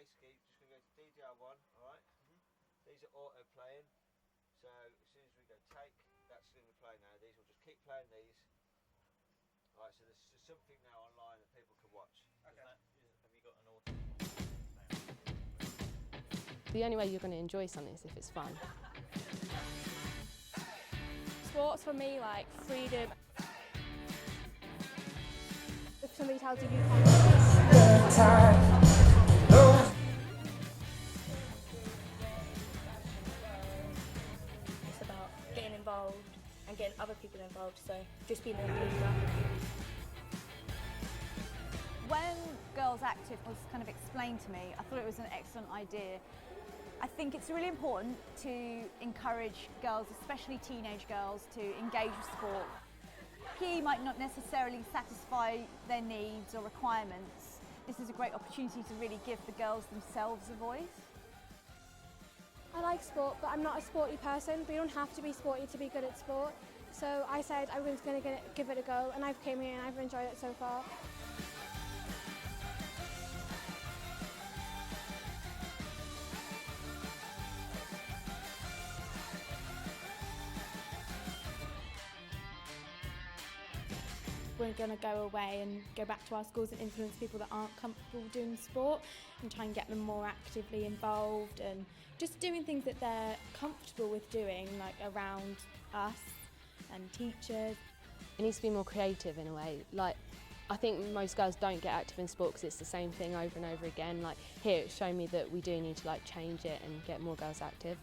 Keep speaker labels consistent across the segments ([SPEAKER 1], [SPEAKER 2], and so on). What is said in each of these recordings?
[SPEAKER 1] basically just going to go to DDR1, alright? These are auto playing, so as soon as we go take, that's going to play now. These will just keep playing these. Alright, so there's something now online that people can watch.
[SPEAKER 2] Okay. Have you got an auto?
[SPEAKER 3] The only way you're going to enjoy something is if it's fun.
[SPEAKER 4] Sports for me, like freedom. If somebody tells you can't. It's about getting involved and getting other people involved, so just being a leader.
[SPEAKER 5] When Girls Active was kind of explained to me, I thought it was an excellent idea. I think it's really important to encourage girls, especially teenage girls, to engage with sport. PE might not necessarily satisfy their needs or requirements. This is a great opportunity to really give the girls themselves a voice.
[SPEAKER 4] I like sport, but I'm not a sporty person, but you don't have to be sporty to be good at sport. So I said I was going to give it a go, and I've came here and I've enjoyed it so far.
[SPEAKER 6] We're going to go away and go back to our schools and influence people that aren't comfortable doing sport and try and get them more actively involved and just doing things that they're comfortable with doing, like around us and teachers.
[SPEAKER 3] It needs to be more creative in a way. Like, I think most girls don't get active in sport because it's the same thing over and over again. Like here, it's shown me that we do need to like change it and get more girls active.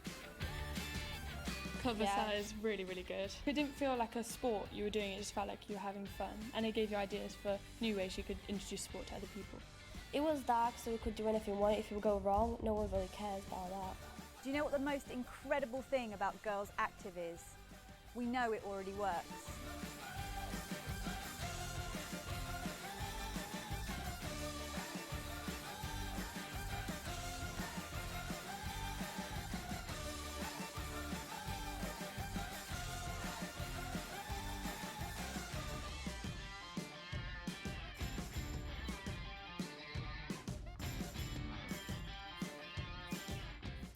[SPEAKER 7] Cover set is really, really good. It didn't feel like a sport you were doing, it just felt like you were having fun, and it gave you ideas for new ways you could introduce sport to other people.
[SPEAKER 8] It was dark, so we could do anything we wanted. If it would go wrong, no one really cares about that.
[SPEAKER 5] Do you know what the most incredible thing about Girls Active is? We know it already works.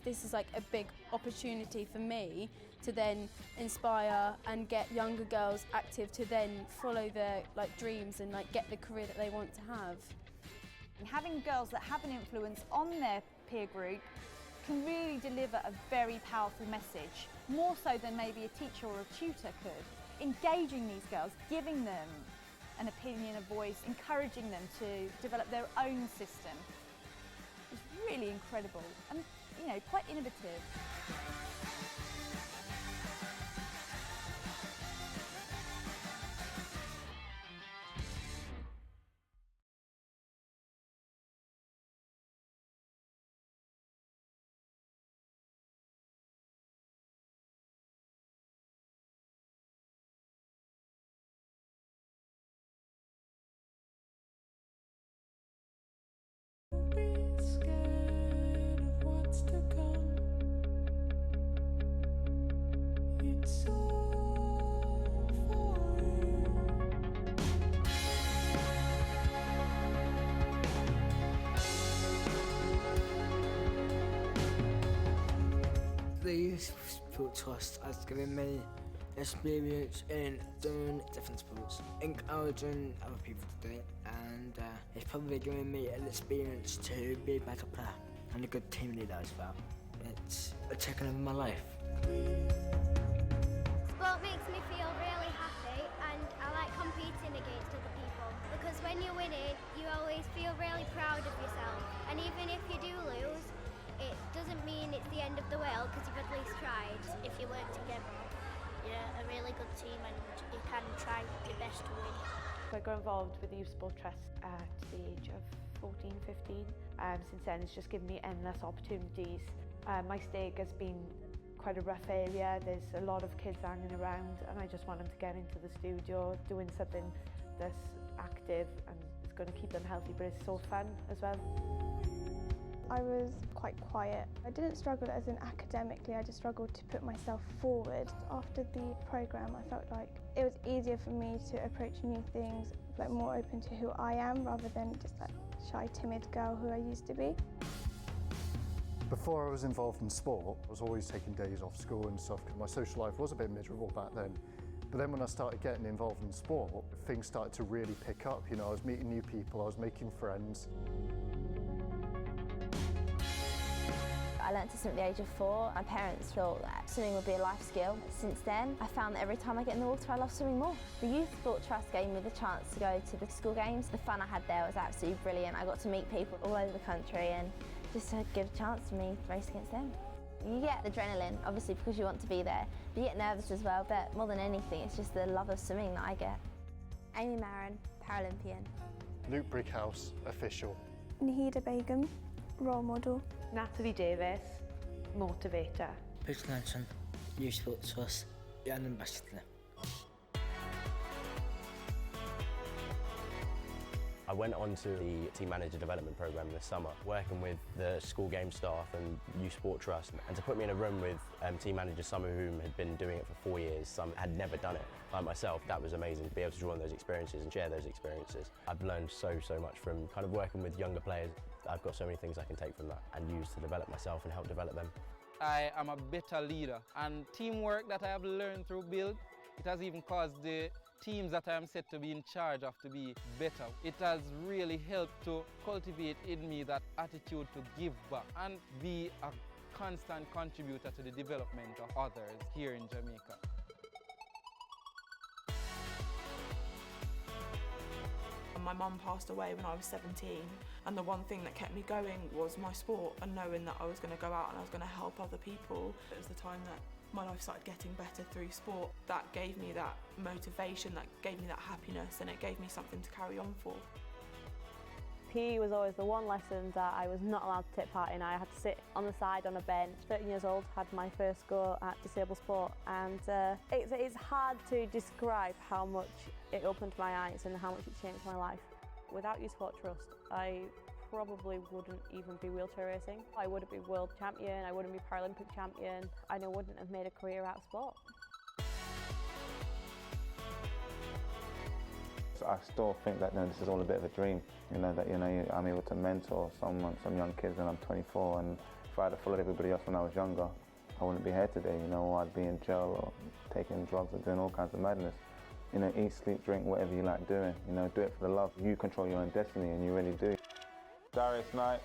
[SPEAKER 4] This is like a big opportunity for me to then inspire and get younger girls active to then follow their like dreams and like get the career that they want to have.
[SPEAKER 5] And having girls that have an influence on their peer group can really deliver a very powerful message, more so than maybe a teacher or a tutor could. Engaging these girls, giving them an opinion, a voice, encouraging them to develop their own system is really incredible and, you know, quite innovative.
[SPEAKER 9] The sport trust has given me experience in doing different sports, encouraging other people to do it, and it's probably given me an experience to be a better player and a good team leader as well. It's a check-in of my life.
[SPEAKER 10] Sport makes me feel really happy, and I like competing against other people because when you're winning, you always feel really proud of yourself, and even if you do lose, it doesn't mean it's the end of the world because you've at least tried.
[SPEAKER 11] If you work together, you're a really good team and you can try your best to win.
[SPEAKER 12] I got involved with the Youth Sport Trust at the age of 14, 15. Since then it's just given me endless opportunities. My stake has been quite a rough area. There's a lot of kids hanging around and I just want them to get into the studio doing something that's active and it's going to keep them healthy, but it's so fun as well.
[SPEAKER 4] I was quite quiet. I didn't struggle as in academically, I just struggled to put myself forward. After the programme, I felt like it was easier for me to approach new things, like more open to who I am rather than just that shy, timid girl who I used to be.
[SPEAKER 13] Before I was involved in sport, I was always taking days off school and stuff because my social life was a bit miserable back then. But then when I started getting involved in sport, things started to really pick up. You know, I was meeting new people, I was making friends.
[SPEAKER 14] I learnt to swim at the age of 4. My parents thought that swimming would be a life skill. Since then, I found that every time I get in the water, I love swimming more. The Youth Sport Trust gave me the chance to go to the school games. The fun I had there was absolutely brilliant. I got to meet people all over the country and just a good chance for me to race against them. You get adrenaline, obviously, because you want to be there. But you get nervous as well, but more than anything, it's just the love of swimming that I get.
[SPEAKER 15] Amy Marin, Paralympian.
[SPEAKER 13] Luke Brickhouse, official.
[SPEAKER 4] Nahida Begum, role model.
[SPEAKER 12] Natalie Davis, motivator.
[SPEAKER 9] Bruce Lanson, Youth Sports Trust, Young Ambassador.
[SPEAKER 16] I went on to the Team Manager Development Programme this summer, working with the school game staff and Youth Sport Trust. And to put me in a room with team managers, some of whom had been doing it for 4 years, some had never done it, like myself, that was amazing to be able to draw on those experiences and share those experiences. I've learned so much from kind of working with younger players. I've got so many things I can take from that and use to develop myself and help develop them.
[SPEAKER 17] I am a better leader, and teamwork that I have learned through Build, it has even caused the teams that I am set to be in charge of to be better. It has really helped to cultivate in me that attitude to give back and be a constant contributor to the development of others here in Jamaica.
[SPEAKER 18] My mum passed away when I was 17, and the one thing that kept me going was my sport and knowing that I was going to go out and I was going to help other people. It was the time that my life started getting better through sport. That gave me that motivation, that gave me that happiness, and it gave me something to carry on for.
[SPEAKER 19] PE was always the one lesson that I was not allowed to take part in. I had to sit on the side on a bench. 13 years old, had my first go at disabled sport, and it's hard to describe how much it opened my eyes and how much it changed my life. Without Youth Sport Trust, I probably wouldn't even be wheelchair racing. I wouldn't be world champion, I wouldn't be Paralympic champion, and I wouldn't have made a career out of sport.
[SPEAKER 20] I still think that this is all a bit of a dream, that I'm able to mentor some young kids when I'm 24, and if I had followed everybody else when I was younger, I wouldn't be here today, or I'd be in jail or taking drugs or doing all kinds of madness. Eat, sleep, drink, whatever you like doing, do it for the love. You control your own destiny, and you really do. Darius Knight,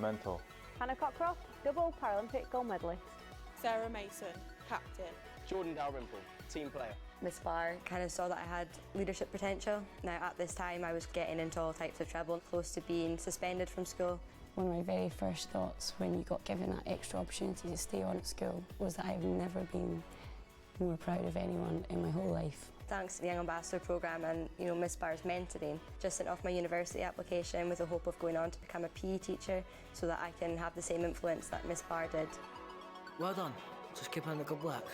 [SPEAKER 20] mentor.
[SPEAKER 19] Hannah Cockcroft, double Paralympic gold medalist.
[SPEAKER 18] Sarah Mason, captain.
[SPEAKER 16] Jordan Dalrymple, team player.
[SPEAKER 21] Miss Bar kind of saw that I had leadership potential. Now at this time I was getting into all types of trouble, close to being suspended from school.
[SPEAKER 22] One of my very first thoughts when you got given that extra opportunity to stay on at school was that I've never been more proud of anyone in my whole life.
[SPEAKER 21] Thanks to the Young Ambassador programme and Miss Bar's mentoring, just sent off my university application with the hope of going on to become a PE teacher so that I can have the same influence that Miss Bar did.
[SPEAKER 9] Well done, just keep on the good work.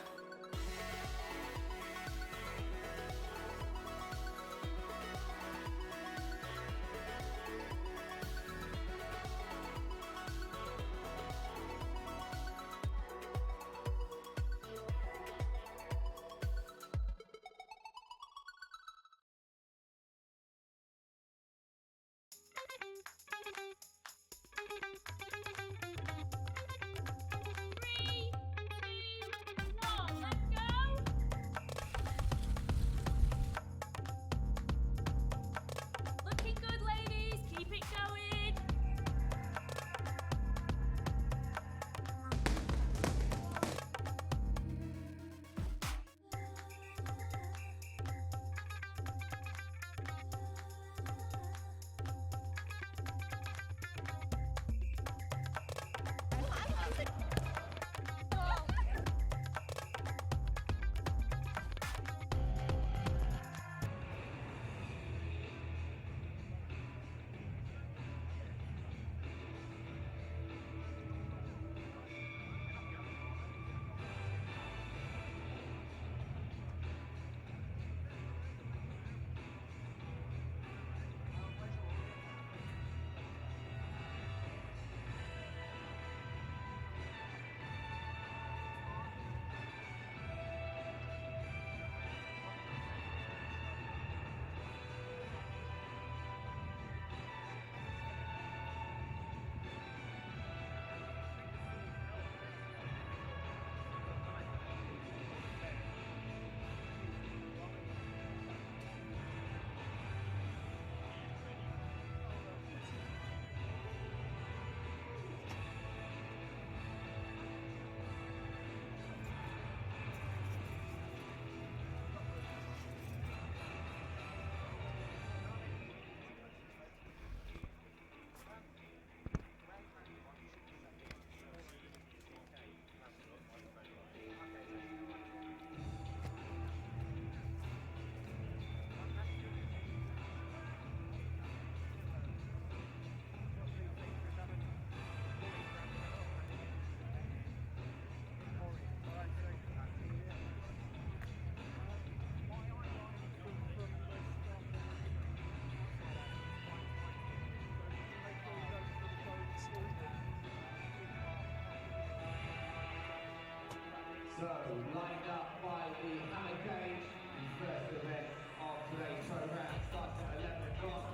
[SPEAKER 1] So, lined up by the hammer cage, the first event of today's programme starts at 11 o'clock.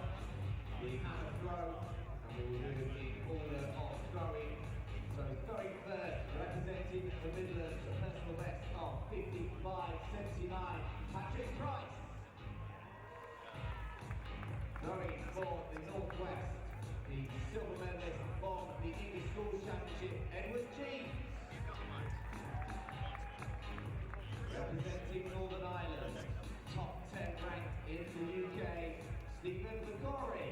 [SPEAKER 1] The hammer throw, and we will do the order of throwing. So, throwing first, representing the Midlands, a personal best of 55.79, Patrick Price. Throwing for the Northwest, the silver medalist from the English Schools Championship, Edward G. Representing Northern Ireland, top 10 ranked in the UK, Stephen McGorry.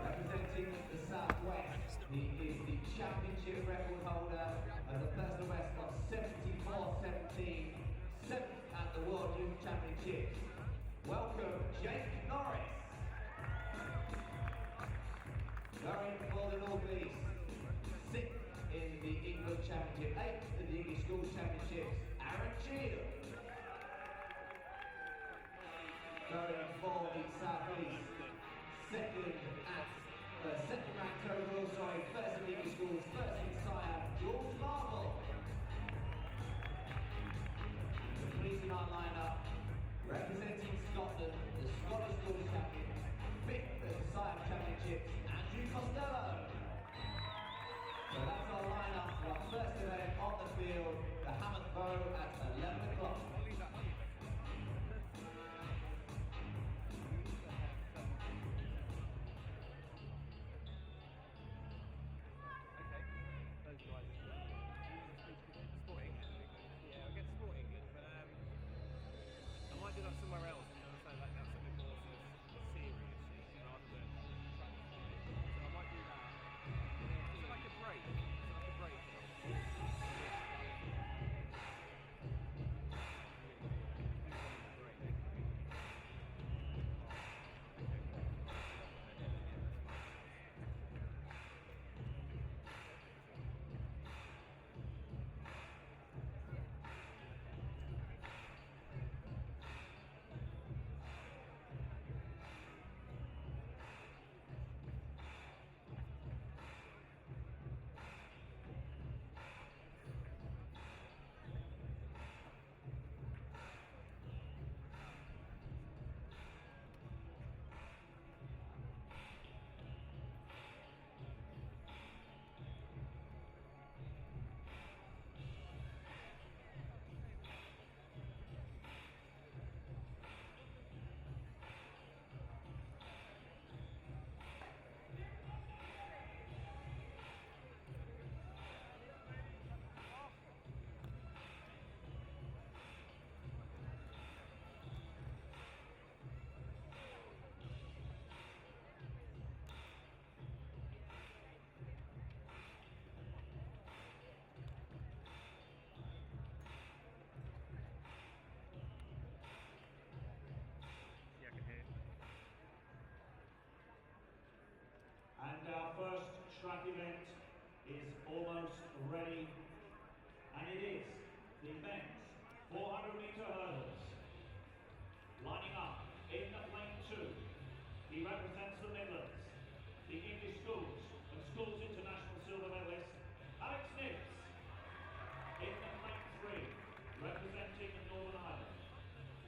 [SPEAKER 1] Representing the Southwest, he is the championship record holder of the personal best of 74.17, 7th at the World Youth Championships. Welcome, Jake Norris. Going for the North East, 6th in the England Championship, 8th in the English Schools Championships, Aaron Cheadle. Going for the South East, second ranked overall, first in the English Schools, first in Sire, George Marvel. Completing our lineup, representing Scotland, the Scottish Schools Champion, 5th at the Sire Championships, Andrew Costello. So that's our lineup for our first event on the field, the hammer throw at 11 o'clock. And our first track event is almost ready, and it is the men's 400-metre hurdles. Lining up in lane 2, he represents the Midlands, the English Schools and Schools International silver medalist, Alex Nibbs. In lane 3, representing Northern Ireland,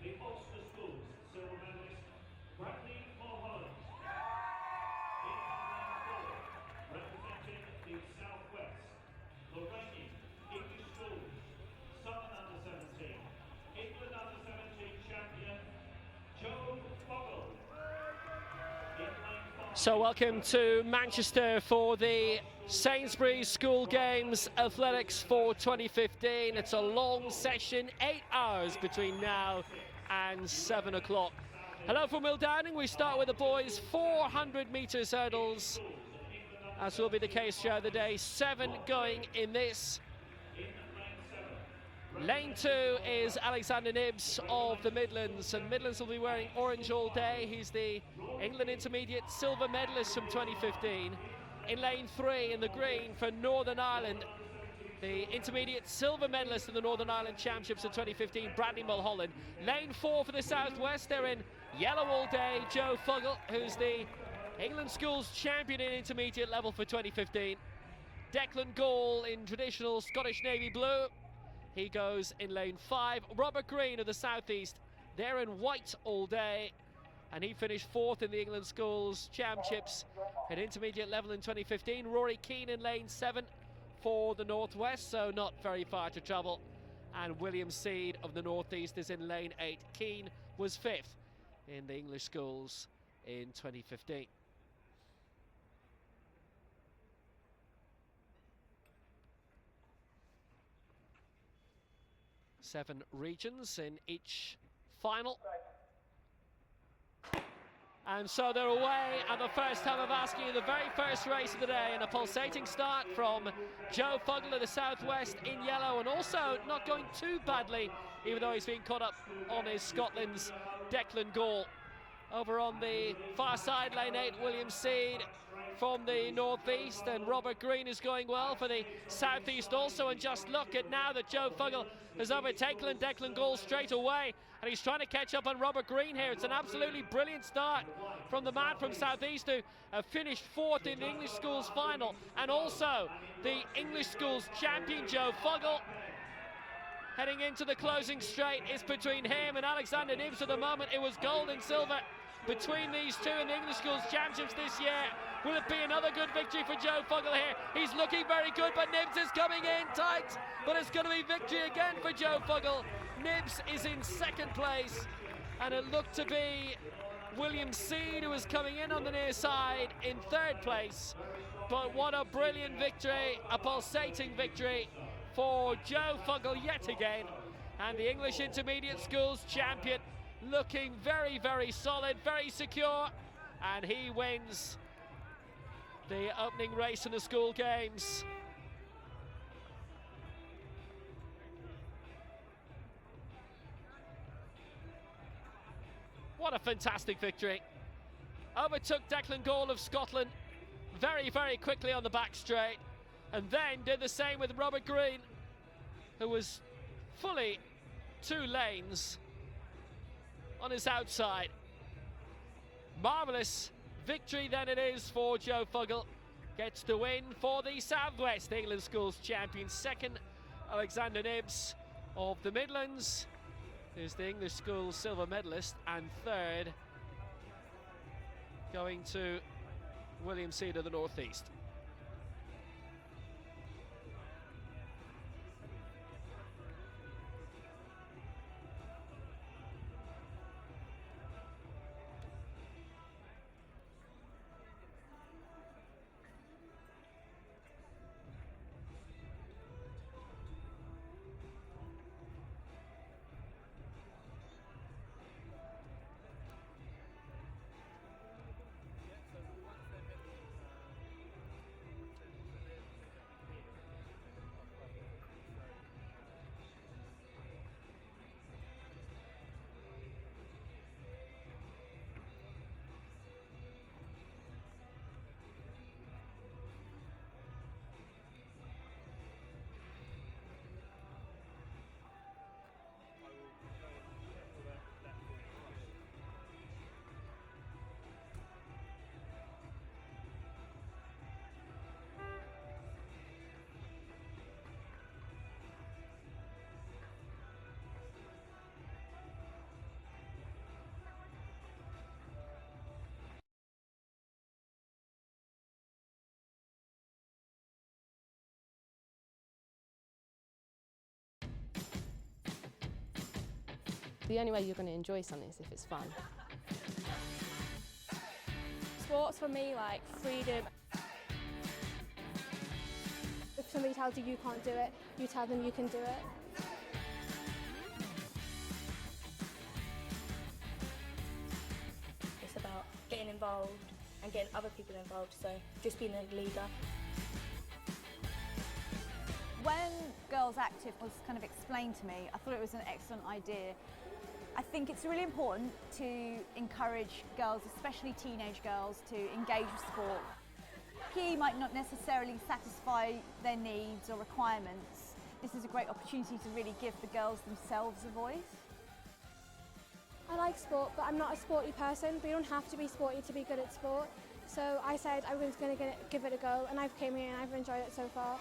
[SPEAKER 1] the Ulster Schools silver medalist, Bradley Mulholland. Representing the Southwest, the reigning English Schools, Southern Under-17, England Under-17 champion, Joe Fogel.
[SPEAKER 2] So welcome to Manchester for the Sainsbury School Games Athletics for 2015. It's a long session, 8 hours between now and 7 o'clock. Hello from Will Downing. We start with the boys' 400 metres hurdles. As will be the case throughout the day, 7 going in this. Lane 2 is Alexander Nibbs of the Midlands, and Midlands will be wearing orange all day. He's the England Intermediate silver medalist from 2015. In lane 3, in the green for Northern Ireland, the Intermediate silver medalist in the Northern Ireland Championships of 2015, Bradley Mulholland. Lane 4 for the Southwest, they're in yellow all day, Joe Fogel, who's the England Schools champion in intermediate level for 2015. Declan Gall in traditional Scottish navy blue. He goes in lane 5. Robert Green of the Southeast, they're in white all day, and he finished 4th in the England Schools Championships at intermediate level in 2015. Rory Keane in lane 7 for the Northwest, so not very far to travel. And William Seed of the Northeast is in lane 8. Keane was 5th in the English Schools in 2015. Seven regions in each final. And so they're away at the first time of asking you, the very first race of the day, and a pulsating start from Joe Fuggle of the Southwest in yellow, and also not going too badly, even though he's been caught up on his Scotland's Declan Gall. Over on the far side, lane 8, William Seed from the Northeast, and Robert Green is going well for the Southeast also. And just look at now that Joe Fuggle has overtaken Declan Gall straight away, and he's trying to catch up on Robert Green here. It's an absolutely brilliant start from the man from Southeast, who finished 4th in the English Schools final, and also the English Schools champion Joe Fuggle. Heading into the closing straight, it's between him and Alexander Nibbs at the moment. It was gold and silver between these two in the English Schools Championships this year. Will it be another good victory for Joe Fuggle here? He's looking very good, but Nibbs is coming in tight. But it's going to be victory again for Joe Fuggle. Nibbs is in 2nd place, and it looked to be William Seed who was coming in on the near side in 3rd place. But what a brilliant victory, a pulsating victory for Joe Fuggle yet again, and the English Intermediate Schools champion looking very, very solid, very secure, and he wins the opening race in the school games. What a fantastic victory. Overtook Declan Gall of Scotland very, very quickly on the back straight, and then did the same with Robert Green, who was fully 2 lanes on his outside. Marvellous victory then it is for Joe Fuggle. Gets the win for the Southwest England Schools champion. 2nd, Alexander Nibbs of the Midlands, who's the English Schools silver medalist, and 3rd going to William Seed of the Northeast.
[SPEAKER 3] The only way you're going to enjoy something is if it's fun.
[SPEAKER 4] Sports for me, like freedom. If somebody tells you you can't do it, you tell them you can do it.
[SPEAKER 6] It's about getting involved and getting other people involved, so just being a leader.
[SPEAKER 5] When Girls Active was kind of explained to me, I thought it was an excellent idea. I think it's really important to encourage girls, especially teenage girls, to engage with sport. PE might not necessarily satisfy their needs or requirements. This is a great opportunity to really give the girls themselves a voice.
[SPEAKER 4] I like sport, but I'm not a sporty person, but you don't have to be sporty to be good at sport. So I said I was going to give it a go, and I've came here and I've enjoyed it so far.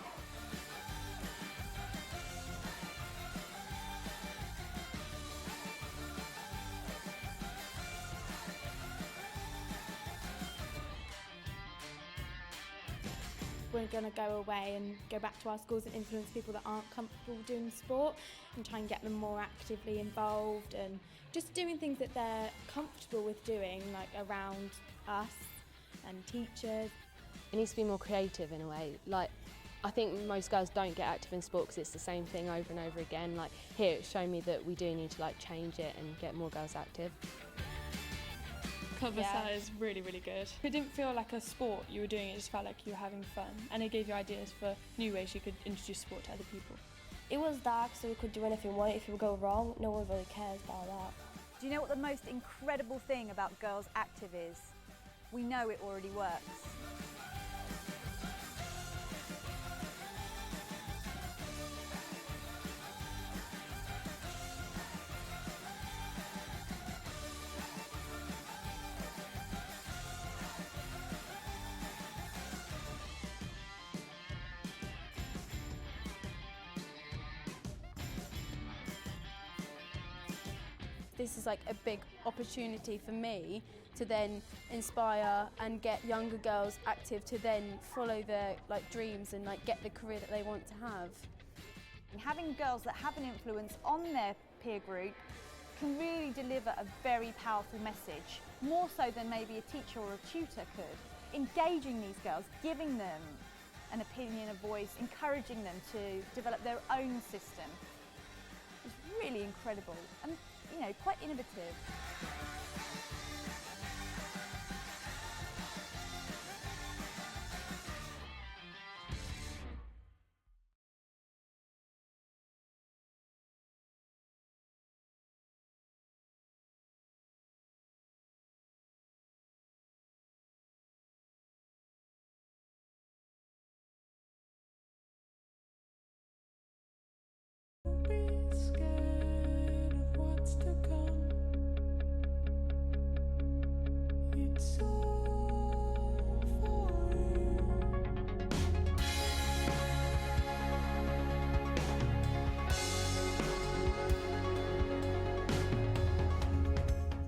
[SPEAKER 7] We're going to go away and go back to our schools and influence people that aren't comfortable doing sport and try and get them more actively involved and just doing things that they're comfortable with doing, like around us and teachers.
[SPEAKER 3] It needs to be more creative in a way. Like, I think most girls don't get active in sport because it's the same thing over and over again. Like here, it's shown me that we do need to change it and get more girls active.
[SPEAKER 8] Cover set is really, really good. It didn't feel like a sport you were doing, it just felt like you were having fun, and it gave you ideas for new ways you could introduce sport to other people.
[SPEAKER 6] It was dark, so we could do anything we wanted. If it would go wrong, no one really cares about that.
[SPEAKER 5] Do you know what the most incredible thing about Girls Active is? We know it already works.
[SPEAKER 23] This is like a big opportunity for me to then inspire and get younger girls active to then follow their dreams and get the career that they want to have.
[SPEAKER 5] Having girls that have an influence on their peer group can really deliver a very powerful message, more so than maybe a teacher or a tutor could. Engaging these girls, giving them an opinion, a voice, encouraging them to develop their own system is really incredible and, quite innovative.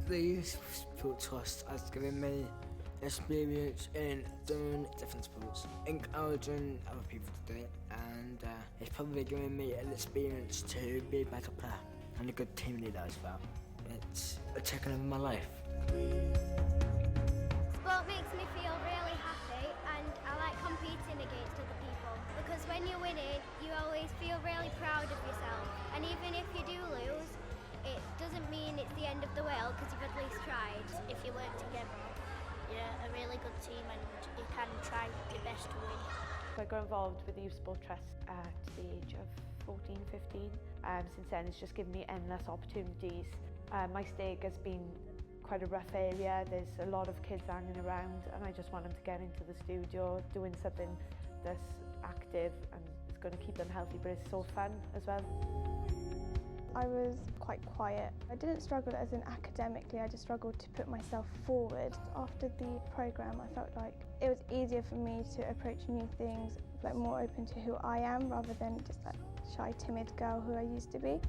[SPEAKER 9] The Youth Sport Trust has given me experience in doing different sports, encouraging other people to do it, and it's probably given me an experience to be a better player and a good team leader as well. It's a check over my life.
[SPEAKER 10] Sport makes me feel really happy, and I like competing against other people because when you're winning, you always feel really proud of yourself, and even if you do lose, it doesn't mean it's the end of the world because you've at least tried.
[SPEAKER 11] If you work together, you're a really good team and you can try your best to win.
[SPEAKER 12] I got involved with the Youth Sport Trust at the age of 14, 15. Since then it's just given me endless opportunities. My stake has been quite a rough area. There's a lot of kids hanging around and I just want them to get into the studio doing something that's active and it's going to keep them healthy, but it's so fun as well.
[SPEAKER 4] I was quite quiet. I didn't struggle as in academically, I just struggled to put myself forward. After the programme, I felt like it was easier for me to approach new things, more open to who I am rather than just that shy, timid girl who I used to be.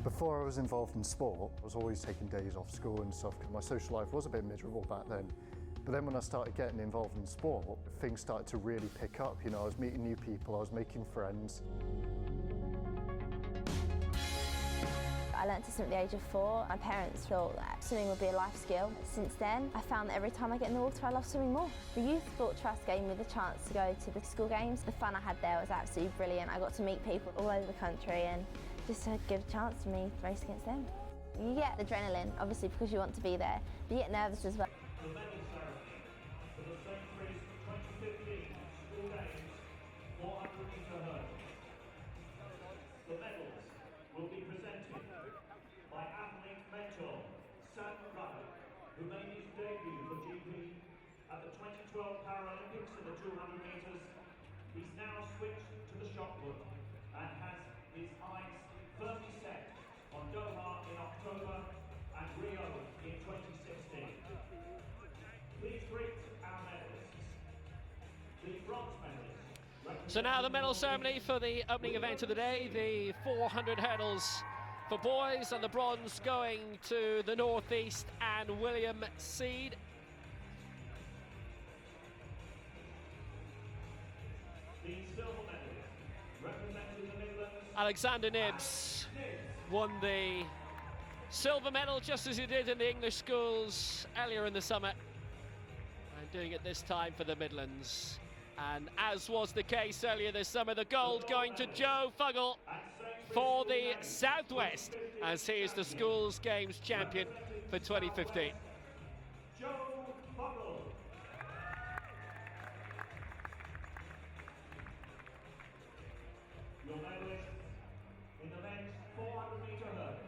[SPEAKER 13] Before I was involved in sport, I was always taking days off school and stuff because my social life was a bit miserable back then. But then when I started getting involved in sport, things started to really pick up. I was meeting new people, I was making friends.
[SPEAKER 14] I learnt to swim at the age of 4. My parents thought that swimming would be a life skill. Since then, I found that every time I get in the water, I love swimming more. The Youth Sport Trust gave me the chance to go to the school games. The fun I had there was absolutely brilliant. I got to meet people all over the country and just to give a chance to me to race against them. You get adrenaline, obviously, because you want to be there, but you get nervous as well.
[SPEAKER 1] The medal ceremony for the Sainsbury's 2015 School Games 400-metre hurdle. The medals will be presented by athlete mentor Sam Ruddock, who made his debut for GP at the 2012 Paralympics in the 200 metres. He's now switched to the shot put and has his eyes firmly set on Doha in October and Rio in 2016. Please
[SPEAKER 2] So now the medal ceremony for the opening event of the day, the 400 hurdles for boys, and the bronze going to the Northeast and William Seed. Alexander Nibbs won the silver medal just as he did in the English schools earlier in the summer, and doing it this time for the Midlands. And as was the case earlier this summer, the gold going to Joe Fuggle for the Southwest, as he is the schools games champion for 2015.
[SPEAKER 1] Joe Fuggle. Your medalist in the men's 400-meter hurdles.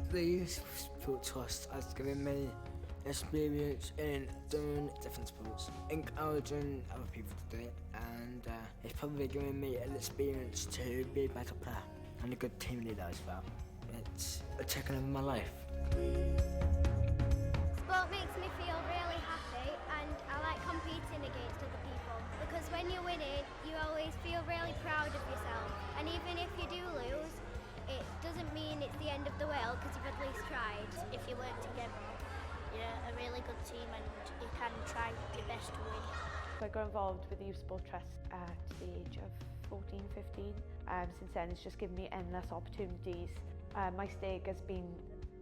[SPEAKER 9] The Youth Sport Trust has given me experience in doing different sports, encouraging other people to do it, and it's probably given me an experience to be a better player and a good team leader as well. It's a check of my life.
[SPEAKER 10] Sport makes me feel really happy, and I like competing against other people, because when you're winning, you always feel really proud of yourself, and even if you do lose, it doesn't mean it's the end of the world because you've at least tried.
[SPEAKER 11] If you work together, you're a really good team and you can try your best to win.
[SPEAKER 12] I got involved with the Youth Sport Trust at the age of 14, 15. Since then, it's just given me endless opportunities. My stake has been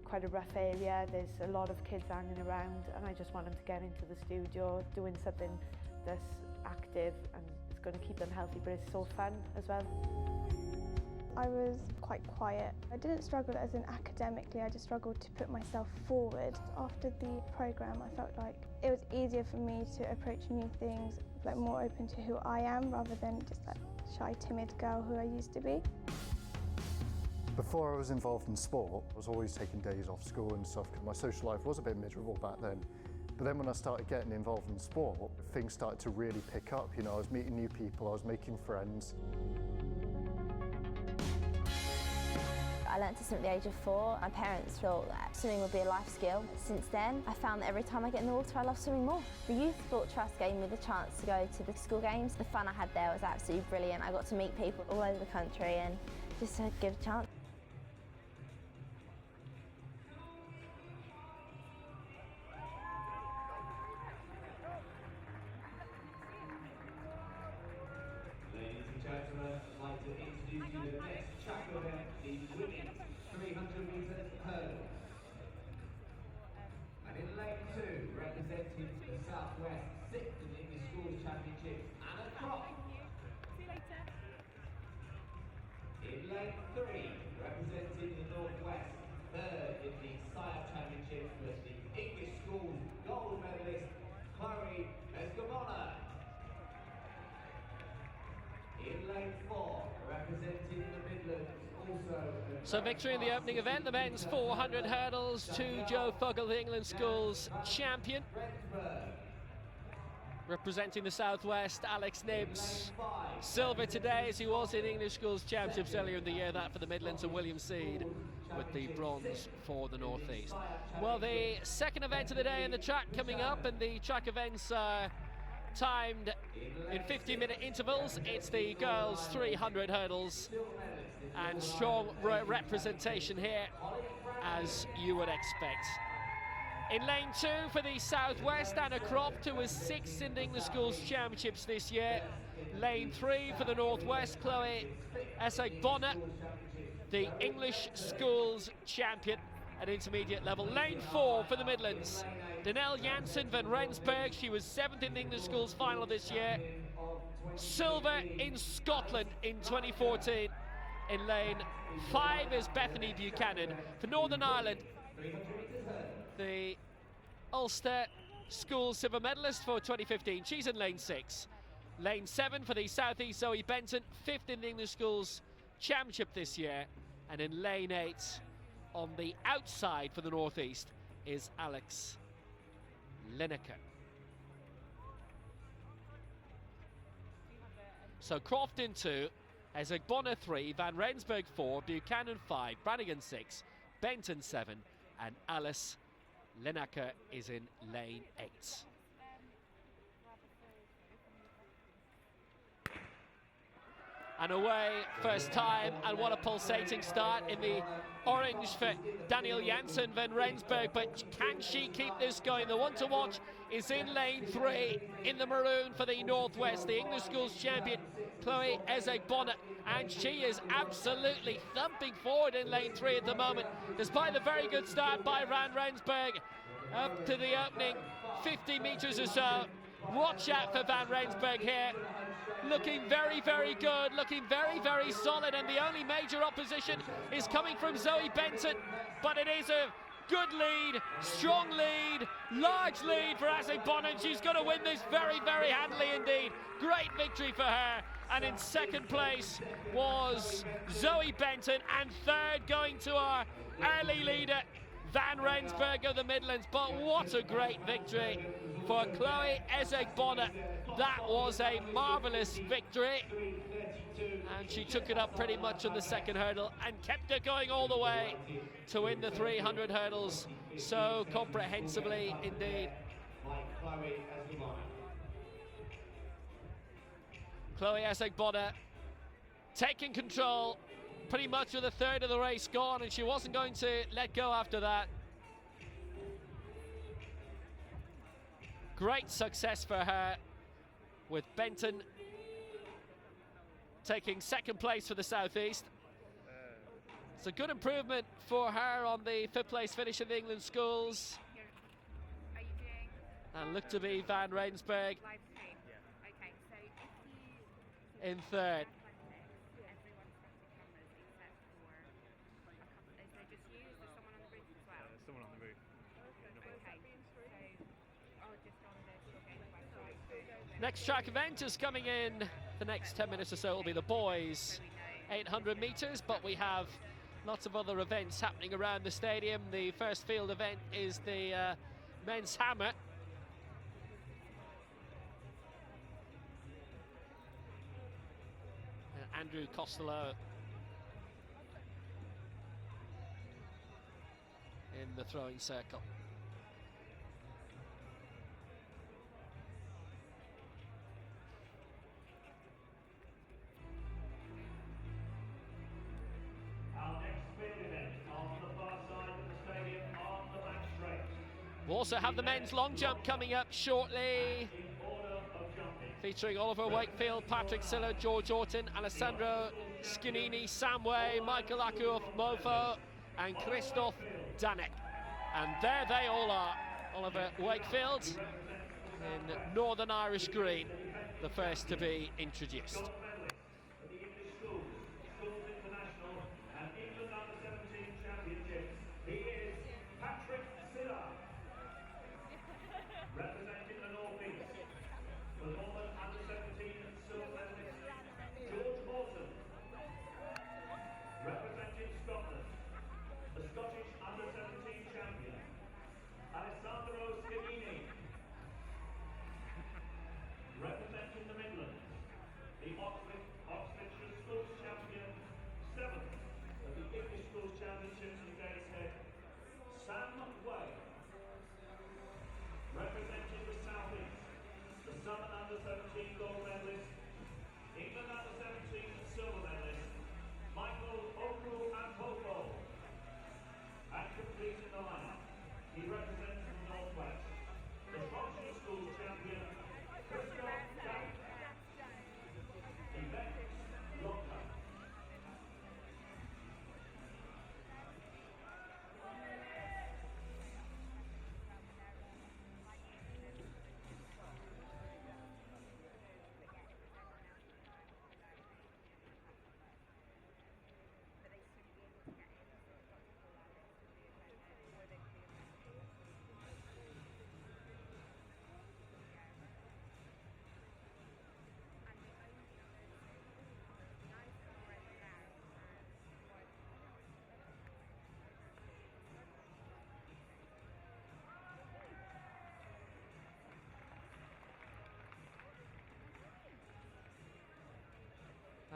[SPEAKER 12] quite a rough area. There's a lot of kids hanging around, and I just want them to get into the studio, doing something that's active and it's going to keep them healthy, but it's so fun as well.
[SPEAKER 4] I was quite quiet. I didn't struggle as in academically, I just struggled to put myself forward. After the programme, I felt like it was easier for me to approach new things, like more open to who I am rather than just that shy, timid girl who I used to be.
[SPEAKER 13] Before I was involved in sport, I was always taking days off school and stuff because my social life was a bit miserable back then. But then when I started getting involved in sport, things started to really pick up. You know, I was meeting new people, I was making friends.
[SPEAKER 14] I learnt to swim at the age of 4. My parents thought that swimming would be a life skill. Since then, I found that every time I get in the water, I love swimming more. The Youth Sport Trust gave me the chance to go to the school games. The fun I had there was absolutely brilliant. I got to meet people all over the country and just to give a chance.
[SPEAKER 1] Ladies and gentlemen, I'd like to introduce you to the next track event, the women's 300-meter hurdles. And in lane 2, representing the Southwest, 6th in the English Schools Championships, Anna Croft. See you later. In lane 3, representing the Northwest, 3rd in the Sire Championships, was the English Schools gold medalist, Chloe Escamona. In lane 4, representing the Midlands, also...
[SPEAKER 2] So victory in the opening event, the men's 400 hurdles to Joe Fuggle, the England Schools champion. Representing the Southwest, Alex Nibbs. Silver today, as he was in English Schools Championships earlier in the year, that for the Midlands, and William Seed with the bronze for the Northeast. Well, the second event of the day in the track coming up, and the track events are timed in 50-minute intervals. It's the girls' 300 hurdles, and strong representation here, as you would expect. In lane 2 for the Southwest, Anna Croft, who was 6th in the English Schools Championships this year. Lane 3 for the Northwest, Chloe Escamona, the English Schools champion at intermediate level. Lane 4 for the Midlands, Danelle Jansen van Rensburg. She was 7th in the English Schools final this year. silver in Scotland in 2014. In lane 5 is Bethany Buchanan. For Northern Ireland, the Ulster School silver medalist for 2015. She's in lane 6. Lane 7 for the South East, Zoe Benton, 5th in the English Schools Championship this year. And in lane 8, on the outside for the North East, is Alex Lineker. So Crofton 2, Ezegbona 3, Van Rensburg 4, Buchanan 5, Brannigan 6, Benton 7, and Alice Lineker is in lane 8. And away, first time, and what a pulsating start in the orange for Daniel Janssen, Van Rensburg, but can she keep this going? The one to watch is in lane 3, in the maroon for the Northwest, the English Schools champion, Chloe Ezegbona, and she is absolutely thumping forward in lane 3 at the moment, despite the very good start by Van Rensburg up to the opening 50 metres or so. Watch out for Van Rensburg here. Looking very, very good, looking very, very solid, and the only major opposition is coming from Zoe Benton, but it is a good lead, strong lead, large lead for Ezegbona, and she's going to win this very, very handily indeed. Great victory for her, and in second place was Zoe Benton, and third going to our early leader, Van Rensburg of the Midlands. But what a great victory for Chloe Ezegbona. That was a marvellous victory, and she took it up pretty much on the second hurdle and kept it going all the way to win the 300 hurdles so comprehensively indeed. Chloe Ezegbona taking control pretty much with a third of the race gone, and she wasn't going to let go after that. Great success for her, with Benton taking second place for the Southeast. It's a good improvement for her on the 5th place finish in the England Schools. And look to be Van Rensburg in third. Next track event is coming in the next 10 minutes or so. It will be the boys 800 metres, but we have lots of other events happening around the stadium. The first field event is the men's hammer. Andrew Costello in the throwing circle. We'll also have the men's long jump coming up shortly, featuring Oliver Wakefield, Patrick Siller, George Orton, Alessandro Schianini, Sam Way, Michael Akuof, Mofo, and Christoph Danek. And there they all are. Oliver Wakefield in Northern Irish green, the first to be introduced.
[SPEAKER 1] Representing the Midlands, the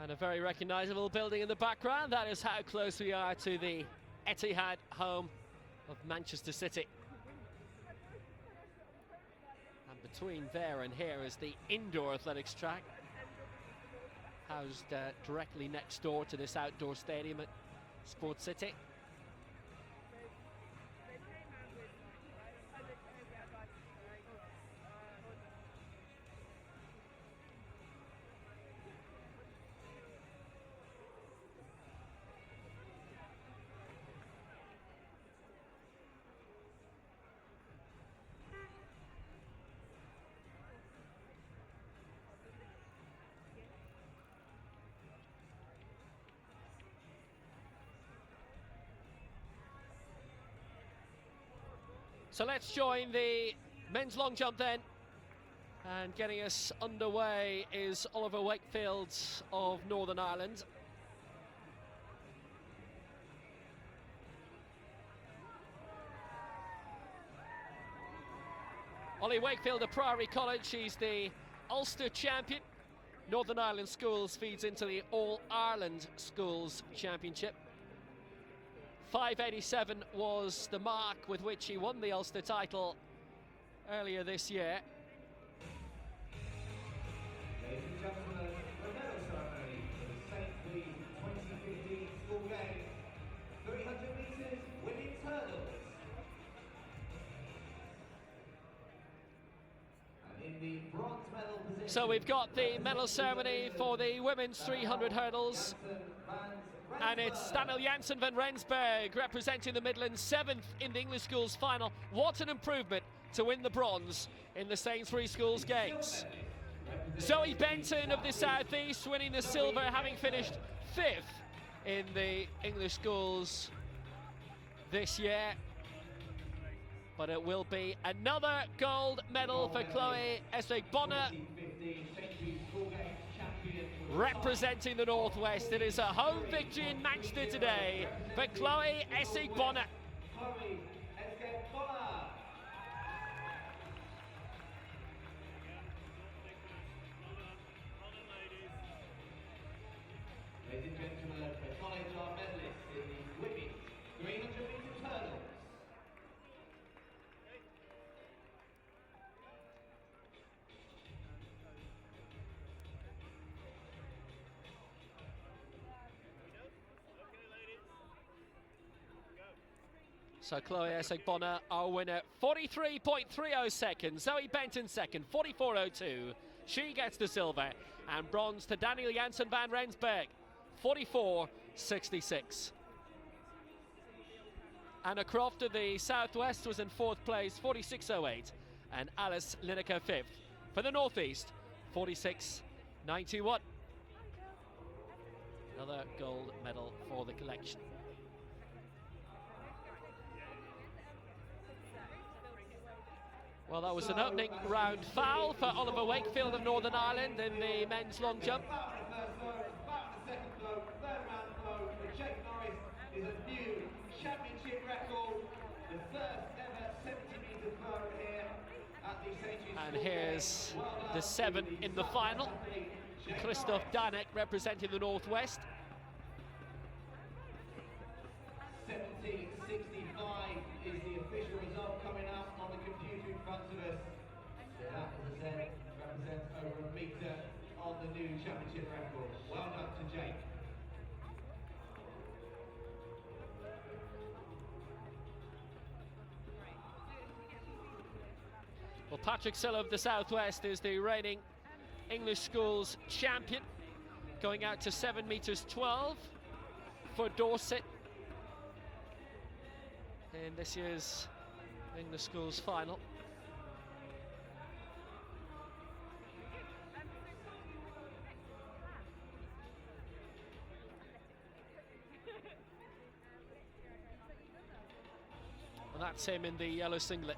[SPEAKER 2] And a very recognisable building in the background. That is how close we are to the Etihad, home of Manchester City. And between there and here is the indoor athletics track, housed directly next door to this outdoor stadium at Sport City. So let's join the men's long jump then. And getting us underway is Oliver Wakefield of Northern Ireland. Ollie Wakefield of Priory College, he's the Ulster champion. Northern Ireland Schools feeds into the All-Ireland Schools Championship. 5.87 was the mark with which he won the Ulster title earlier this year.
[SPEAKER 1] Ladies and gentlemen, the medal ceremony for the Sainsbury 2015 school games. 300 metres women's hurdles. And in the bronze medal position.
[SPEAKER 2] So we've got the medal ceremony for the women's 300 hurdles. And it's Daniel Janssen van Rensburg representing the Midlands, 7th in the English Schools final. What an improvement to win the bronze in the Sainsbury Schools Games. Zoe Benton of the South East winning the silver, having finished 5th in the English Schools this year. But it will be another gold medal for Chloe Essig-Bonner, representing the Northwest. It is a home victory in Manchester today for Chloe Essig-Bonner.
[SPEAKER 1] Ladies and gentlemen, acknowledge our medalists in the women's 300 metres hurdles.
[SPEAKER 2] So Chloe Essig-Bonner, our winner, 43.30 seconds. Zoe Benton second, 44.02. She gets the silver. And bronze to Daniel Janssen van Rensburg, 44.66. Anna Croft of the Southwest was in 4th place, 46.08. And Alice Lineker 5th. For the Northeast, 46.91. Another gold medal for the collection. Well, that was an opening round foul for Oliver Wakefield of Northern Ireland in the men's long jump.
[SPEAKER 1] Is a new championship record, the first ever 70-metre throw here at the Sainsbury.
[SPEAKER 2] And here's the 7 in the final. Christoph Danek representing the Northwest.
[SPEAKER 1] 17.65 is the official result coming up on the computer in front of us. So that, as I said, represents over a metre on the new championship record. Well done to Jake.
[SPEAKER 2] Well, Patrick Sill of the Southwest is the reigning English Schools champion, going out to 7 metres 12 for Dorset in this year's English Schools final. And that's him in the yellow singlet.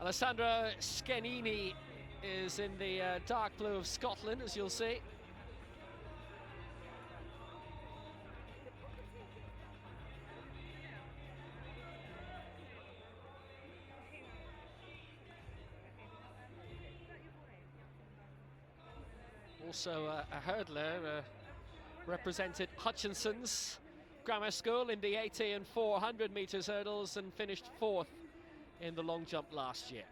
[SPEAKER 2] Alessandra Skenini is in the dark blue of Scotland, as you'll see. also a hurdler, represented Hutchinson's Grammar School in the 80 and 400 metres hurdles and finished 4th in the long jump last year.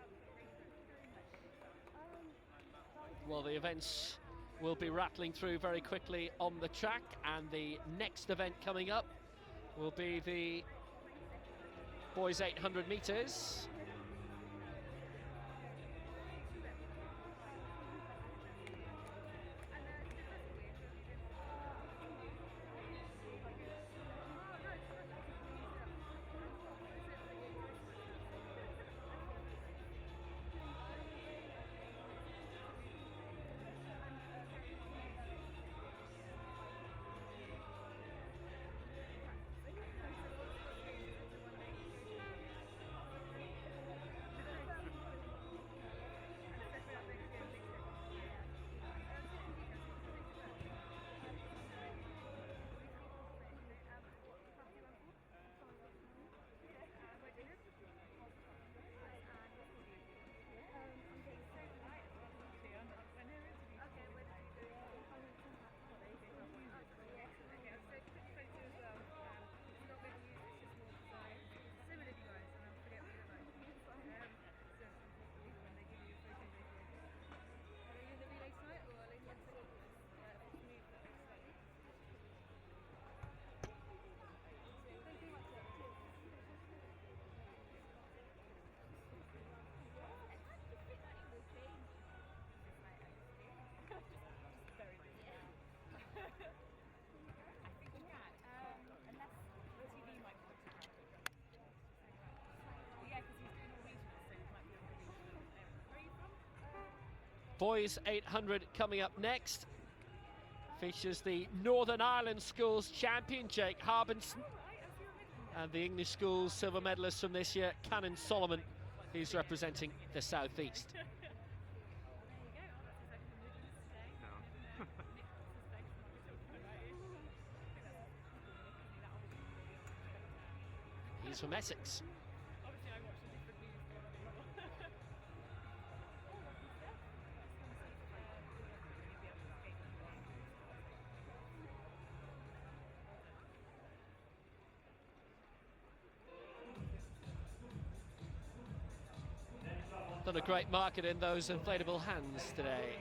[SPEAKER 2] Well, the events will be rattling through very quickly on the track, and the next event coming up will be the boys 800 metres. Boys 800 coming up next. Features the Northern Ireland Schools champion, Jake Harbinson, and the English Schools silver medalist from this year, Canon Solomon. He's representing the Southeast. He's from Essex. Done a great market in those inflatable hands today.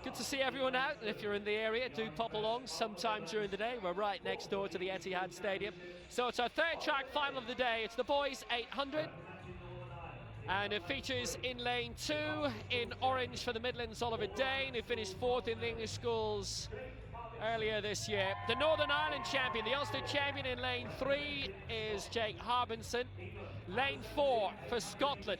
[SPEAKER 2] Good to see everyone out, and if you're in the area, do pop along sometime during the day. We're right next door to the Etihad Stadium. So it's our third track final of the day. It's the boys 800, and it features in lane 2 in orange for the Midlands, Oliver Dane, who finished 4th in the English Schools earlier this year. The Northern Ireland champion, the Ulster champion in lane 3 is Jake Harbinson. Lane 4 for Scotland,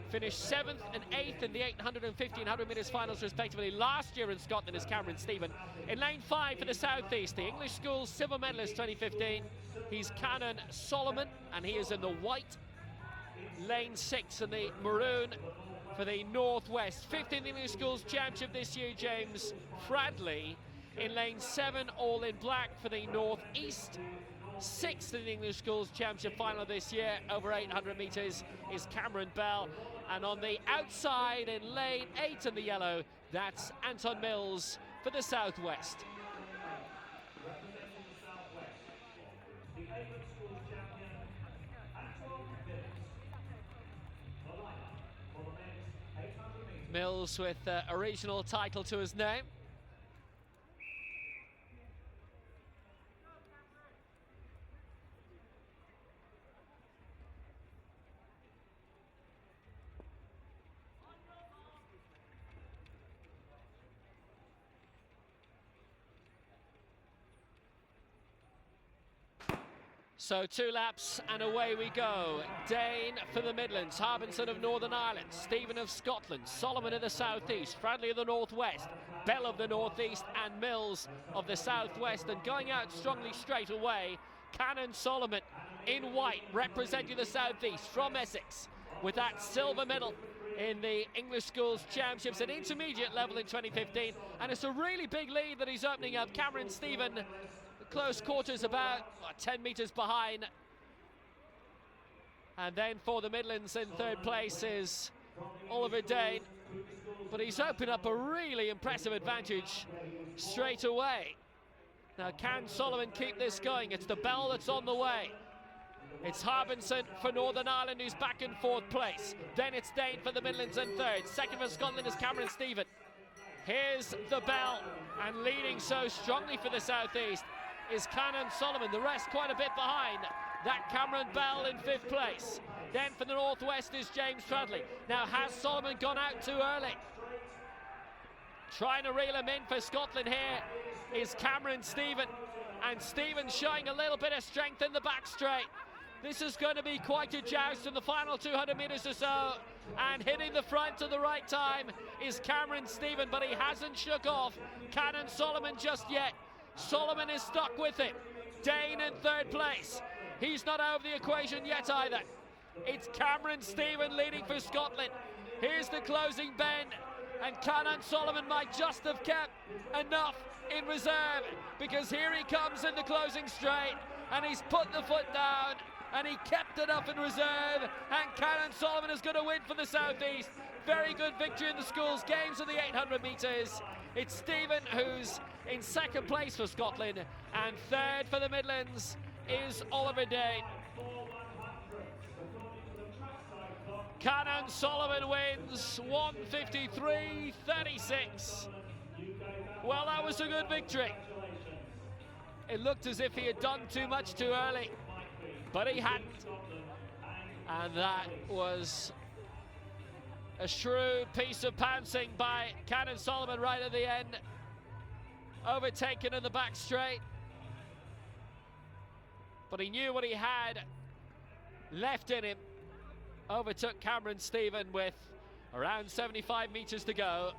[SPEAKER 2] finished 7th and 8th in the 800 and 1500 metres finals respectively last year in Scotland, is Cameron Stephen. In lane 5 for the Southeast, the English Schools silver medalist 2015, he's Canon Solomon, and he is in the white. Lane 6 in the maroon for the Northwest. 5th in the English Schools Championship this year, James Fradley. In lane 7, all in black for the Northeast. 6th in the English Schools Championship final this year, over 800 metres, is Cameron Bell. And on the outside in lane 8 in the yellow, that's Anton Mills for the Southwest. Mills with a regional title to his name. So 2 laps and away we go. Dane for the Midlands, Harbinson of Northern Ireland, Stephen of Scotland, Solomon of the Southeast, Fradley of the Northwest, Bell of the Northeast and Mills of the Southwest. And going out strongly straight away, Canon Solomon in white, representing the Southeast from Essex, with that silver medal in the English Schools Championships at intermediate level in 2015. And it's a really big lead that he's opening up. Cameron Stephen, close quarters, about 10 metres behind. And then for the Midlands in third place is Oliver Dane. but he's opened up a really impressive advantage straight away. Now, can Solomon keep this going? It's the bell that's on the way. It's Harbinson for Northern Ireland, who's back in 4th place. Then it's Dane for the Midlands in 3rd. Second for Scotland is Cameron Stephen. Here's the bell, and leading so strongly for the South East is Canon Solomon. The rest quite a bit behind that Cameron Bell in 5th place. Then for the Northwest is James Tradley. Now, has Solomon gone out too early? Trying to reel him in for Scotland here is Cameron Stephen, and Stephen showing a little bit of strength in the back straight. This is going to be quite a joust in the final 200 metres or so, and hitting the front at the right time is Cameron Stephen, but he hasn't shook off Canon Solomon just yet. Solomon is stuck with it. Dane in 3rd place. He's not out of the equation yet either. It's Cameron Stephen leading for Scotland. Here's the closing bend, and Canon Solomon might just have kept enough in reserve, because here he comes in the closing straight, and he's put the foot down, and he kept enough in reserve, and Canon Solomon is going to win for the South East. Very good victory in the schools games of the 800 metres. It's Stephen who's in 2nd place for Scotland, and 3rd for the Midlands is Oliver Dane. Canon Solomon wins 153.36. Well, that was a good victory. It looked as if he had done too much too early, but he hadn't. And that was a shrewd piece of pouncing by Canon Solomon right at the end. Overtaken in the back straight. But he knew what he had left in him. Overtook Cameron Stephen with around 75 metres to go.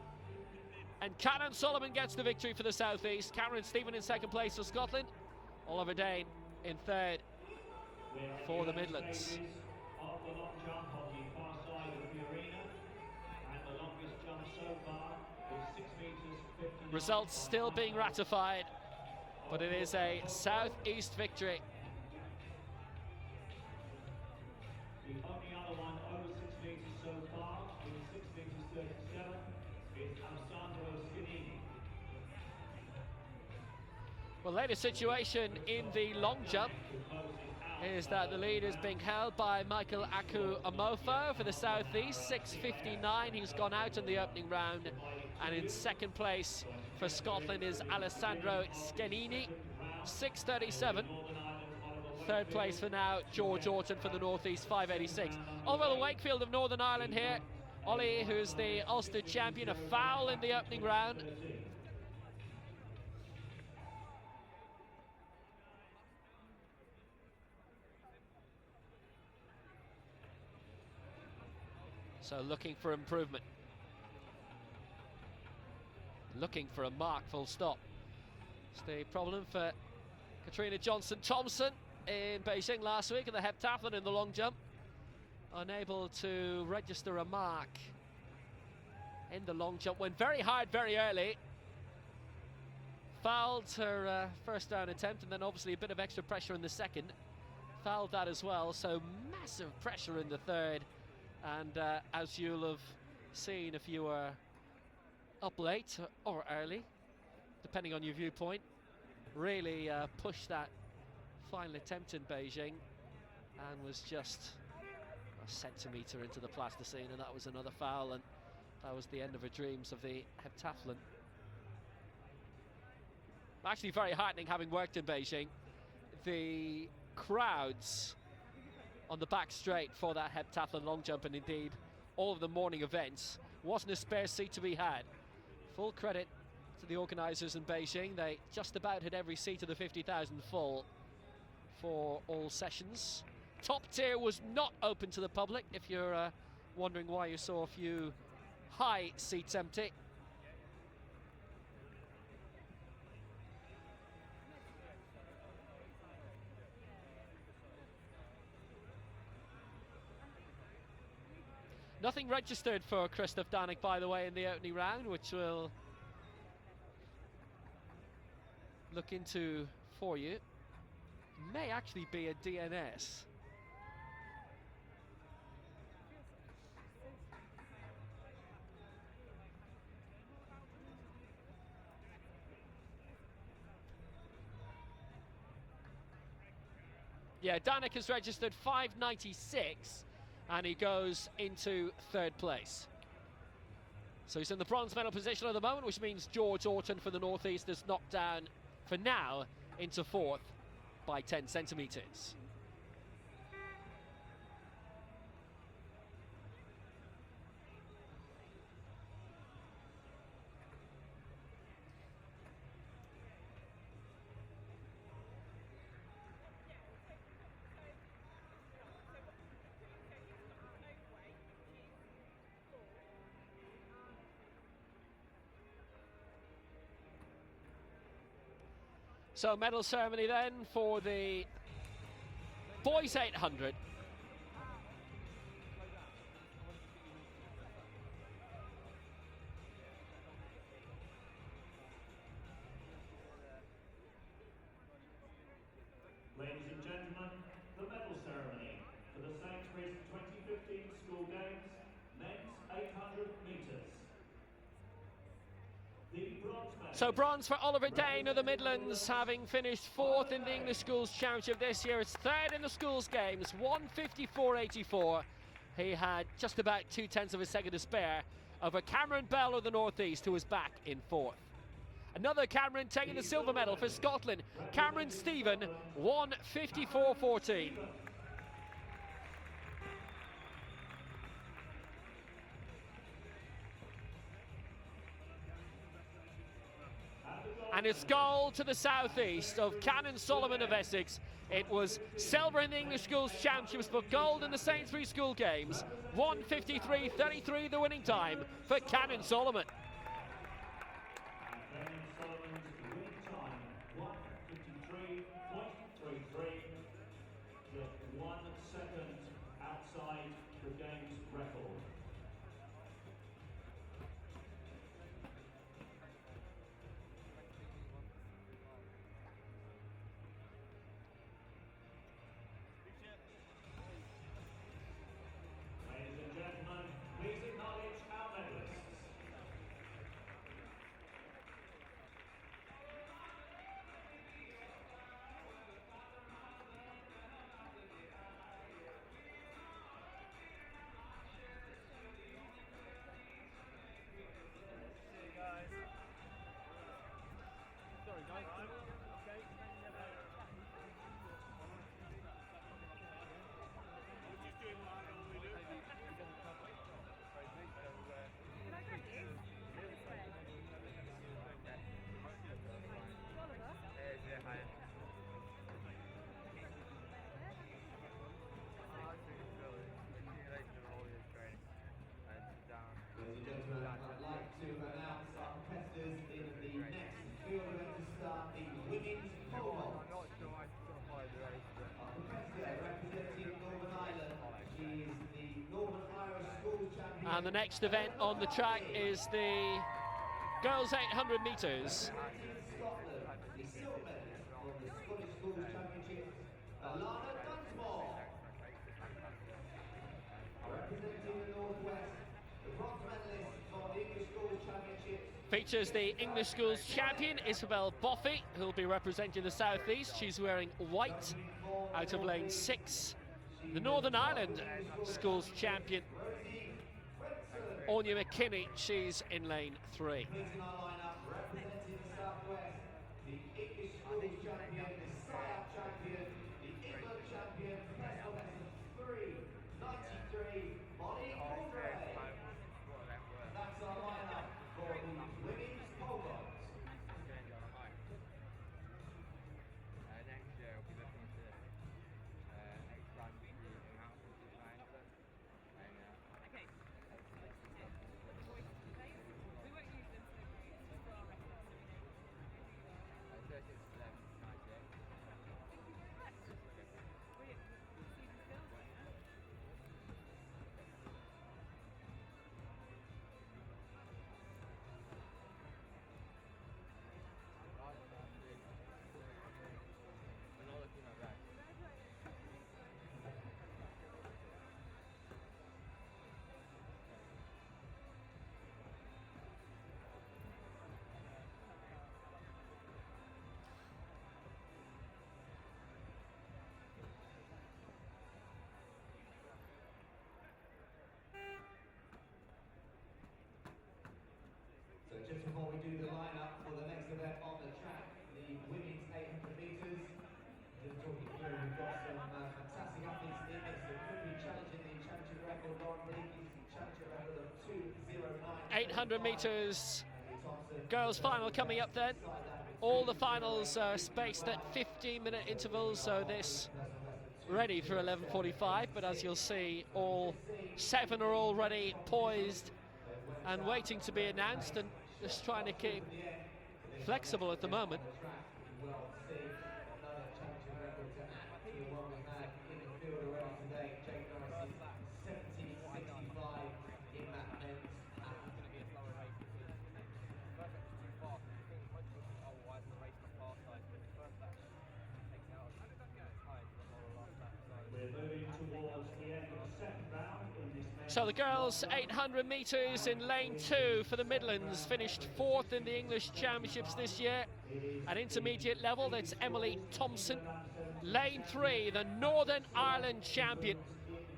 [SPEAKER 2] And Canon Solomon gets the victory for the South East. Cameron Stephen in 2nd place for Scotland. Oliver Dane in 3rd for the Midlands. Results still being ratified, but it is a South East victory.
[SPEAKER 1] The only other one over 6 metres so far is 6 metres 37. It's Alessandro Scanini.
[SPEAKER 2] Well, latest situation in the long jump is that the lead is being held by Michael Aku Amofo for the South East, 6:59. He's gone out in the opening round, and in 2nd place for Scotland is Alessandro Scanini, 6:37. 3rd place for now, George Orton for the North East, 5:86. Oliver Wakefield of Northern Ireland here. Ollie, who's the Ulster champion, a foul in the opening round. So looking for improvement. Looking for a mark, full stop. It's the problem for Katrina Johnson-Thompson in Beijing last week in the heptathlon in the long jump. Unable to register a mark in the long jump. Went very hard very early. Fouled her first down attempt, and then obviously a bit of extra pressure in the second. Fouled that as well, so massive pressure in the 3rd. And as you'll have seen if you were up late or early, depending on your viewpoint, really pushed that final attempt in Beijing and was just a centimetre into the plasticine, and that was another foul, and that was the end of her dreams of the heptathlon. Actually very heartening, having worked in Beijing. The crowds on the back straight for that heptathlon long jump, and indeed all of the morning events, wasn't a spare seat to be had. Full credit to the organisers in Beijing. They just about had every seat of the 50,000 full for all sessions. Top tier was not open to the public, if you're wondering why you saw a few high seats empty. Nothing registered for Christoph Danek, by the way, in the opening round, which we'll look into for you. May actually be a DNS. Yeah, Danik has registered 5.96 and he goes into third place. So he's in the bronze medal position at the moment, which means George Orton for the North East is knocked down for now into fourth by 10 centimetres. So medal ceremony then for the boys 800.
[SPEAKER 1] Ladies and gentlemen, the medal ceremony for the Sainsbury's 2015 School Games, men's 800 metres.
[SPEAKER 2] So bronze for Oliver Dane of the Midlands, having finished fourth in the English Schools Championship this year. It's third in the Schools Games, 1:54.84. He had just about 0.2 of a second to spare over Cameron Bell of the North East, who was back in fourth. Another Cameron taking the silver medal for Scotland. Cameron Stephen, 1:54.14. And it's gold to the southeast of Canon Solomon of Essex. It was silver in the English Schools Championships, but gold in the Sainsbury School Games. 1:53.33 the winning time for Canon Solomon.
[SPEAKER 1] Canon Solomon's winning time, 1:53.33, just 1 second outside the game's record. Ladies and gentlemen, please acknowledge our medalists.
[SPEAKER 15] Ladies and gentlemen, I'd like to announce our competitors in the next field event to start the women's pole vault. Our competitor representing Northern Ireland, she is the Northern Irish School Champion.
[SPEAKER 2] And the next event on the track is the girls 800 metres.
[SPEAKER 15] Scotland, the silver medalist from the Scottish Schools Championships, Alana Dunsmore. Representing the Northwest, the bronze medalist from the English Schools Championships.
[SPEAKER 2] Features the English Schools champion Isabel Boffey, who'll be representing the southeast. She's wearing white out of lane 6. The Northern Ireland Schools champion Anya McKinney, she's in lane 3.
[SPEAKER 15] Completing our lineup, representing the Southwest, the English Schools Champion, the SIAP Champion, the England Champion, best of 3:93, Molly Aldray. That's our lineup for the women's pole vault.
[SPEAKER 17] Next year we'll be looking to expand the amount of designs and
[SPEAKER 2] 800 metres girls final coming up then. All the finals are spaced at 15-minute intervals, so this ready for 11:45, but as you'll see, all 7 are already poised and waiting to be announced, and just trying to keep flexible at the moment. So the girls 800 metres in lane 2 for the Midlands, finished 4th in the English Championships this year. At intermediate level, that's Emily Thompson. Lane 3, the Northern Ireland champion,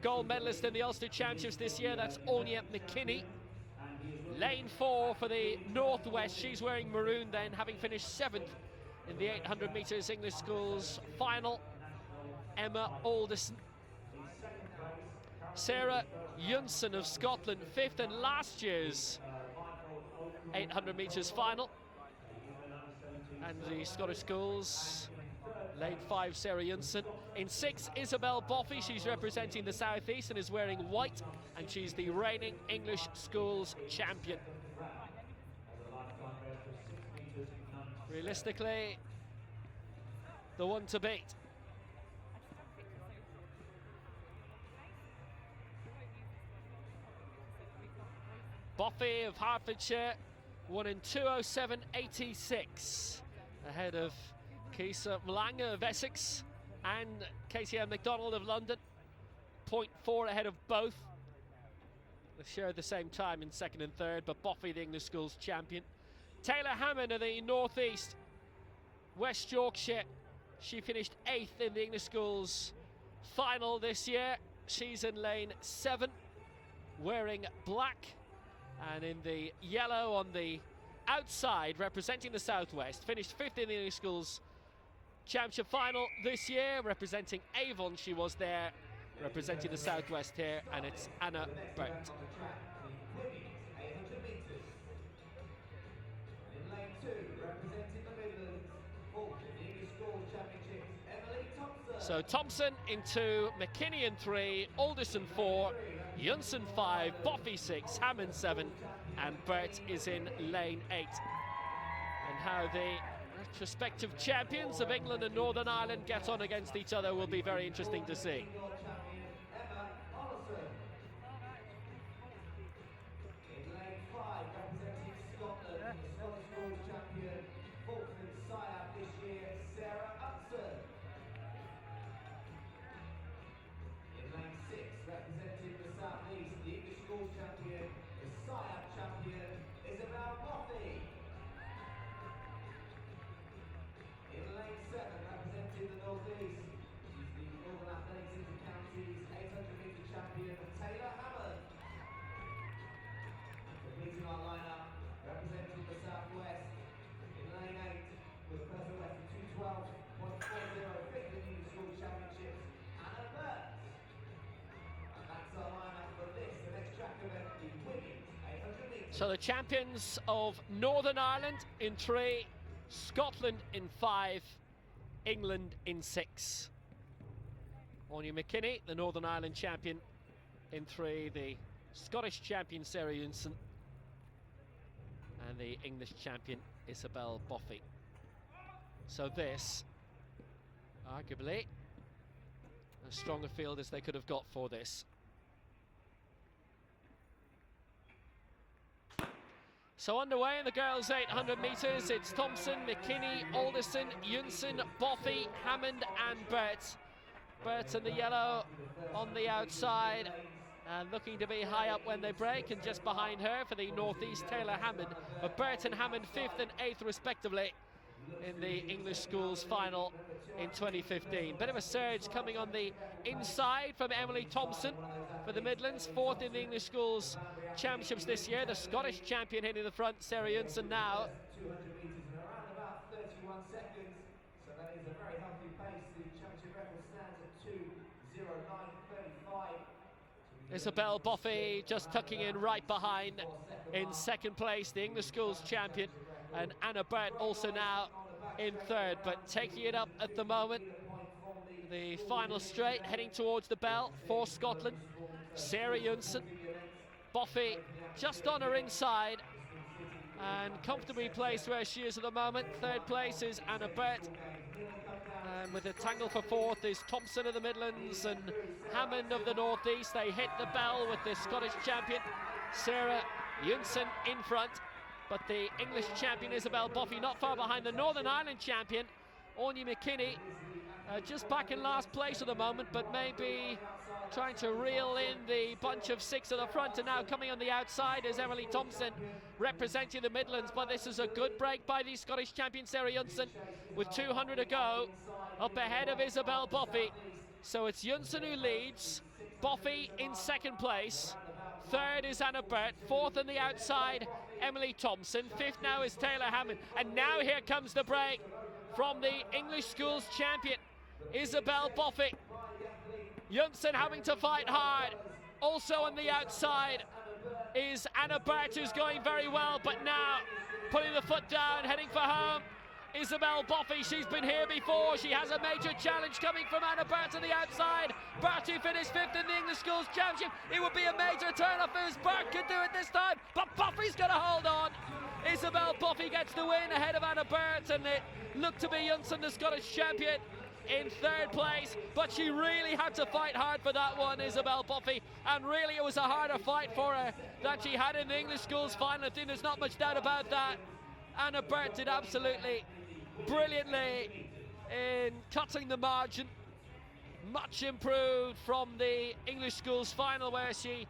[SPEAKER 2] gold medalist in the Ulster Championships this year, that's Anya McKinney. Lane 4 for the Northwest, she's wearing maroon then, having finished 7th in the 800 metres English schools final, Emma Alderson. Sarah Junsen of Scotland, 5th in last year's 800 metres final. And the Scottish schools, lane 5, Sarah Junsen. In 6, Isabel Boffey, she's representing the South East and is wearing white, and she's the reigning English schools champion. Realistically, the one to beat. Boffey of Hertfordshire won in 2:07.86, ahead of Kisa Malanga of Essex and Casey Ann MacDonald of London. 0.4 ahead of both. They shared the same time in 2nd and 3rd, but Boffey, the English schools champion. Taylor Hammond of the North East, West Yorkshire. She finished 8th in the English schools final this year. She's in lane 7, wearing black. And in the yellow on the outside, representing the Southwest, finished 5th in the English Schools Championship final this year, representing Avon. She was there, representing the Southwest here, and it's Anna Burt.
[SPEAKER 15] In lane 2, representing the Midlands, 4th in the English Schools Championships, Emily Thompson.
[SPEAKER 2] So Thompson into McKinney in 3, Alderson 4, Junsen 5, Boffey 6, Hammond 7, and Burt is in lane 8. And how the retrospective champions of England and Northern Ireland get on against each other will be very interesting to see. So the champions of Northern Ireland in 3, Scotland in 5, England in 6. Anya McKinney, the Northern Ireland champion in 3, the Scottish champion Sarah Junsen, and the English champion Isabel Boffey. So this, arguably, as strong a field as they could have got for this. So underway in the girls' 800 metres, it's Thompson, McKinney, Alderson, Junsen, Boffey, Hammond and Burt. Burt in the yellow on the outside and looking to be high up when they break, and just behind her for the northeast, Taylor Hammond. But Burt and Hammond 5th and 8th respectively in the English schools final in 2015. Bit of a surge coming on the inside from Emily Thompson for the Midlands, 4th in the English schools championships this year. The Scottish champion hitting the front, Sarah Junsen now.
[SPEAKER 15] 200 metres in around about 31 seconds, so that is a very healthy pace. The championship record stands at 2:09.35.
[SPEAKER 2] Isabel Boffey just tucking in right behind in second place, the English schools champion, and Anna Burt also now in third, but taking it up at the moment. The final straight heading towards the bell for Scotland. Sarah Jonsson, Boffey just on her inside and comfortably placed where she is at the moment. Third place is Anna Burt, and with a tangle for fourth is Thompson of the Midlands and Hammond of the Northeast. They hit the bell with the Scottish champion Sarah Jonsson in front, but the English champion Isabel Boffey not far behind the Northern Ireland champion Anya McKinney, just back in last place at the moment, but maybe trying to reel in the bunch of six at the front. And now coming on the outside is Emily Thompson representing the Midlands, but this is a good break by the Scottish champion Sarah Jonsson with 200 to go, up ahead of Isabel Boffey. So it's Jonsson who leads, Boffey in second place, third is Anna Burt, fourth on the outside Emily Thompson, fifth now is Taylor Hammond, and now here comes the break from the English schools champion Isabel Boffey. Jonsson having to fight hard. Also on the outside is Anna Burt, who's going very well, but now putting the foot down, heading for home. Isabel Boffey, she's been here before. She has a major challenge coming from Anna Burt on the outside. Burt who finished fifth in the English schools championship. It would be a major turn-off if Burt could do it this time, but Boffey's going to hold on. Isabel Boffey gets the win ahead of Anna Burt, and it looked to be Jonsson, the Scottish champion, in third place, but she really had to fight hard for that one, Isabel Boffey, and really it was a harder fight for her that she had in the English schools final. I think there's not much doubt about that. Anna Burt did absolutely brilliantly in cutting the margin, much improved from the English schools final where she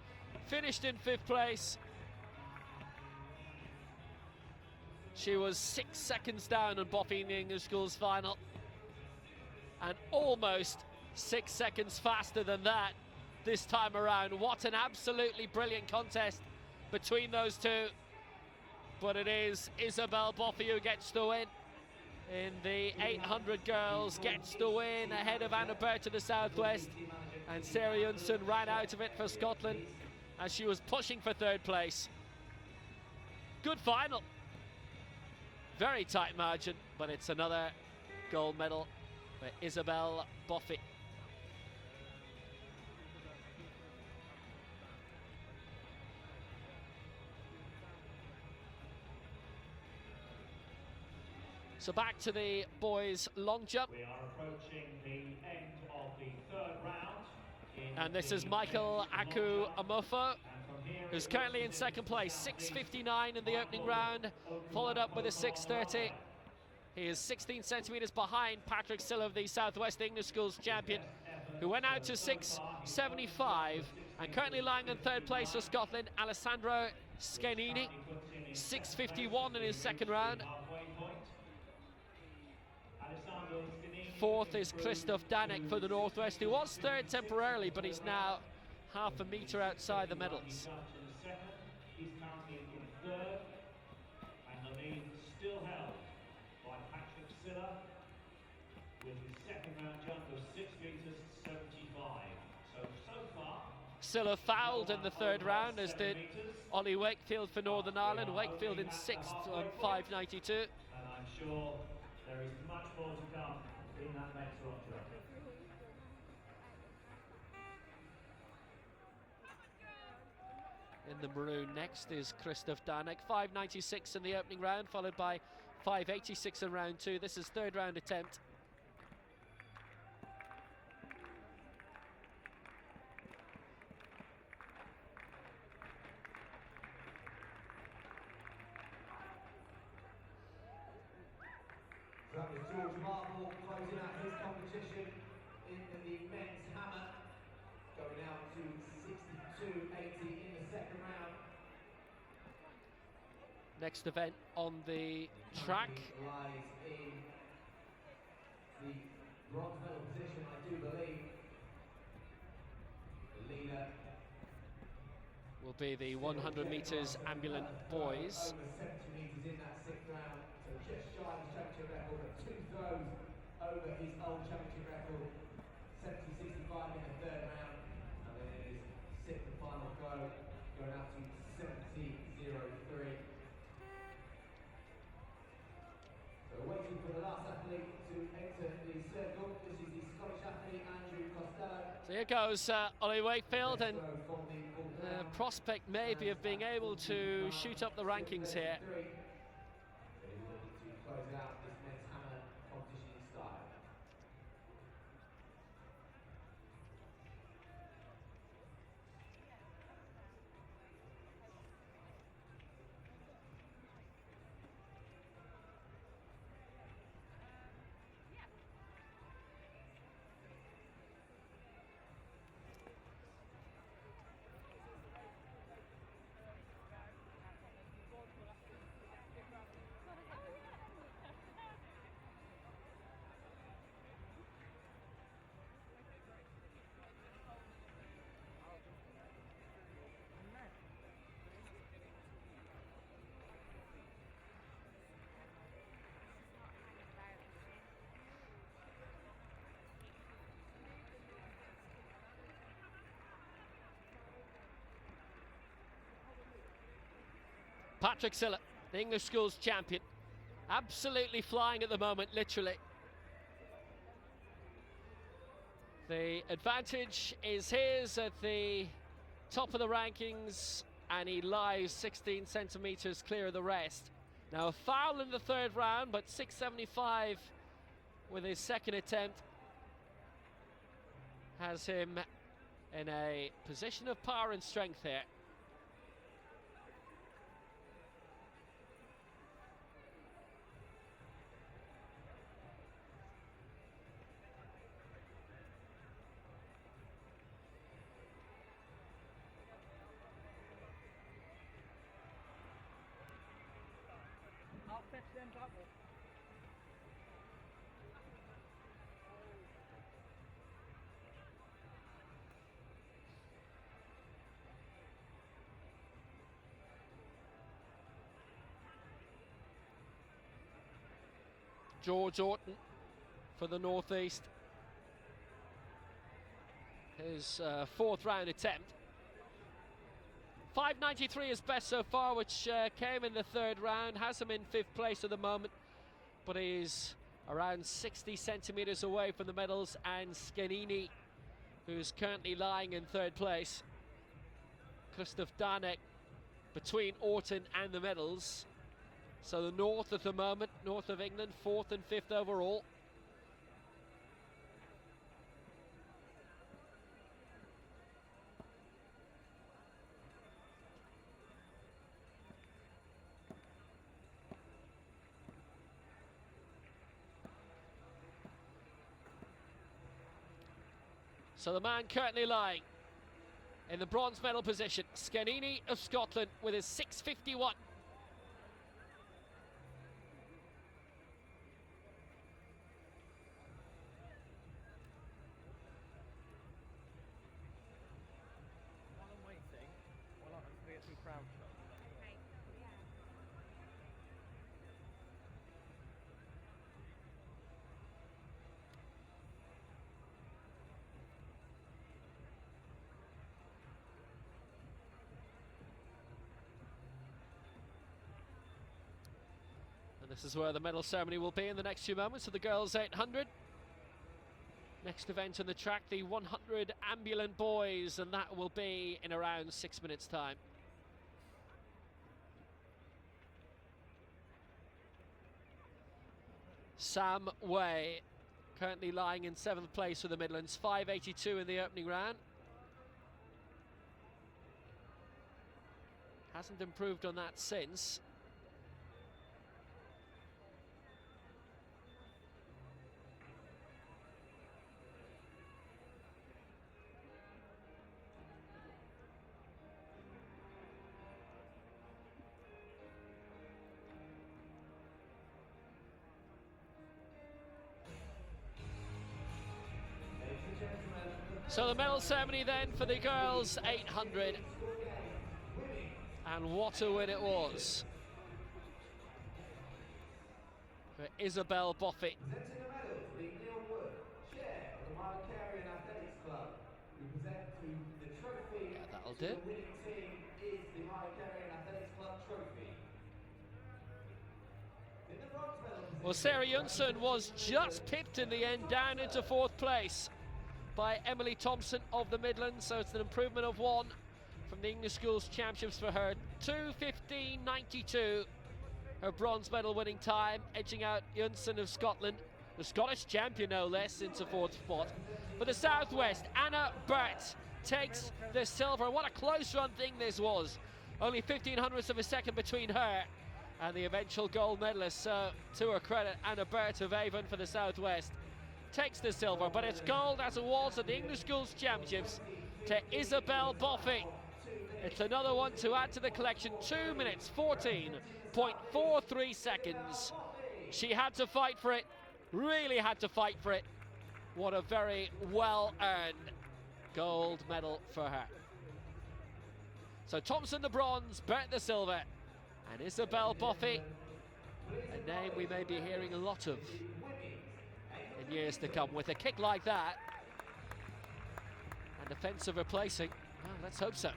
[SPEAKER 2] finished in fifth place. She was 6 seconds down on Boffey in the English schools final, and almost 6 seconds faster than that this time around. What an absolutely brilliant contest between those two. But it is Isabel Boffey who gets the win in the 800 girls, gets the win ahead of Anna Burt to the southwest, and Sarah Jonsson ran out of it for Scotland as she was pushing for third place. Good final. Very tight margin, but it's another gold medal for Isabel Boffey. So back to the boys' long jump.
[SPEAKER 1] We are approaching the end of the third round.
[SPEAKER 2] And this is Michael Aku Amofo, who's currently in second place, 6:59 in the opening round, followed up with a 6:30. He is 16 centimetres behind Patrick Silla, the Southwest English Schools champion, who went out to 6:75, and currently lying in third place for Scotland, Alessandro Scanini, 6:51 in his second round. Fourth is Christoph Danek for the Northwest, who was third temporarily, but he's now half a metre outside the medals.
[SPEAKER 1] He's currently in third, and the lead still held by Patrick Silla with his second round jump of 6 metres 75. So far,
[SPEAKER 2] Silla fouled in the third round, as did Ollie Wakefield for Northern Ireland. Wakefield in sixth on 5:92.
[SPEAKER 1] and I'm sure there is much more to come in that next round.
[SPEAKER 2] In the maroon next is Christoph Danek, 5:96 in the opening round, followed by 5:86 in round two. This is third round attempt.
[SPEAKER 15] So that was George Marble closing out his competition in the men's hammer, going out to 62.80 in the second round.
[SPEAKER 2] Next event on the track.
[SPEAKER 15] Lies in the bronze medal position, I do believe. The leader
[SPEAKER 2] Will be the 100 metres ambulant boys.
[SPEAKER 15] over 70 metres in that sixth round, so just shy of his championship record, but 2 throws over his old championship record, 70.65 in the third round, and then it is 6th and going out to 70.03. So waiting for the last athlete to enter the circle. This is the Scottish athlete Andrew Costello.
[SPEAKER 2] So here goes Ollie Wakefield, and the prospect maybe of being able to shoot up the rankings here.
[SPEAKER 15] Looking to close out this men's hammer competition style.
[SPEAKER 2] Patrick Silla, the English schools champion, absolutely flying at the moment, literally. The advantage is his at the top of the rankings, and he lies 16 centimetres clear of the rest. Now a foul in the third round, but 6.75 with his second attempt has him in a position of power and strength here. George Orton for the Northeast. His fourth round attempt. 5.93 is best so far, which came in the third round. Has him in fifth place at the moment, but he's around 60 centimetres away from the medals, and Skenini, who's currently lying in third place. Christoph Danek between Orton and the medals. So the North at the moment, North of England, fourth and fifth overall. So the man currently lying in the bronze medal position, Skenini of Scotland, with his 6.51. And this is where the medal ceremony will be in the next few moments. So the girls 800. Next event on the track, the 100 Ambulant boys, and that will be in around 6 minutes' time. Sam Way, currently lying in 7th place for the Midlands, 5.82 in the opening round. Hasn't improved on that since. So the medal ceremony then for the girls 800, and what a win it was for Isabel Boffey.
[SPEAKER 15] Presenting the medal to the Neil Wood, chair of the Marcarian Athletics Club. We present to the trophy.
[SPEAKER 2] Yeah, that'll Nailed it.
[SPEAKER 15] The winning team is the High-Carrying Athletics Club trophy. In the bronze medal position,
[SPEAKER 2] Well, Sarah Jonsson was just pipped in the end, down into 4th place by Emily Thompson of the Midlands, so it's an improvement of 1 from the English Schools Championships for her. 2:15.92, her bronze medal winning time, edging out Jonsson of Scotland, the Scottish champion no less, into 4th spot. For the Southwest, Anna Burt takes the silver. What a close run thing this was. Only 1500ths of a second between her and the eventual gold medalist. So to her credit, Anna Burt of Avon for the Southwest takes the silver, but it's gold as it was at the English Schools Championships to Isabel Boffey. It's another one to add to the collection. 2 minutes 14.43 seconds. She had to fight for it, really had to fight for it. What a very well earned gold medal for her. So Thompson the bronze, Burt the silver, and Isabel Boffey, a name we may be hearing a lot of in years to come. With a kick like that and defensive replacing, well, let's hope so.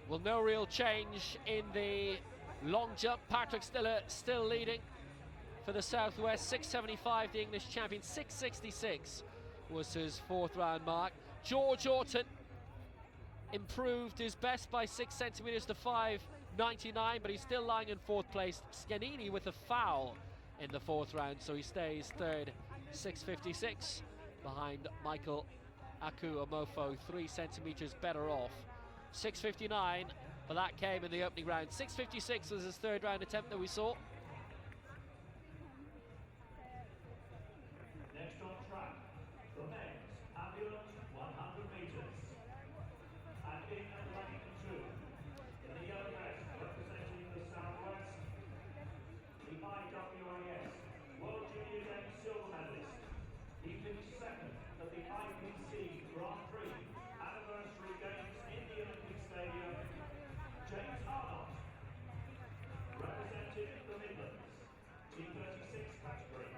[SPEAKER 2] Well, no real change in the long jump. Patrick Stiller still leading for the Southwest. 6.75, the English champion. 6.66 was his 4th round mark. George Orton improved his best by 6 centimetres to 5.99, but he's still lying in 4th place. Scanini with a foul in the 4th round, so he stays 3rd, 6.56, behind Michael Aku Omofo, 3 centimetres better off. 6.59, but that came in the opening round. 6.56 was his 3rd round attempt that we saw.
[SPEAKER 1] Next on track, the men's Ambulant 100 metres. And in at rank 2, in the yellow vest representing the Southwest, the IWIS World Junior Games silver medalist. He finished 2nd at the IPC Grand Prix Anniversary Games in the Olympic Stadium. James Arnott represented the Midlands, T36 category.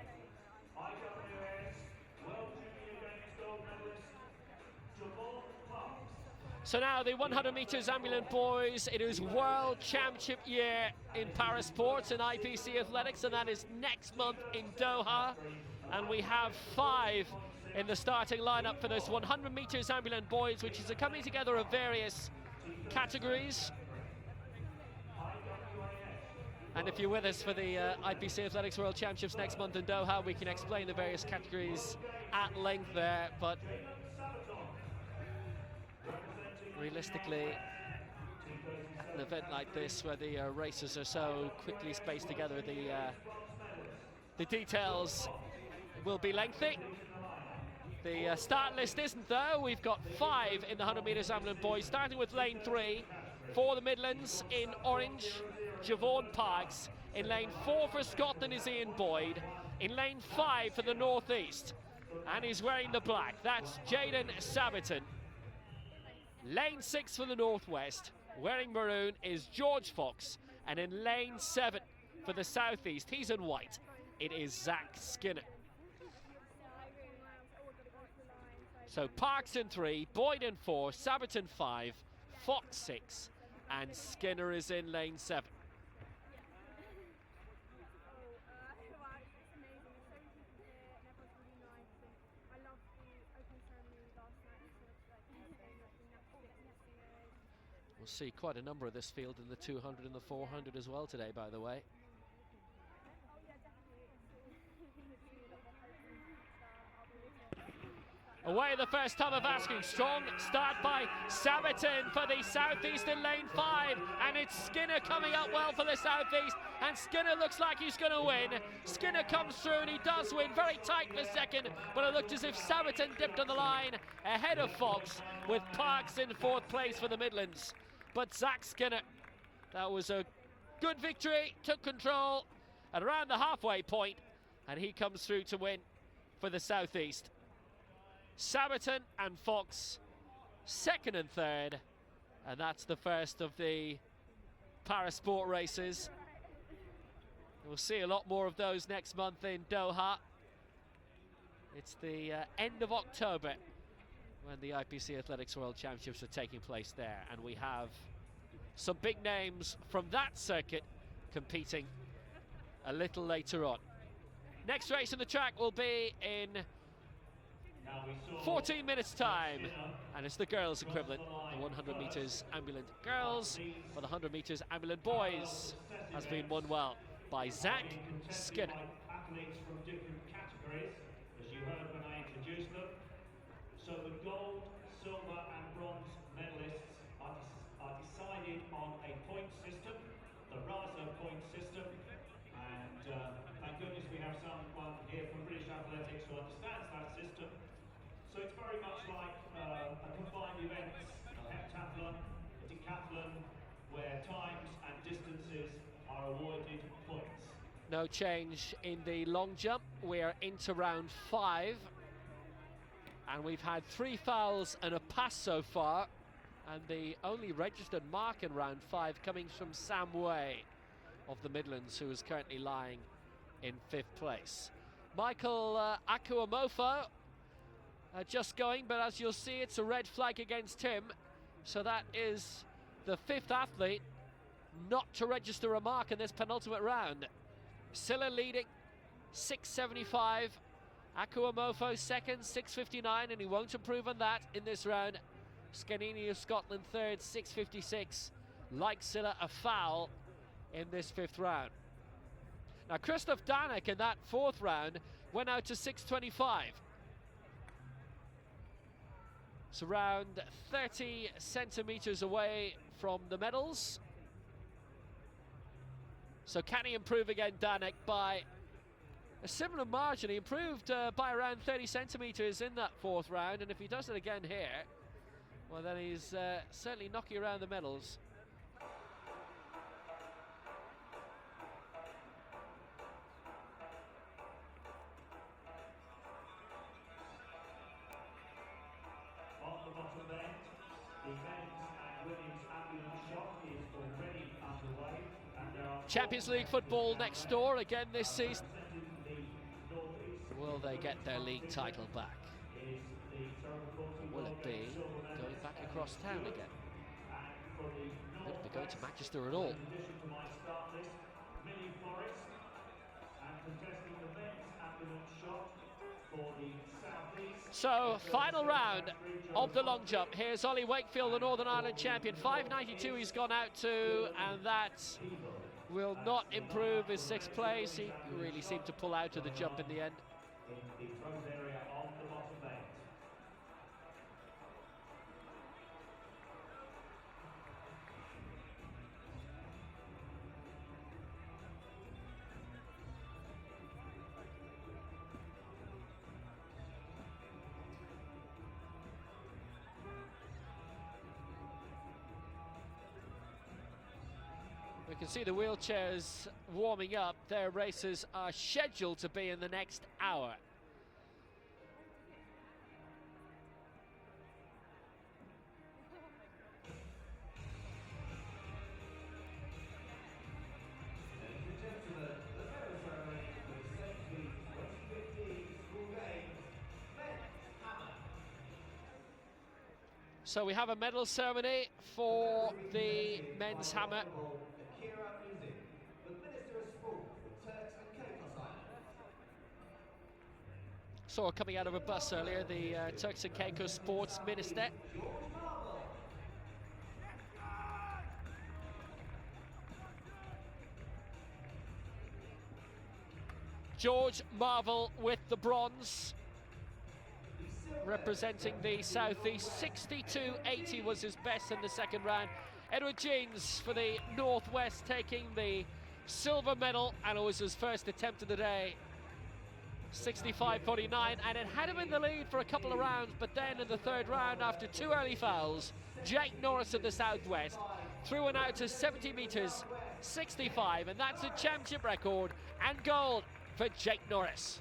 [SPEAKER 1] IWS World Junior Games gold medalist, Javelin.
[SPEAKER 2] So now the 100 metres Ambulant boys, it is World Championship year in Paris Sports and IPC Athletics, and that is next month in Doha. And we have 5 in the starting lineup for this 100 metres Ambulant boys, which is a coming together of various categories. And if you're with us for the IPC Athletics World Championships next month in Doha, we can explain the various categories at length there, but realistically, an event like this where the races are so quickly spaced together, the details will be lengthy. The start list isn't, though. We've got 5 in the 100 metres Ambulant boys, starting with lane 3 for the Midlands in orange, Javon Parks. In lane 4 for Scotland is Ian Boyd. In lane 5 for the North East, and he's wearing the black, that's Jaden Sabaton. Lane 6 for the Northwest, wearing maroon, is George Fox. And in lane 7 for the Southeast, he's in white, it is Zach Skinner. So Parks in 3, Boyd in 4, Sabaton 5, Fox 6, and Skinner is in lane 7. We'll see quite a number of this field in the 200 and the 400 as well today, by the way. Away the first time of asking. Strong start by Sabaton for the Southeastern lane 5, and it's Skinner coming up well for the Southeast, and Skinner looks like he's going to win. Skinner comes through and he does win, very tight for second, but it looked as if Sabaton dipped on the line ahead of Fox, with Parks in 4th place for the Midlands. But Zach Skinner, that was a good victory, took control at around the halfway point, and he comes through to win for the Southeast. Sabaton and Fox, 2nd and 3rd, and that's the first of the Parasport races. We'll see a lot more of those next month in Doha. It's the end of October when the IPC Athletics World Championships are taking place there, and we have some big names from that circuit competing a little later on. Next race on the track will be in 14 minutes time, and it's the girls equivalent, the 100 metres ambulant girls, or the 100 metres ambulant boys has been won well by Zach Skinner.
[SPEAKER 1] Athletes from different categories, as you heard when I introduced them. So the gold, silver and bronze medalists are decided on a point system, the RASA point system, and thank goodness we have someone here from British Athletics who understands that system. So it's very much like a combined event, a heptathlon, a decathlon, where times and distances are awarded points.
[SPEAKER 2] No change in the long jump. We're into round 5, and we've had 3 fouls and a pass so far, and the only registered mark in round 5 coming from Sam Way of the Midlands, who is currently lying in 5th place. Michael Akuamofo just going, but as you'll see, it's a red flag against him, so that is the 5th athlete not to register a mark in this penultimate round. Silla leading 6.75, Akuamofo second 6.59, and he won't improve on that in this round. Scanini of Scotland third 6.56, like Silla, a foul in this 5th round. Now Christoph Danek in that 4th round went out to 6.25. It's around 30 centimetres away from the medals. So can he improve again, Danek, by a similar margin? He improved by around 30 centimetres in that 4th round, and if he does it again here, well then he's certainly knocking around the medals.
[SPEAKER 1] On the bottom end, the men's and women's ambulance shot is already underway, and there are
[SPEAKER 2] Champions League football next door again this season. Will they get their league title back? Or will it be going back across town again? Could it be going to Manchester at all? So, final round of the long jump. Here's Ollie Wakefield, the Northern Ireland champion. 5.92 he's gone out to, and that will not improve his 6th place. He really seemed to pull out of the jump in the end.
[SPEAKER 1] in the front area on the bottom end.
[SPEAKER 2] We can see the wheelchairs warming up. Their races are scheduled to be in the next hour.
[SPEAKER 15] Ladies and gentlemen, the medal ceremony for the Sainsbury 2015 School Games men's hammer.
[SPEAKER 2] So we have a medal ceremony for the men's hammer. Saw her coming out of a bus earlier, the Turks and Caicos Sports Minister. George Marvel with the bronze.
[SPEAKER 15] The
[SPEAKER 2] representing the Southeast. 62.80 was his best in the second round. Edward Jeans for the Northwest taking the silver medal, and it was his first attempt of the day. 65.49, and it had him in the lead for a couple of rounds, but then in the third round, after 2 early fouls, Jake Norris of the Southwest threw one out to 70 metres, 65, and that's a championship record and gold for Jake Norris.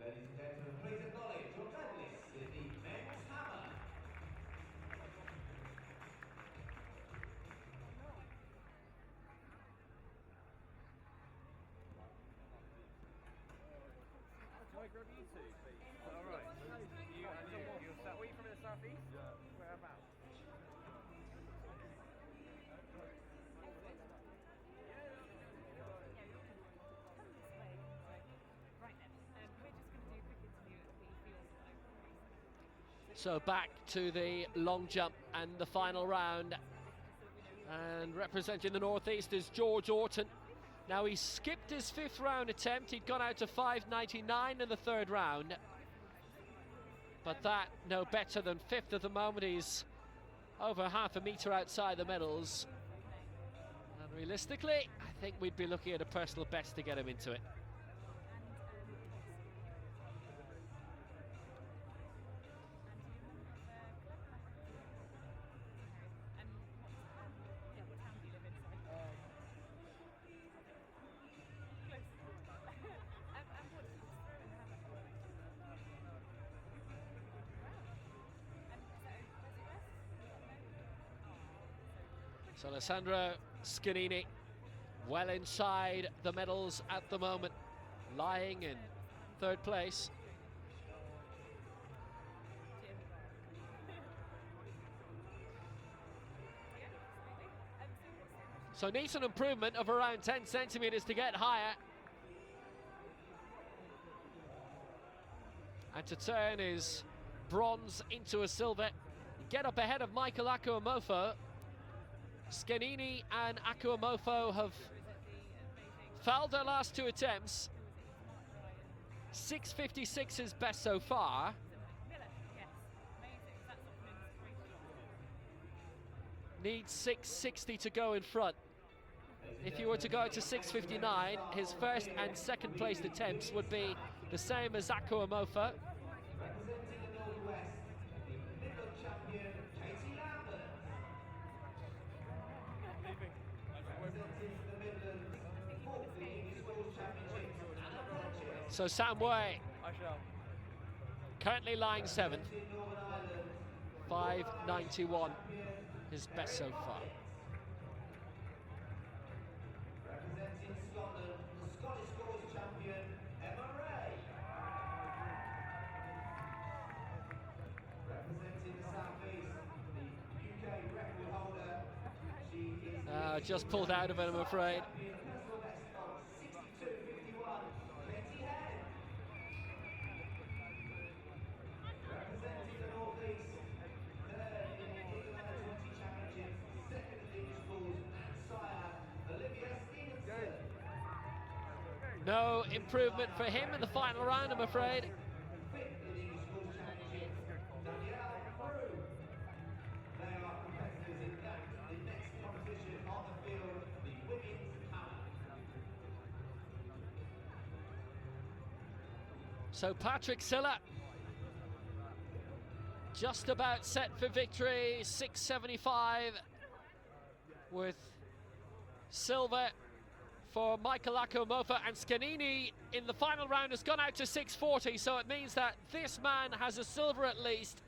[SPEAKER 15] Ladies and gentlemen, please acknowledge your medalist in the men's hammer.
[SPEAKER 17] Can I grab you two, please? All right. You're from the southeast? Yeah. Whereabouts?
[SPEAKER 2] So back to the long jump and the final round. And representing the Northeast is George Orton. Now he skipped his 5th round attempt. He'd gone out to 5.99 in the 3rd round. But that no better than 5th at the moment. He's over half a metre outside the medals. And realistically, I think we'd be looking at a personal best to get him into it. So Alessandro Scanini well inside the medals at the moment, lying in 3rd place. So needs an improvement of around 10 centimetres to get higher. And to turn his bronze into a silver. Get up ahead of Michael Akuamofo. Scanini and Akuamofo have fouled their last 2 attempts. 6.56 is best so far. Needs 6.60 to go in front. If you were to go to 6.59, his first and second placed attempts would be the same as Akuamofo. So Sam Way currently lying 7th, 5.91 his best so far.
[SPEAKER 15] Representing Scotland, the Scottish Scores champion, Emma Ray. Representing the Southeast, the UK record holder, she is
[SPEAKER 2] Just pulled out of it, I'm afraid. No improvement for him in the final round, I'm afraid. So Patrick Silla just about set for victory, 6.75 with silver for Michael Akuamofo, and Scanini in the final round has gone out to 6.40, so it means that this man has a silver at least,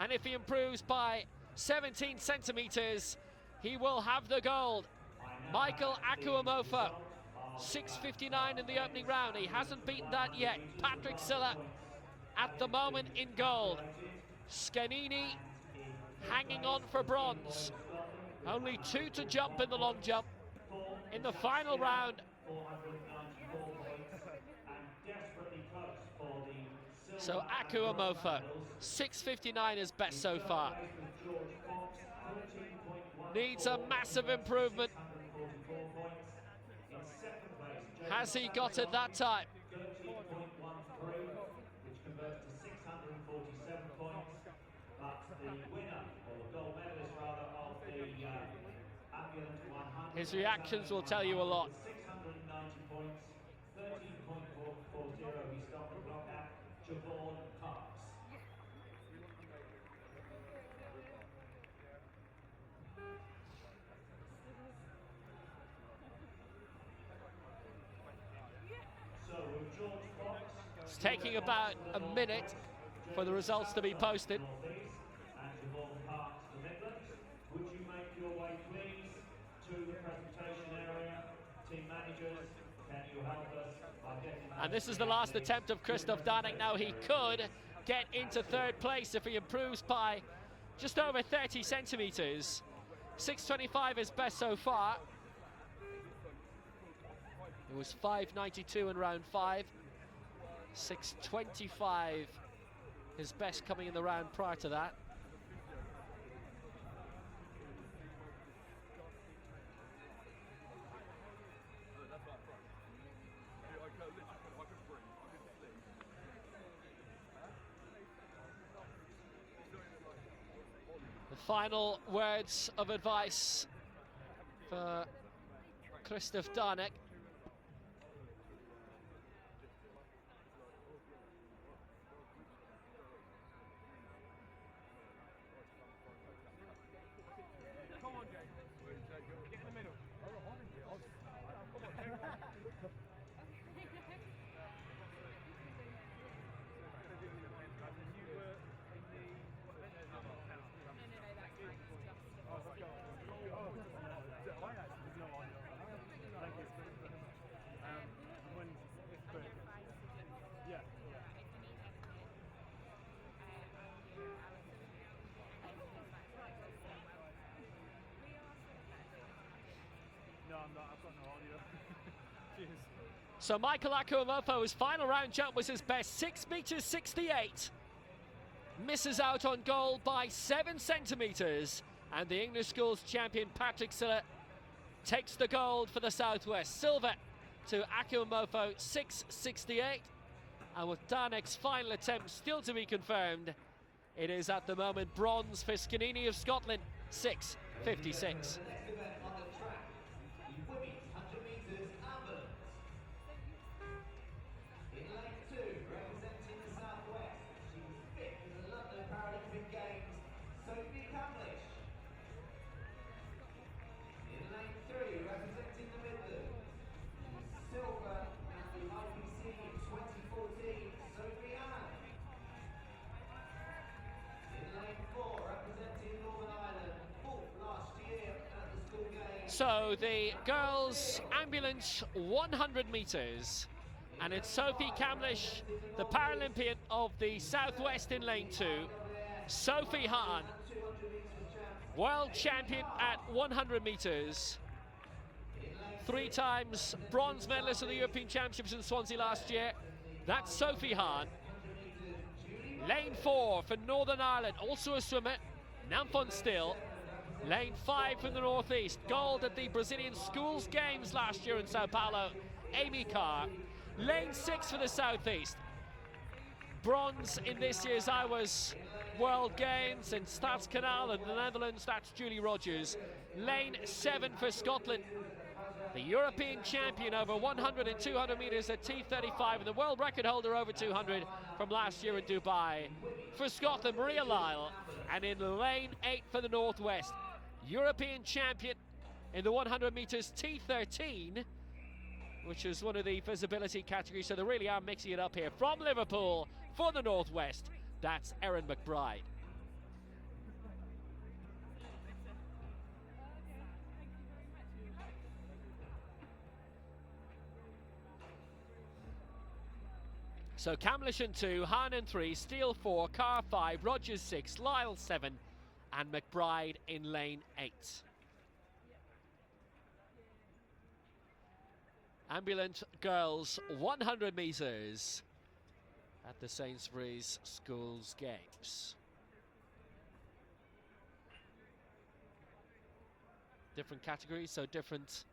[SPEAKER 2] and if he improves by 17 centimetres, he will have the gold. Michael Akuamofo, 6.59 in the opening round. He hasn't beaten that yet. Patrick Silla at the moment in gold. Scanini hanging on for bronze. Only 2 to jump in the long jump. In the final round, so Akuamofo, 6.59 is best so far. Needs a massive improvement. Has he got it that time?
[SPEAKER 1] 13.13, which converts to 647 points. But the winner, or the gold medalist rather, of the Ambulant 100.
[SPEAKER 2] His reactions will tell you a lot.
[SPEAKER 1] 690 points, 13.440 he stopped the clock at. Javelin Parks.
[SPEAKER 2] It's taking about a minute for the results to be posted.
[SPEAKER 1] Would you make your way, please, to the presentation area? Team managers, can you help us by getting...
[SPEAKER 2] And this is the last attempt of Christoph Danek. Now he could get into third place if he improves by just over 30 centimetres. 6:25 is best so far. It was 5:92 in round 5. 6:25 his best coming in the round prior to that. The final words of advice for Christoph Danek. So Michael Akuamofo's final round jump was his best, 6 meters 68. Misses out on goal by 7 centimeters. And the English schools champion Patrick Siller takes the gold for the Southwest. Silver to Akuamofo, 6.68. And with Danek's final attempt still to be confirmed, it is at the moment bronze for Scanini of Scotland, 6.56. So the girls' ambulance 100 metres, and it's Sophie Camlish, the Paralympian of the Southwest in lane 2. Sophie Hahn, world champion at 100 metres. 3 times bronze medalist of the European Championships in Swansea last year. That's Sophie Hahn. Lane 4 for Northern Ireland, also a swimmer, Namfon Still. Lane 5 from the northeast, gold at the Brazilian Schools Games last year in Sao Paulo, Amy Carr. Lane 6 for the southeast, bronze in this year's Iowa's World Games in Stadscanal in the Netherlands, that's Julie Rogers. Lane 7 for Scotland, the European champion over 100 and 200 metres at T35 and the world record holder over 200 from last year in Dubai. For Scotland, Maria Lyle, and in lane 8 for the northwest, European champion in the 100 metres T13, which is one of the visibility categories, so they really are mixing it up here. From Liverpool for the northwest, that's Erin McBride. So Camlish in 2, Hahn in 3, Steele 4, Carr 5, Rogers 6, Lyle 7, and McBride in lane 8. Ambulant girls 100 metres at the Sainsbury's Schools Games. Different categories, so different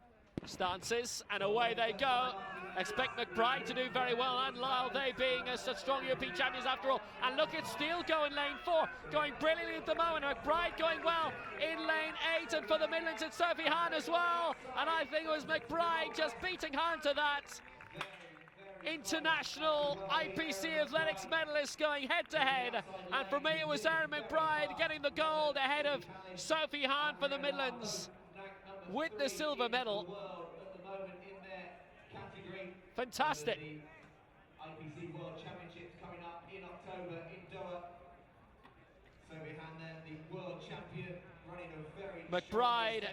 [SPEAKER 2] stances, and away they go. Expect McBride to do very well, and Lyle, they being such strong European champions after all. And look at Steele going lane 4, going brilliantly at the moment. McBride going well in lane 8, and for the Midlands it's Sophie Hahn as well. And I think it was McBride just beating Hahn to that. International IPC Athletics medalist going head-to-head, and for me it was Erin McBride getting the gold ahead of Sophie Hahn for the Midlands with the silver medal. Fantastic.
[SPEAKER 15] IPC World Championships coming up in October in Doha. Sophie Hahn there, the world champion, running a very
[SPEAKER 2] McBride,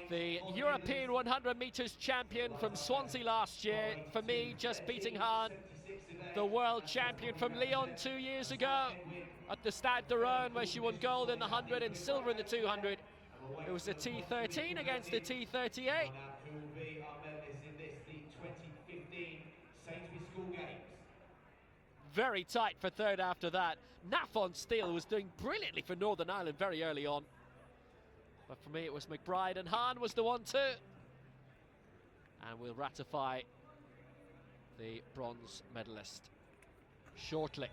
[SPEAKER 2] the European 100 metres champion from Swansea last year. For me, just beating Hahn, the world champion from Lyon 2 years ago at the Stade de Rennes, where she won gold in the 100 and silver in the 200. It was the T13 against the T38.
[SPEAKER 15] Who will be our medalists in this, the 2015 Sainsbury School Games.
[SPEAKER 2] Very tight for third after that. Nafon Steele was doing brilliantly for Northern Ireland very early on. But for me it was McBride, and Hahn was the 1-2. And we'll ratify the bronze medalist shortly.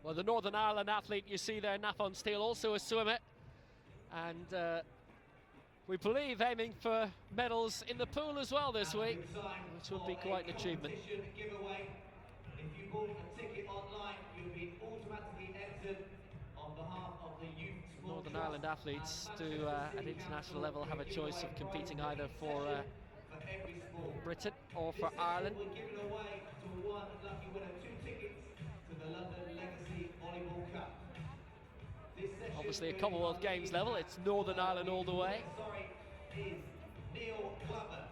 [SPEAKER 2] Well, the Northern Ireland athlete you see there, Nafon Steele, also a swimmer. And we believe aiming for medals in the pool as well this week, which would be quite an achievement.
[SPEAKER 15] Giveaway. If you bought a ticket online, you'll be automatically entered on behalf of the Youth Sport
[SPEAKER 2] Northern Ireland athletes do, at international level, have a choice of competing either for Britain or for Ireland.
[SPEAKER 15] We're giving away to one lucky winner 2 tickets to the London Legacy Volleyball Cup.
[SPEAKER 2] Obviously, at Commonwealth Games level, it's Northern Ireland all the way.
[SPEAKER 15] Sorry, is Neil Glover.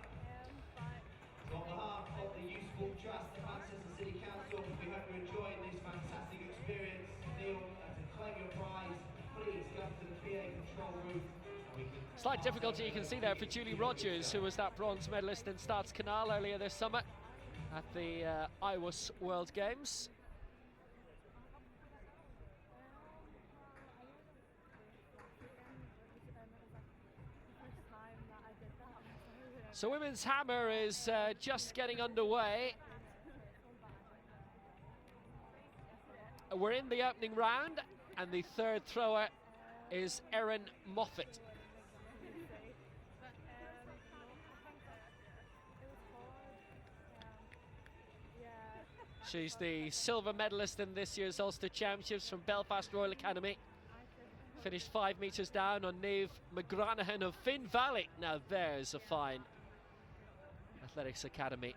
[SPEAKER 15] So on behalf of the Youth Sport Trust and Manchester City Council, we hope you enjoyed this fantastic experience. Neil, to claim your prize, please come to the PA control room.
[SPEAKER 2] Slight difficulty you can see there for Julie Rogers, who was that bronze medalist in Stads Canal earlier this summer at the IWAS World Games. So women's hammer is just getting underway. We're in the opening round, and the third thrower is Erin Moffat. She's the silver medalist in this year's Ulster Championships from Belfast Royal Academy. Finished 5 metres down on Niamh McGranahan of Finn Valley. Now there's a fine athletics academy.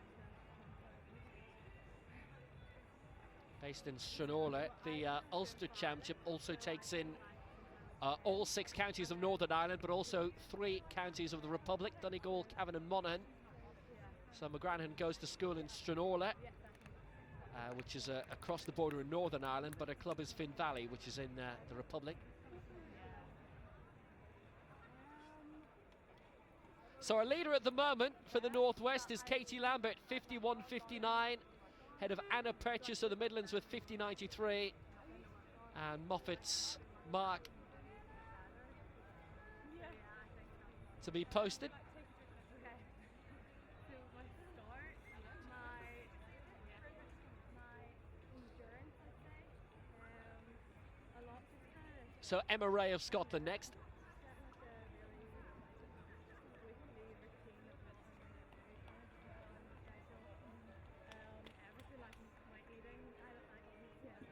[SPEAKER 2] Based in Stranorla, the Ulster Championship also takes in all 6 counties of Northern Ireland, but also 3 counties of the Republic, Donegal, Cavan and Monaghan. So McGranahan goes to school in Stranorla, which is across the border in Northern Ireland, but her club is Finn Valley, which is in the Republic. So our leader at the moment for the Northwest is Katie Lambert, 51.59, ahead of Anna Purchase of the Midlands with 50.93, and Moffat's mark to be posted. So Emma Ray of Scotland next.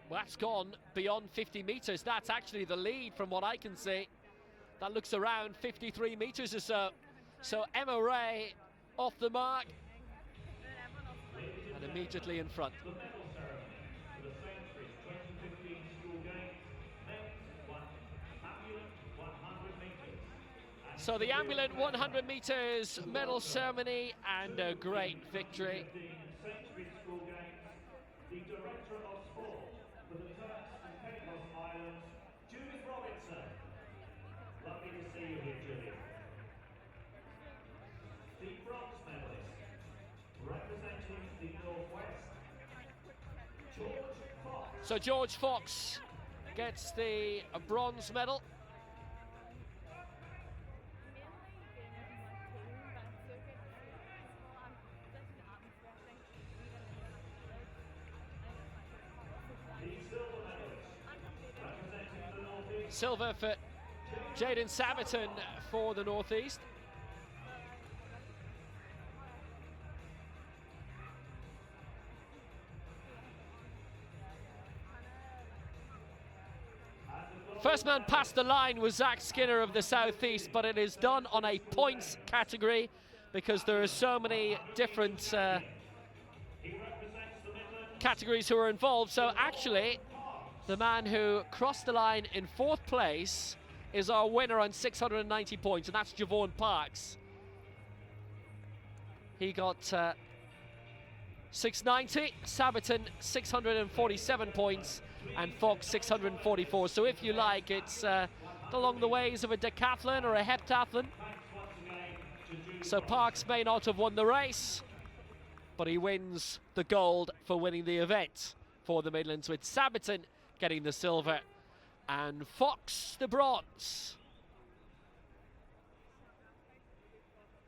[SPEAKER 2] Well, that's gone beyond 50 metres. That's actually the lead from what I can see. That looks around 53 metres or so. So Emma Ray off the mark. immediately in front.
[SPEAKER 1] The medal ceremony for the Sainsbury 2015 school games. Men's Ambulant 100 metres.
[SPEAKER 2] So the Ambulant 100 metres medal ceremony and a great victory.
[SPEAKER 1] Sainsbury school games. The Director of Sport for the Turks and Caicos Islands, Judith Robinson. Lovely to see you here, Judith. The bronze medalist, representing the Northwest, George Fox.
[SPEAKER 2] So George Fox gets the bronze medal. Silver for Jaden Sabaton for the Northeast. First man past the line was Zach Skinner of the Southeast, but it is done on a points category because there are so many different categories who are involved. So actually, the man who crossed the line in 4th place is our winner on 690 points, and that's Javon Parks. He got 690, Sabaton 647 points, and Fox 644. So if you like, it's along the ways of a decathlon or a heptathlon. So Parks may not have won the race, but he wins the gold for winning the event for the Midlands, with Sabaton getting the silver and Fox the bronze.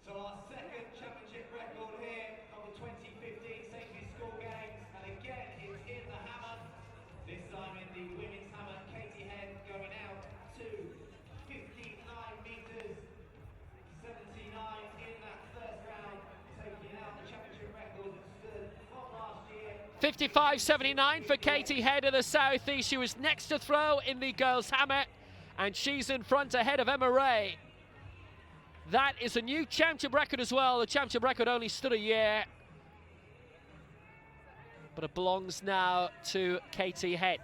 [SPEAKER 15] So our second championship record here of the 2015 Sainsbury School Games, and again it's in the hammer, this time in the women's hammer. Katie Head going out to 59 metres, 79 in that first round, taking out the championship record that stood from last year.
[SPEAKER 2] 55.79 for Katie Head of the Southeast. She was next to throw in the girls' hammer, and she's in front ahead of Emma Ray. That is a new championship record as well. The championship record only stood a year, but it belongs now to Katie Head.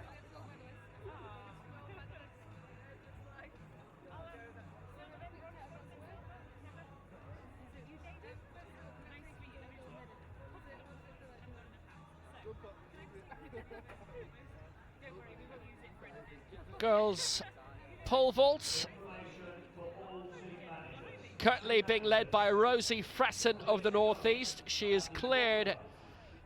[SPEAKER 2] Girls pole vault, currently being led by Rosie Fresson of the Northeast. She has cleared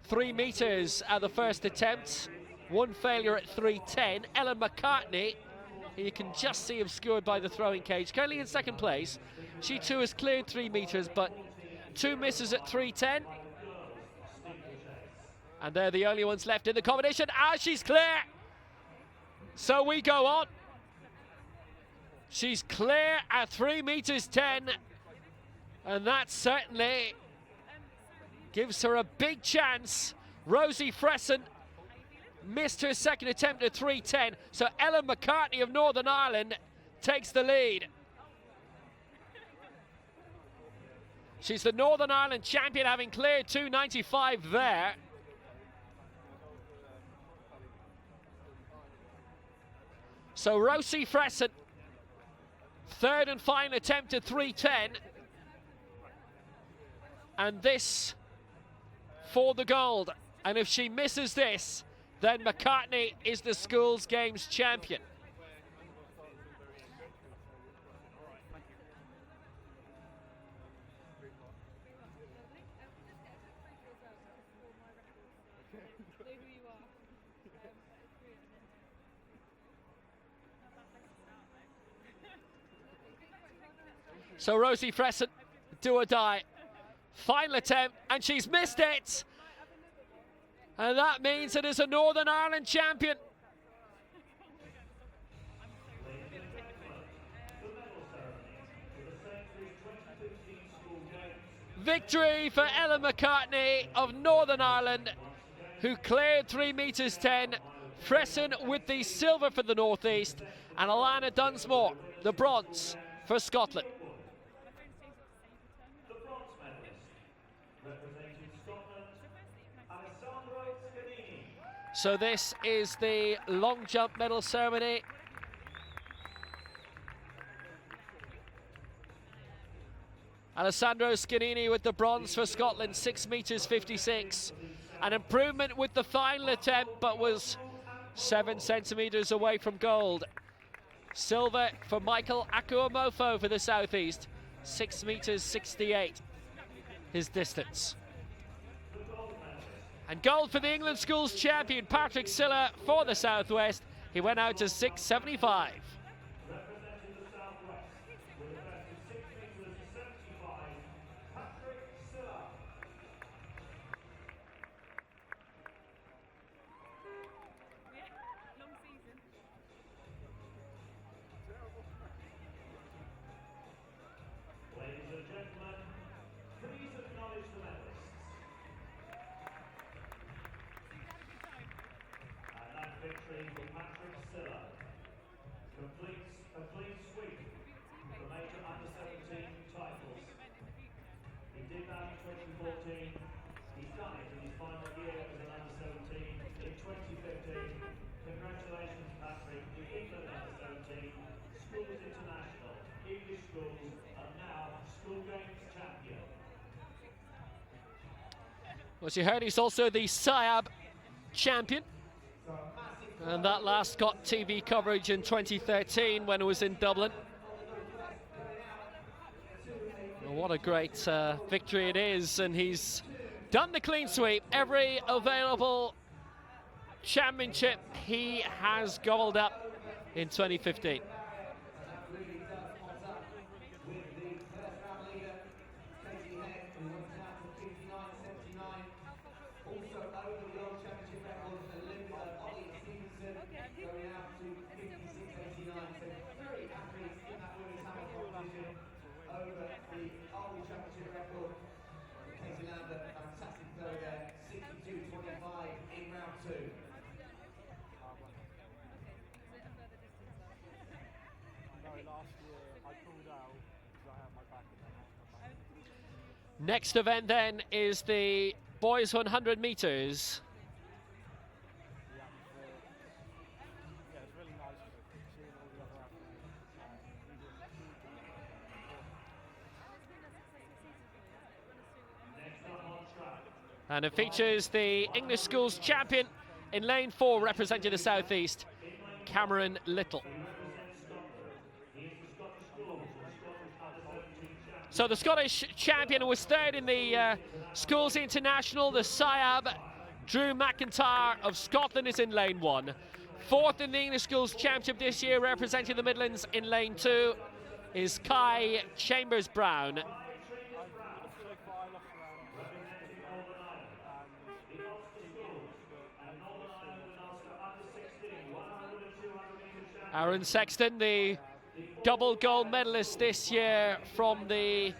[SPEAKER 2] 3 metres at the first attempt, 1 failure at 3:10. Ellen McCartney, who you can just see obscured by the throwing cage, currently in 2nd place. She too has cleared 3 metres, but 2 misses at 3:10. And they're the only ones left in the competition. She's clear. So we go on. She's clear at 3 metres 10, and that certainly gives her a big chance. Rosie Fresson missed her 2nd attempt at 3:10, so Ellen McCartney of Northern Ireland takes the lead. She's the Northern Ireland champion, having cleared 2:95 there. So Rosie Fresson, 3rd and final attempt at 3:10. And this for the gold. And if she misses this, then McCartney is the Schools Games champion. So Rosie Fresson, do or die. Final attempt, and she's missed it. And that means it is a Northern Ireland champion. Victory for Ellen McCartney of Northern Ireland, who cleared 3 10. Fresson with the silver for the Northeast, and Alana Dunsmore, the bronze for Scotland.
[SPEAKER 1] The bronze medalist, representing Scotland, Alessandra
[SPEAKER 2] So this is the long jump medal ceremony. Alessandro Scanini with the bronze for Scotland, 6 metres 56. An improvement with the final attempt, but was 7 centimetres away from gold. Silver for Michael Akuamofo for the Southeast, 6 metres 68, his distance. And gold for the England Schools champion, Patrick Silla for the Southwest. He went out to 6.75.
[SPEAKER 1] Ladies and gentlemen, please acknowledge the medalists. And that victory for Patrick Silla completes a clean sweep for major under-17 titles. He did that in 2014. He's done it in his final year as an under-17 in 2015. Congratulations, Patrick, the England under-17, Schools International, English Schools, and now School Games champion.
[SPEAKER 2] Well, as you heard, he's also the SIAB champion. And that last got TV coverage in 2013 when it was in Dublin. Well, what a great victory it is, and he's done the clean sweep. Every available championship he has gobbled up in 2015. Next event then is the boys 100 meters. And it features the English Schools champion in lane 4, representing the Southeast, Cameron Little. So the Scottish champion was third in the Schools International, the SIAB. Drew McIntyre of Scotland is in lane 1. Fourth in the English Schools Championship this year, representing the Midlands in lane 2, is Kai Chambers-Brown. Aaron Sexton, the double gold medalist this year from the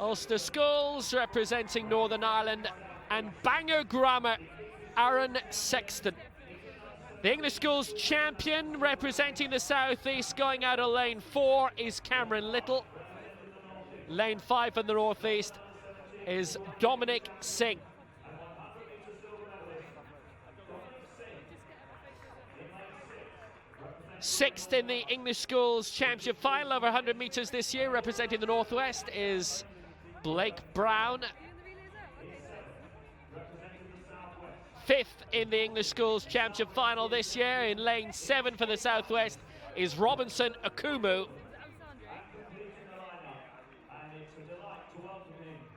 [SPEAKER 2] Ulster Schools, representing Northern Ireland, and Bangor Grammar, Aaron Sexton. The English Schools champion, representing the Southeast, going out of lane 4, is Cameron Little. Lane 5 in the Northeast is Dominic Singh. Sixth in the English Schools Championship final over 100 metres this year, representing the Northwest, is Blake Brown. Fifth in the English Schools Championship final this year, in lane 7 for the Southwest, is Robinson Akumu.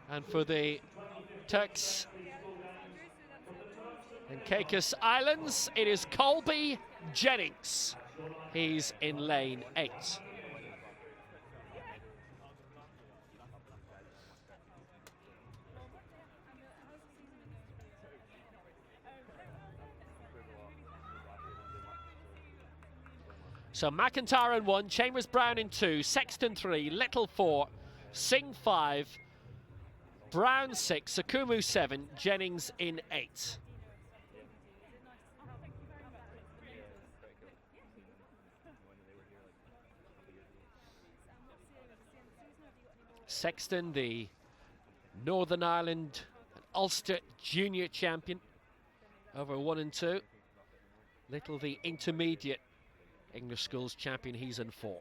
[SPEAKER 2] And for the Turks and Caicos Islands, it is Colby Jennings. He's in lane 8. So McIntyre in 1, Chambers-Brown in 2, Sexton 3, Little 4, Singh 5, Brown 6, Akumu 7, Jennings in 8. Sexton, the Northern Ireland and Ulster Junior champion over 1 and 2. Little, the intermediate English schools champion, he's in 4.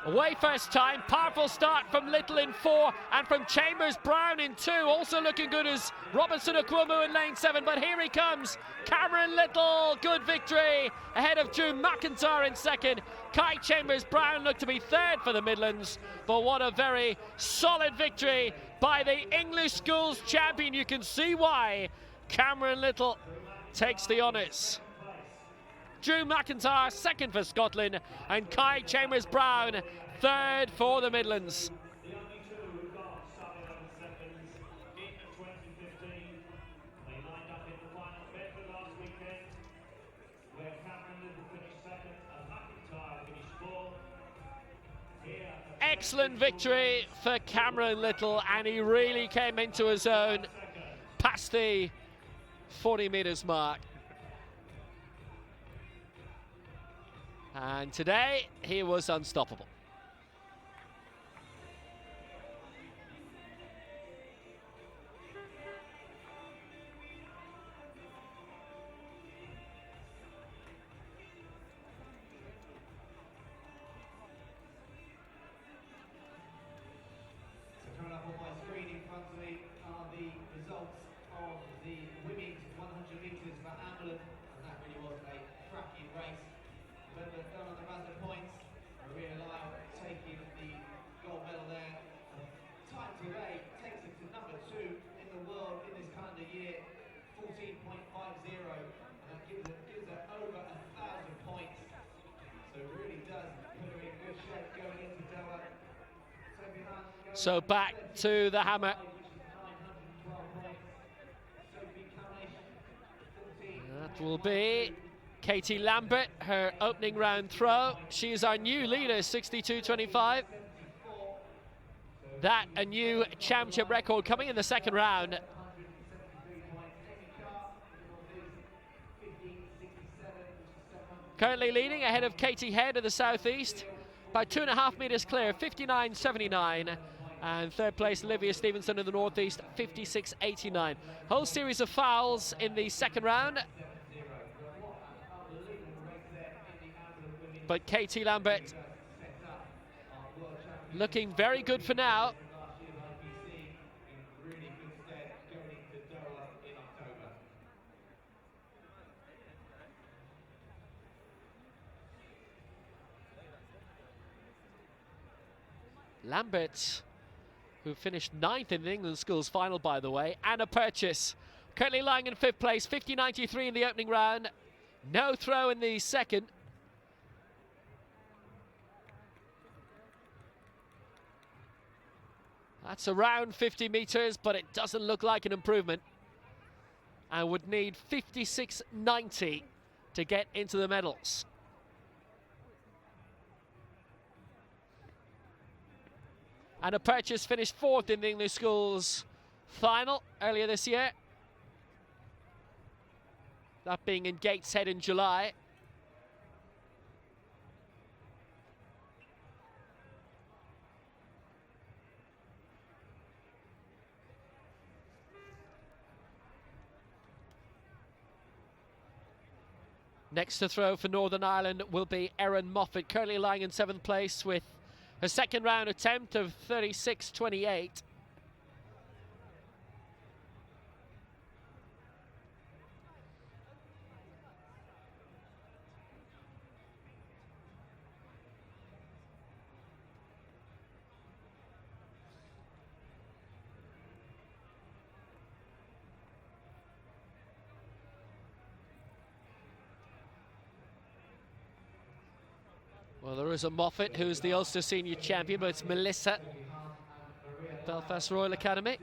[SPEAKER 2] Away first time, powerful start from Little in 4 and from Chambers Brown in 2. Also looking good is Robertson Okwomu in lane 7, but here he comes. Cameron Little, good victory ahead of Drew McIntyre in 2nd. Kai Chambers Brown looked to be 3rd for the Midlands, but what a very solid victory by the English schools champion. You can see why Cameron Little takes the honours. Drew McIntyre 2nd for Scotland and Kai Chambers Brown 3rd for the Midlands.
[SPEAKER 1] The only two who got 7 seconds in 2015. They lined up in the final Bedford last weekend, where Cameron Little finished 2nd and McIntyre finished 4th.
[SPEAKER 2] Excellent victory for Cameron Little, and he really came into his own past the 40 metres mark. And today, he was unstoppable.
[SPEAKER 15] So coming up on my screen in front of me are the results of the women's 100 metres for Ambulant, and that really was a cracking race. Remember, down on the Mazda points, Maria Lyle taking the gold medal there. Time today takes it to number 2 in the world in this calendar year, 14.50, and that gives her over 1,000 points. So it really does put her in good shape going into Doha.
[SPEAKER 2] So back to the hammer. That will be Katie Lambert, her opening round throw. She is our new leader, 62.25. That a new championship record coming in the 2nd round. Currently leading ahead of Katie Head of the Southeast by 2.5 metres clear, 59.79. And 3rd place, Olivia Stevenson of the Northeast, 56.89. Whole series of fouls in the 2nd round. But Katie Lambert looking very good for now. Lambert, who finished 9th in the England Schools final, by the way. Anna Purchase, currently lying in 5th place, 50.93 in the opening round. No throw in the 2nd. That's around 50 metres, but it doesn't look like an improvement. And would need 56.90 to get into the medals. And a Purchase finished 4th in the English Schools final earlier this year. That being in Gateshead in July. Next to throw for Northern Ireland will be Erin Moffat, currently lying in 7th place with her 2nd round attempt of 36.28. Well, there is a Moffat, who's the Ulster Senior Champion, but it's Melissa, Belfast Royal Academy.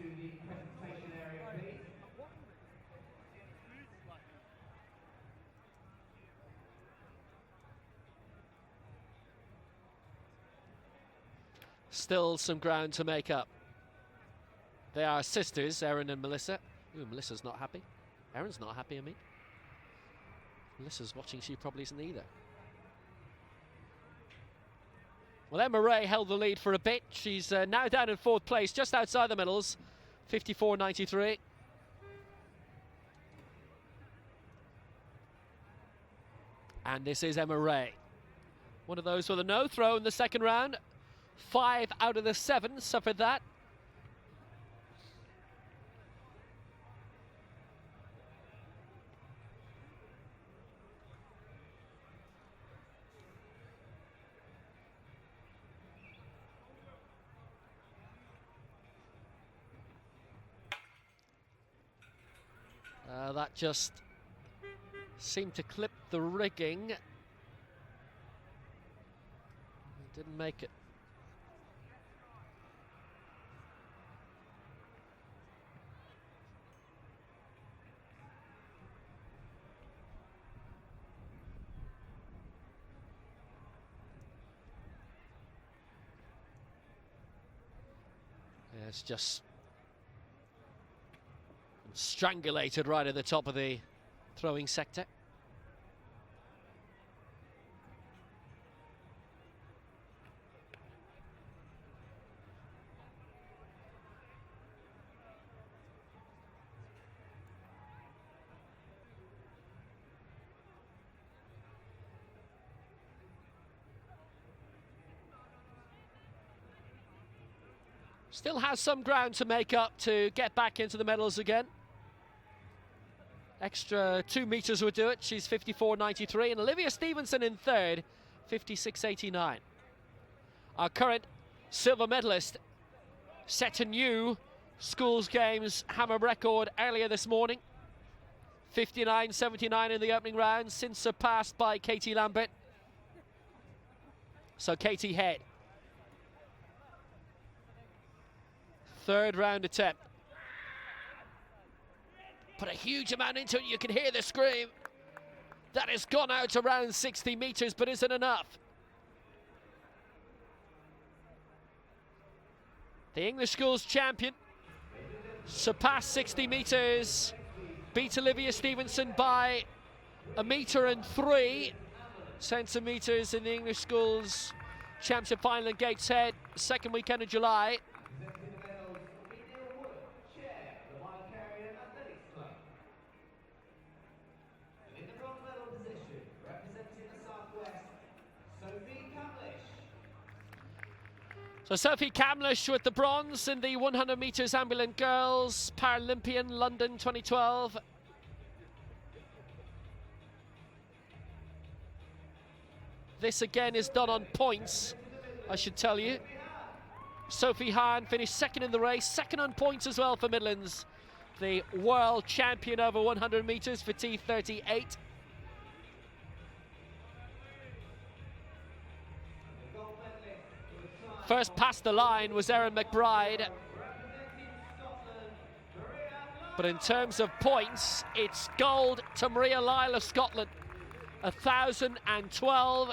[SPEAKER 2] Still some ground to make up. They are sisters, Erin and Melissa. Ooh, Melissa's not happy. Erin's not happy, I mean. Melissa's watching, she probably isn't either. Well, Emma Ray held the lead for a bit. She's now down in 4th place, just outside the medals. 54.93. And this is Emma Ray. One of those with a no throw in the second round. 5 out of the 7 suffered that. That just seemed to clip the rigging. Didn't make it. Yeah, it's just strangulated right at the top of the throwing sector. Still has some ground to make up to get back into the medals again. Extra 2 meters would do it. She's 54.93, and Olivia Stevenson in third, 56.89. Our current silver medalist set a new schools games hammer record earlier this morning. 59.79 in the opening round, since surpassed by Katie Lambert. So Katie head. Third round attempt. Put a huge amount into it. You can hear the scream. That has gone out around 60 meters, but isn't enough. The English schools champion surpassed 60 meters, beat Olivia Stevenson by 1.3 centimeters in the English schools championship final at Gateshead, second weekend of July. So Sophie Camlish with the bronze in the 100 metres Ambulant girls, Paralympian London 2012. This again is done on points, I should tell you. Sophie Hahn finished second in the race, second on points as well for Midlands. The world champion over 100 metres for T38. First past the line was Erin McBride. But in terms of points, it's gold to Maria Lyle of Scotland. 1,012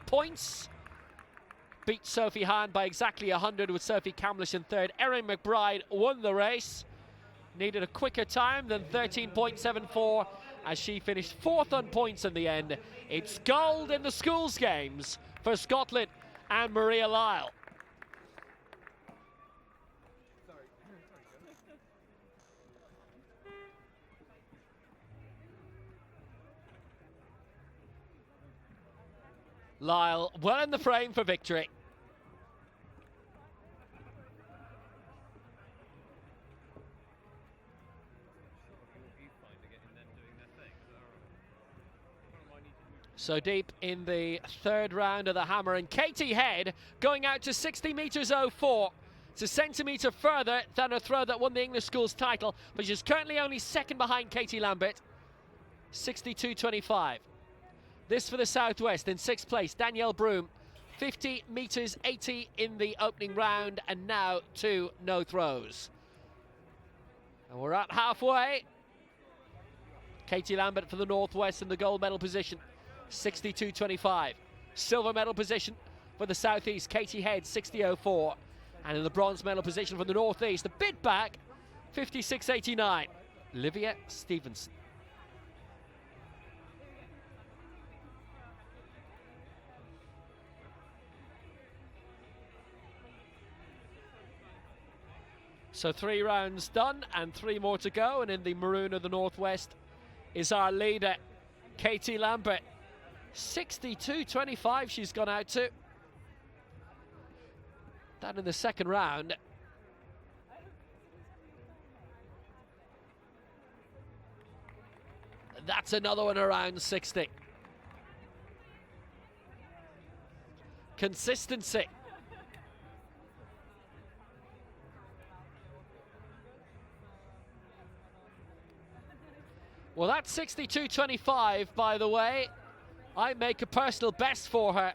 [SPEAKER 2] points. Beat Sophie Hahn by exactly 100 with Sophie Camlish in third. Erin McBride won the race. Needed a quicker time than 13.74 as she finished fourth on points in the end. It's gold in the schools games for Scotland and Maria Lyle. Lyle well in the frame for victory. So deep in the third round of the hammer, and Katie Head going out to 60 metres 04. It's a centimetre further than her throw that won the English schools title, but she's currently only second behind Katie Lambert, 62.25. This for the Southwest in sixth place, Danielle Broom, 50 metres 80 in the opening round, and now 2 no throws. And we're at halfway. Katie Lambert for the Northwest in the gold medal position, 62.25. Silver medal position for the Southeast, Katie Head, 60.04. And in the bronze medal position for the Northeast, a bit back, 56.89. Olivia Stevenson. So 3 rounds done and 3 more to go, and in the maroon of the Northwest is our leader, Katie Lambert. 62.25 she's gone out to. That in the second round. That's another one around 60. Consistency. Well, that's 62.25, by the way. I make a personal best for her.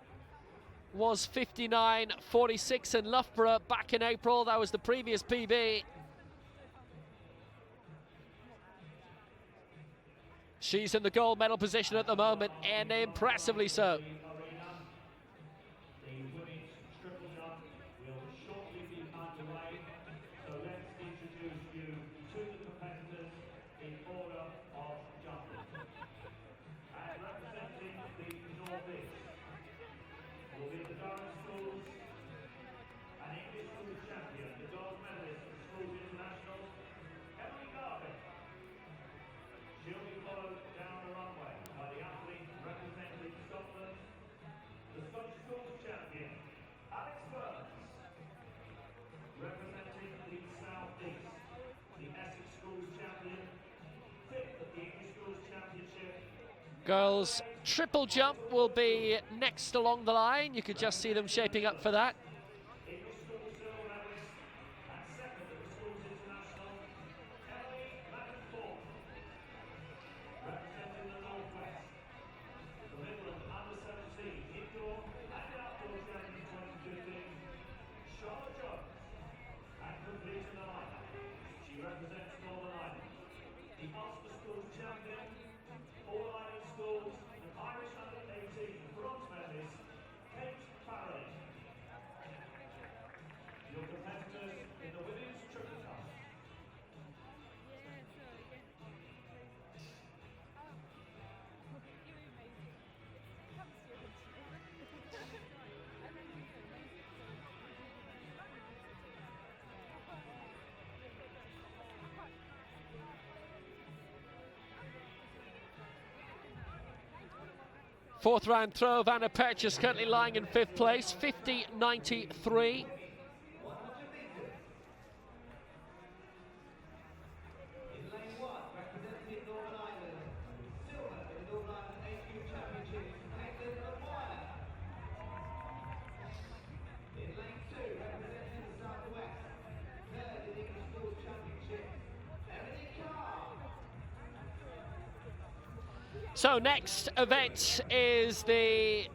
[SPEAKER 2] Was 59.46 in Loughborough back in April. That was the previous PB. She's in the gold medal position at the moment, and impressively so. Girls triple jump will be next along the line. You could just see them shaping up for that. Fourth round throw, Vanna Purchase currently lying in 5th place, 50.93. So next event is the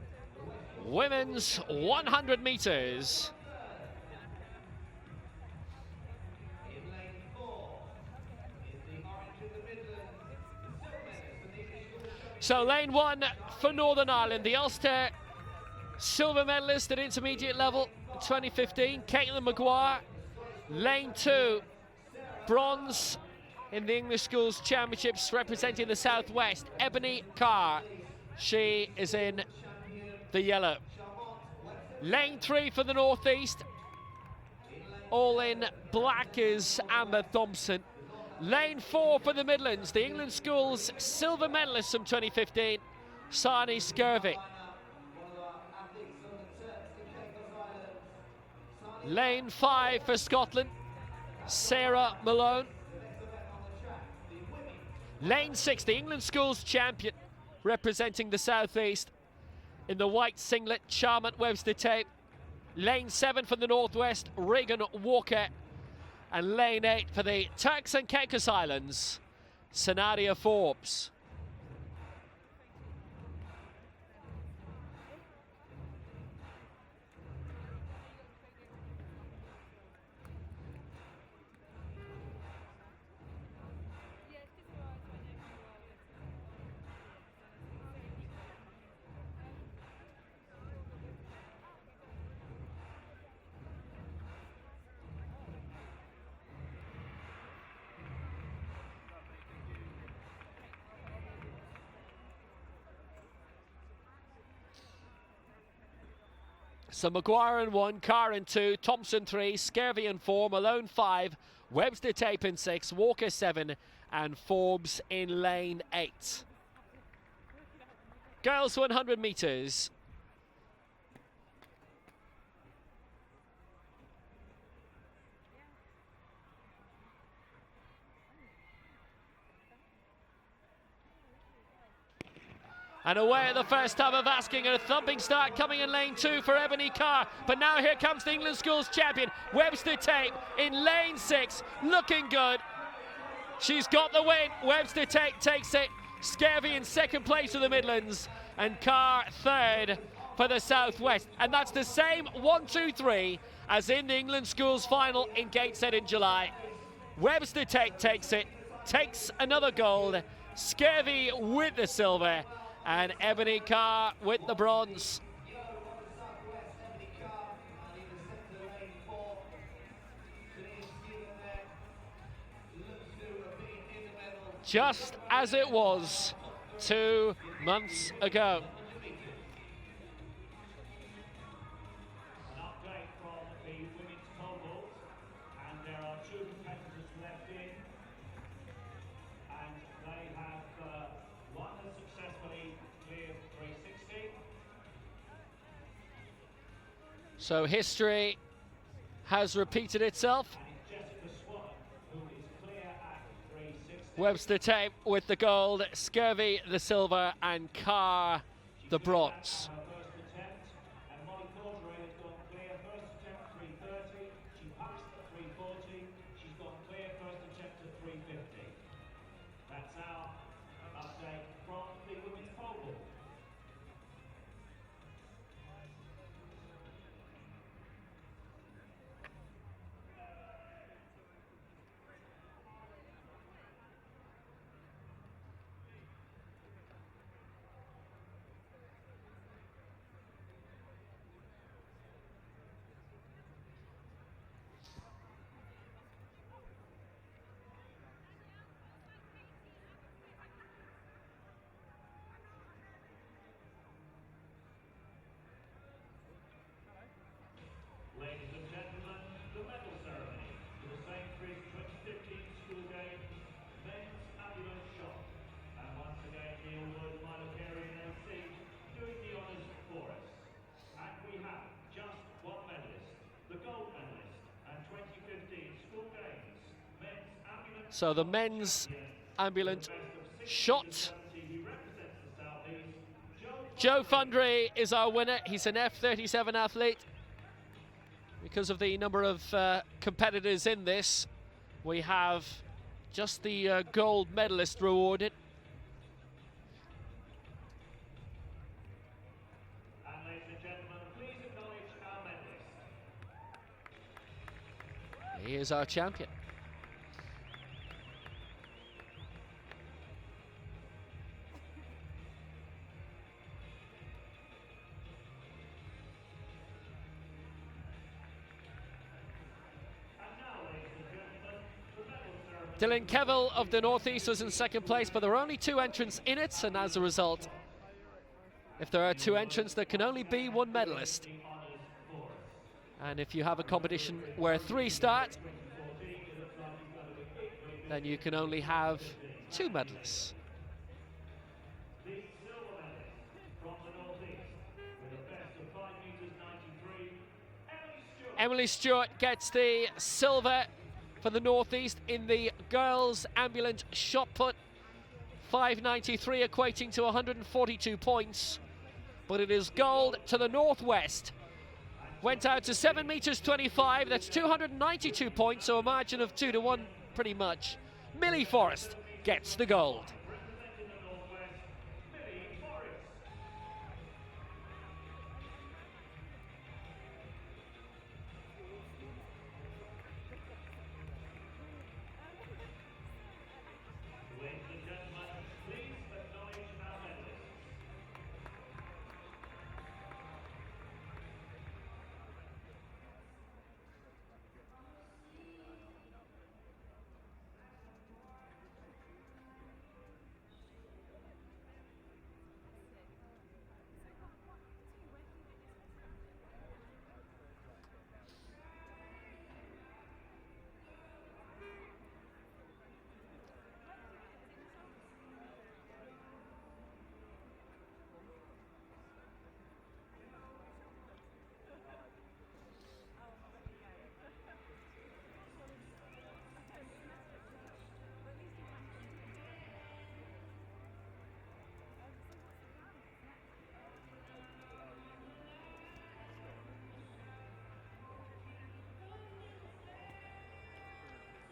[SPEAKER 2] women's 100 meters. So lane 1 for Northern Ireland, the Ulster silver medalist at intermediate level 2015, Caitlin Maguire. Lane 2, bronze in the English Schools Championships representing the Southwest, Ebony Carr. She is in the yellow. Lane 3 for the Northeast, all in black is Amber Thompson. Lane 4 for the Midlands, the England Schools silver medalist from 2015, Sarni Skirvik. Lane 5 for Scotland, Sarah Malone. Lane 6, the England Schools champion, representing the Southeast in the white singlet, Charlotte Webster-Tate. Lane 7 for the Northwest, Regan Walker. And lane 8 for the Turks and Caicos Islands, Sanadia Forbes. So Maguire in 1, Carr in 2, Thompson 3, Skirvy in 4, Malone 5, Webster Tape in 6, Walker 7, and Forbes in lane 8. Girls 100 metres. And away at the first time of asking, and a thumping start coming in lane 2 for Ebony Carr. But now here comes the England Schools champion, Webster Tape, in lane 6, looking good. She's got the win. Webster Tape takes it. Scurvy in second place for the Midlands, and Carr third for the Southwest. And that's the same 1-2-3 as in the England Schools final in Gateshead in July. Webster Tape takes it, takes another gold. Scurvy with the silver, and Ebony Carr with the bronze. Just as it was 2 months ago.
[SPEAKER 1] An update from the women's pole vault, and there are 2 competitors left in, and they have one has successfully cleared 360.
[SPEAKER 2] So history has repeated itself. Webster Tape with the gold, Scurvy the silver, and Carr the bronze.
[SPEAKER 1] That's our update from the women's pole vault. Ladies and gentlemen, the medal ceremony for the Sainsbury 2015 School Games Men's Ambulance Shot. And once again, Neil Wood, my Locarian AC, doing the honours for us. And we have just one medalist, the gold medalist at 2015 School Games Men's Ambulance.
[SPEAKER 2] So the men's ambulance shot. Joe Fundry is our winner. He's an F37 athlete. Because of the number of competitors in this, we have just the gold medalist rewarded.
[SPEAKER 1] And ladies and gentlemen, please acknowledge our medalist.
[SPEAKER 2] He is our champion. Dylan Kevill of the Northeast was in second place, but there were only 2 entrants in it, and as a result, if there are 2 entrants, there can only be 1 medalist. And if you have a competition where 3 start, then you can only have 2 medalists.
[SPEAKER 1] The silver medalist from the Northeast with a best of 5 meters 93, Emily Stewart.
[SPEAKER 2] Emily Stewart gets the silver for the Northeast in the girls' ambulant shot put. 593 equating to 142 points. But it is gold to the Northwest. Went out to 7 meters 25. That's 292 points, so a margin of 2-1 pretty much. Millie Forrest gets the gold.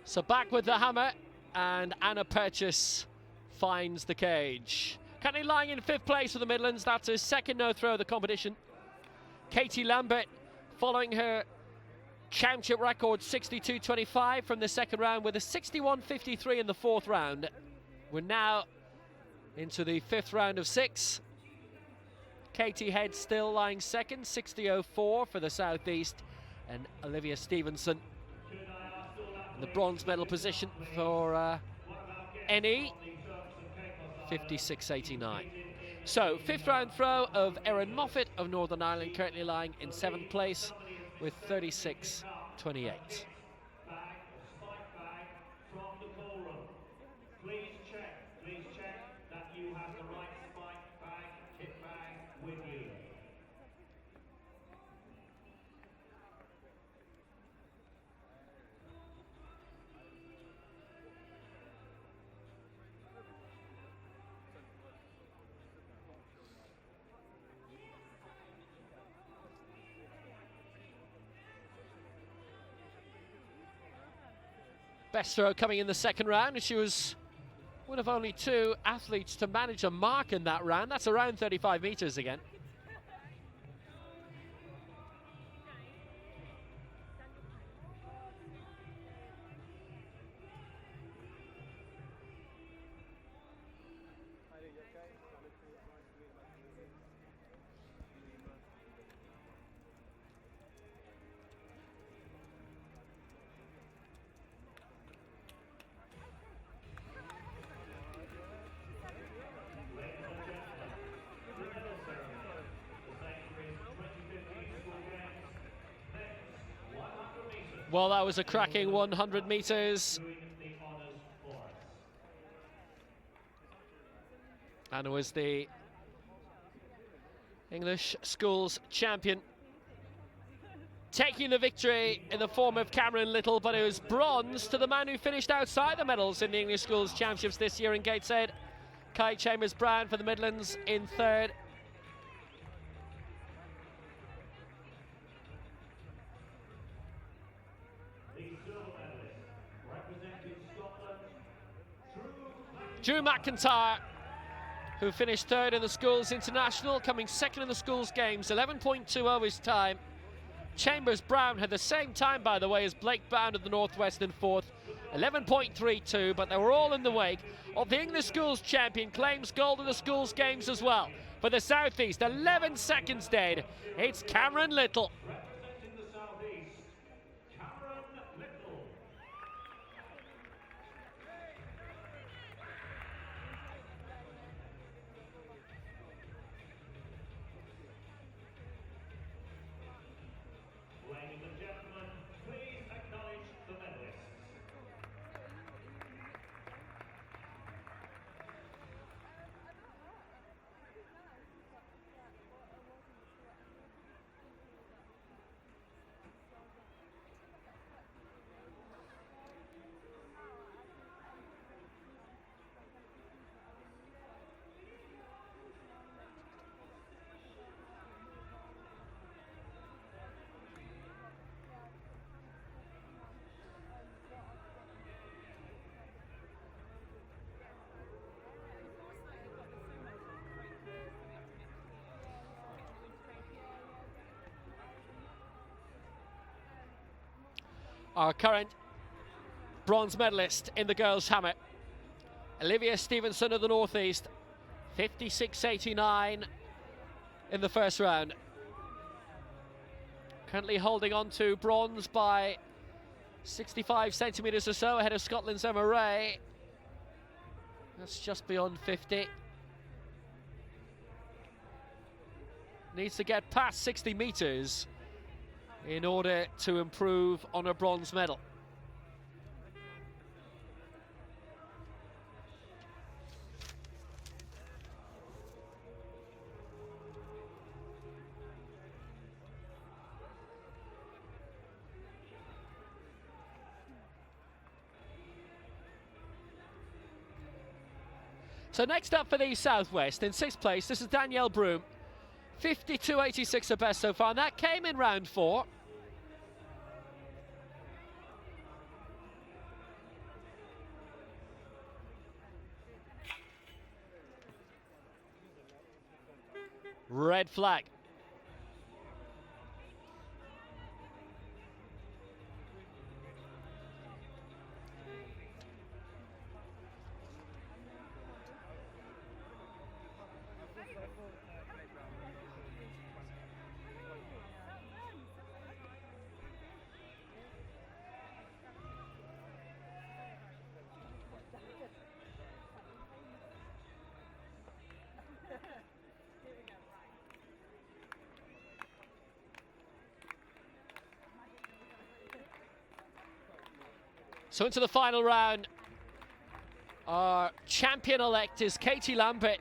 [SPEAKER 2] So back with the hammer, and Anna Purchase finds the cage. Currently lying in 5th place for the Midlands. That's her second no-throw of the competition. Katie Lambert following her championship record 62.25 from the second round with a 61.53 in the 4th round. We're now into the 5th round of 6. Katie Head still lying second, 60.04 for the Southeast, and Olivia Stevenson in the bronze medal position for NE, 56.89. So 5th round throw of Erin Moffat of Northern Ireland, currently lying in 7th place with 36.28.
[SPEAKER 1] Please check that you have the right spike bag, kit bag with you.
[SPEAKER 2] Best throw coming in the second round, and she was one of only 2 athletes to manage a mark in that round. That's around 35 metres again. Well, that was a cracking 100 metres. And it was the English schools champion taking the victory in the form of Cameron Little, but it was bronze to the man who finished outside the medals in the English schools championships this year in Gateshead. Kai Chambers-Brown for the Midlands in 3rd. Drew McIntyre, who finished 3rd in the schools international, coming 2nd in the schools games, 11.20 his time. Chambers-Brown had the same time, by the way, as Blake Bound of the Northwest in 4th, 11.32, but they were all in the wake of the English schools champion, claims gold in the schools games as well. For the Southeast, 11 seconds dead, it's Cameron Little. Our current bronze medalist in the girls' hammer, Olivia Stevenson of the Northeast, 56.89 in the first round. Currently holding on to bronze by 65 centimetres or so ahead of Scotland's Emma Ray. That's just beyond 50. Needs to get past 60 metres in order to improve on a bronze medal. So next up for the Southwest, in 6th place, this is Danielle Broom. 52.86 her best so far, and that came in round 4. Red flag. So into the final round, our champion-elect is Katie Lambert,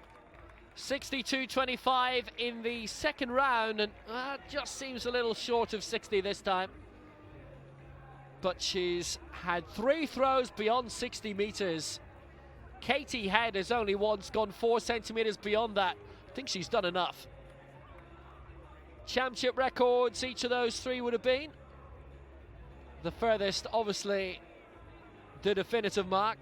[SPEAKER 2] 62.25 in the second round, and just seems a little short of 60 this time. But she's had 3 throws beyond 60 metres. Katie Head has only once gone 4 centimetres beyond that. I think she's done enough. Championship records, each of those 3 would have been. The furthest, obviously, the definitive mark.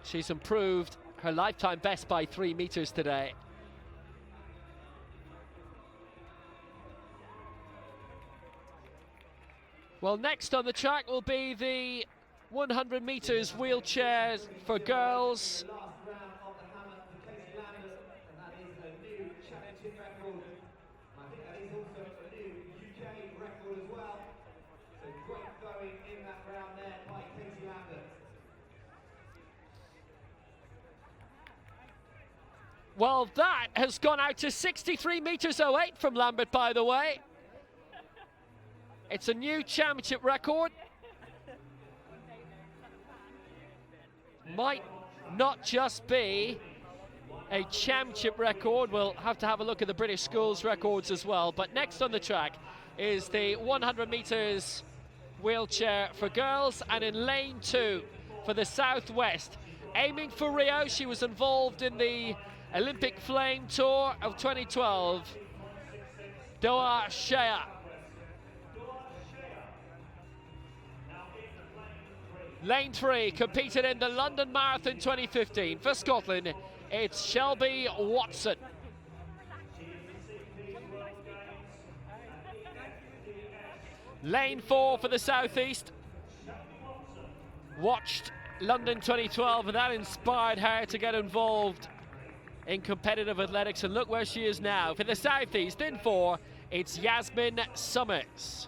[SPEAKER 2] She's improved her lifetime best by 3 metres today. Well, next on the track will be the 100 metres wheelchairs for girls. Well, that has gone out to 63 metres 08 from Lambert, by the way. It's a new championship record. Might not just be a championship record. We'll have to have a look at the British schools records as well. But next on the track is the 100 metres wheelchair for girls, and in lane 2 for the Southwest. Aiming for Rio, she was involved in the Olympic Flame Tour of 2012. Doha Shea. Lane 3 competed in the London Marathon 2015. For Scotland, it's Shelby Watson. Lane 4 for the Southeast. Watched London 2012 and that inspired her to get involved in competitive athletics, and look where she is now. For the Southeast, in 4, it's Yasmin Summers.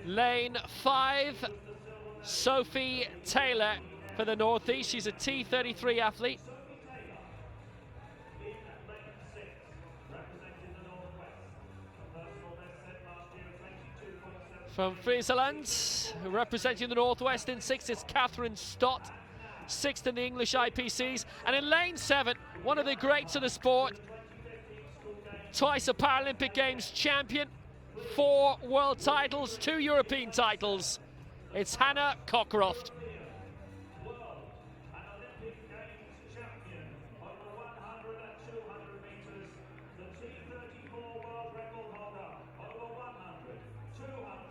[SPEAKER 2] Lane 5, Sophie Taylor for the Northeast. She's a T33 athlete. From Friesland, representing the Northwest in 6, it's Catherine Stott, 6th in the English IPCs. And in lane 7, one of the greats of the sport, twice a Paralympic Games champion, 4 world titles, 2 European titles. It's Hannah Cockcroft.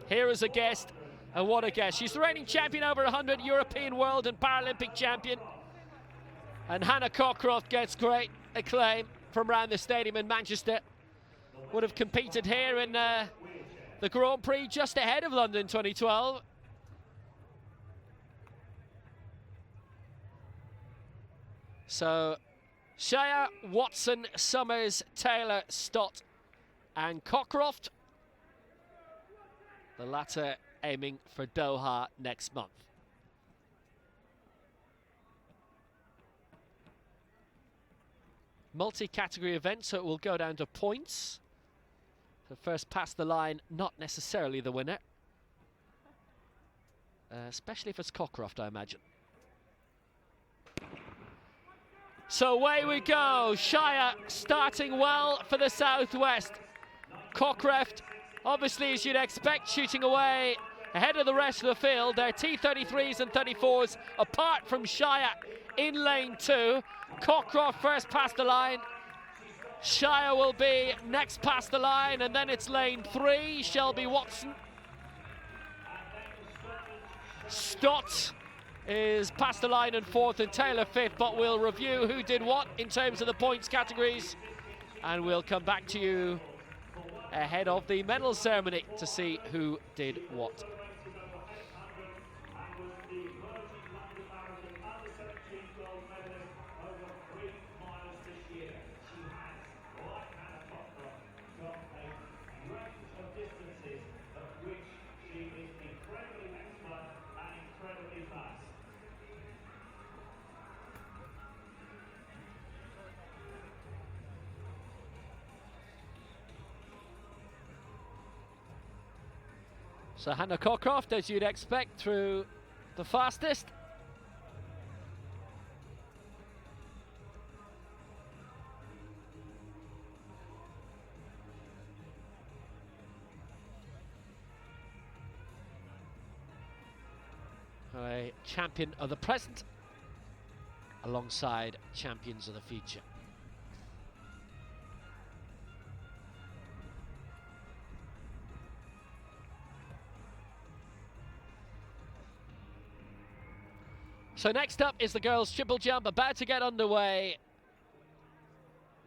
[SPEAKER 2] Here is a guest, and what a guest. She's the reigning champion over 100, European, world and Paralympic champion. And Hannah Cockcroft gets great acclaim from around the stadium in Manchester. Would have competed here in the Grand Prix just ahead of London 2012. So, Shea, Watson, Summers, Taylor, Stott and Cockcroft. The latter aiming for Doha next month. Multi-category event, so it will go down to points. The first past the line, not necessarily the winner. Especially if it's Cockcroft, I imagine. So away we go. Shea starting well for the Southwest. Cockcroft, obviously, as you'd expect, shooting away ahead of the rest of the field. They're T33s and 34s apart from Shea in lane 2. Cockcroft first past the line. Shire will be next past the line, and then it's lane 3, Shelby Watson. Stott is past the line in 4th and Taylor 5th, but we'll review who did what in terms of the points categories, and we'll come back to you ahead of the medal ceremony to see who did what. So Hannah Cockcroft, as you'd expect, through the fastest. A champion of the present alongside champions of the future. So next up is the girls' triple jump, about to get underway.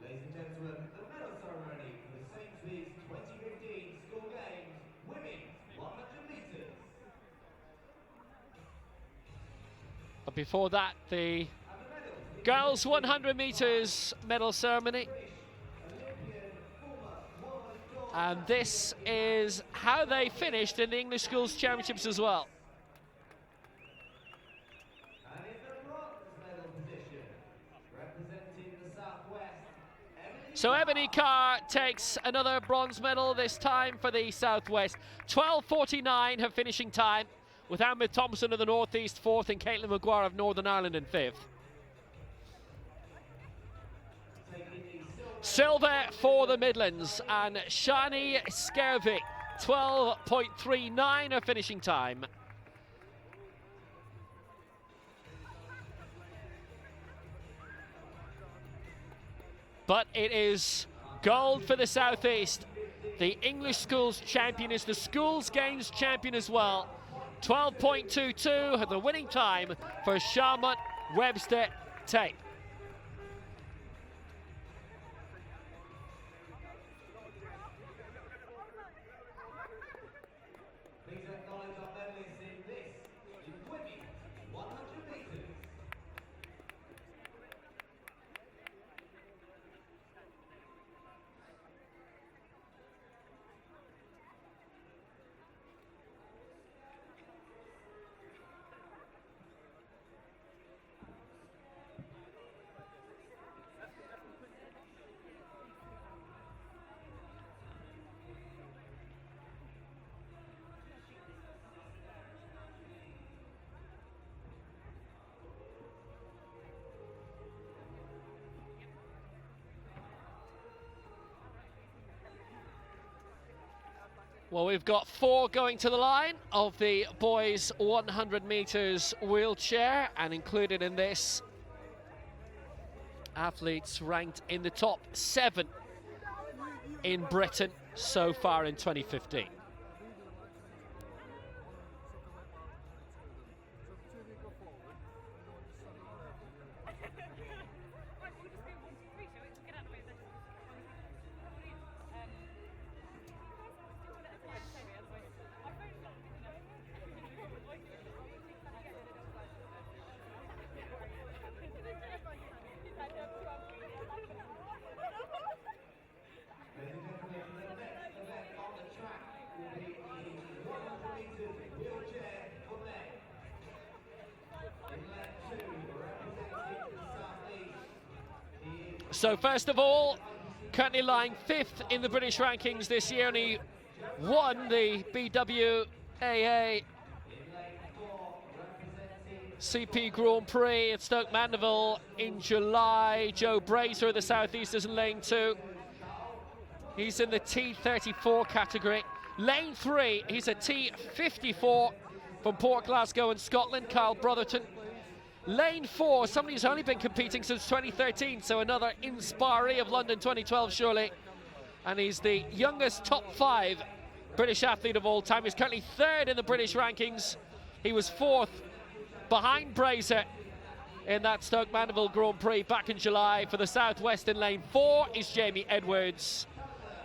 [SPEAKER 15] Ladies and gentlemen, the medal ceremony for the Sainsbury's 2015 School Games Women's 100 metres.
[SPEAKER 2] But before that, the girls' 100 metres medal ceremony. And this is how they finished in the English Schools Championships as well. So Ebony Carr takes another bronze medal, this time for the Southwest. 12:49 her finishing time, with Amber Thompson of the North East 4th and Caitlin Maguire of Northern Ireland in 5th. Silver for the Midlands, and Shani Skervy, 12.39 her finishing time. But it is gold for the Southeast. The English Schools champion is the Schools Games champion as well. 12.22, the winning time for Charlotte Webster Tate.
[SPEAKER 15] Please acknowledge our medalists in this, in women's 100 metres.
[SPEAKER 2] Well, we've got 4 going to the line of the boys' 100 metres wheelchair, and included in this, athletes ranked in the top 7 in Britain so far in 2015. So first of all, currently lying 5th in the British rankings this year, and he won the BWAA CP Grand Prix at Stoke Mandeville in July. Joe Brazier of the South East is in lane 2. He's in the T34 category. Lane 3, he's a T54 from Port Glasgow in Scotland, Carl Brotherton. Lane 4, somebody who's only been competing since 2013, so another inspiree of London 2012 surely. And he's the youngest top 5 British athlete of all time. He's currently 3rd in the British rankings. He was 4th behind Brazier in that Stoke Mandeville Grand Prix back in July. For the Southwest in lane 4 is Jamie Edwards.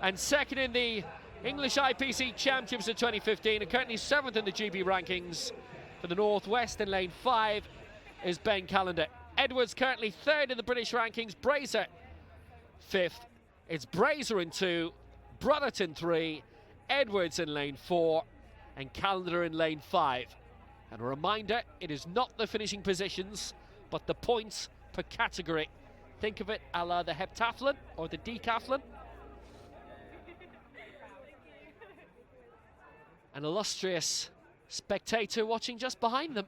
[SPEAKER 2] And 2nd in the English IPC Championships of 2015 and currently 7th in the GB rankings. For the Northwest in lane 5 is Ben Callender. Edwards currently 3rd in the British rankings. Brazier 5th. It's Brazier in 2, Brotherton 3, Edwards in lane 4 and Callender in lane 5. And a reminder, it is not the finishing positions but the points per category. Think of it a la the heptathlon or the decathlon. An illustrious spectator watching just behind them.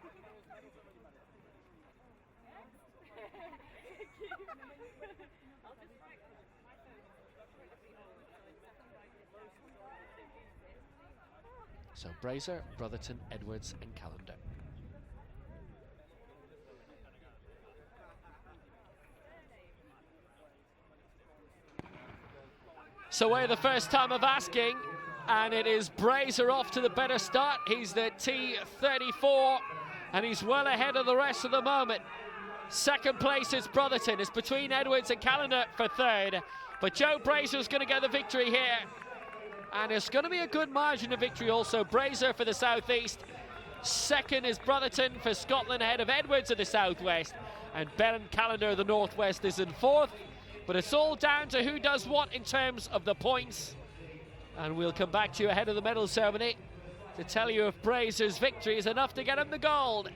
[SPEAKER 2] So Brazier, Brotherton, Edwards and Callender. So we're the first time of asking, and it is Brazier off to the better start. He's the T34 and he's well ahead of the rest of the moment. 2nd place is Brotherton. It's between Edwards and Callender for 3rd, but Joe Brazier's going to get the victory here. And it's going to be a good margin of victory also. Brazier for the Southeast. 2nd is Brotherton for Scotland ahead of Edwards of the Southwest. And Ben Callender of the Northwest is in 4th. But it's all down to who does what in terms of the points. And we'll come back to you ahead of the medal ceremony to tell you if Brazier's victory is enough to get him the gold.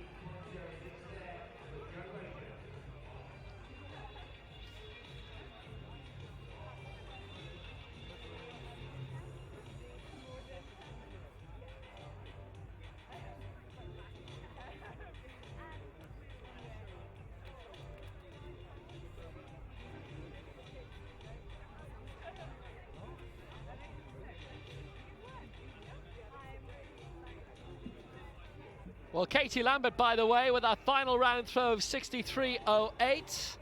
[SPEAKER 2] Well, Katie Lambert, by the way, with our final round throw of 63.08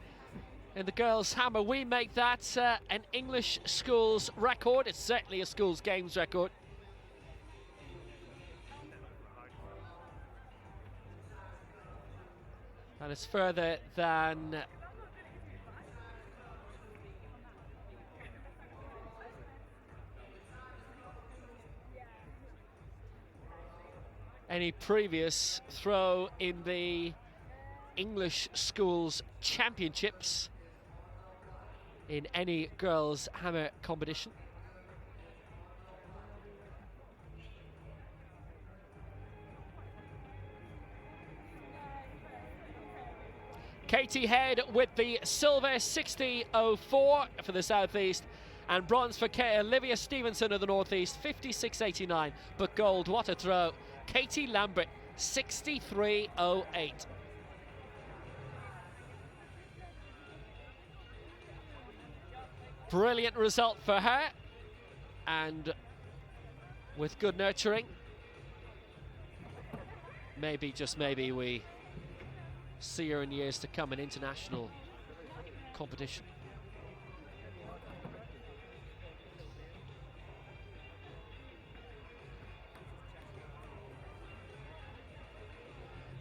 [SPEAKER 2] in the girls' hammer. We make that an English schools record. It's certainly a schools games record. And it's further than any previous throw in the English schools championships in any girls hammer competition. Katie Head with the silver 60.04 for the Southeast, and bronze for Olivia Stevenson of the Northeast, 56.89. But gold, what a throw. Katie Lambert, 63.08. Brilliant result for her, and with good nurturing, maybe, just maybe, we see her in years to come in international competition.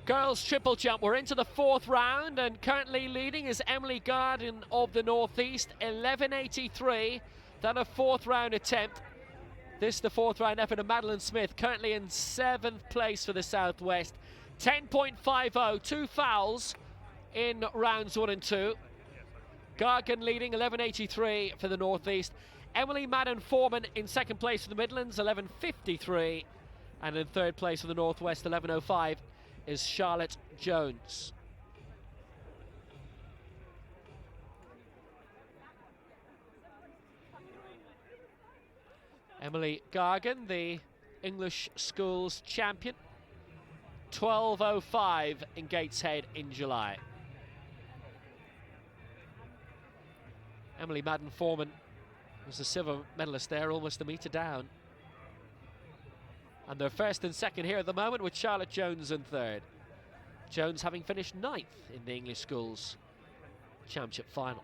[SPEAKER 2] Girls triple jump, we're into the 4th round, and currently leading is Emily Garden of the Northeast, 11.83. Then a 4th round attempt. This the 4th round effort of Madeline Smith, currently in 7th place for the Southwest. 10.50, 2 fouls in rounds 1 and 2. Gargan leading, 11.83 for the Northeast. Emily Madden Foreman in 2nd place for the Midlands, 11.53. And in 3rd place for the Northwest, 11.05. is Charlotte Jones. Emily Gargan, the English schools champion, 12.05 in Gateshead in July. Emily Madden Foreman was the silver medalist there, almost a metre down. And they're 1st and 2nd here at the moment, with Charlotte Jones in 3rd. Jones having finished 9th in the English Schools Championship final.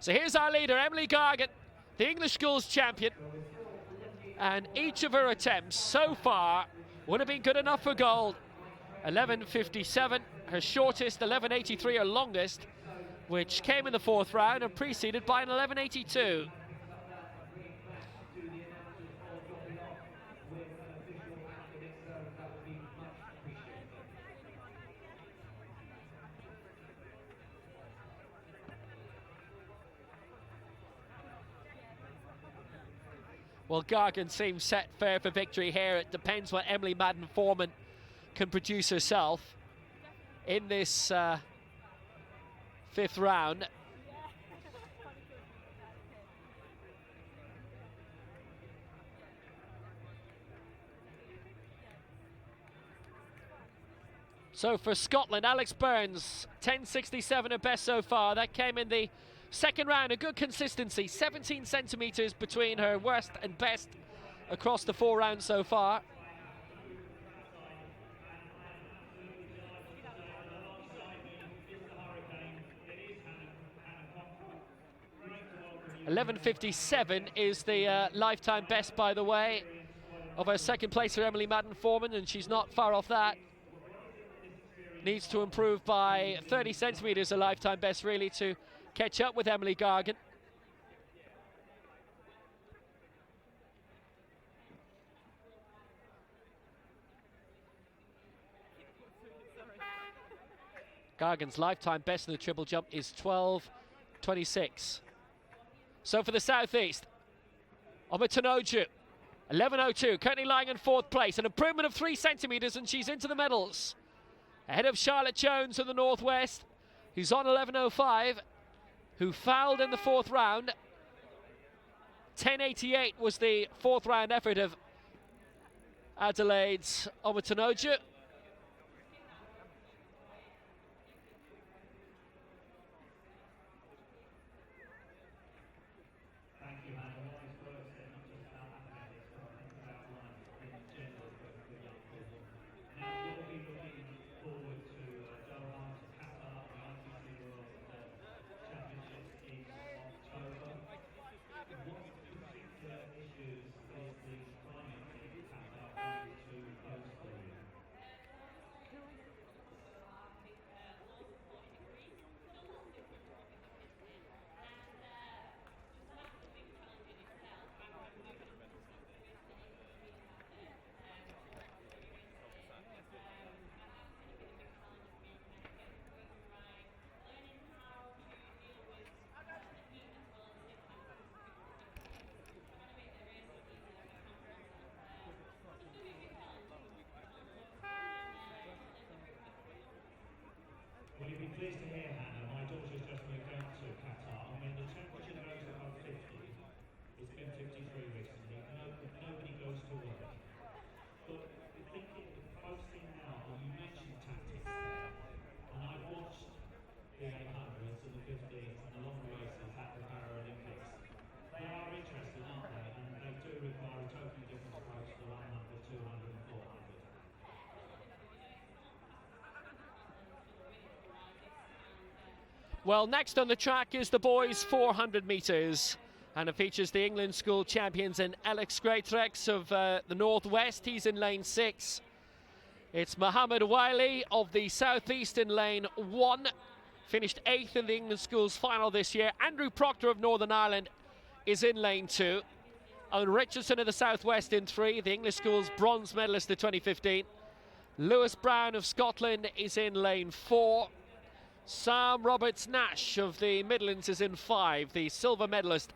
[SPEAKER 2] So here's our leader, Emily Gargan, the English Schools champion. And each of her attempts so far would have been good enough for gold. 11.57, her shortest, 11.83, her longest, which came in the 4th round and preceded by an 11.82. Well, Gargan seems set fair for victory here. It depends what Emily Madden-Foreman can produce herself in this 5th round. So for Scotland, Alex Burns, 10.67 her best so far. That came in the 2nd round, a good consistency, 17 centimetres between her worst and best across the 4 rounds so far. .11.57 is the lifetime best, by the way, of her 2nd placer, Emily Madden-Foreman, and she's not far off that. Needs to improve by 30 centimetres, a lifetime best, really, to catch up with Emily Gargan. Gargan's lifetime best in the triple jump is 12.26. So for the Southeast, Omitanoju, 11.02, currently lying in 4th place, an improvement of 3 centimetres, and she's into the medals. Ahead of Charlotte Jones in the Northwest, who's on 11.05, who fouled in the 4th round. 10.88 was the 4th round effort of Adelaide's Omitanoju.
[SPEAKER 1] Well, you'll be pleased to hear, Hannah, my daughter's just moved out to Qatar, and when the temperature goes above 50, it's been 53 recently, nobody goes to work. But thinking, focusing now, you mentioned tactics there, and I've watched the 800s and the 50s and the long races at the Paralympics. They are interesting, aren't they? And they do require a totally different approach to 100, 200 and 400.
[SPEAKER 2] Well, next on the track is the boys' 400 metres, and it features the England school champions and Alex Greatrex of the Northwest. He's in lane 6. It's Mohammed Wiley of the Southeast in lane 1, finished 8th in the England schools final this year. Andrew Proctor of Northern Ireland is in lane 2. Owen Richardson of the Southwest in 3, the English schools bronze medalist of 2015. Lewis Brown of Scotland is in lane 4. Sam Roberts-Nash of the Midlands is in 5, the silver medalist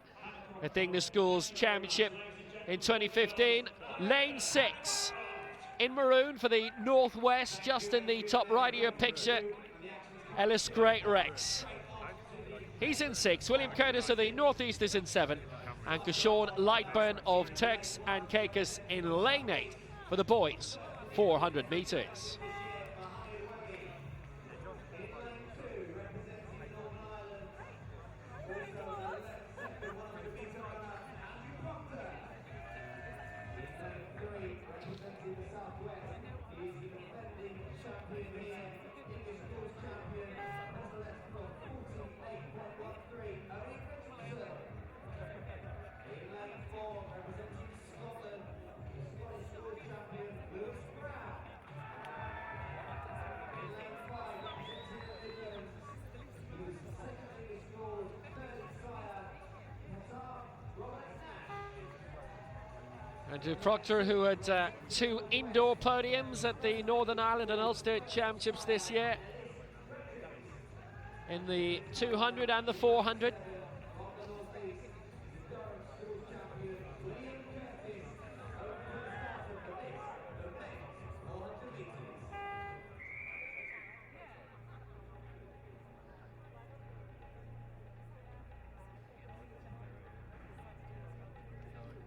[SPEAKER 2] at the English Schools Championship in 2015. Lane 6 in maroon for the Northwest, just in the top right of your picture, Ellis Greatrex. He's in 6. William Curtis of the Northeast is in 7. And Kashawn Lightburn of Turks and Caicos in lane 8 for the boys, 400 metres. Andrew Proctor, who had 2 indoor podiums at the Northern Ireland and Ulster Championships this year in the 200 and the 400.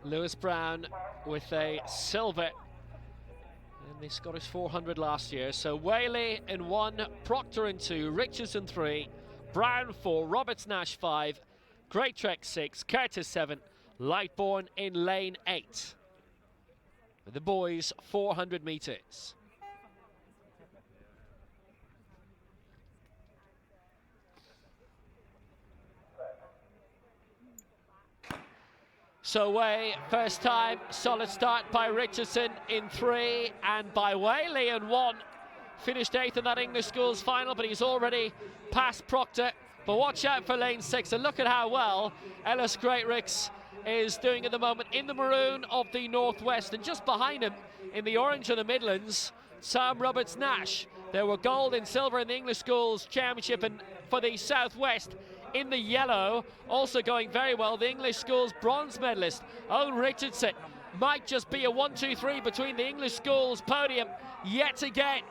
[SPEAKER 2] Lewis Brown with a silver in the Scottish 400 last year. So Whaley in 1, Proctor in 2, Richardson 3, Brown 4, Roberts Nash 5, Greatrex 6, Curtis 7, Lightbourne in lane 8. For the boys, 400 metres. So away, first time, solid start by Richardson in 3 and by Whaley in 1. Finished 8th in that English schools final, but he's already past Proctor. But watch out for lane 6 and look at how well Ellis Greatrix is doing at the moment in the maroon of the Northwest, and just behind him in the orange of the Midlands, Sam Roberts Nash. There were gold and silver in the English schools championship, and for the Southwest in the yellow, also going very well, the English schools bronze medalist Owen Richardson. Might just be a 1-2-3 between the English schools podium yet again.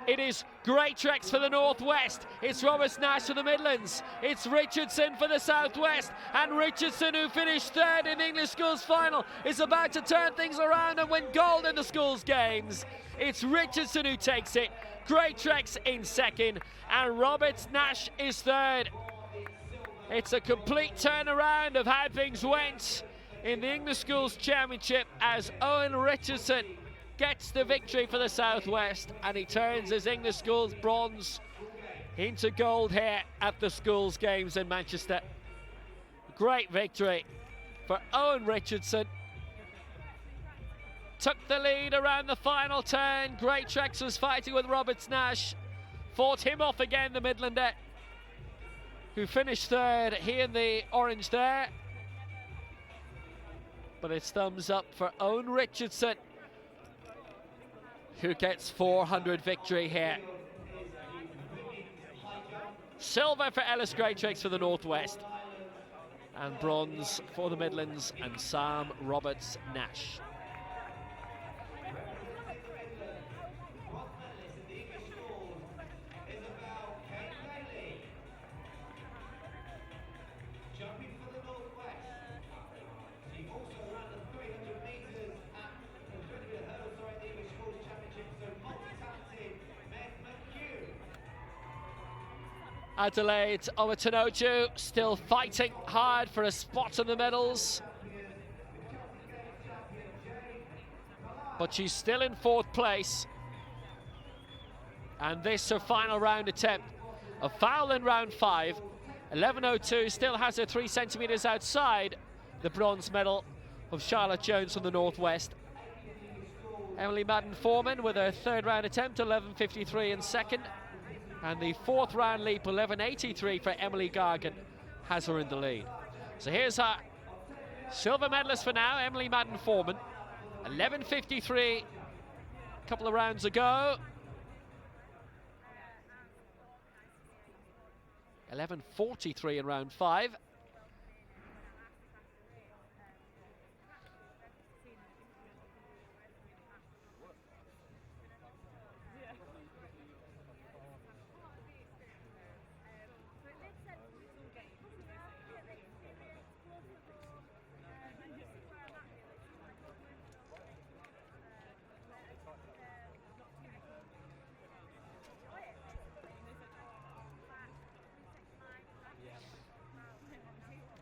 [SPEAKER 2] It is Greatrex for the Northwest, it's Roberts Nash for the Midlands, it's Richardson for the Southwest, and Richardson, who finished 3rd in the English schools final, is about to turn things around and win gold in the schools games. It's Richardson who takes it, Greatrex in 2nd, and Roberts Nash is 3rd. It's a complete turnaround of how things went in the English Schools Championship as Owen Richardson gets the victory for the Southwest, and he turns his English Schools bronze into gold here at the Schools Games in Manchester. Great victory for Owen Richardson. Took the lead around the final turn. Greatrex was fighting with Roberts Nash. Fought him off again, the Midlander, who finished 3rd, he in the orange there. But it's thumbs up for Owen Richardson, who gets 400 victory here. Silver for Ellis Greatrex for the Northwest, and bronze for the Midlands and Sam Roberts Nash. Adelaide Owatanoju still fighting hard for a spot in the medals, but she's still in 4th place. And this her final round attempt. A foul in round 5. 11:02 still has her 3 centimetres outside the bronze medal of Charlotte Jones from the Northwest. Emily Madden-Foreman with her 3rd round attempt, 11:53 in 2nd. And the 4th round leap, 11:83 for Emily Gargan, has her in the lead. So here's our silver medalist for now, Emily Madden-Foreman. 11:53, a couple of rounds ago. 11:43 in round 5.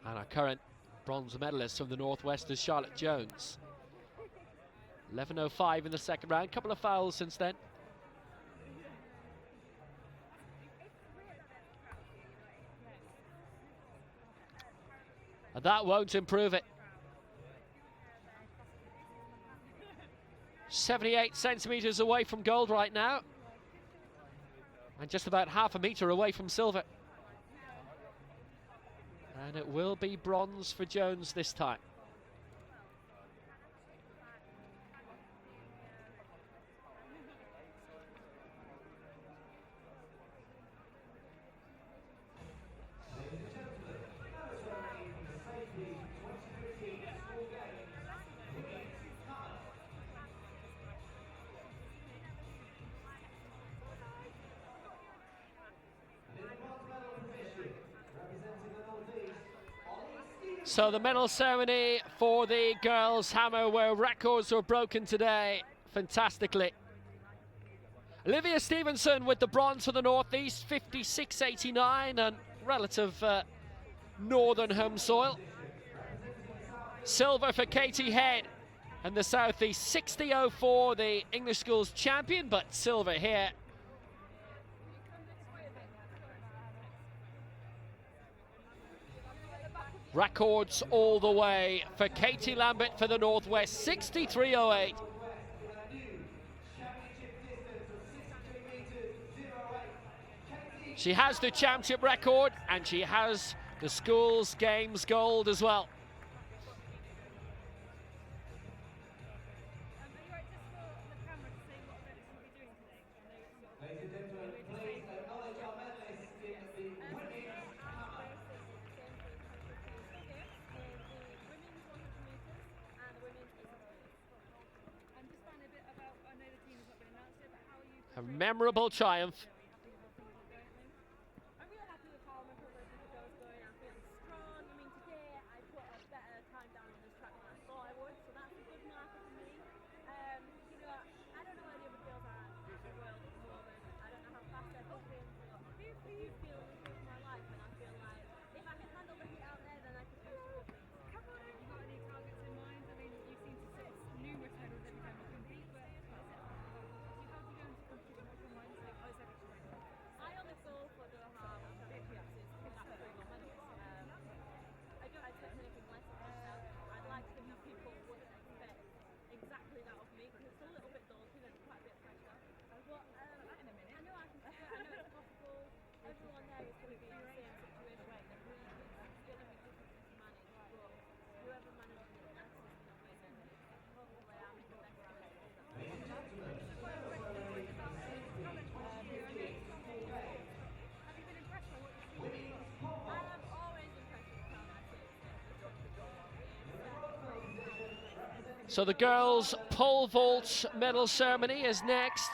[SPEAKER 2] And our current bronze medalist from the Northwest is Charlotte Jones. 11:05 in the 2nd round, couple of fouls since then. And that won't improve it. 78 centimetres away from gold right now, and just about half a metre away from silver. And it will be bronze for Jones this time. So the medal ceremony for the girls' hammer, where records were broken today fantastically. Olivia Stevenson with the bronze for the Northeast, 56.89, and relative northern home soil. Silver for Katie Head and the Southeast, 60.04, the English schools champion, but silver here. Records all the way for Katie Lambert for the Northwest, 63.08. She has the championship record and she has the schools games gold as well. A memorable triumph. So the girls' pole vault medal ceremony is next.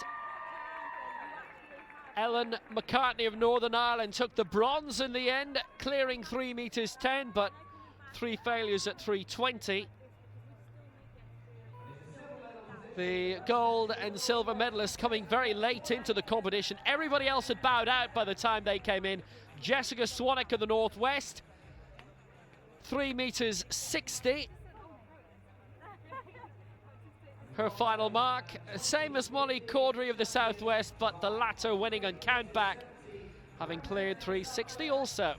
[SPEAKER 2] Ellen McCartney of Northern Ireland took the bronze in the end, clearing 3 meters 10, but 3 failures at 3:20. The gold and silver medalists coming very late into the competition. Everybody else had bowed out by the time they came in. Jessica Swanwick of the Northwest, 3 meters 60. Her final mark, same as Molly Caudry of the Southwest, but the latter winning on countback, having cleared 360 also.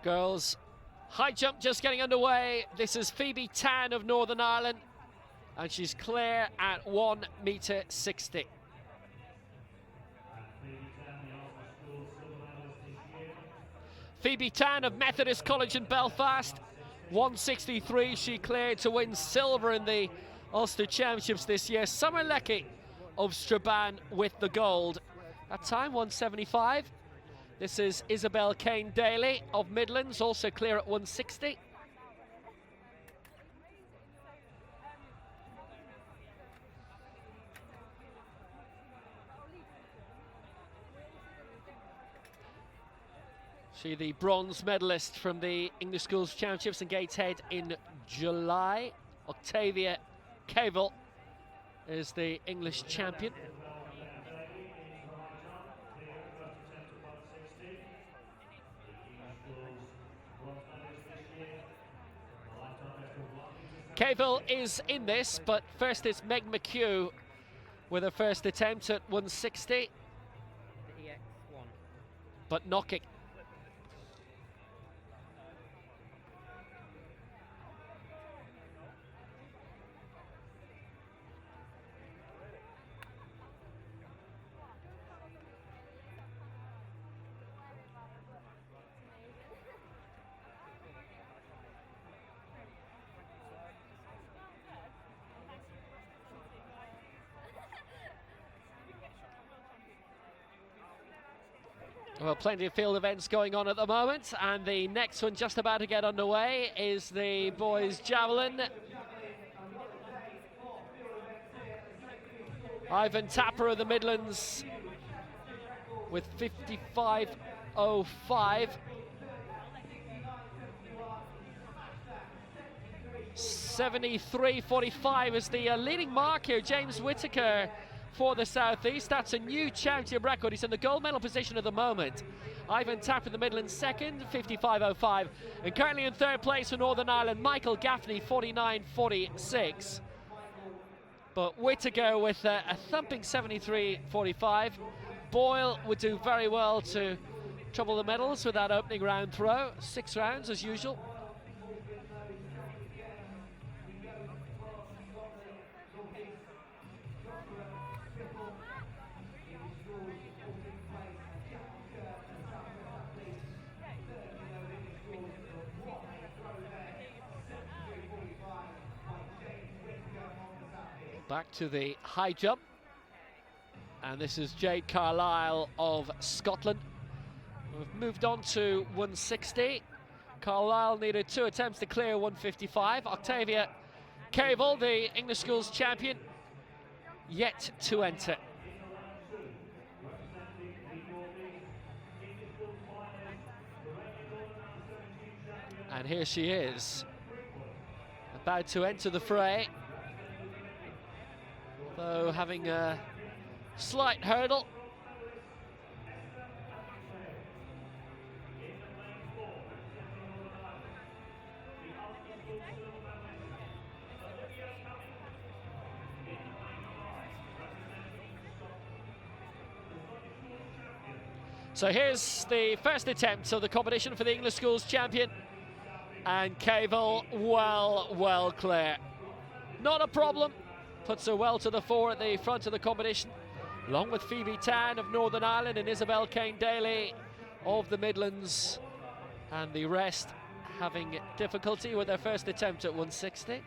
[SPEAKER 2] Girls, high jump just getting underway. This is Phoebe Tan of Northern Ireland, and she's clear at 1 meter 60. Phoebe Tan of Methodist College in Belfast, 163 she cleared to win silver in the Ulster Championships this year. Summer Leckie of Strabane with the gold. At time 175. This is Isabel Kane Daly of Midlands, also clear at 160. She the bronze medalist from the English Schools Championships in Gateshead in July. Octavia Cavell is the English champion. Cavell is in this, but first it's Meg McHugh with her first attempt at 160. But knocking. Well, plenty of field events going on at the moment, and the next one just about to get underway is the boys' javelin. Ivan Tapper of the Midlands with 55.05. 73.45 is the leading mark here. James Whittaker for the South East. That's a new championship record. He's in the gold medal position at the moment. Ivan Tapper in the Midlands second, 55.05. And currently in third place for Northern Ireland, Michael Gaffney, 49.46. But Whittaker with a thumping 73.45. Boyle would do very well to trouble the medals with that opening round throw. 6 rounds as usual. Back to the high jump, and this is Jade Carlisle of Scotland. We've moved on to 160. Carlisle needed 2 attempts to clear 155. Octavia Cavell, the English schools champion, yet to enter. And here she is, about to enter the fray, though having a slight hurdle. So here's the first attempt of the competition for the English schools champion, and Cavell well clear. Not a problem. Puts her well to the fore at the front of the competition, along with Phoebe Tan of Northern Ireland and Isabel Kane-Daly of the Midlands, and the rest having difficulty with their first attempt at 160.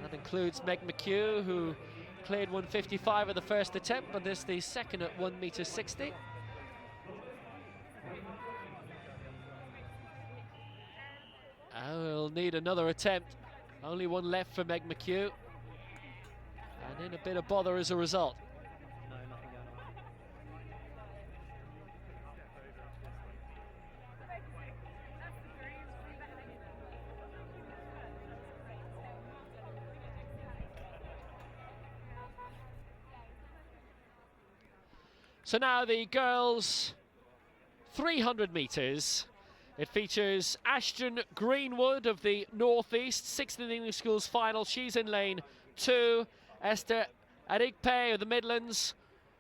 [SPEAKER 2] That includes Meg McHugh, who cleared 155 at the first attempt, but this is the second at 1.60 meters. We'll need another attempt. Only one left for Meg McHugh, and in a bit of bother as a result. So now the girls' 300 meters. It features Ashton Greenwood of the North East, 6th in the English schools final. She's in lane 2. Esther Adikpe of the Midlands,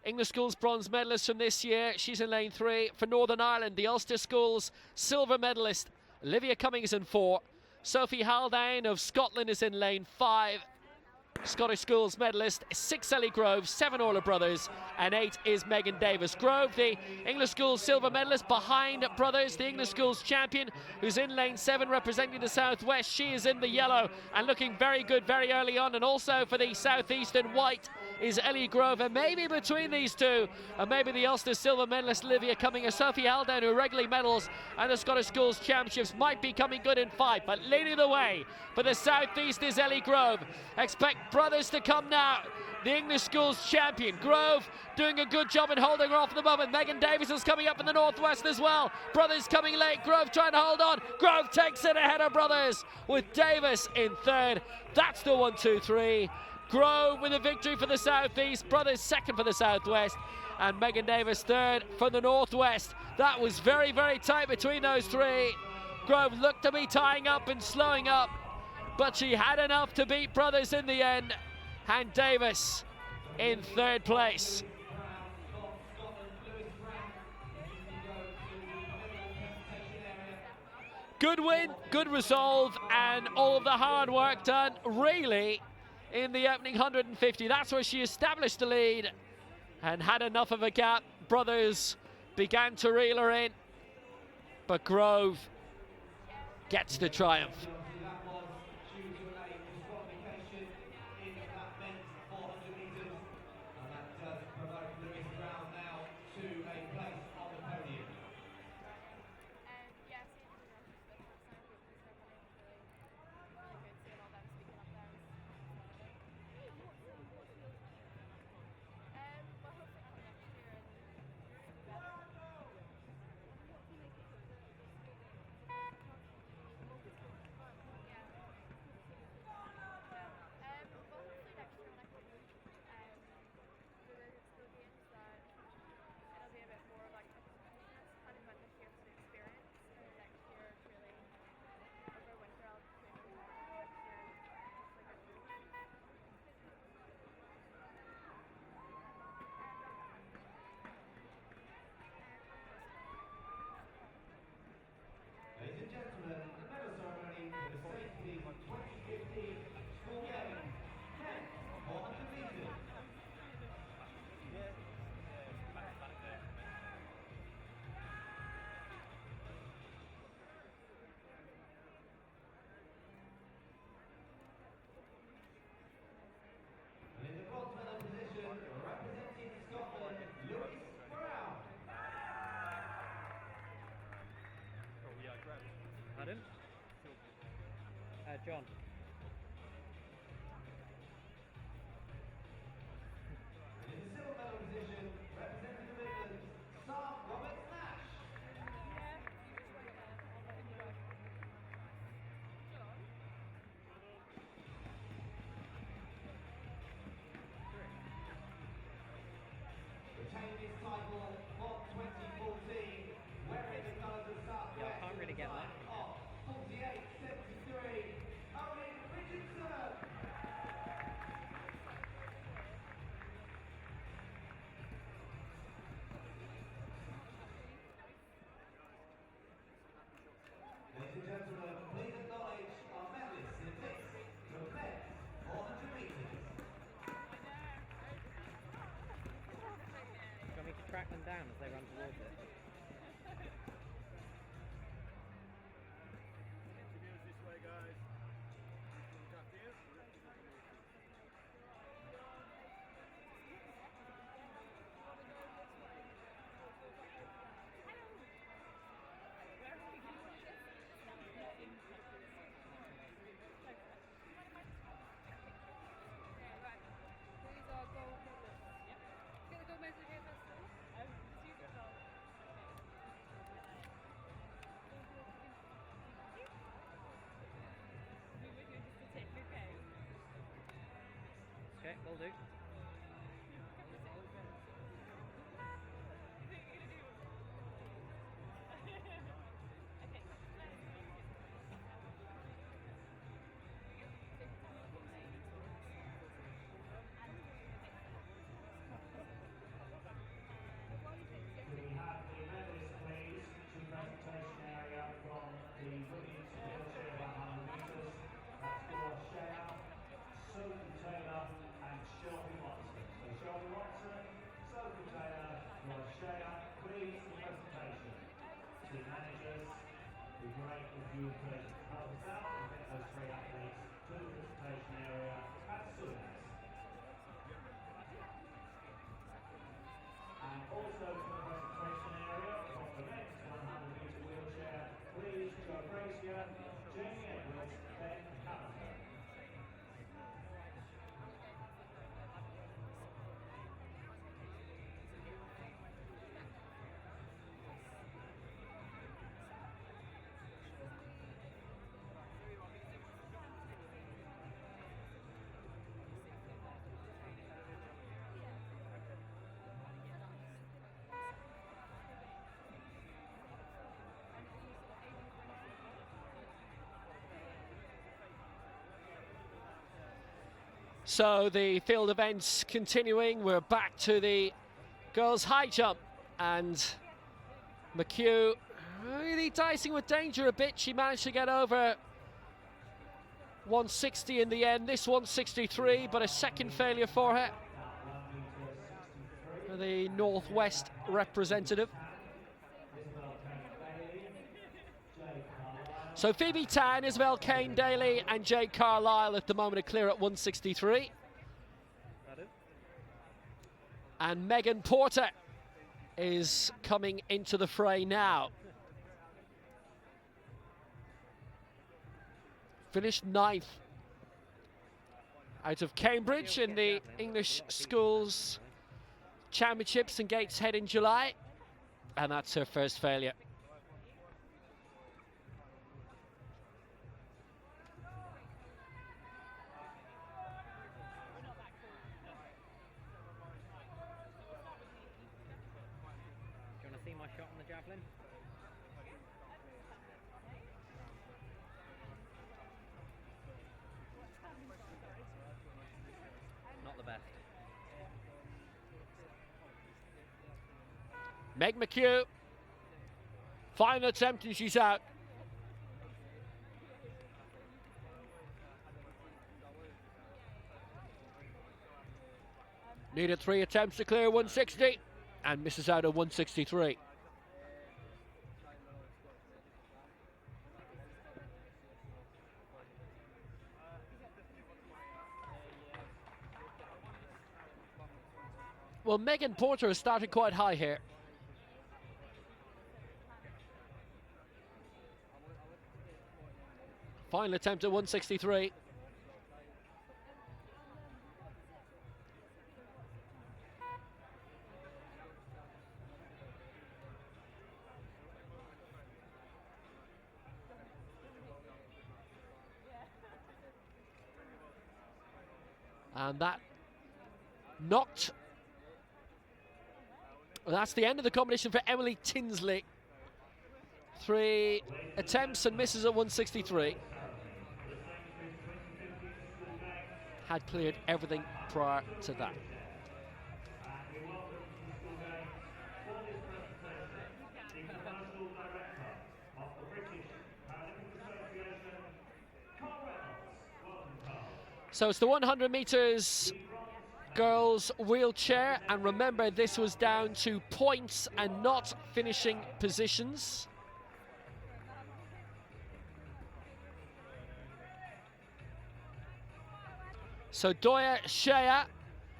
[SPEAKER 2] English schools bronze medalist from this year. She's in lane 3. For Northern Ireland, the Ulster schools silver medalist Olivia Cummings in 4. Sophie Haldane of Scotland is in lane 5. Scottish schools medalist 6 Ellie Grove, 7 Orla Brothers, and 8 is Megan Davis. Grove, the English schools silver medalist, behind Brothers, the English schools champion, who's in lane 7 representing the Southwest. She is in the yellow and looking very good very early on. And also for the Southeast in white is Ellie Grove, and maybe between these two, and maybe the Ulster silver medalist Olivia Cummings, or Sophie Haldane, who regularly medals and the Scottish schools championships, might be coming good in 5, but leading the way for the Southeast is Ellie Grove. Expect Brothers to come now. The English schools champion. Grove doing a good job in holding her off at the moment. Megan Davis is coming up in the Northwest as well. Brothers coming late. Grove trying to hold on. Grove takes it ahead of Brothers with Davis in 3rd. That's the 1-2-3. Grove with a victory for the Southeast. Brothers 2nd for the Southwest. And Megan Davis 3rd for the Northwest. That was very tight between those 3. Grove looked to be tying up and slowing up, but she had enough to beat Brothers in the end, and Davis in 3rd place. Good win, good resolve, and all of the hard work done really in the opening 150. That's where she established the lead and had enough of a gap. Brothers began to reel her in, but Grove gets the triumph.
[SPEAKER 15] Promote Lewis Brown now to a
[SPEAKER 17] Pardon? John.
[SPEAKER 15] In the silver medal position, representing the Midlands, Sam Roberts-Nash. Retained his title from 2014, wearing the colours of South
[SPEAKER 17] Yeah, I can't really get that.
[SPEAKER 15] Off 48.73, Owen Richardson. Ladies and gentlemen, please acknowledge our medalists in this, the men's 400 metres.
[SPEAKER 17] Do you want me to track them down as they run towards it?
[SPEAKER 18] This way, guys.
[SPEAKER 17] Okay, will do.
[SPEAKER 1] We have the medalists, please, to the presentation area from the women's wheelchair 100 metres. That's Dora Shea, Sophie Taylor and Shelby Watson. So Shelby Watson, Sophie Taylor, Dora Shea, please the presentation. Team managers, it'd be great if you could help us out and get those three athletes to the presentation area as soon as. And also to the presentation area from the next 100 metre wheelchair, please Joe Brazier, Jamie Edwards, Ben Callender.
[SPEAKER 2] So the field events continuing. We're back to the girls' high jump, and McHugh really dicing with danger a bit. She managed to get over 160 in the end. This 163, but a second failure for her. For the Northwest representative. So Phoebe Tan, Isabel Kane-Daly and Jade Carlisle at the moment are clear at 163. And Megan Porter is coming into the fray now. Finished 9th out of Cambridge in the English Schools Championships in Gateshead in July. And that's her first failure.
[SPEAKER 17] See my shot on the javelin? Not the best.
[SPEAKER 2] Meg McHugh, final attempt and she's out. Needed 3 attempts to clear 160. And misses out at 163. Well, Megan Porter has started quite high here. Final attempt at 163. And that knocked. That's the end of the competition for Emily Tinsley. 3 attempts and misses at 163. Had cleared everything prior to that. So it's the 100 metres girls wheelchair, and remember this was down to points and not finishing positions. So Doya Shea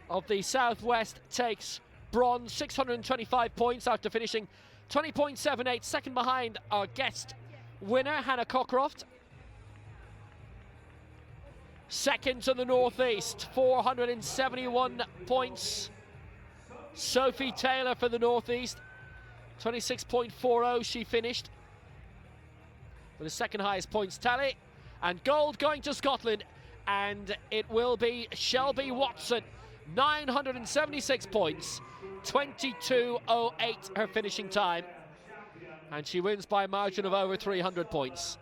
[SPEAKER 2] of the Southwest takes bronze, 625 points after finishing 20.78, second behind our guest winner Hannah Cockcroft. Second to the Northeast, 471 points. Sophie Taylor for the Northeast, 26.40 she finished, with the second highest points tally. And gold going to Scotland, and it will be Shelby Watson, 976 points, 22.08 her finishing time, and she wins by a margin of over 300 points.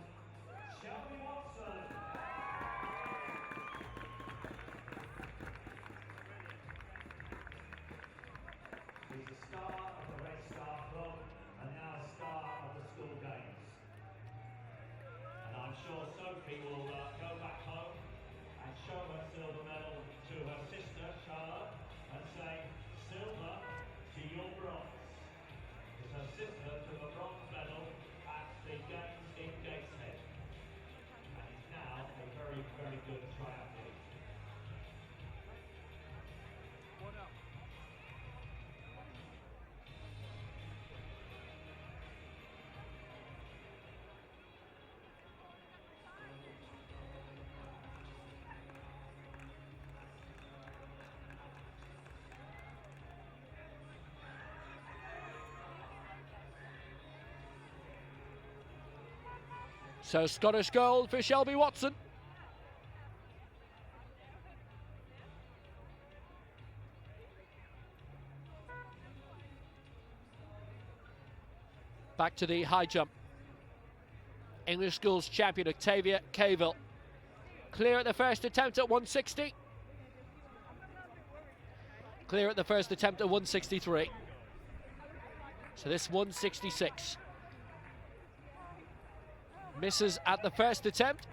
[SPEAKER 2] So Scottish gold for Shelby Watson. Back to the high jump. English schools champion Octavia Cavill. Clear at the first attempt at 160. Clear at the first attempt at 163. So this 166. Misses at the first attempt.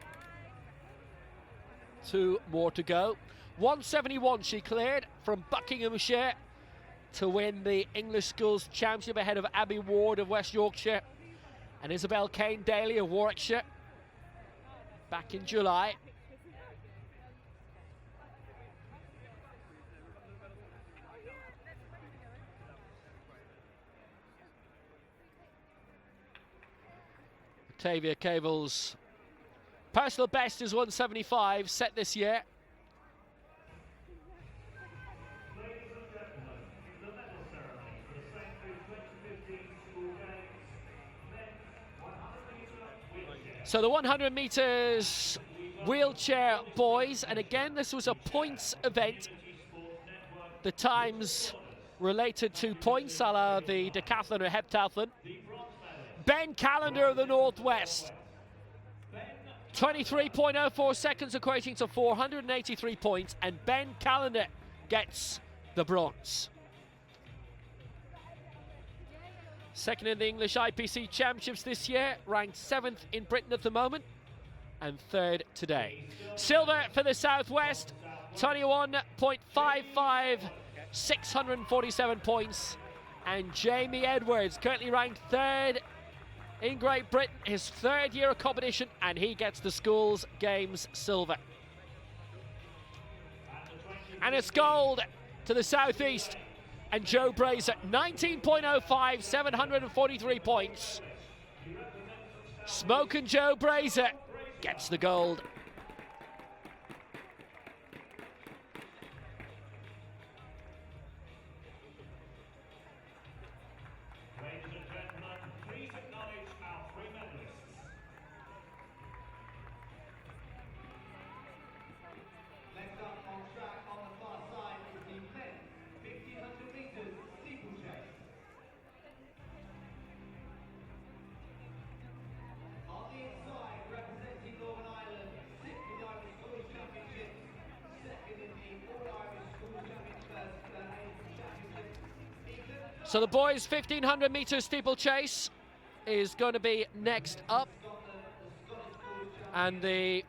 [SPEAKER 2] 2 more to go. 171 she cleared from Buckinghamshire to win the English Schools Championship ahead of Abby Ward of West Yorkshire and Isabel Kane Daly of Warwickshire back in July. Octavia Cavill's personal best is 175, set this year. So the 100 metres wheelchair boys, and again this was a points event. The times related to points, a la the decathlon or heptathlon. Ben Callender of the Northwest, 23.04 seconds, equating to 483 points, and Ben Callender gets the bronze. Second in the English IPC Championships this year, ranked 7th in Britain at the moment, and 3rd today. Silver for the Southwest, 21.55, 647 points, and Jamie Edwards, currently ranked 3rd in Great Britain, his 3rd year of competition, and he gets the Schools Games silver. And it's gold to the Southeast, and Joe Brazier, 19.05, 743 points. Smoke and Joe Brazier gets the gold.
[SPEAKER 1] Ladies and gentlemen, please acknowledge our three medalists.
[SPEAKER 15] Next up on track on the far side is the men's 1500 metres steeplechase. On the inside, representing Northern Ireland, 6th in the Irish Schools Championship, 2nd in the All-Irish Schools Championship.
[SPEAKER 2] So the boys' 1500 metre steeplechase is going to be next up. And the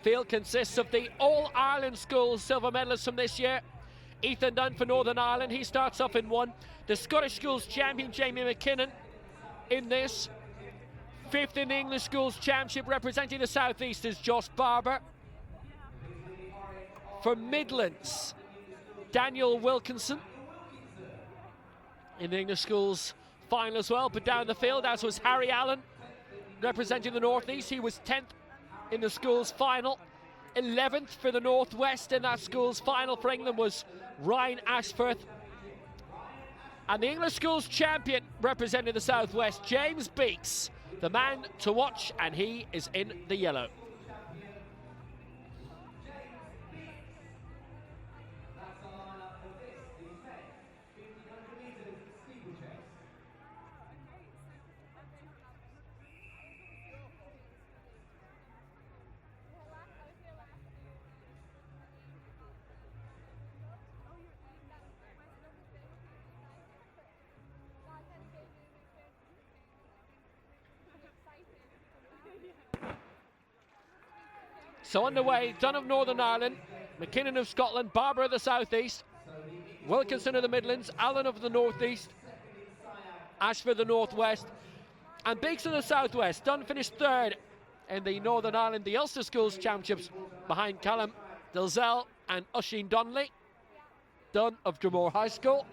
[SPEAKER 2] field consists of the All-Ireland Schools silver medalists from this year. Ethan Dunn for Northern Ireland, he starts off in 1. The Scottish Schools champion, Jamie McKinnon, in this. 5th in the English Schools Championship, representing the South East, is Josh Barber. For Midlands, Daniel Wilkinson. In the English Schools final as well, but down the field, as was Harry Allen, representing the North East. He was 10th in the schools final. 11th for the Northwest in that schools final for England was Ryan Ashforth. And the English Schools champion representing the Southwest, James Beeks, the man to watch, and he is in the yellow. So underway, Dunn of Northern Ireland, McKinnon of Scotland, Barber of the South East, Wilkinson of the Midlands, Allen of the North East, Ashford of the Northwest, and Beeks of the Southwest. Dunn finished 3rd in the Northern Ireland, the Ulster Schools Championships, behind Callum Dalzell and Oisin Donnelly. Dunn of Dromore High School.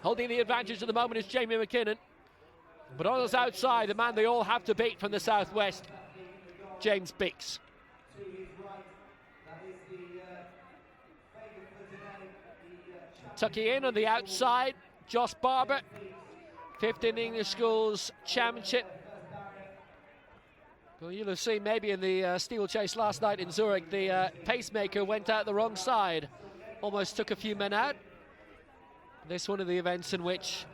[SPEAKER 2] Holding the advantage at the moment is Jamie McKinnon. But on his outside, the man they all have to beat from the Southwest, James Beeks. Tucking in on the outside, Josh Barber, 5th in the English Schools Championship. Well, you'll have seen maybe in the steeplechase last night in Zurich, the pacemaker went out the wrong side, almost took a few men out. This one of the events in which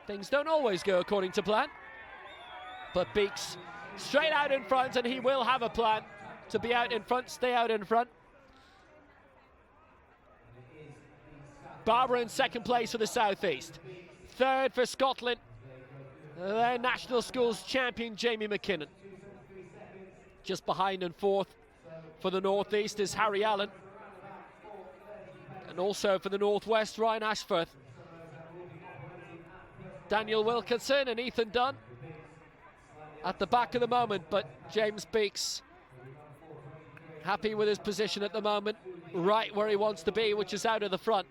[SPEAKER 2] things don't always go according to plan. But Beeks straight out in front, and he will have a plan to be out in front, stay out in front. Barber in 2nd place for the South East. 3rd for Scotland, their National Schools champion, Jamie McKinnon. Just behind and 4th for the North East is Harry Allen. And also for the Northwest, Ryan Ashforth. Daniel Wilkinson and Ethan Dunn at the back at the moment, but James Beeks happy with his position at the moment, right where he wants to be, which is out of the front.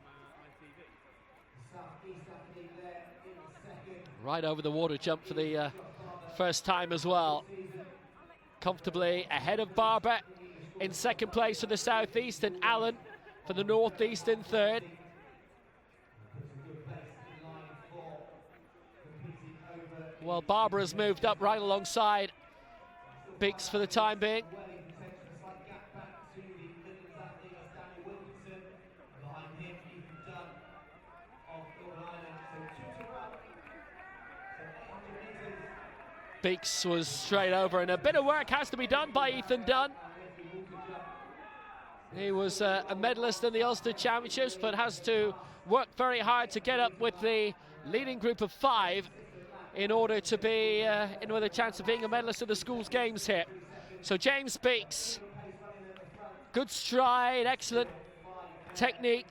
[SPEAKER 2] Right over the water jump for the first time as well. Comfortably ahead of Barber in 2nd place for the South East, and Allen for the North East in 3rd. Well, Barber has moved up right alongside Beeks for the time being. Beeks was straight over, and a bit of work has to be done by Ethan Dunn. He was a medalist in the Ulster Championships, but has to work very hard to get up with the leading group of 5 in order to be in with a chance of being a medalist at the schools games here. So James Beeks, good stride, excellent technique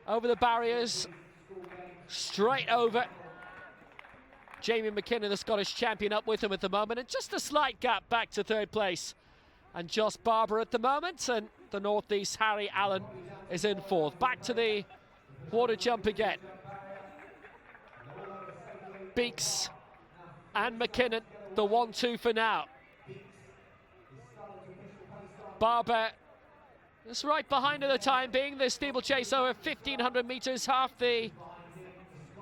[SPEAKER 2] over the barriers, straight over. Jamie McKinnon, the Scottish champion, up with him at the moment, and just a slight gap back to 3rd place. And Josh Barber at the moment, and the North East, Harry Allen, is in 4th. Back to the water jump again. Beeks and McKinnon, the 1-2 for now. Barber is right behind at the time being. The steeplechase over 1,500 metres, half the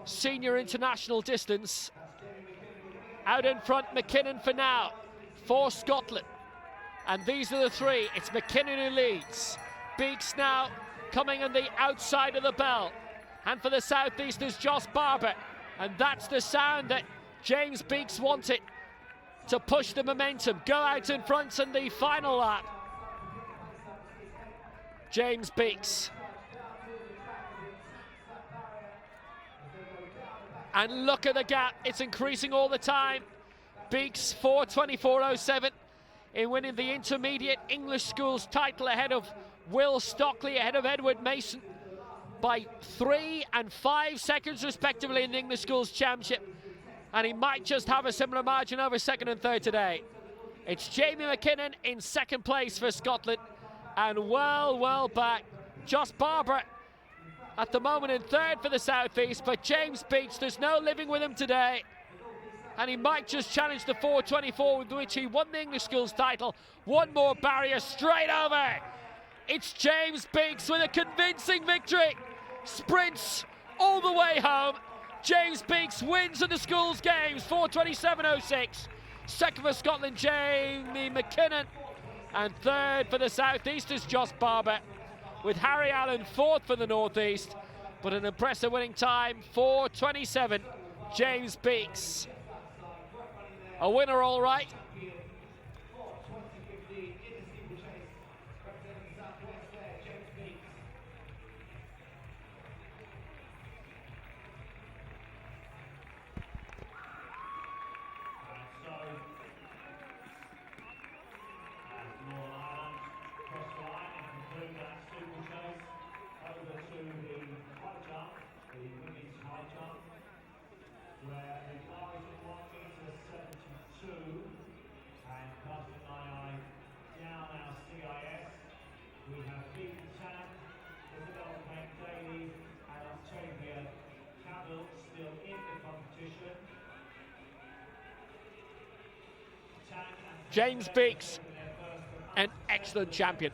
[SPEAKER 2] senior international distance. Out in front, McKinnon for now, for Scotland. And these are the three. It's McKinnon who leads. Beeks now coming on the outside of the bell. And for the southeast is Joss Barber. And that's the sound that James Beeks wanted to push the momentum. Go out in front in the final lap. James Beeks. And look at the gap, it's increasing all the time. Beeks 4:24.07 in winning the intermediate English schools title ahead of Will Stockley, ahead of Edward Mason by 3 and 5 seconds respectively in the English schools championship. And he might just have a similar margin over second and third today. It's Jamie McKinnon in second place for Scotland. And well back, Joss Barber at the moment in third for the southeast, but James Beeks, there's no living with him today. And he might just challenge the 4:24 with which he won the English schools title. One more barrier straight over. It's James Beeks with a convincing victory. Sprints all the way home. James Beeks wins in the schools games, 4:27.06. Second for Scotland, Jamie McKinnon. And third for the southeast is Joss Barber, with Harry Allen fourth for the northeast. But an impressive winning time, 4:27. James Beeks. A winner, all right. James Beeks, an excellent champion.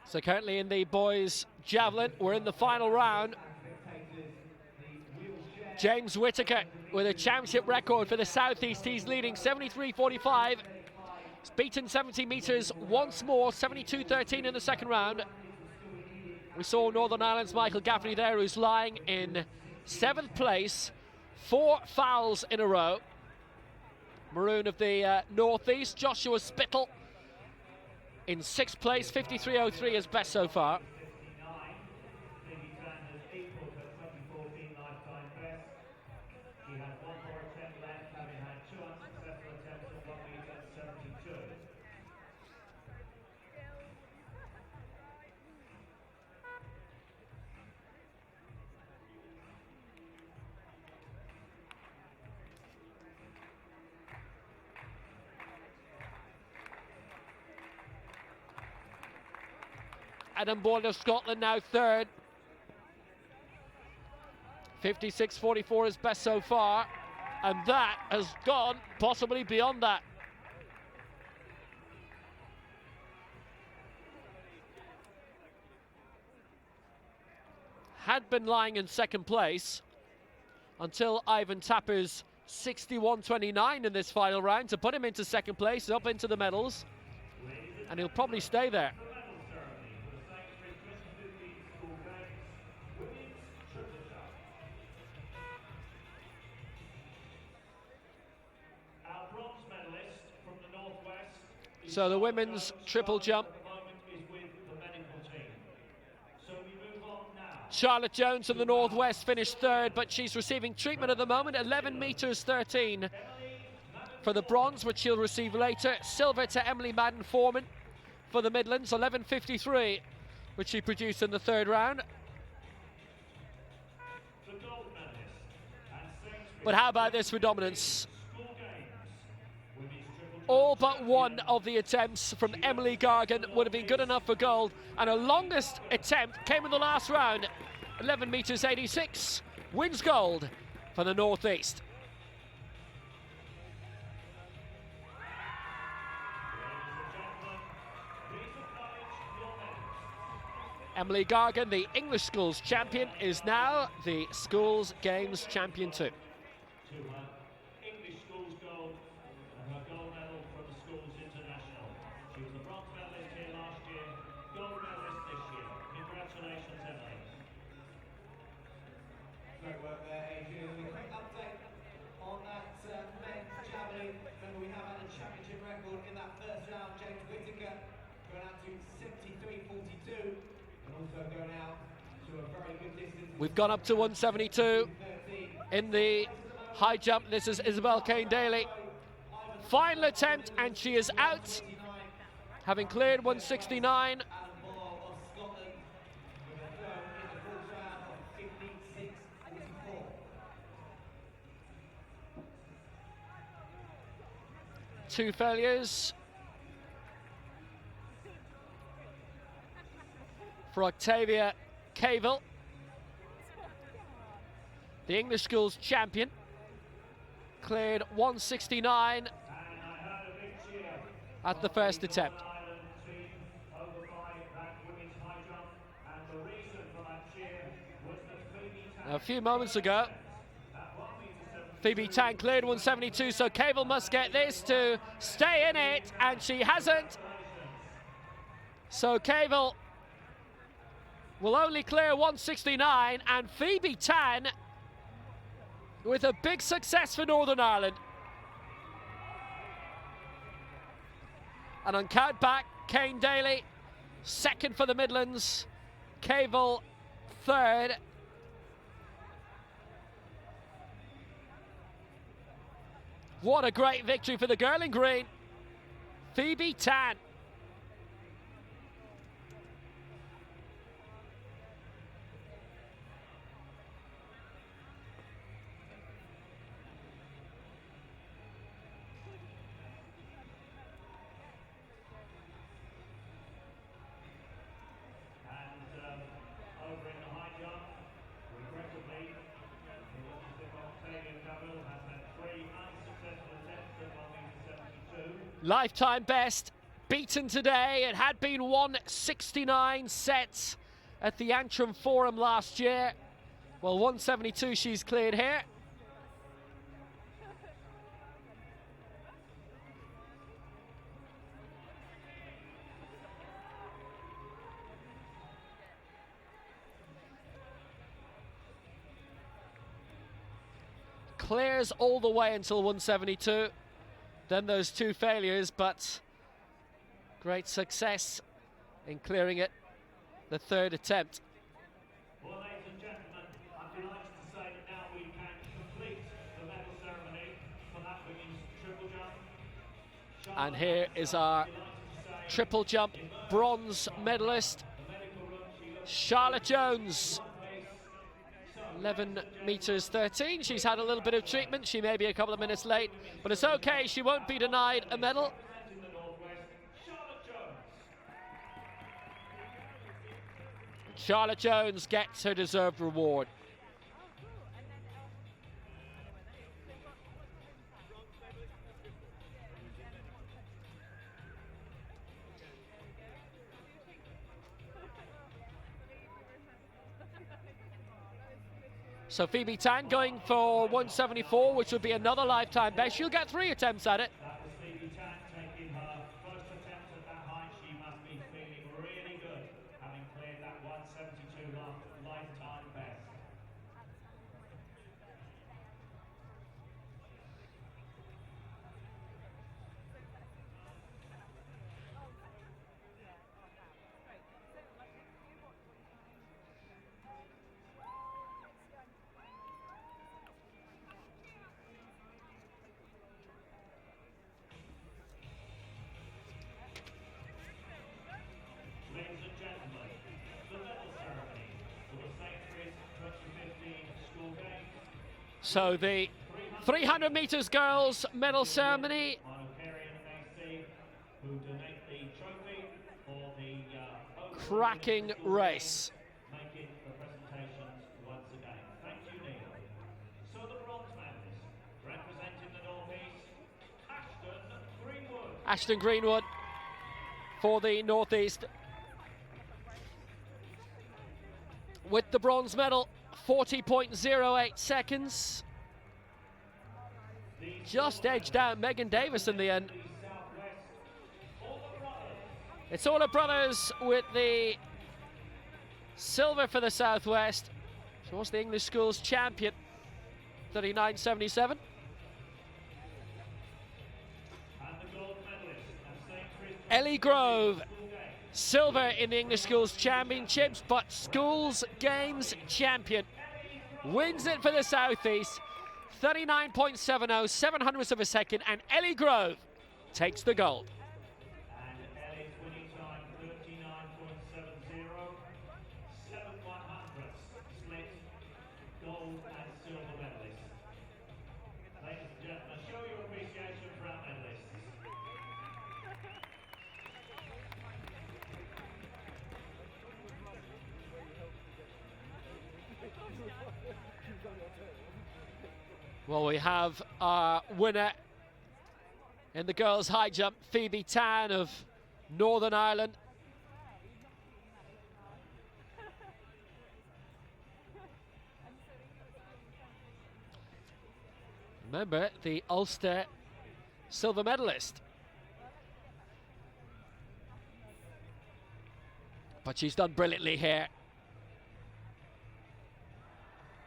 [SPEAKER 2] So currently in the boys' javelin, we're in the final round. James Whittaker with a championship record for the Southeast. He's leading 73.45. He's beaten 70 metres once more, 72.13 in the second round. We saw Northern Ireland's Michael Gaffney there, who's lying in 7th place, 4 fouls in a row. Maroon of the Northeast, Joshua Spittle in 6th place, 53.03 is best so far. Ambulant of Scotland now third. 56.44 is best so far, and that has gone possibly beyond that. Had been lying in second place until Ivan Tapper's 61.29 in this final round to put him into second place, up into the medals, and he'll probably stay there. So the women's triple jump. Charlotte Jones of the Northwest finished third, but she's receiving treatment at the moment. 11 metres 13 for the bronze, which she'll receive later. Silver to Emily Madden-Foreman for the Midlands, 11.53, which she produced in the third round. But how about this for dominance? All but one of the attempts from Emily Gargan would have been good enough for gold, and her longest attempt came in the last round. 11 metres 86, wins gold for the North East. Emily Gargan, the English Schools champion, is now the Schools Games champion too.
[SPEAKER 1] English schools gold and her gold medal from the Schools International. She was a bronze medalist here last year, gold medalist this year. Congratulations, Emily.
[SPEAKER 15] Great work there, Adrian. A quick update on that men's javelin. Remember, we have had a championship record in that first round. James Whittaker going out to 73.42 and also going out to a very good distance.
[SPEAKER 2] We've gone up to 172 in the high jump. This is Isabel Kane-Daly. Final attempt, and she is out, having cleared 169. Two failures for Octavia Cavill, the English Schools champion. Cleared 169 at the first attempt. Now, a few moments ago, Phoebe Tan cleared 172, so Cavill must get this to stay in it, and she hasn't. So Cavill will only clear 169, and Phoebe Tan with a big success for Northern Ireland. And on count back, Kane-Daly second for the Midlands, Cavill third. What a great victory for the girl in green, Phoebe Tan. Lifetime best, beaten today. It had been 169 sets at the Antrim Forum last year. Well, 172 she's cleared here. Clears all the way until 172. Then those two failures, but great success in clearing it, the third attempt.
[SPEAKER 1] Well, ladies and gentlemen, I'm delighted to say that now we can complete the medal ceremony for that women's triple jump.
[SPEAKER 2] And here is our triple jump bronze medalist, Charlotte Jones. 11 metres 13. She's had a little bit of treatment. She may be a couple of minutes late, but it's okay. She won't be denied a medal. Charlotte Jones gets her deserved reward. So Phoebe Tan going for 174, which would be another lifetime best. She'll get 3 attempts at it.
[SPEAKER 1] That was Phoebe Tan taking her first attempt at that height. She must be feeling really good, having cleared that 172 lifetime best.
[SPEAKER 2] So the 300 metres girls medal ceremony. Cracking race. Ashton Greenwood for the Northeast with the bronze medal, 40.08 seconds. Just edged out Megan Davis in the end. It's all the brothers with the silver for the Southwest. She was the English schools champion, 39.77. Ellie Grove, silver in the English Schools Championships, but Schools Games champion. Wins it for the Southeast, 39.70, 700ths of a second, and Ellie Grove takes the gold.
[SPEAKER 1] And Ellie's winning time, 39.70, 7/100ths split, gold and silver medalists. Ladies and gentlemen, show your appreciation for our medalists.
[SPEAKER 2] Well, we have our winner in the girls' high jump, Phoebe Tan of Northern Ireland. Remember, the Ulster silver medalist. But she's done brilliantly here.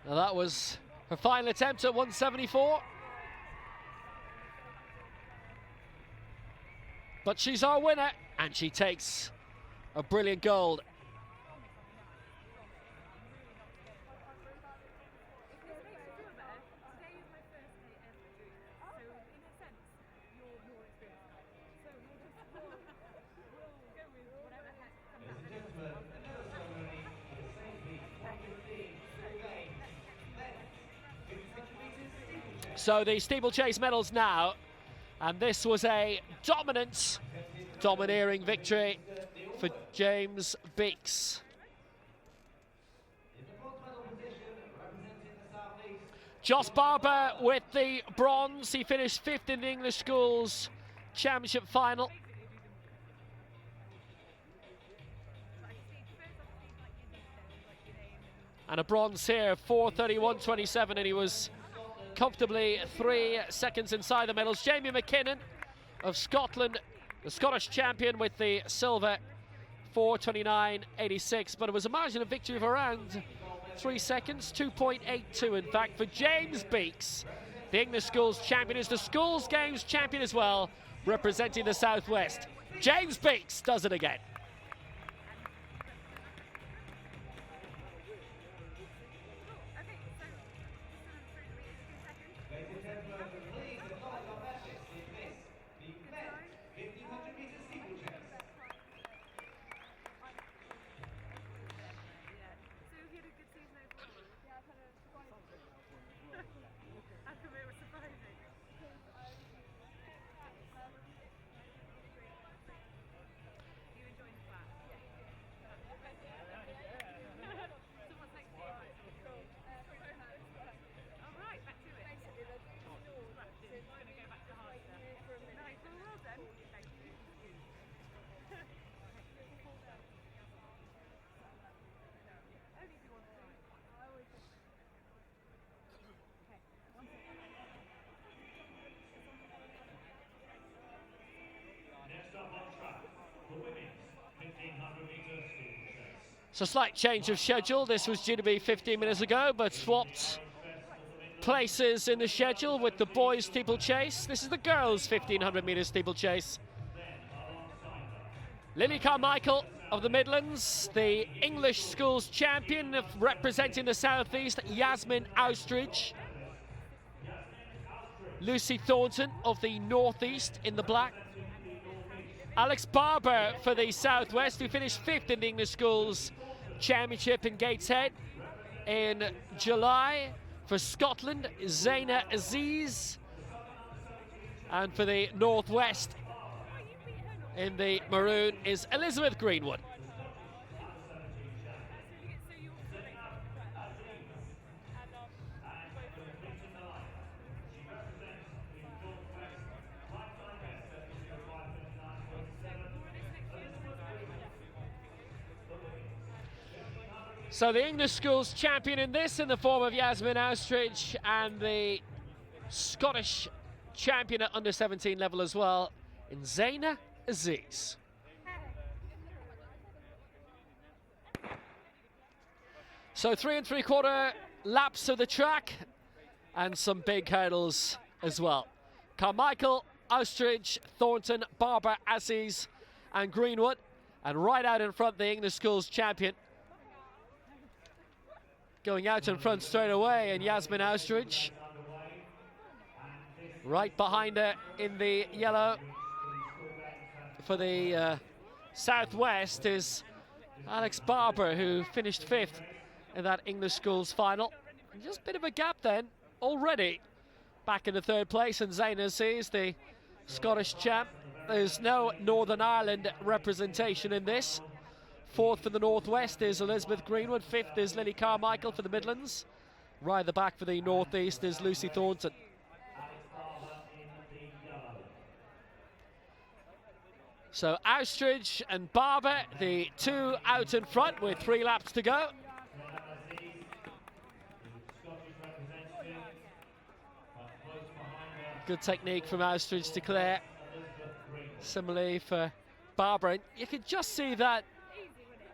[SPEAKER 2] Now that was her final attempt at 174. But she's our winner, and she takes a brilliant gold. So the steeplechase medals now, and this was a domineering victory for James Beeks. Joss Barber with the bronze. He finished 5th in the English Schools Championship final. And a bronze here, 4:31.27, and he was comfortably 3 seconds inside the medals. Jamie McKinnon of Scotland, the Scottish champion, with the silver, 4:29.86, but it was a margin of victory of around 3 seconds, 2.82 in fact, for James Beeks. The English Schools champion is the Schools Games champion as well, representing the Southwest. James Beeks does it again. So slight change of schedule. This was due to be 15 minutes ago, but swapped places in the schedule with the boys' steeplechase. This is the girls' 1500 metre steeplechase. Lily Carmichael of the Midlands, the English Schools champion of representing the Southeast, Yasmin Austridge. Lucy Thornton of the Northeast in the black. Alex Barber for the Southwest, who finished 5th in the English Schools Championship in Gateshead in July, for Scotland, Zaina Aziz. And for the Northwest, in the maroon, is Elizabeth Greenwood. So the English schools champion in this in the form of Yasmin Austridge, and the Scottish champion at under 17 level as well in Zaina Aziz. So 3 3/4 laps of the track and some big hurdles as well. Carmichael, Austridge, Thornton, Barber, Aziz and Greenwood, and right out in front the English schools champion. Going out in front straight away, and Yasmin Austridge. Right behind her in the yellow for the Southwest is Alex Barber, who finished 5th in that English schools final. And just a bit of a gap then, already back in the 3rd place, and Zaina Aziz, the Scottish champ. There's no Northern Ireland representation in this. 4th for the Northwest is Elizabeth Greenwood, 5th is Lily Carmichael for the Midlands. Right at the back for the Northeast is Lucy Thornton. So Austridge and Barber, the two out in front with 3 laps to go. Good technique from Austridge to clear. Similarly for Barber. You can just see that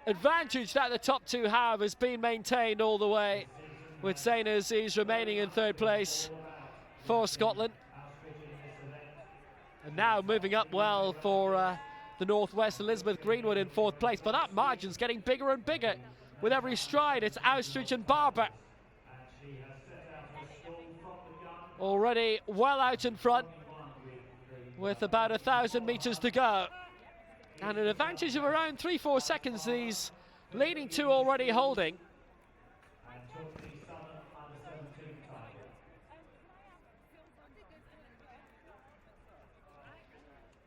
[SPEAKER 2] advantage that the top 2 have has been maintained all the way, with Zaina Aziz remaining in 3rd place for Scotland. And now moving up well for the Northwest, Elizabeth Greenwood in 4th place. But that margin's getting bigger and bigger with every stride. It's Austridge and Barber already well out in front with about 1,000 metres to go. And an advantage of around 3-4 seconds, these leading 2 already holding.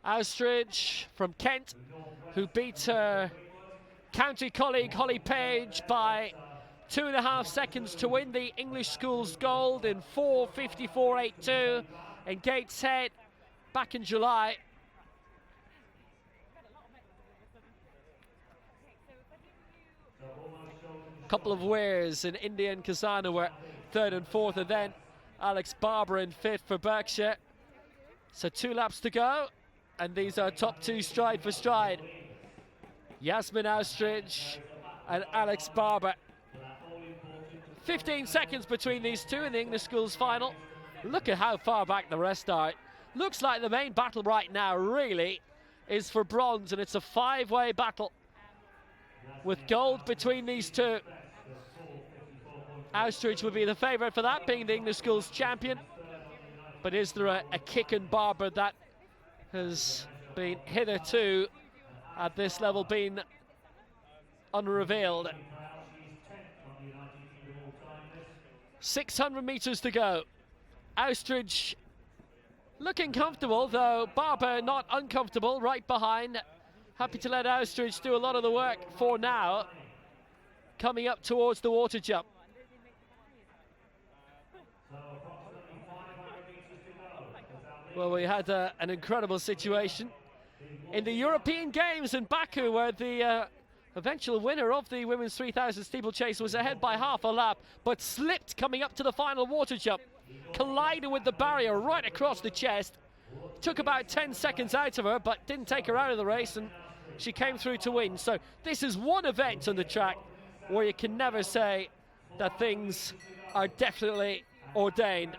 [SPEAKER 2] Austridge from Kent, who beat her county colleague Holly Page by 2.5 seconds to win the English schools gold in 4:54.82 in Gateshead back in July. Couple of wears in India and Kazana were 3rd and 4th, and then Alex Barber in 5th for Berkshire. So 2 laps to go, and these are top 2 stride for stride. Yasmin Austridge and Alex Barber. 15 seconds between these 2 in the English schools final. Look at how far back the rest are. Looks like the main battle right now really is for bronze, and it's a 5-way battle with gold between these 2. Austridge would be the favourite for that, being the English schools champion. But is there a kick in Barber that has been hitherto at this level been unrevealed? 600 metres to go. Austridge looking comfortable, though Barber not uncomfortable, right behind. Happy to let Austridge do a lot of the work for now, coming up towards the water jump. Well, we had an incredible situation in the European Games in Baku, where the eventual winner of the women's 3,000 steeplechase was ahead by half a lap, but slipped coming up to the final water jump, collided with the barrier right across the chest. Took about 10 seconds out of her, but didn't take her out of the race, and she came through to win. So this is one event on the track where you can never say that things are definitely ordained.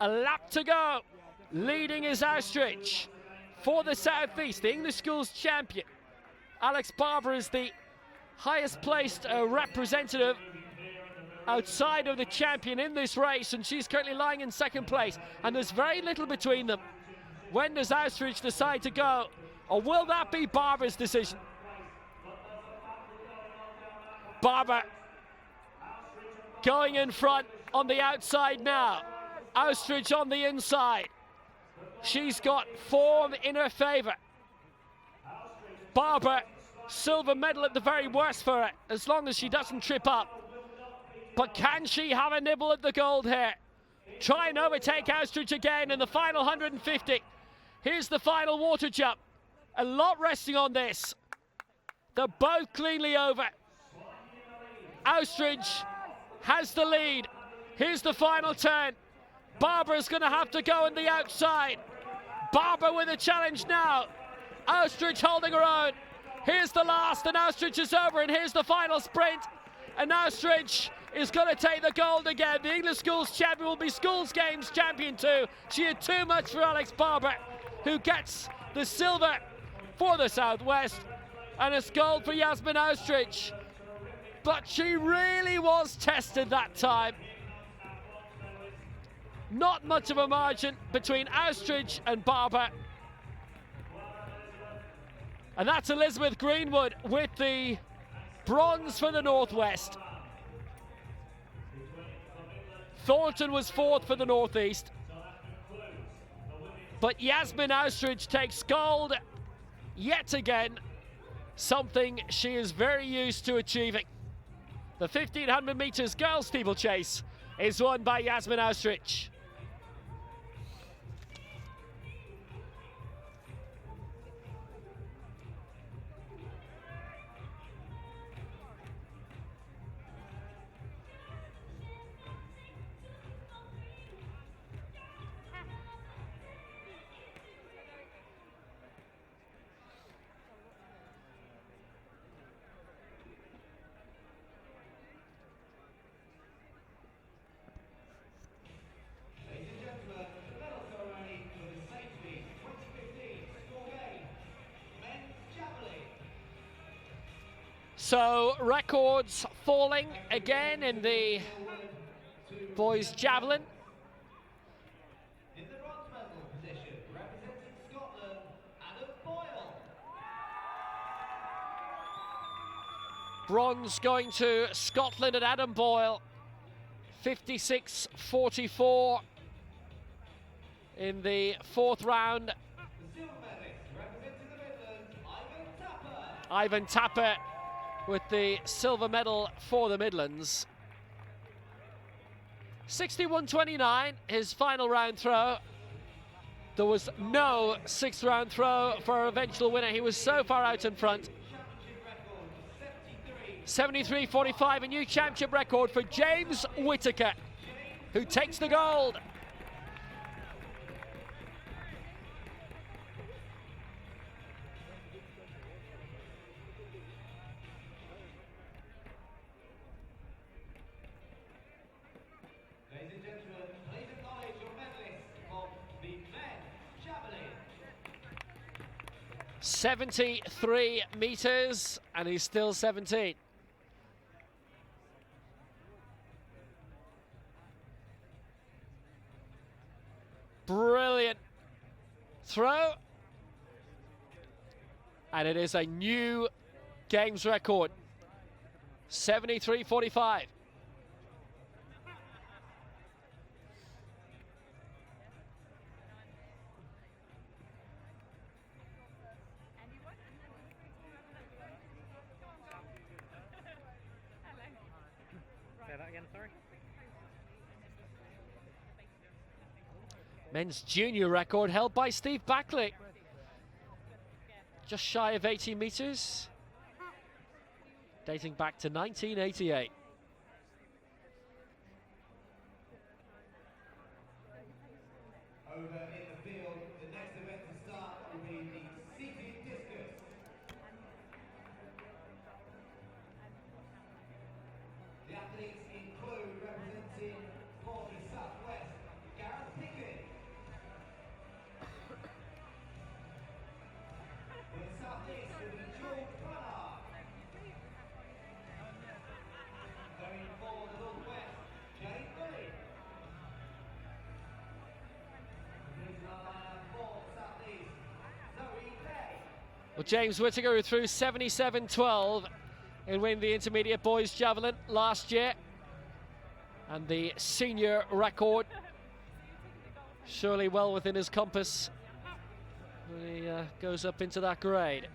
[SPEAKER 2] A lap to go. Leading is Austridge for the Southeast, the English schools champion. Alex Barber is the highest placed representative outside of the champion in this race, and she's currently lying in 2nd place, and there's very little between them. When does Austridge decide to go, or will that be Barber's decision? Barber going in front on the outside now. Oustridge on the inside. She's got form in her favour. Barber, silver medal at the very worst for her, as long as she doesn't trip up. But can she have a nibble at the gold here? Try and overtake Oustridge again in the final 150. Here's the final water jump. A lot resting on this. They're both cleanly over. Oustridge has the lead. Here's the final turn. Barbara's going to have to go on the outside. Barbara with a challenge now. Oustridge holding her own. Here's the last, and Oustridge is over, and here's the final sprint. And Oustridge is going to take the gold again. The English Schools champion will be Schools Games champion too. She had too much for Alex Barber, who gets the silver for the Southwest, and it's gold for Yasmin Oustridge. But she really was tested that time. Not much of a margin between Oustridge and Barber. And that's Elizabeth Greenwood with the bronze for the Northwest. Thornton was fourth for the Northeast. But Yasmin Oustridge takes gold yet again, something she is very used to achieving. The 1500 metres girls steeplechase is won by Yasmin Oustridge. So records falling again in the boys' javelin.
[SPEAKER 15] In the bronze medal position, representing Scotland, Adam Boyle.
[SPEAKER 2] Bronze going to Scotland and Adam Boyle. 56.44 in the fourth round.
[SPEAKER 15] The silver medalist, representing the Midlands, Ivan Tapper.
[SPEAKER 2] Ivan Tapper with the silver medal for the Midlands. 61.29, his final round throw. There was no sixth round throw for our eventual winner. He was so far out in front. 73.45, a new championship record for James Whittaker, who takes the gold.
[SPEAKER 15] Ladies and gentlemen, please acknowledge your medalists of the men's javelin.
[SPEAKER 2] 73 metres, and he's still 17. Brilliant throw. And it is a new games record. 73.45.
[SPEAKER 17] Say that again, sorry.
[SPEAKER 2] Men's junior record held by Steve Backley. Just shy of 80 metres. Dating back to 1988.
[SPEAKER 15] Over in the field, the next event to start will be the seated discus. The athletes include representing for the Southwest, Gareth Pickett. For the Southeast will be George Bernard. Going for the Northwest, Jane Bully.
[SPEAKER 2] Well, James Whittaker, who threw 77.12 in winning the intermediate boys javelin last year. And the senior record, surely well within his compass when he goes up into that grade.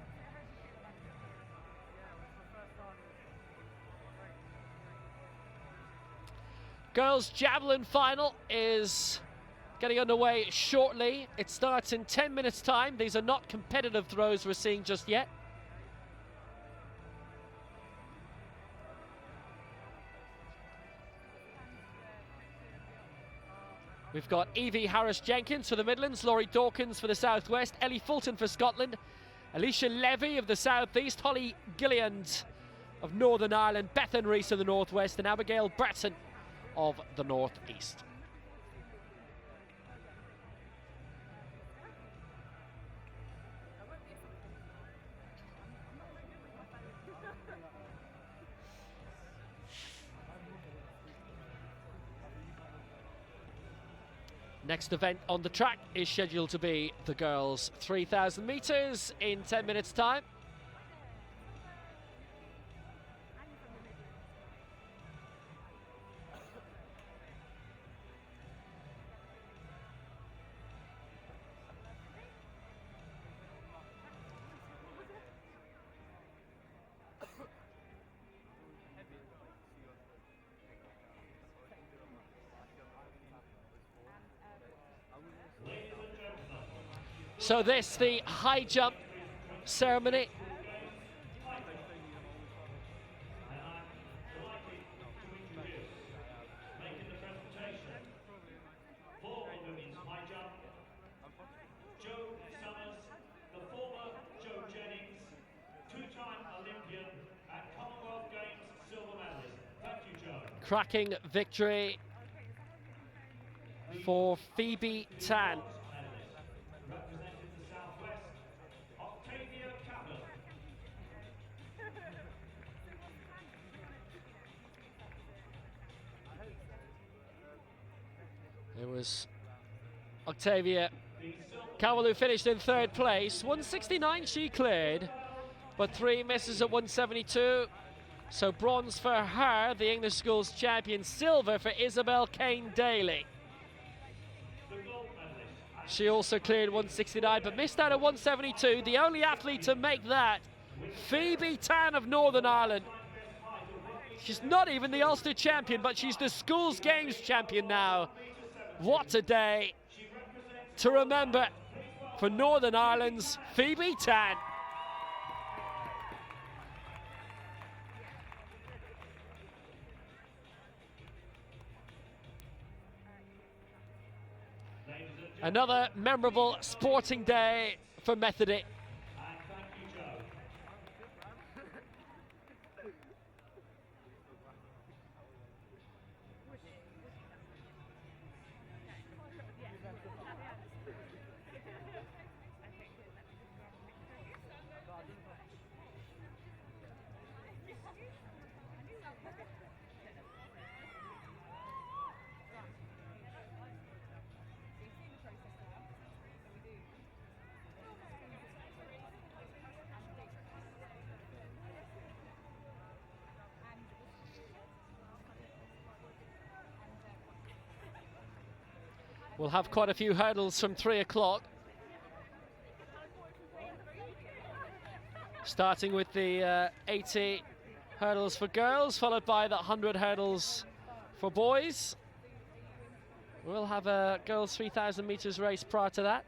[SPEAKER 2] Girls' javelin final is getting underway shortly. It starts in 10 minutes' time. These are not competitive throws we're seeing just yet. We've got Evie Harris-Jenkins for the Midlands, Laurie Dawkins for the Southwest, Ellie Fulton for Scotland, Alicia Levy of the Southeast, Holly Gilliand of Northern Ireland, Bethan Rees of the Northwest, and Abigail Bratton of the Northeast. Next event on the track is scheduled to be the girls' 3,000 metres in 10 minutes' time. So this, the high jump ceremony. Cracking victory for Phoebe Tan. It was Octavia Cowell who finished in third place. 169 she cleared, but 3 misses at 172. So bronze for her, the English schools champion. Silver for Isabel Kane-Daly. She also cleared 169, but missed out at 172. The only athlete to make that, Phoebe Tan of Northern Ireland. She's not even the Ulster champion, but she's the schools games champion now. What a day to remember for Northern Ireland's Phoebe Tan. Another memorable sporting day for Methody. We'll have quite a few hurdles from 3 o'clock. Starting with the 80 hurdles for girls, followed by the 100 hurdles for boys. We'll have a girls 3,000 metres race prior to that.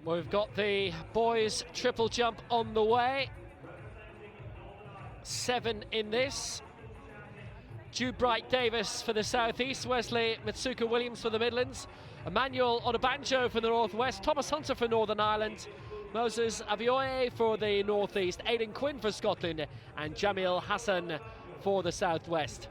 [SPEAKER 2] We've got the boys triple jump on the way. 7 in this. Jude Bright-Davis for the southeast, Wesley Mitsuka-Williams for the Midlands, Emmanuel Odubanjo for the northwest, Thomas Hunter for Northern Ireland, Moses Avioye for the northeast, Aidan Quinn for Scotland, and Jamil Hassan for the southwest.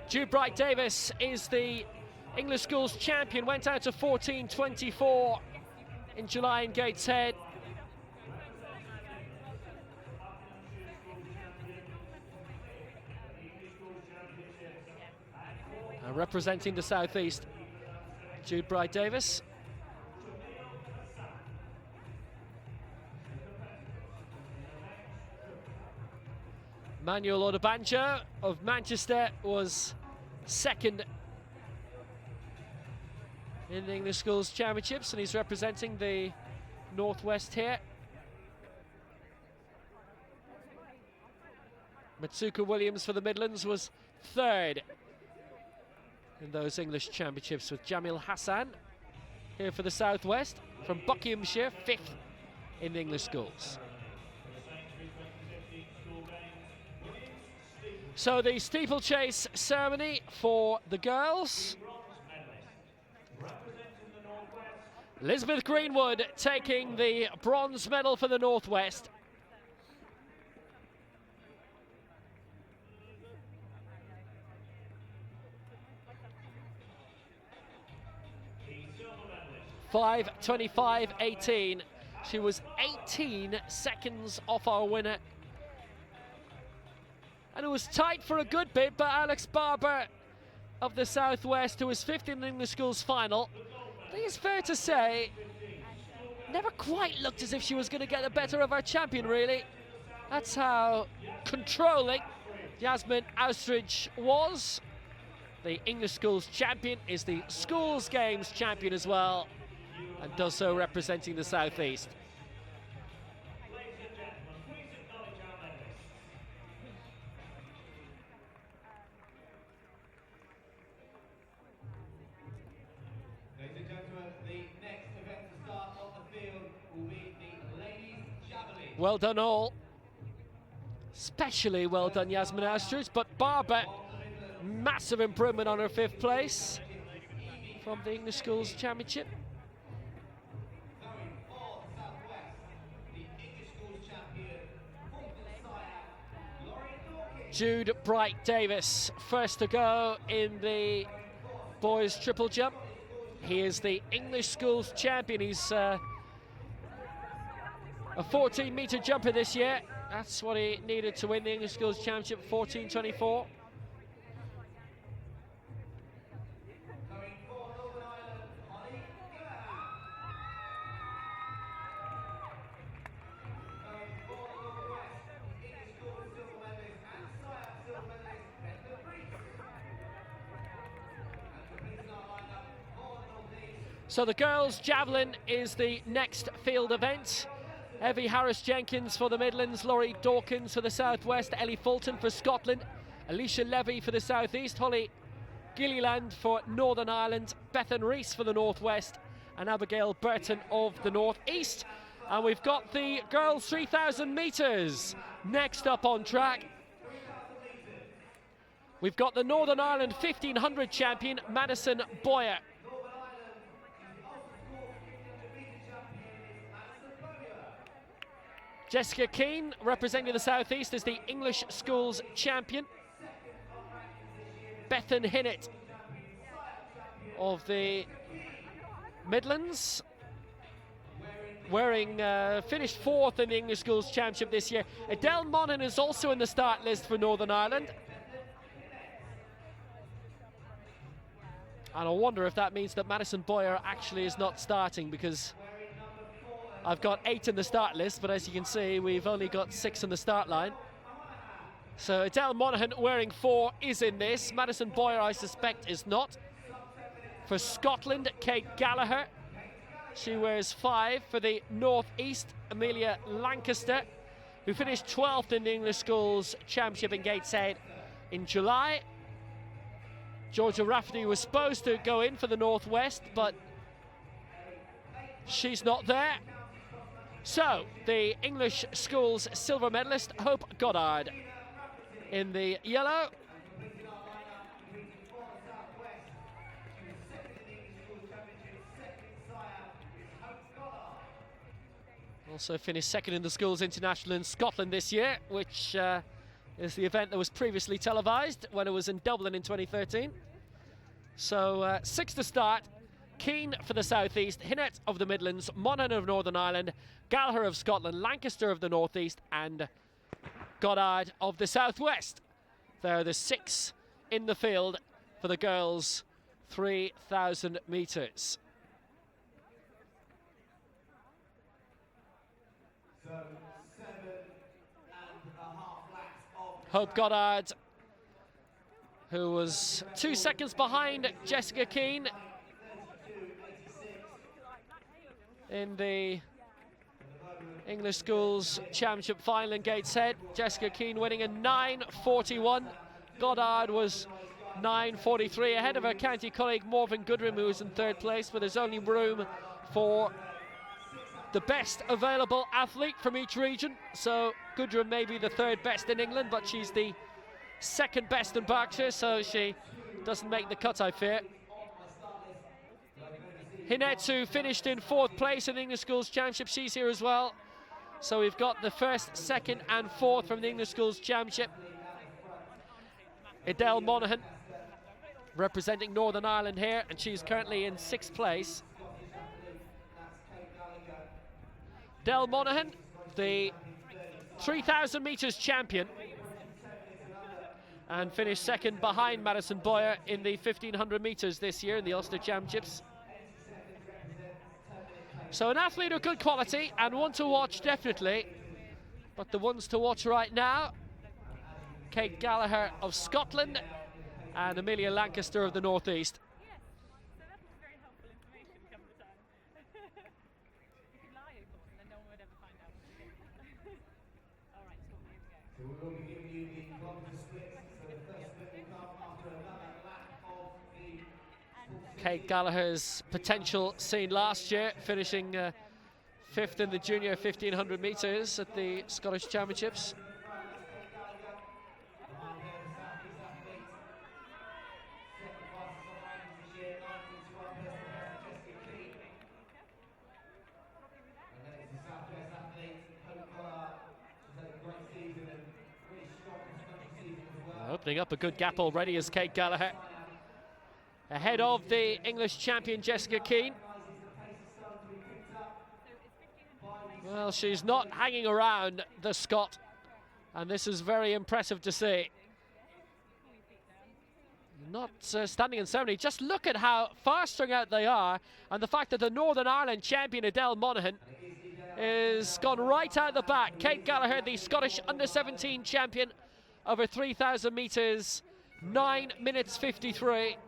[SPEAKER 2] Jude Bright-Davis is the English Schools champion, went out to 14.24 in July in Gateshead. Representing the southeast, Jude Bright-Davis. Manuel Odubanjo of Manchester was second in the English Schools Championships, and he's representing the Northwest here. Mitsuka-Williams for the Midlands was third in those English Championships, with Jamil Hassan here for the Southwest from Buckinghamshire, 5th in the English Schools. So the steeplechase ceremony for the girls. Elizabeth Greenwood taking the bronze medal for the Northwest. (5:25.18). She was 18 seconds off our winner. And it was tight for a good bit, but Alex Barber of the Southwest, who was 5th in the English Schools final, I think it's fair to say, never quite looked as if she was going to get the better of our champion, really. That's how controlling Jasmine Austridge was. The English Schools champion is the Schools Games champion as well, and does so representing the Southeast.
[SPEAKER 15] Ladies and gentlemen, the next event to start on the field will be the ladies' javelin.
[SPEAKER 2] Well done all. Especially well done Jasmine Austridge, but Barber, massive improvement on her 5th place from the English Schools Championship. Jude Bright-Davis, first to go in the boys triple jump. He is the English Schools champion. He's a 14-metre jumper this year. That's what he needed to win the English Schools Championship, 14.24. So the girls' javelin is the next field event. Evie Harris-Jenkins for the Midlands, Laurie Dawkins for the Southwest, Ellie Fulton for Scotland, Alicia Levy for the Southeast, Holly Gilliland for Northern Ireland, Bethan Rees for the Northwest, and Abigail Burton of the Northeast. And we've got the girls' 3,000 metres next up on track. We've got the Northern Ireland 1500 champion, Madison Boyer. Jessica Keane, representing the Southeast, is the English Schools champion. Bethan Hinnett of the Midlands, finished 4th in the English Schools Championship this year. Adele Monaghan is also in the start list for Northern Ireland. And I wonder if that means that Madison Boyer actually is not starting, because I've got 8 in the start list, but as you can see, we've only got 6 in the start line. So Adele Monaghan wearing 4 is in this. Madison Boyer, I suspect, is not. For Scotland, Kate Gallagher. She wears 5 for the North East. Amelia Lancaster who finished 12th in the English Schools Championship in Gateshead in July. Georgia Rafferty was supposed to go in for the Northwest, but she's not there. So, the English Schools silver medalist, Hope Goddard, in the yellow. Also finished second in the Schools International in Scotland this year, which is the event that was previously televised when it was in Dublin in 2013. So 6 to start. Keane for the Southeast, Hinnett of the Midlands, Monaghan of Northern Ireland, Gallagher of Scotland, Lancaster of the Northeast, and Goddard of the Southwest. They're the 6 in the field for the girls' 3,000 metres. Hope Goddard, who was 2 seconds behind Jessica Keane in the English Schools Championship final in Gateshead. Jessica Keane winning in 9:41. Goddard was 9:43, ahead of her county colleague Morven Goodrim, who was in 3rd place, but there's only room for the best available athlete from each region. So Goodrim may be the 3rd best in England, but she's the 2nd best in Berkshire, so she doesn't make the cut, I fear. Hinnett, who finished in 4th place in the English Schools Championship, she's here as well. So we've got the 1st, 2nd and 4th from the English Schools Championship. Adele Monaghan representing Northern Ireland here, and she's currently in 6th place. Adele Monaghan, the 3,000 metres champion, and finished 2nd behind Madison Boyer in the 1,500 metres this year in the Ulster Championships. So an athlete of good quality and one to watch definitely, but the ones to watch right now, Kate Gallagher of Scotland and Amelia Lancaster of the Northeast. Kate Gallagher's potential seen last year, finishing 5th in the junior 1,500 metres at the Scottish Championships. Opening up a good gap already is Kate Gallagher, ahead of the English champion Jessica Keane. Well, she's not hanging around the Scot, and this is very impressive to see. Not standing in ceremony. Just look at how far strung out they are, and the fact that the Northern Ireland champion Adele Monaghan is gone right out the back. Kate Gallagher, the Scottish under-17 champion, over 3,000 metres, 9 minutes 53.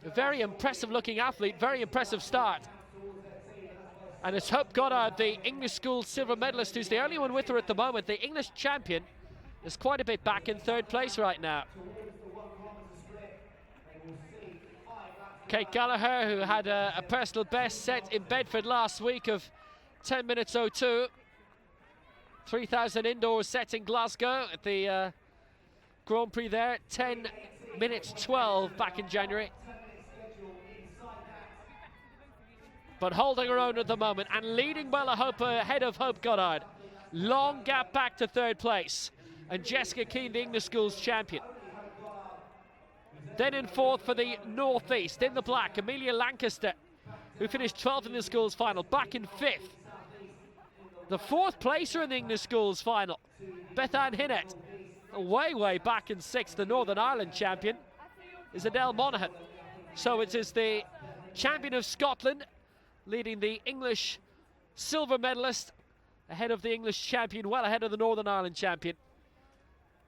[SPEAKER 2] A very impressive looking athlete, very impressive start. And it's Hope Goddard, the English School silver medalist, who's the only one with her at the moment. The English champion is quite a bit back in 3rd place right now. Kate Gallagher, who had a personal best set in Bedford last week of 10 minutes 02. 3,000 indoor set in Glasgow at the Grand Prix there. 10 minutes 12 back in January. But holding her own at the moment and leading well ahead of Hope Goddard. Long gap back to 3rd place. And Jessica Keane, the English Schools champion. Then in 4th for the Northeast, in the black, Amelia Lancaster, who finished 12th in the Schools final, back in 5th. The 4th placer in the English Schools final, Beth Ann Hinnett, way back in 6th. The Northern Ireland champion is Adele Monaghan. So it is the champion of Scotland leading the English silver medalist ahead of the English champion, well ahead of the Northern Ireland champion.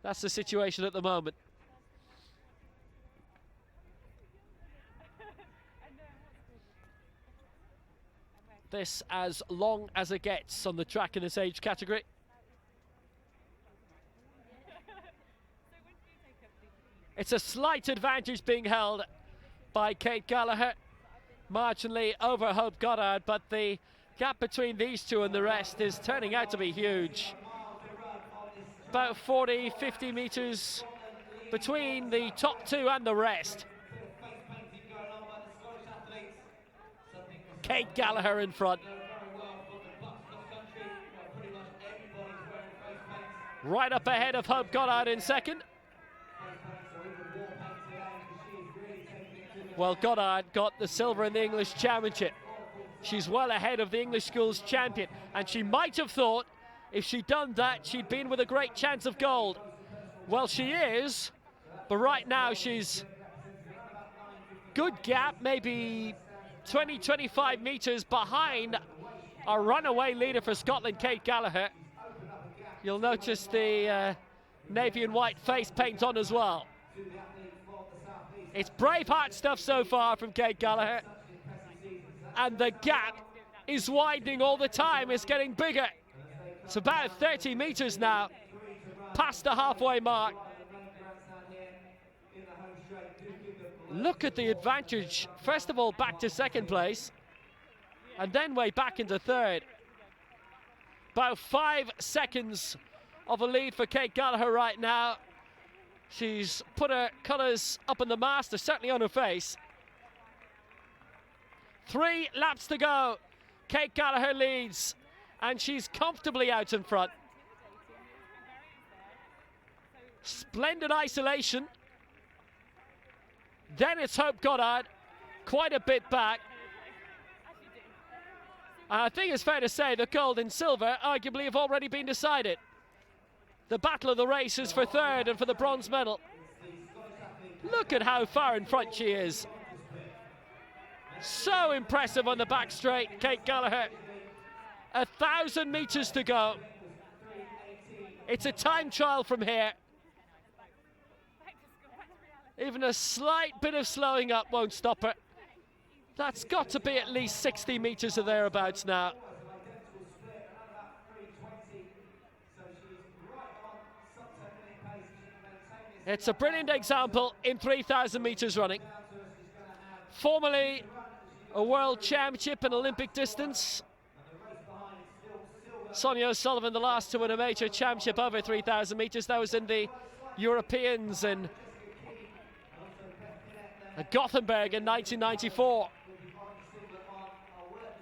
[SPEAKER 2] That's the situation at the moment. this as long as it gets on the track in this age category. It's a slight advantage being held by Kate Gallagher, marginally over Hope Goddard, but the gap between these two and the rest is turning out to be huge. About 40, 50 metres between the top two and the rest. Kate Gallagher in front. Right up ahead of Hope Goddard in second. Well, Goddard got the silver in the English Championship. She's well ahead of the English schools champion, and she might have thought if she'd done that, she'd been with a great chance of gold. Well, she is, but right now she's good gap, maybe 20, 25 metres behind our runaway leader for Scotland, Kate Gallagher. You'll notice the navy and white face paint on as well. It's Braveheart stuff so far from Kate Gallagher. And the gap is widening all the time. It's getting bigger. It's about 30 metres now, past the halfway mark. Look at the advantage. First of all, back to second place, and then way back into third. About 5 seconds of a lead for Kate Gallagher right now. She's put her colours up in the mast, they're certainly on her face. 3 laps to go. Kate Gallagher leads, and she's comfortably out in front. Splendid isolation. Then it's Hope Goddard, quite a bit back. I think it's fair to say that gold and silver arguably have already been decided. The battle of the race is for third and for the bronze medal. Look at how far in front she is. So impressive on the back straight, Kate Gallagher. 1,000 metres to go. It's a time trial from here. Even a slight bit of slowing up won't stop her. That's got to be at least 60 metres or thereabouts now. It's a brilliant example in 3,000 metres running. Formerly a world championship in Olympic distance. Sonia O'Sullivan, the last to win a major championship over 3,000 metres. That was in the Europeans in Gothenburg in 1994.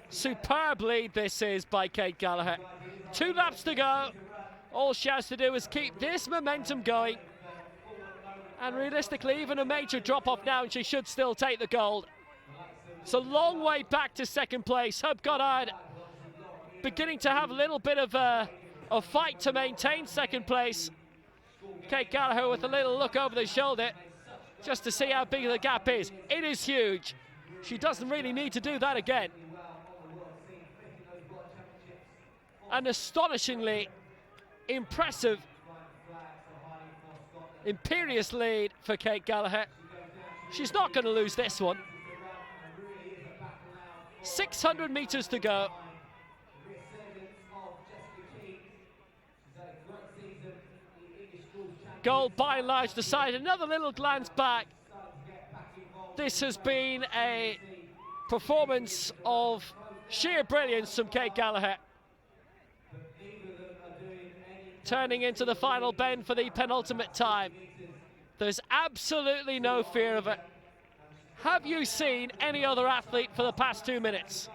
[SPEAKER 2] Superb lead this is by Kate Gallagher. 2 laps to go. All she has to do is keep this momentum going. And realistically, even a major drop-off now, and she should still take the gold. It's a long way back to second place. Hope Goddard beginning to have a little bit of a fight to maintain second place. Kate Gallagher with a little look over the shoulder just to see how big the gap is. It is huge. She doesn't really need to do that again. An astonishingly impressive, imperious lead for Kate Gallagher. She's not going to lose this one. 600 metres to go. Gold by and large decided. Another little glance back. This has been a performance of sheer brilliance from Kate Gallagher. Turning into the final bend for the penultimate time. There's absolutely no fear of it. Have you seen any other athlete for the past 2 minutes?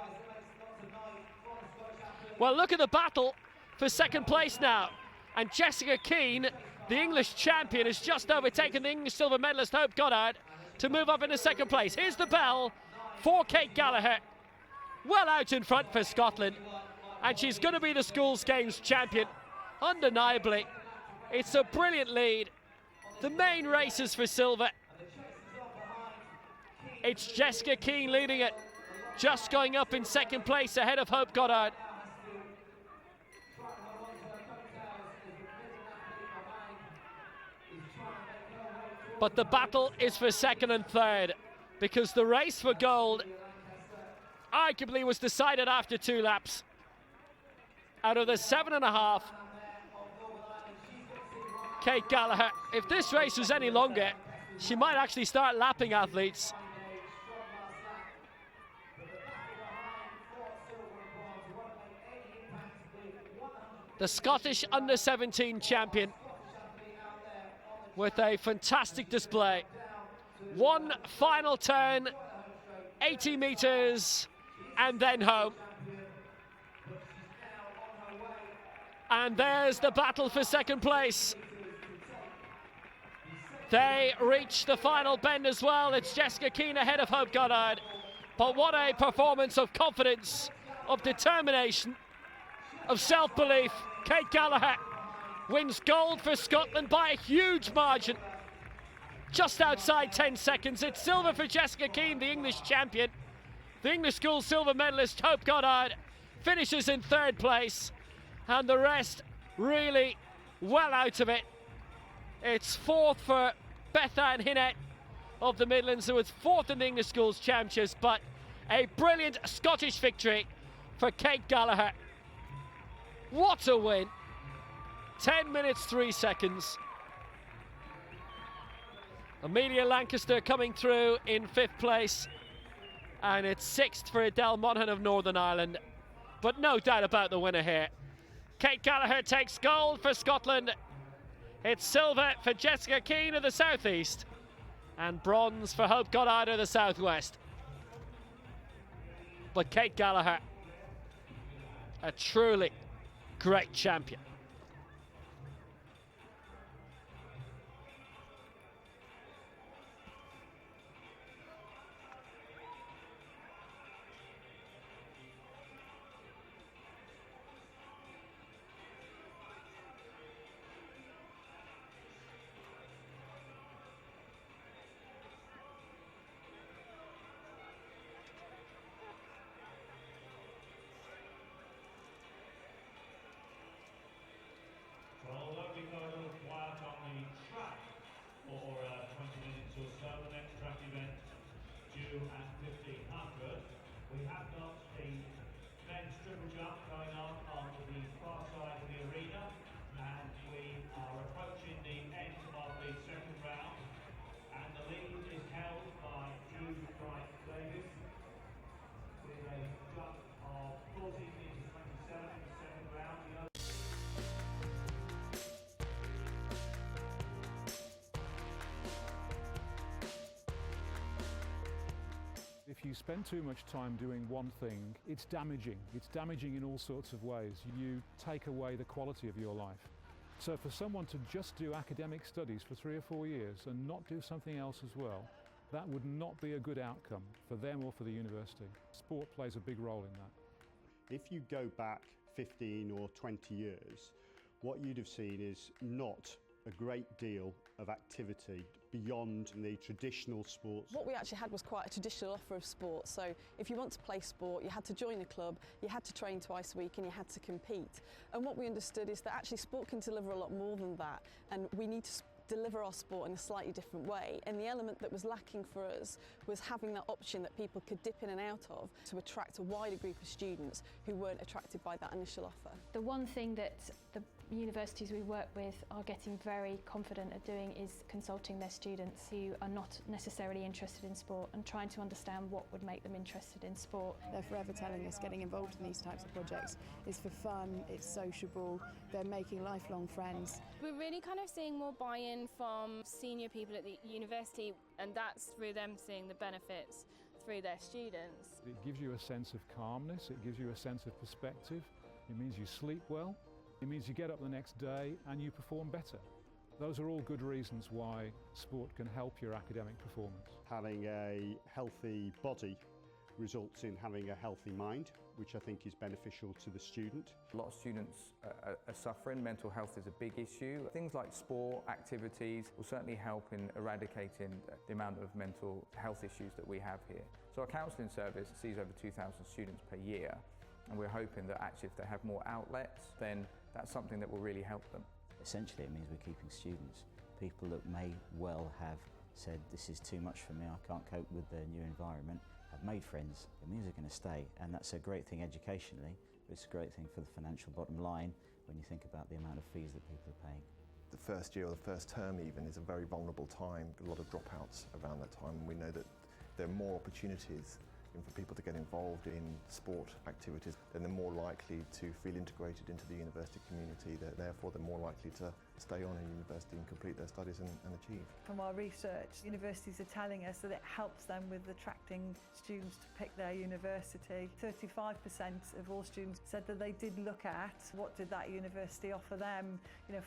[SPEAKER 2] Well, look at the battle for second place now. And Jessica Keane, the English champion, has just overtaken the English silver medalist Hope Goddard to move up into second place. Here's the bell for Kate Gallagher. Well out in front for Scotland. And she's going to be the schools games champion. Undeniably, it's a brilliant lead. The main race is for silver. It's Jessica Keane leading it, just going up in second place ahead of Hope Goddard. But the battle is for second and third, because the race for gold arguably was decided after 2 laps. Out of the 7.5, Kate Gallagher, if this race was any longer, she might actually start lapping athletes. The Scottish under-17 champion with a fantastic display. One final turn, 80 metres, and then home. And there's the battle for second place. They reach the final bend as well. It's Jessica Keane ahead of Hope Goddard. But what a performance of confidence, of determination, of self-belief. Kate Gallagher wins gold for Scotland by a huge margin. Just outside 10 seconds. It's silver for Jessica Keane, the English champion. The English school silver medalist Hope Goddard finishes in 3rd place. And the rest really well out of it. It's 4th for Beth Ann Hinnett of the Midlands, who was 4th in the English Schools Championships, but a brilliant Scottish victory for Kate Gallagher. What a win. 10 minutes, 3 seconds. Amelia Lancaster coming through in 5th place, and it's 6th for Adele Monaghan of Northern Ireland. But no doubt about the winner here. Kate Gallagher takes gold for Scotland. It's silver for Jessica Keane of the South East, and bronze for Hope Goddard of the South West. But Kate Gallagher, a truly great champion.
[SPEAKER 16] If you spend too much time doing one thing, it's damaging. It's damaging in all sorts of ways. You take away the quality of your life. So for someone to just do academic studies for 3 or 4 years and not do something else as well, that would not be a good outcome for them or for the university. Sport plays a big role in that.
[SPEAKER 19] If you go back 15 or 20 years, what you'd have seen is not a great deal of activity beyond the traditional sports.
[SPEAKER 20] What we actually had was quite a traditional offer of sport. So if you want to play sport, you had to join a club, you had to train twice a week, and you had to compete. And what we understood is that actually sport can deliver a lot more than that, and we need to deliver our sport in a slightly different way. And the element that was lacking for us was having that option that people could dip in and out of to attract a wider group of students who weren't attracted by that initial offer.
[SPEAKER 24] The one thing that the universities we work with are getting very confident at doing is consulting their students who are not necessarily interested in sport and trying to understand what would make them interested in sport.
[SPEAKER 25] They're forever telling us getting involved in these types of projects is for fun, it's sociable, they're making lifelong friends.
[SPEAKER 23] We're really kind of seeing more buy-in from senior people at the university, and that's through them seeing the benefits through their students.
[SPEAKER 16] It gives you a sense of calmness, it gives you a sense of perspective, it means you sleep well, it means you get up the next day and you perform better. Those are all good reasons why sport can help your academic performance.
[SPEAKER 19] Having a healthy body results in having a healthy mind, which I think is beneficial to the student.
[SPEAKER 26] A lot of students are suffering. Mental health is a big issue. Things like sport, activities will certainly help in eradicating the amount of mental health issues that we have here. So our counselling service sees over 2,000 students per year, and we're hoping that actually if they have more outlets, then that's something that will really help them.
[SPEAKER 27] Essentially it means we're keeping students, people that may well have said this is too much for me, I can't cope with the new environment. have made friends, it means they're going to stay, and that's a great thing educationally, but it's a great thing for the financial bottom line when you think about the amount of fees that people are paying.
[SPEAKER 3] The first year or the first term even is a very vulnerable time, a lot of dropouts around that time, and we know that there are more opportunities for people to get involved in sport activities, then they're more likely to feel integrated into the university community. Therefore, they're more likely to stay on in university and complete their studies and achieve.
[SPEAKER 5] From our research, universities are telling us that it helps them with attracting students to pick their university. 35% of all students said that they did look at what did that university offer them,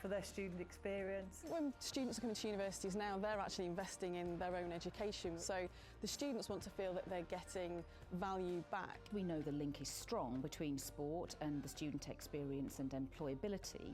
[SPEAKER 5] for their student experience.
[SPEAKER 20] When students are coming to universities now, they're actually investing in their own education. So the students want to feel that they're getting value back.
[SPEAKER 6] We know the link is strong between sport and the student experience and employability.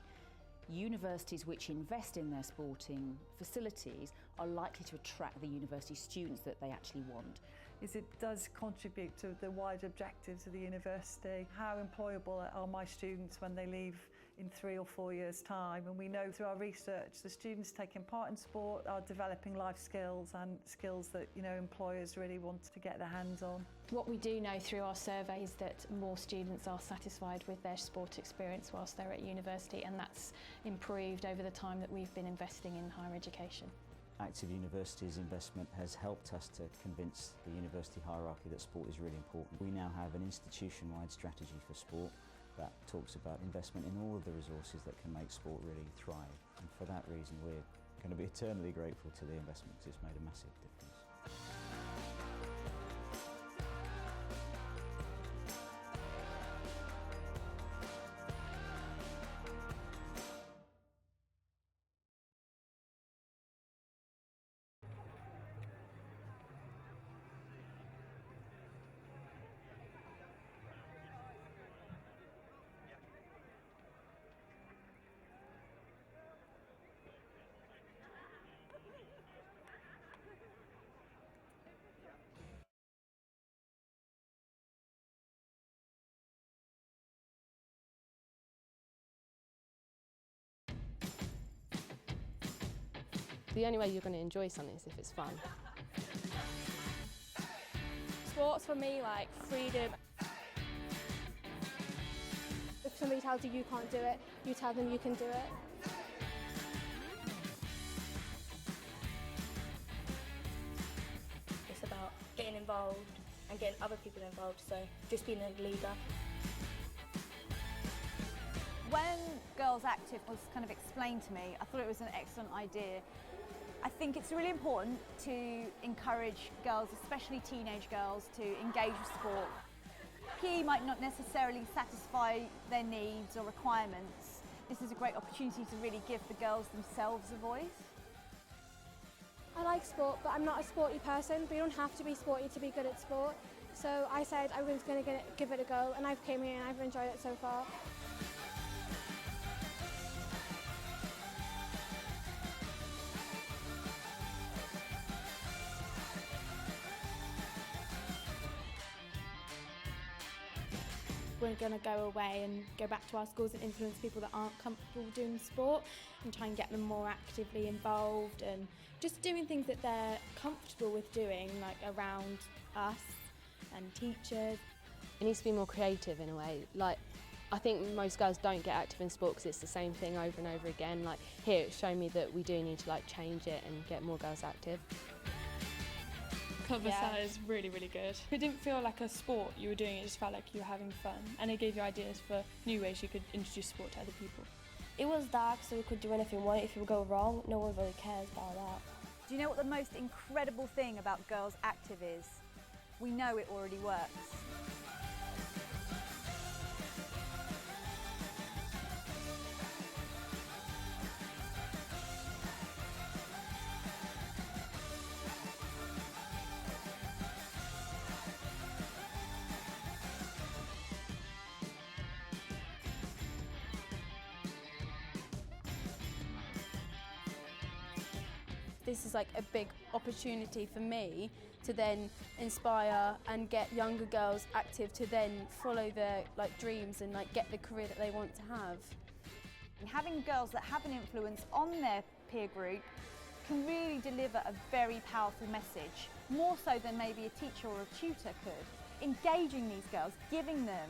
[SPEAKER 6] Universities which invest in their sporting facilities are likely to attract the university students that they actually want.
[SPEAKER 5] It does contribute to the wider objectives of the university. How employable are my students when they leave in 3 or 4 years' time? And we know through our research the students taking part in sport are developing life skills and skills that employers really want to get their hands on.
[SPEAKER 24] What we do know through our survey is that more students are satisfied with their sport experience whilst they're at university, and that's improved over the time that we've been investing in higher education.
[SPEAKER 27] Active Universities investment has helped us to convince the university hierarchy that sport is really important. We now have an institution-wide strategy for sport that talks about investment in all of the resources that can make sport really thrive. And for that reason, we're going to be eternally grateful to the investment because it's made a massive difference.
[SPEAKER 7] The only way you're going to enjoy something is if it's fun.
[SPEAKER 4] Sports for me, like freedom. If somebody tells you can't do it, you tell them you can do it.
[SPEAKER 8] It's about getting involved and getting other people involved, so just being a leader.
[SPEAKER 21] When Girls Active was kind of explained to me, I thought it was an excellent idea. I think it's really important to encourage girls, especially teenage girls, to engage with sport. PE might not necessarily satisfy their needs or requirements. This is a great opportunity to really give the girls themselves a voice.
[SPEAKER 4] I like sport, but I'm not a sporty person, but you don't have to be sporty to be good at sport. So I said I was going to give it a go, and I've came here and I've enjoyed it so far.
[SPEAKER 23] We're going to go away and go back to our schools and influence people that aren't comfortable doing sport and try and get them more actively involved and just doing things that they're comfortable with doing, like around us and teachers.
[SPEAKER 7] It needs to be more creative in a way. Like, I think most girls don't get active in sport because it's the same thing over and over again. Like here, it's shown me that we do need to change it and get more girls active.
[SPEAKER 23] Club Versailles is really, really good. It didn't feel like a sport you were doing, it just felt like you were having fun, and it gave you ideas for new ways you could introduce sport to other people.
[SPEAKER 8] It was dark, so we could do anything we wanted. If it would go wrong, no one really cares about that.
[SPEAKER 21] Do you know what the most incredible thing about Girls Active is? We know it already works.
[SPEAKER 23] This is like a big opportunity for me to then inspire and get younger girls active to then follow their dreams and get the career that they want to have.
[SPEAKER 21] Having girls that have an influence on their peer group can really deliver a very powerful message, more so than maybe a teacher or a tutor could. Engaging these girls, giving them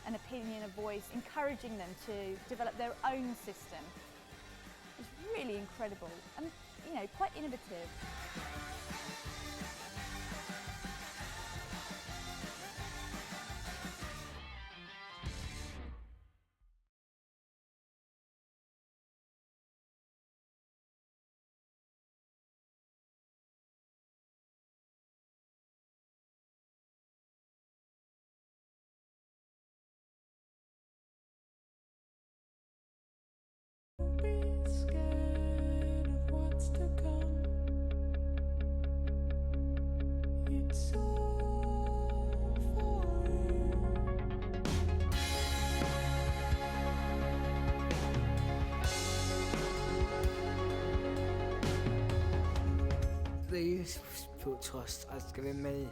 [SPEAKER 21] an opinion, a voice, encouraging them to develop their own system is really incredible and, you know, quite innovative.
[SPEAKER 9] The Youth Sport Trust has given me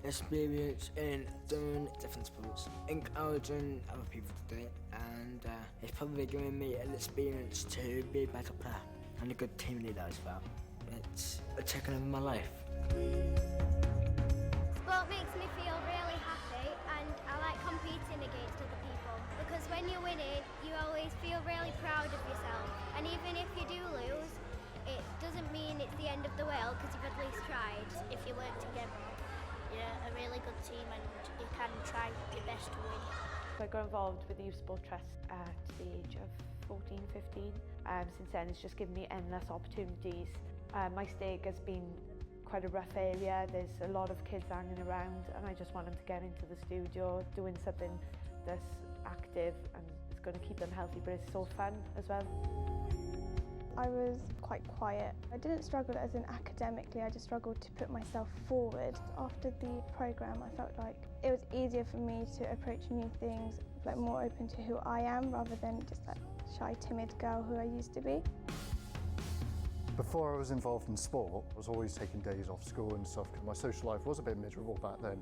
[SPEAKER 9] experience in doing different sports, encouraging other people to do it, and it's probably given me an experience to be a better player and a good team leader as well. It's a check over my life.
[SPEAKER 10] Sport makes me feel really happy, and I like competing against other people, because when you're winning, you always feel really proud of yourself, and even if you do lose, it doesn't mean it's the end of the world because you've at least tried.
[SPEAKER 8] If you work together, you're a really good team and you can try your best to win.
[SPEAKER 11] I got involved with the Youth Sport Trust at the age of 14, 15. Since then it's just given me endless opportunities. My stake has been quite a rough area. There's a lot of kids hanging around and I just want them to get into the studio doing something that's active and it's going to keep them healthy, but it's so fun as well.
[SPEAKER 4] I was quite quiet. I didn't struggle as in academically, I just struggled to put myself forward. After the programme I felt like it was easier for me to approach new things, like more open to who I am rather than just that shy, timid girl who I used to be.
[SPEAKER 12] Before I was involved in sport, I was always taking days off school and stuff because my social life was a bit miserable back then.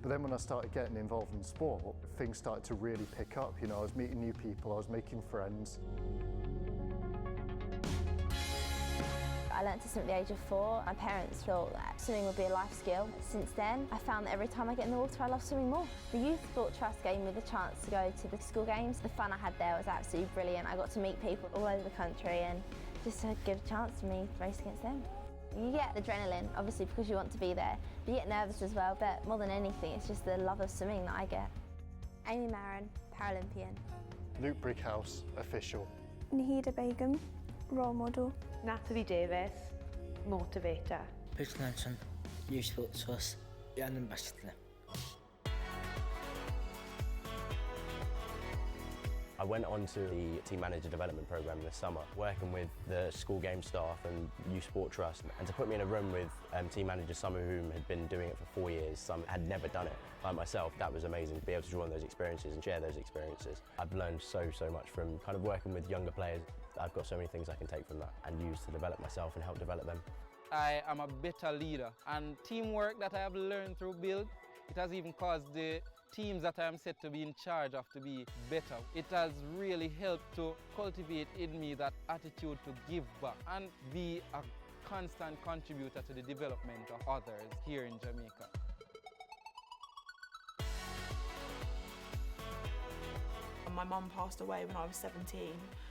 [SPEAKER 12] But then when I started getting involved in sport, things started to really pick up. You know, I was meeting new people, I was making friends.
[SPEAKER 13] I learnt to swim at the age of 4. My parents thought that swimming would be a life skill. Since then, I found that every time I get in the water, I love swimming more. The Youth Sport Trust gave me the chance to go to the school games. The fun I had there was absolutely brilliant. I got to meet people all over the country and just a good chance for me to race against them. You get adrenaline, obviously, because you want to be there. But you get nervous as well, but more than anything, it's just the love of swimming that I get.
[SPEAKER 10] Amy Marin, Paralympian.
[SPEAKER 12] Luke Brickhouse, official.
[SPEAKER 4] Nahida Begum, role model.
[SPEAKER 11] Natalie Davis, motivator.
[SPEAKER 9] Bruce Manson, Youth Sport Trust, Young Ambassador.
[SPEAKER 14] I went on to the Team Manager Development Programme this summer, working with the school game staff and Youth Sport Trust, and to put me in a room with team managers, some of whom had been doing it for 4 years, some had never done it like myself. That was amazing to be able to draw on those experiences and share those experiences. I've learned so much from kind of working with younger players. I've got so many things I can take from that and use to develop myself and help develop them.
[SPEAKER 22] I am a better leader, and teamwork that I have learned through Build, it has even caused the teams that I am set to be in charge of to be better. It has really helped to cultivate in me that attitude to give back and be a constant contributor to the development of others here in Jamaica.
[SPEAKER 28] My mum passed away when I was 17,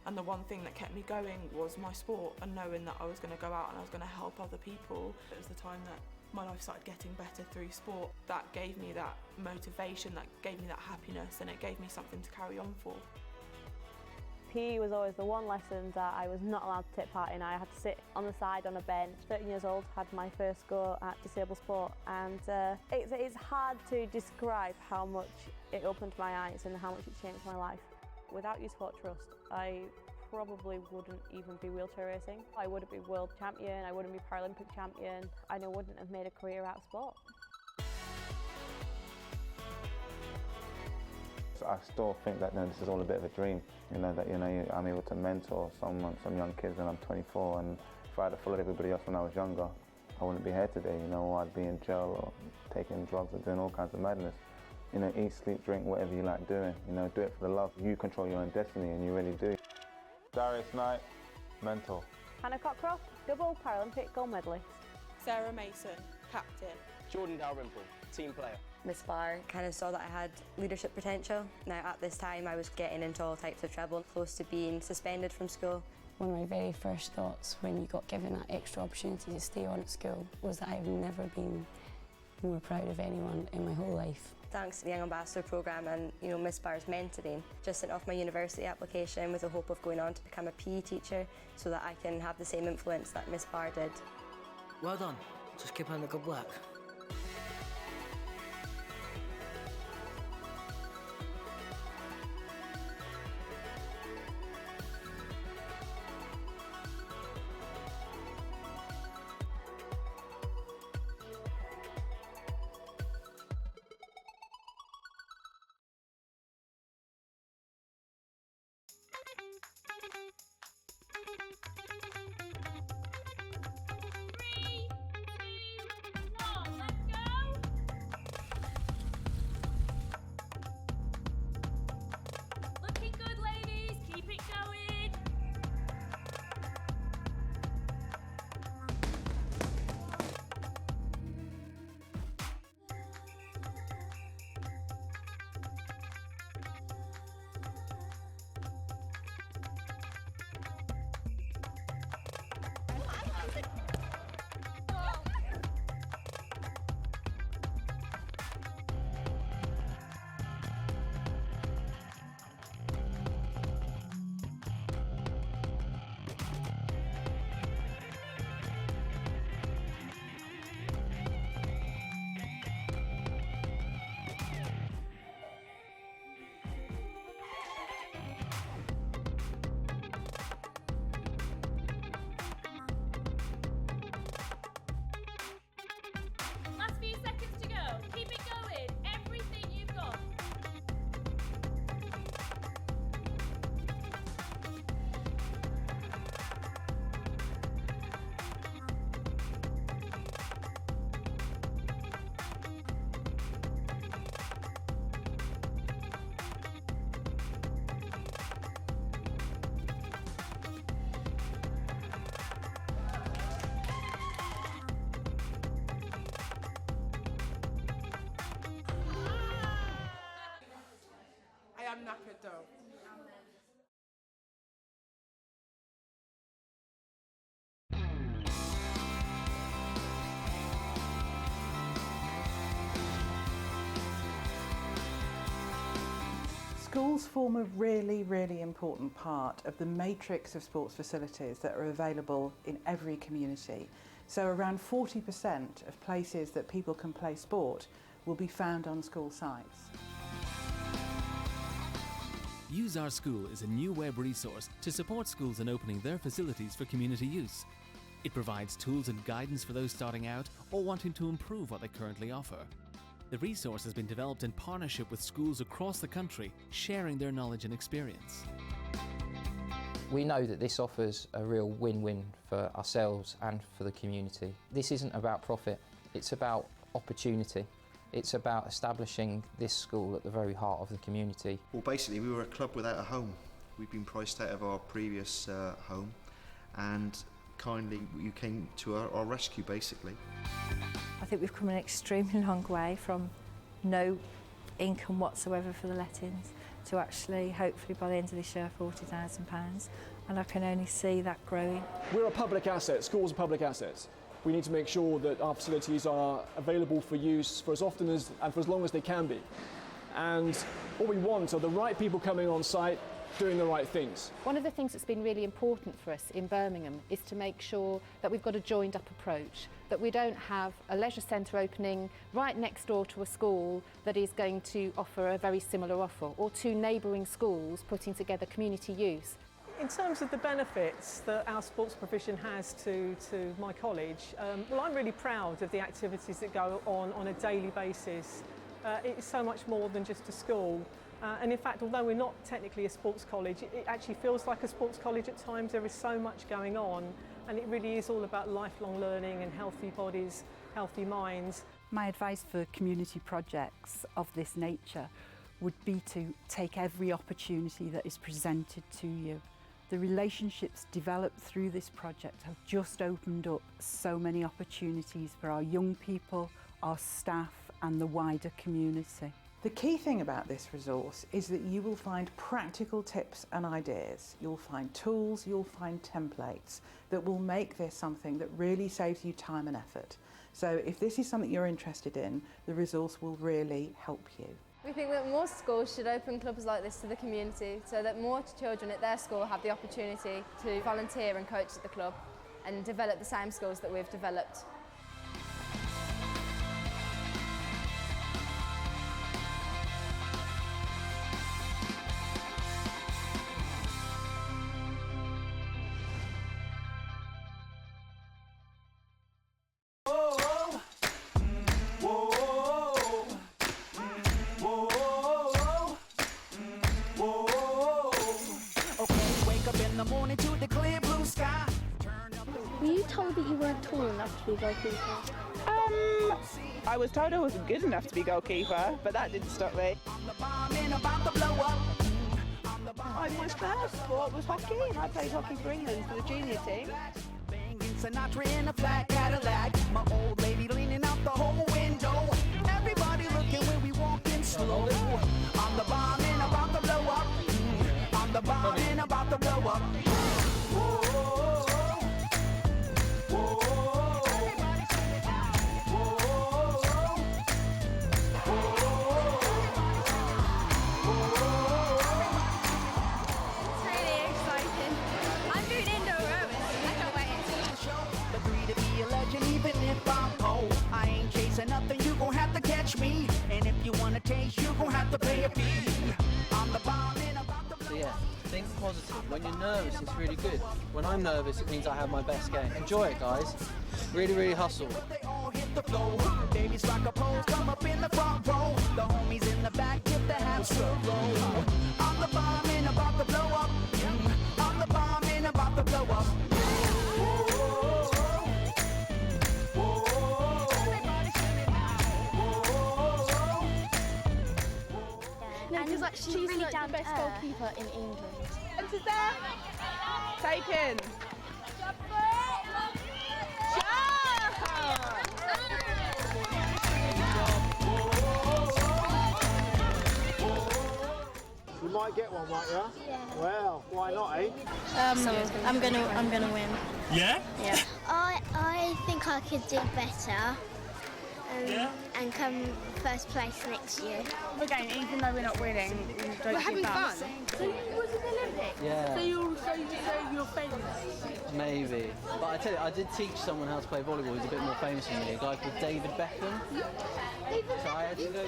[SPEAKER 28] and the one thing that kept me going was my sport and knowing that I was going to go out and I was going to help other people. It was the time that my life started getting better through sport. That gave me that motivation, that gave me that happiness, and it gave me something to carry on for.
[SPEAKER 11] PE was always the one lesson that I was not allowed to take part in. I had to sit on the side on a bench. 13 years old, had my first go at disabled sport, and it's hard to describe how much it opened my eyes and how much it changed my life. Without Youth Sport Trust, I probably wouldn't even be wheelchair racing. I wouldn't be world champion, I wouldn't be Paralympic champion, and I wouldn't have made a career out of sport.
[SPEAKER 29] So I still think that this is all a bit of a dream, that I'm able to mentor some young kids when I'm 24, and if I had followed everybody else when I was younger, I wouldn't be here today, or I'd be in jail or taking drugs or doing all kinds of madness. Eat, sleep, drink, whatever you like doing, do it for the love. You control your own destiny, and you really do.
[SPEAKER 30] Darius Knight, mentor.
[SPEAKER 11] Hannah Cockcroft, double Paralympic gold medalist.
[SPEAKER 28] Sarah Mason, captain.
[SPEAKER 14] Jordan Dalrymple, team player.
[SPEAKER 1] Miss Barr kind of saw that I had leadership potential. Now at this time I was getting into all types of trouble, close to being suspended from school.
[SPEAKER 2] One of my very first thoughts when you got given that extra opportunity to stay on at school was that I've never been more proud of anyone in my whole life.
[SPEAKER 1] Thanks to the Young Ambassador programme and Miss Barr's mentoring, just sent off my university application with the hope of going on to become a PE teacher so that I can have the same influence that Miss Barr did.
[SPEAKER 9] Well done. Just keep on the good work.
[SPEAKER 28] I'm knackered though.
[SPEAKER 15] Schools form a really, really important part of the matrix of sports facilities that are available in every community. So around 40% of places that people can play sport will be found on school sites.
[SPEAKER 16] Use Our School is a new web resource to support schools in opening their facilities for community use. It provides tools and guidance for those starting out or wanting to improve what they currently offer. The resource has been developed in partnership with schools across the country, sharing their knowledge and experience.
[SPEAKER 17] We know that this offers a real win-win for ourselves and for the community. This isn't about profit, it's about opportunity. It's about establishing this school at the very heart of the community.
[SPEAKER 18] Well, basically we were a club without a home. We'd been priced out of our previous home and kindly you came to our rescue basically.
[SPEAKER 19] I think we've come an extremely long way from no income whatsoever for the lettings to actually hopefully by the end of this year £40,000, and I can only see that growing. We're a public asset, schools are public assets. We need to make sure that our facilities are available for use for as often as and for as long as they can be. And what we want are the right people coming on site, doing the right things.
[SPEAKER 25] One of the things that's been really important for us in Birmingham is to make sure that we've got a joined up approach, that we don't have a leisure centre opening right next door to a school that is going to offer a very similar offer, or two neighbouring schools putting together community use.
[SPEAKER 26] In terms of the benefits that our sports provision has to my college, well, I'm really proud of the activities that go on a daily basis. It's so much more than just a school. And in fact, although we're not technically a sports college, it actually feels like a sports college at times. There is so much going on, and it really is all about lifelong learning and healthy bodies, healthy minds.
[SPEAKER 30] My advice for community projects of this nature would be to take every opportunity that is presented to you The relationships developed through this project have just opened up so many opportunities for our young people, our staff and the wider community.
[SPEAKER 15] The key thing about this resource is that you will find practical tips and ideas. You'll find tools, you'll find templates that will make this something that really saves you time and effort. So if this is something you're interested in, the resource will really help you.
[SPEAKER 3] We think that more schools should open clubs like this to the community so that more children at their school have the opportunity to volunteer and coach at the club and develop the same skills that we've developed.
[SPEAKER 4] Were you told that you weren't tall enough to be goalkeeper?
[SPEAKER 5] I was told I wasn't good enough to be goalkeeper, but that didn't stop me. My first sport was hockey, and I played hockey for England for the junior team.
[SPEAKER 6] Sinatra in a flat Cadillac, my old lady leaning out the whole window. Everybody looking when we walking slow. I'm the bomb and about to blow up. I'm the bomb and about to blow up. Nothing, you gon' have to catch me. And if you wanna taste, you gon' have to pay a fee. I'm the bomb and about to blow.
[SPEAKER 7] So yeah, think positive. When you're nervous, it's really good. When I'm nervous, it means I have my best game. Enjoy it, guys. Really, really hustle.
[SPEAKER 6] They all hit the floor. Babies rock a pole, come up in the front row. The homies in the back get the half roll. I'm the bomb and about to blow up. I'm the bomb and about to blow up.
[SPEAKER 4] No, she's really the best goalkeeper in England.
[SPEAKER 5] Answers there. Taken.
[SPEAKER 8] You might get one, might you?
[SPEAKER 4] Yeah.
[SPEAKER 8] Well, why not, eh?
[SPEAKER 4] I'm gonna win.
[SPEAKER 8] Yeah?
[SPEAKER 4] Yeah.
[SPEAKER 10] I think I could do better and come first place next year.
[SPEAKER 5] Again, even though we're not winning,
[SPEAKER 3] We're having fun.
[SPEAKER 4] So you was in the Olympics?
[SPEAKER 7] Yeah.
[SPEAKER 4] So you're famous?
[SPEAKER 7] Maybe. But I tell you, I did teach someone how to play volleyball who's a bit more famous than me, a guy called David Beckham. So I had to go...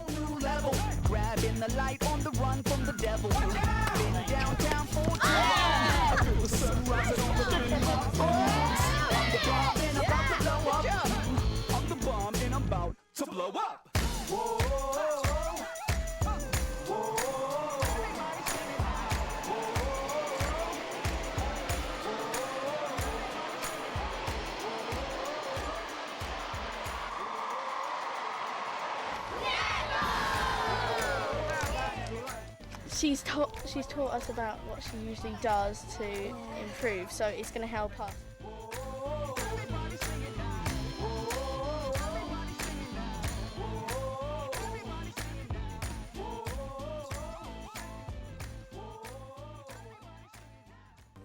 [SPEAKER 6] New level, grabbing the light on the run from the devil. Been downtown for I feel the sun rising on the I'm the bomb and about to blow up. I'm the bomb and I'm about to blow up.
[SPEAKER 4] She's taught us about what she usually does to improve, so it's going to help us.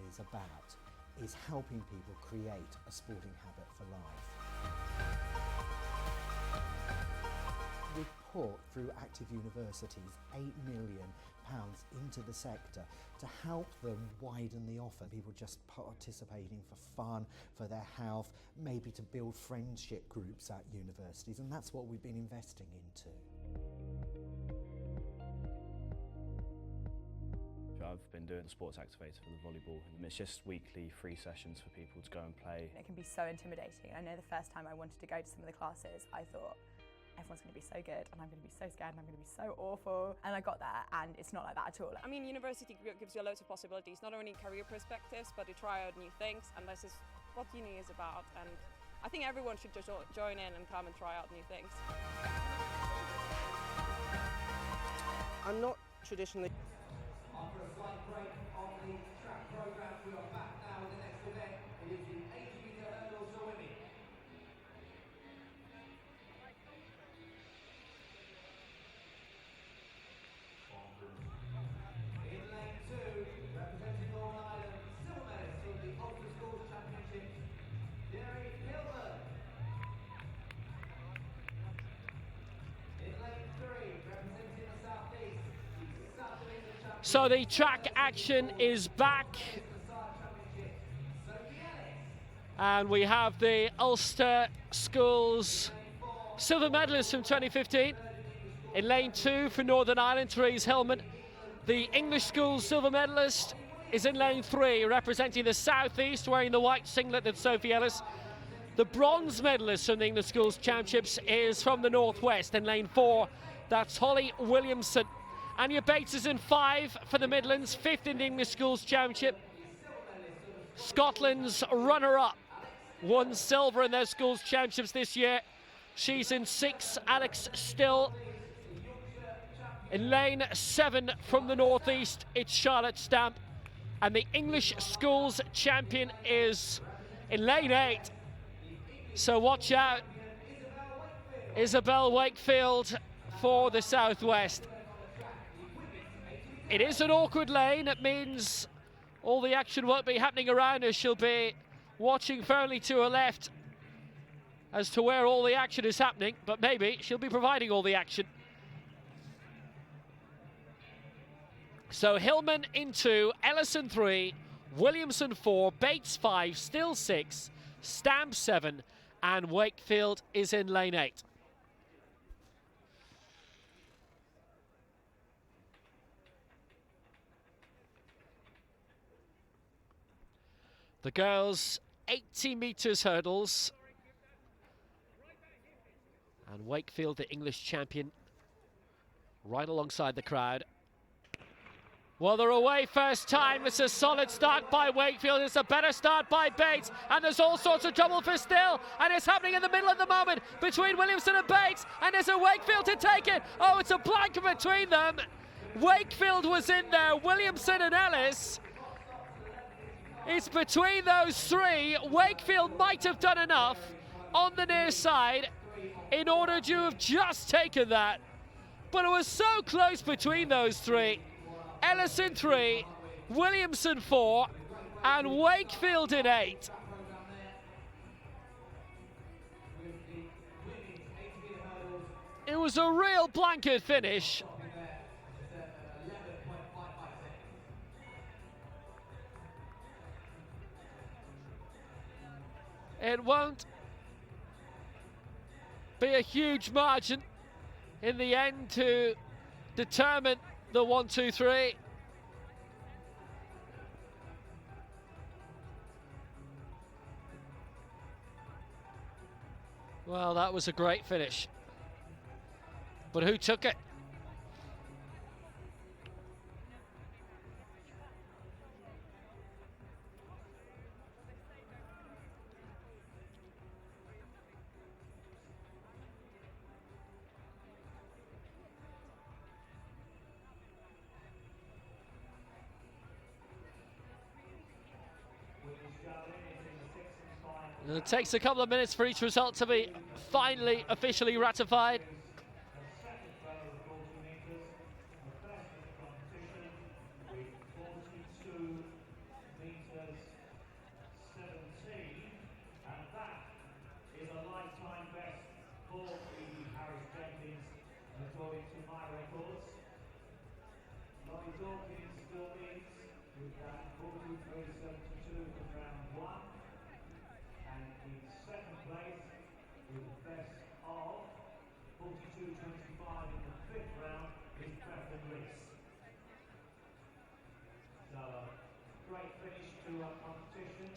[SPEAKER 20] Is about is helping people create a sporting habit for life. We've put through Active Universities £8 million into the sector to help them widen the offer. People just participating for fun, for their health, maybe to build friendship groups at universities, and that's what we've been investing into.
[SPEAKER 21] I've been doing the sports activator for the volleyball, and it's just weekly free sessions for people to go and play.
[SPEAKER 23] It can be so intimidating. I know the first time I wanted to go to some of the classes, I thought, everyone's going to be so good and I'm going to be so scared and I'm going to be so awful. And I got there and it's not like that at all.
[SPEAKER 24] I mean, university gives you loads of possibilities, not only career perspectives, but you try out new things, and this is what uni is about. And I think everyone should just join in and come and try out new things.
[SPEAKER 27] I'm not traditionally...
[SPEAKER 6] After a slight break
[SPEAKER 1] So the track action is back. And we have the Ulster Schools silver medalists from 2015. In lane 2 for Northern Ireland, Therese Hillman. The English Schools silver medalist is in lane 3, representing the South East, wearing the white singlet, that's Sophie Ellis. The bronze medalist from the English Schools Championships is from the North West in lane 4. That's Holly Williamson. Anya Bates is in 5 for the Midlands, 5th in the English Schools Championship. Scotland's runner-up won silver in their schools championships this year. She's in 6, Alex Still. In lane 7 from the northeast, it's Charlotte Stamp. And the English Schools champion is in lane 8. So watch out, Isabel Wakefield for the Southwest. It is an awkward lane. It means all the action won't be happening around her. She'll be watching firmly to her left as to where all the action is happening, but maybe she'll be providing all the action. So Hillman in 2, Ellison 3, Williamson 4, Bates 5, Still 6, Stamp 7, and Wakefield is in lane 8. The girls' 80 metres hurdles. And Wakefield, the English champion, right alongside the crowd. Well, they're away first time. It's a solid start by Wakefield. It's a better start by Bates. And there's all sorts of trouble for Still. And it's happening in the middle at the moment between Williamson and Bates. And there's a Wakefield to take it. Oh, it's a blank between them. Wakefield was in there. Williamson and Ellis. It's between those three. Wakefield might have done enough on the near side in order to have just taken that. But it was so close between those three. Ellison 3, Williamson 4, and Wakefield in 8. It was a real blanket finish. It won't be a huge margin in the end to determine the 1, 2, 3. Well, that was a great finish. But who took it? It takes a couple of minutes for each result to be finally officially ratified.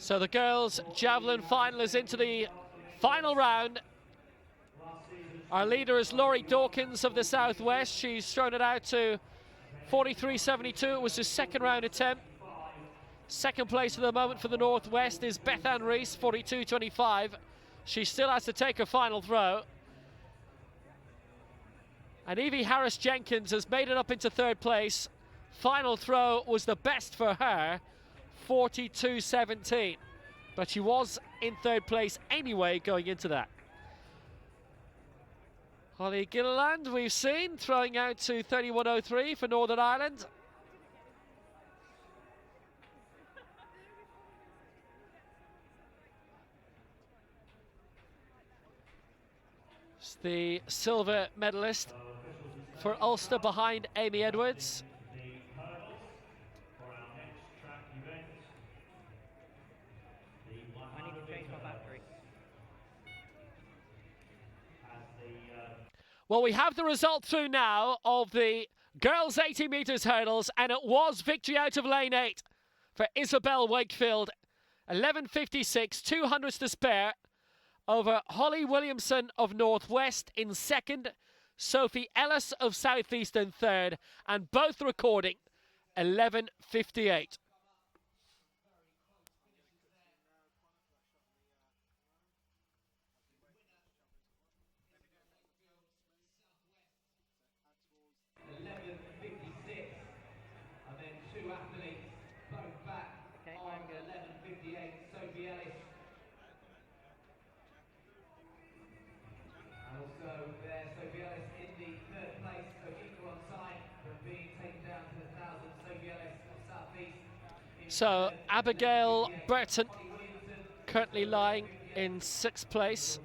[SPEAKER 1] So the girls' javelin final is into the final round. Our leader is Laurie Dawkins of the Southwest. She's thrown it out to 43.72. It was her second round attempt. Second place at the moment for the Northwest is Beth Ann Rees, 42.25. She still has to take her final throw. And Evie Harris-Jenkins has made it up into third place. Final throw was the best for her, 42.17. But she was in third place anyway going into that. Holly Gilliland, we've seen, throwing out to 31.03 for Northern Ireland. It's the silver medalist for Ulster behind Amy Edwards. Well, we have the result through now of the girls' 80 metres hurdles, and it was victory out of lane 8 for Isabel Wakefield. 11.56, 200s to spare, over Holly Williamson of Northwest in second, Sophie Ellis of Southeast in third, and both recording 11.58. So Abigail Burton currently lying in 6th place.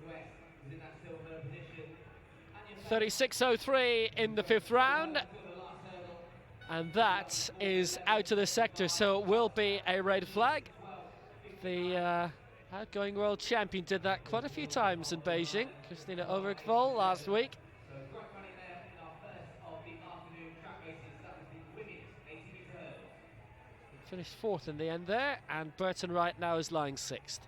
[SPEAKER 1] 36.03 in the 5th round. And that is out of the sector, so it will be a red flag. The outgoing world champion did that quite a few times in Beijing. Christina Overkvold last week. Finished 4th in the end there, and Burton right now is lying 6th.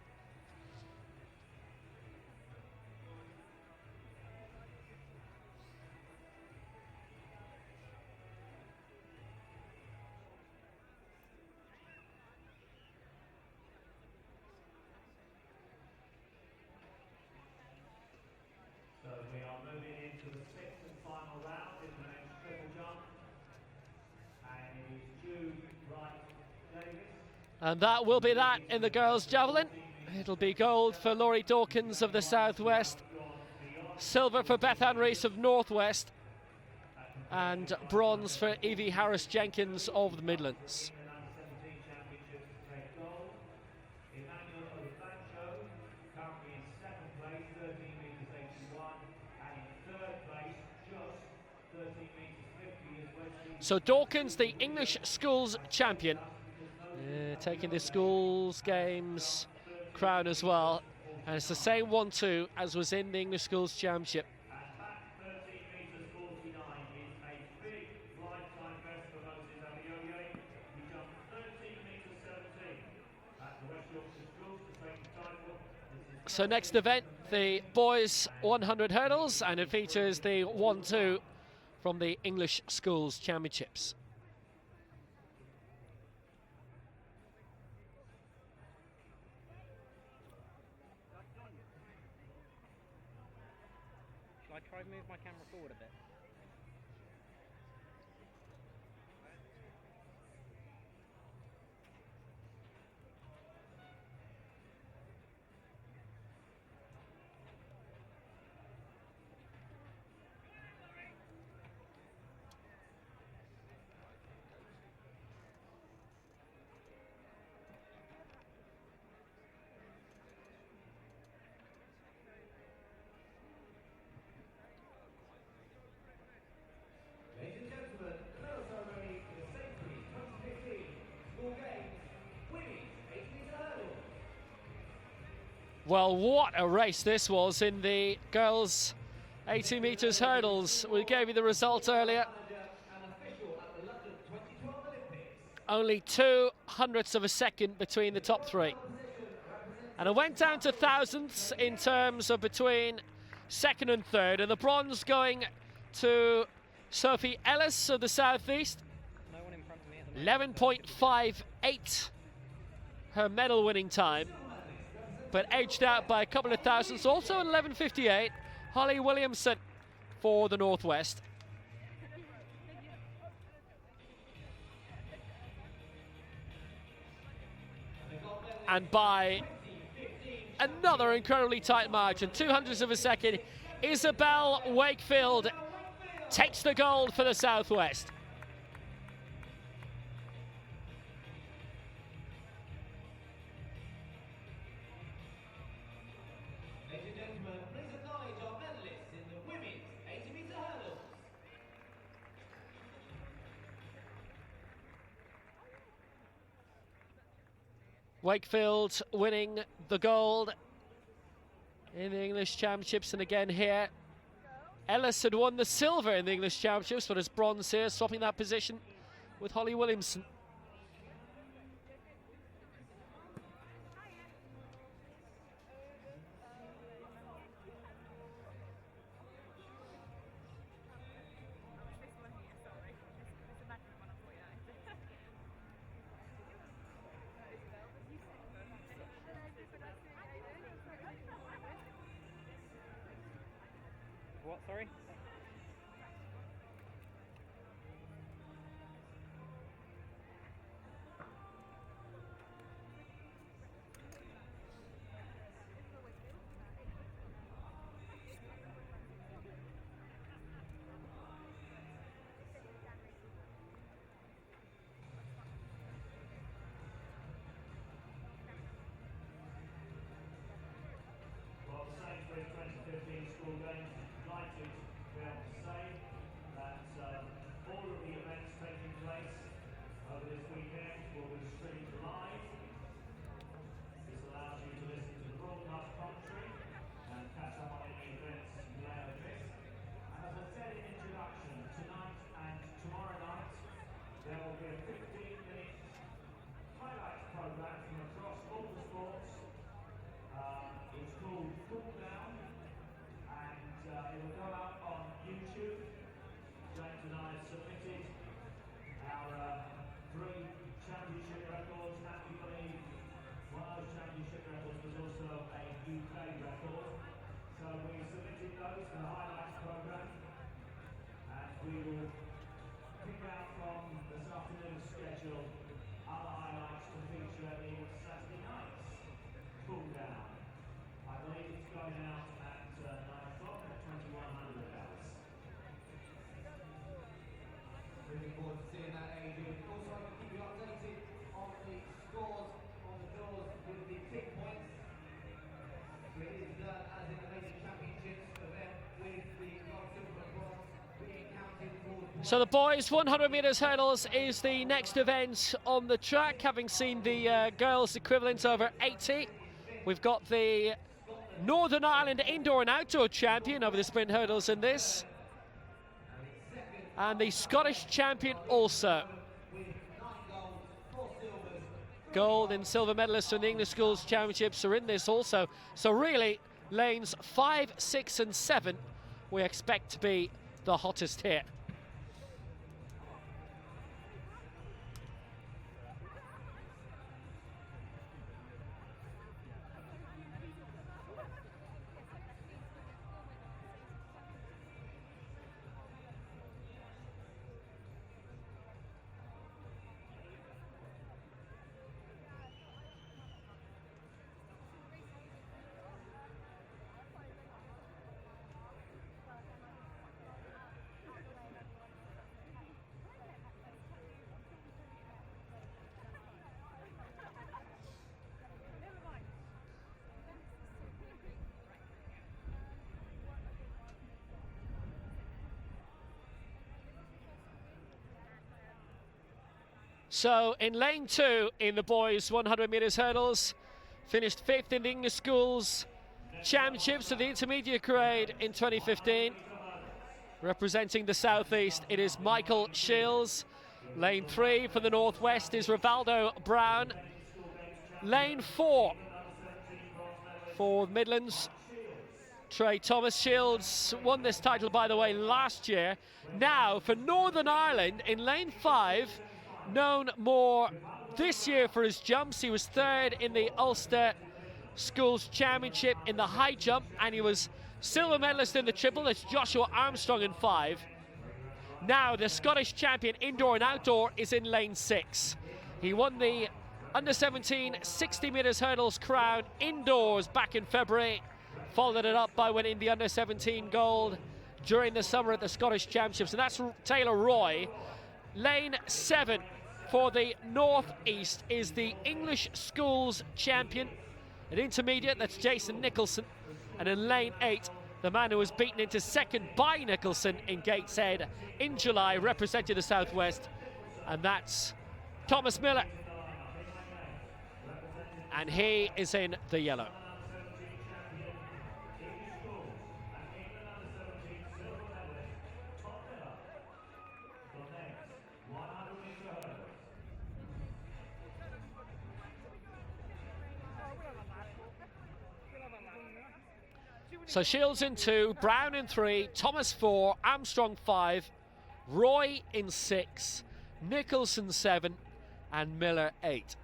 [SPEAKER 2] So we are moving into the 6th and final round in the men's triple jump, and it is Jude Wright.
[SPEAKER 1] And that will be that in the girls' javelin. It'll be gold for Laurie Dawkins of the Southwest, silver for Beth Ann Rees of Northwest, and bronze for Evie Harris-Jenkins of the Midlands. So Dawkins, the English schools champion, taking the schools games crown as well, and it's the same 1-2 as was in the English schools championship. So next event, the boys 100 hurdles, and it features the 1-2 from the English schools championships.
[SPEAKER 9] Shall I try to move my camera forward a bit?
[SPEAKER 2] Ladies and gentlemen, the medal ceremony for the Sainsbury 2015 School Games Women's 80-metre hurdle.
[SPEAKER 1] Well, what a race this was in the girls' 80 metres hurdles. We gave you the result earlier. Only 2/100ths of a second between the top three. And it went down to thousandths in terms of between second and third. And the bronze going to Sophie Ellis of the Southeast. 11.58 her medal winning time, but edged out by a couple of thousandths. Also at 11.58, Holly Williamson for the Northwest. And by another incredibly tight margin, 200ths of a second, Isabel Wakefield takes the gold for the Southwest.
[SPEAKER 2] Ladies and gentlemen, please acknowledge our medalists in the women's 80-metre hurdles.
[SPEAKER 1] Wakefield winning the gold in the English Championships, and again here Ellis had won the silver in the English Championships, but it's bronze here, swapping that position with Holly Williamson.
[SPEAKER 9] What, sorry?
[SPEAKER 2] Well, the Sainsbury 2015 school games, delighted to be able to say that all of the events taking place over this weekend will be streamed live. This allows you to listen to the broadcast commentary and catch up on any events you may have missed. And as I said in introduction, tonight and tomorrow night there will be a 15-minute highlights programme from across all the sports. It's called Cool Down, and it will go out on YouTube. James and I have submitted our 3 championship records, and we believe one of those championship records was also a UK record. So we submitted those for the highlights programme, and we will pick out from this afternoon's schedule other highlights to feature in Saturday night's Cool Down. I believe it's going out at 9 o'clock at 2100 hours.
[SPEAKER 11] Looking forward to seeing that, Adrian. Also, I can keep you updated on the scores on the doors with the tick points. So it is done as in the major championships event with the gold, silver and bronze being counted towards.
[SPEAKER 1] So the boys 100 metres hurdles is the next event on the track, having seen the girls equivalent over 80. We've got the Northern Ireland indoor and outdoor champion over the sprint hurdles in this, and the Scottish champion also. Gold and silver medalists from the English Schools Championships are in this also. So really, lanes 5, 6 and 7 we expect to be the hottest here. So in lane 2 in the boys 100 metres hurdles, finished 5th in the English Schools Championships of the intermediate grade in 2015. Representing the southeast, it is Michael Shields. Lane 3 for the northwest is Rivaldo Brown. Lane 4 for Midlands, Trey Thomas. Shields won this title, by the way, last year. Now for Northern Ireland in lane 5, known more this year for his jumps. He was 3rd in the Ulster Schools Championship in the high jump, and he was silver medalist in the triple. That's Joshua Armstrong in 5. Now the Scottish champion indoor and outdoor is in lane 6. He won the under-17 60 metres hurdles crown indoors back in February, followed it up by winning the under-17 gold during the summer at the Scottish Championships, and that's Taylor Roy. Lane 7 for the northeast is the English Schools champion. At intermediate, that's Jason Nicholson. And in lane 8, the man who was beaten into second by Nicholson in Gateshead in July, representing the southwest, and that's Thomas Miller. And he is in the yellow. So Shields in 2, Brown in 3, Thomas 4, Armstrong 5, Roy in 6, Nicholson 7, and Miller 8.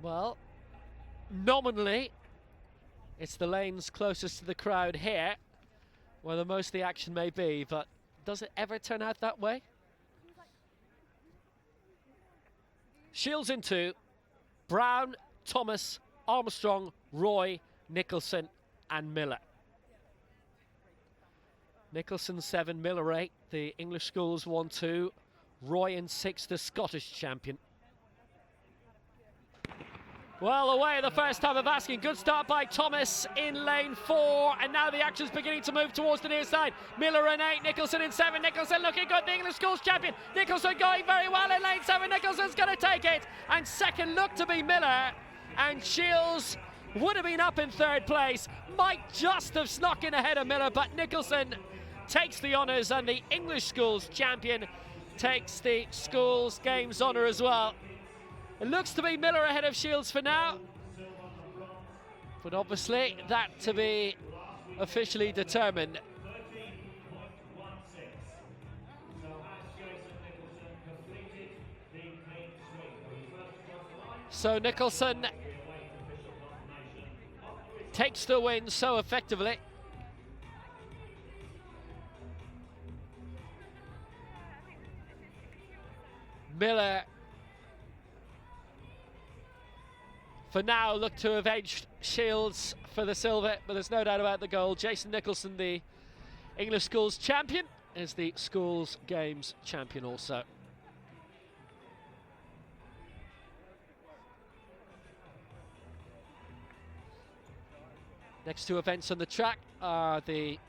[SPEAKER 1] Well, nominally, it's the lanes closest to the crowd here where the most of the action may be, but does it ever turn out that way? Shields in 2, Brown, Thomas, Armstrong, Roy, Nicholson and Miller. Nicholson 7, Miller 8, the English schools 1-2, Roy in 6, the Scottish champion. Well, away the first time of asking. Good start by Thomas in lane 4, and now the action's beginning to move towards the near side. Miller in 8, Nicholson in 7. Nicholson looking good, the English schools champion. Nicholson going very well in lane 7. Nicholson's going to take it, and second looked to be Miller, and Shields would have been up in third place. Might just have snuck in ahead of Miller, but Nicholson takes the honours, and the English schools champion takes the schools games honour as well. It looks to be Miller ahead of Shields for now, but obviously that to be officially determined. So Nicholson takes the win so effectively. Miller for now look to have edged Shields for the silver, but there's no doubt about the goal. Jason Nicholson, the English schools champion, is the schools games champion also. Next two events on the track are the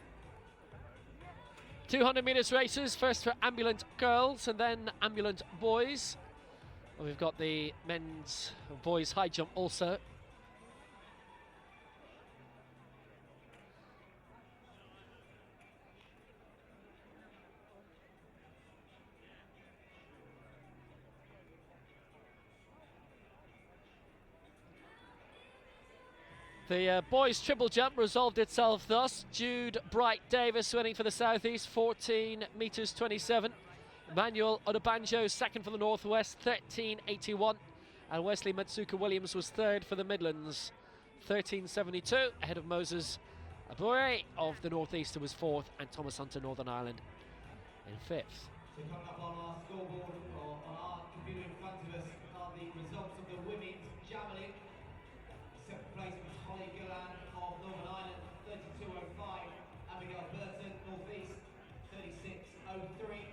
[SPEAKER 1] 200 metres races, first for Ambulant girls and then Ambulant boys. And we've got the men's and boys high jump also. The boys triple jump resolved itself thus. Jude Bright Davis winning for the Southeast, 14 metres 27. Emmanuel Odebanjo second for the Northwest, 13.81. And Wesley Matsuka Williams was third for the Midlands, 13.72, ahead of Moses Abure of the Northeast, who was fourth, and Thomas Hunter, Northern Ireland, in fifth.
[SPEAKER 11] So coming up on our scoreboard, or on our computer in front of us, are the results of the women's javelin. Second place was Holly Gillan of Northern Ireland, 32.05. Abigail Burton, Northeast, 36.03.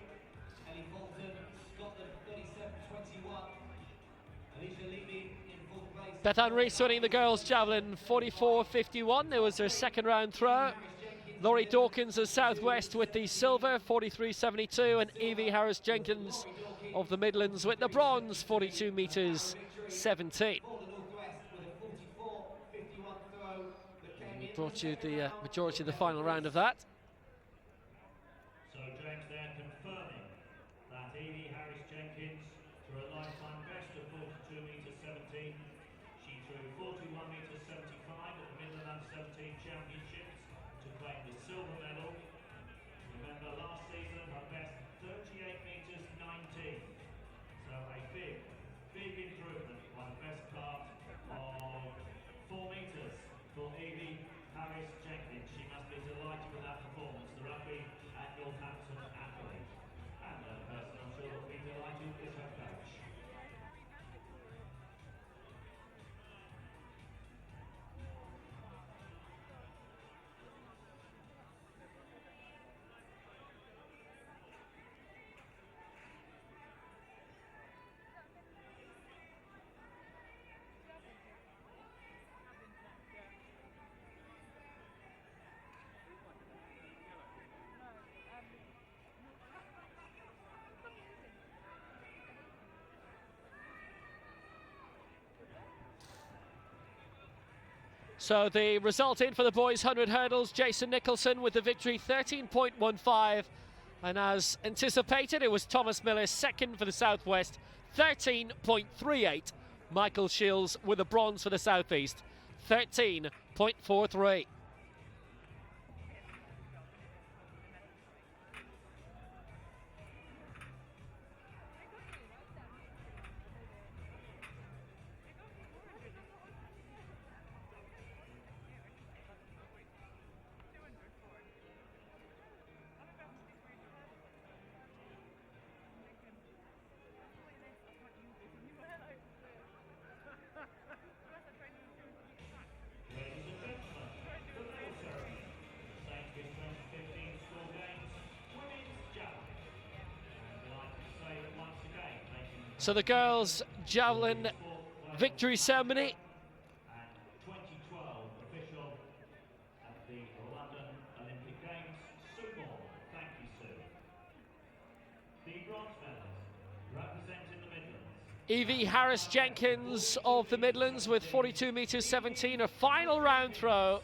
[SPEAKER 11] Ellie Fulton, Scotland, 37.21. Alicia Levy in fourth place.
[SPEAKER 1] Beth Ann Rees winning the girls' javelin, 44.51. It was her second round throw. Laurie Dawkins of Southwest with the silver, 43.72, and Evie Harris-Jenkins of the Midlands with the bronze, 42 metres 17. We brought you the majority of the final round of that.
[SPEAKER 2] So James there confirming that Evie Harris-Jenkins threw a lifetime best of 42 metres 17. She threw 41 metres 75 at the Midland Under-17 Championships to claim the silver medal. Remember last season her best 38 metres 19. So a big improvement by the best part of 4 metres for Evie Harris-Jenkins. She must be delighted with that performance. The rugby at Northampton athlete. And the person I'm sure will be delighted is her coach.
[SPEAKER 1] So the result in for the boys 100 hurdles, Jason Nicholson with the victory, 13.15. And as anticipated, it was Thomas Miller second for the Southwest, 13.38. Michael Shields with a bronze for the Southeast, 13.43. So the girls' Javelin victory ceremony.
[SPEAKER 2] And 2012 official at the London Olympic Games, Sue Moore. Thank you, Sue. The bronze medalist representing the Midlands.
[SPEAKER 1] Evie Harris-Jenkins of the Midlands with 42 metres 17, a final round throw,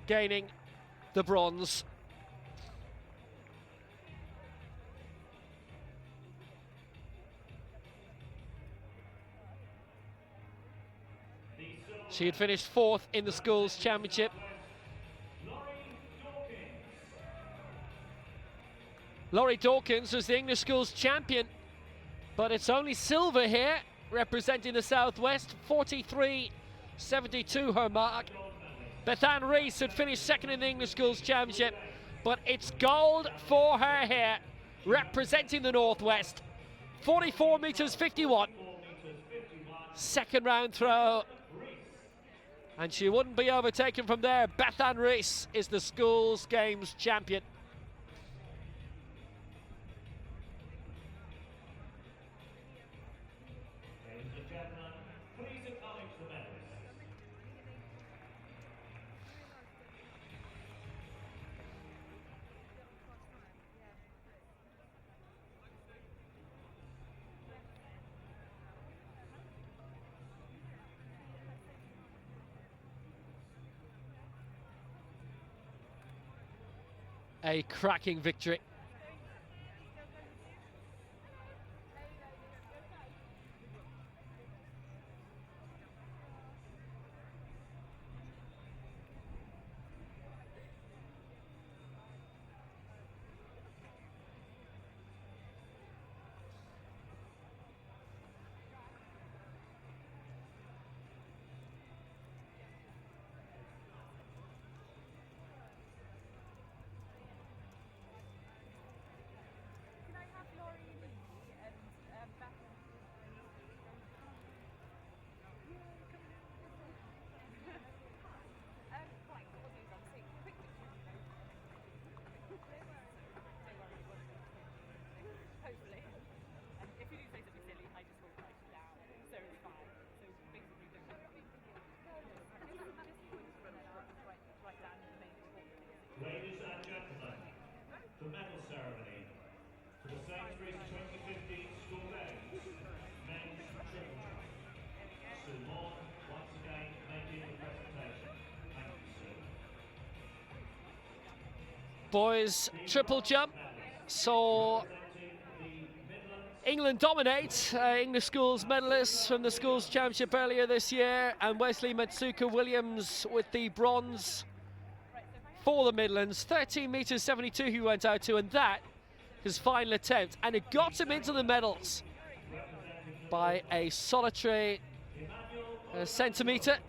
[SPEAKER 1] gaining the bronze. She had finished fourth in the schools championship. Laurie Dawkins was the English schools champion, but it's only silver here, representing the Southwest, 43.72 her mark. Bethan Rees had finished second in the English schools championship, but it's gold for her here, representing the Northwest, 44 metres 51. Second round throw. And she wouldn't be overtaken from there. Bethan Rees is the schools games champion.
[SPEAKER 2] Ladies and gentlemen, please acknowledge the medalists.
[SPEAKER 1] A cracking victory.
[SPEAKER 2] Ladies and gentlemen, the medal ceremony for the Sainsbury 2015 School Games, men's triple jump. Sue Moore, once again, making the presentation. Thank you, Sue.
[SPEAKER 1] Boys triple jump saw England dominate. English schools medalists from the schools championship earlier this year, and Wesley Matsuka Williams with the bronze for the Midlands. 13 metres 72 he went out to, and that his final attempt, and it got him into the medals by a solitary centimetre.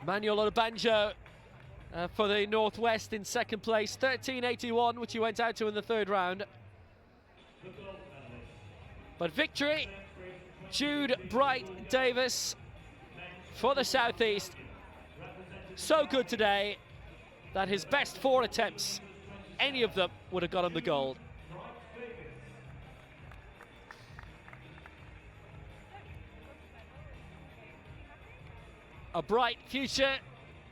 [SPEAKER 1] Manuel Obanjo for the Northwest in second place, 13.81, which he went out to in the third round. But victory, Jude Bright Davis for the Southeast. So good today that his best four attempts, any of them would have got him the gold. A bright future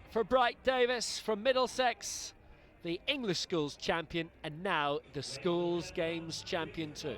[SPEAKER 1] for Bright Davis from Middlesex, the English schools champion, and now the schools games champion too.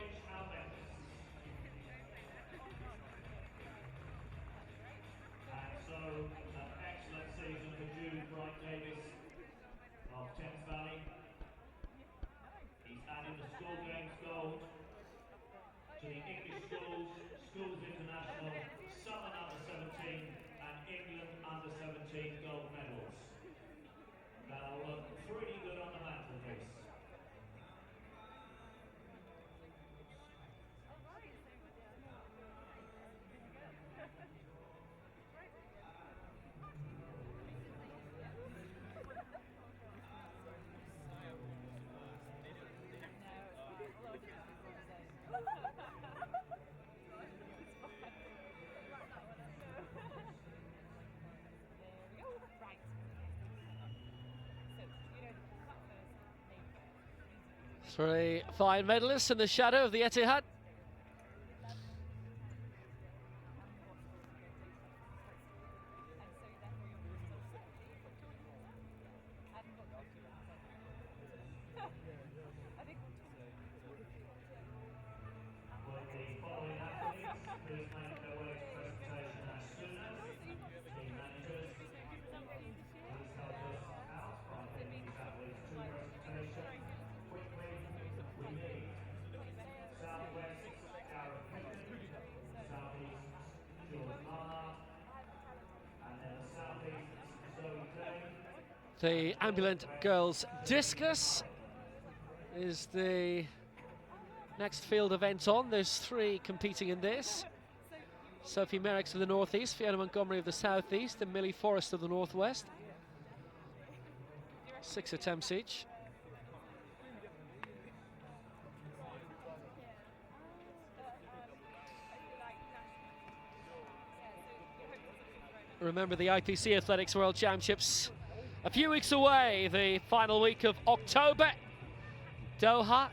[SPEAKER 1] Three fine medalists in the shadow of the Etihad. The Ambulant girls discus is the next field event on. There's three competing in this. Sophie Merricks of the northeast, Fiona Montgomery of the southeast, and Millie Forrest of the northwest. 6 attempts each. Remember, the IPC Athletics World Championships a few weeks away, the final week of October, Doha.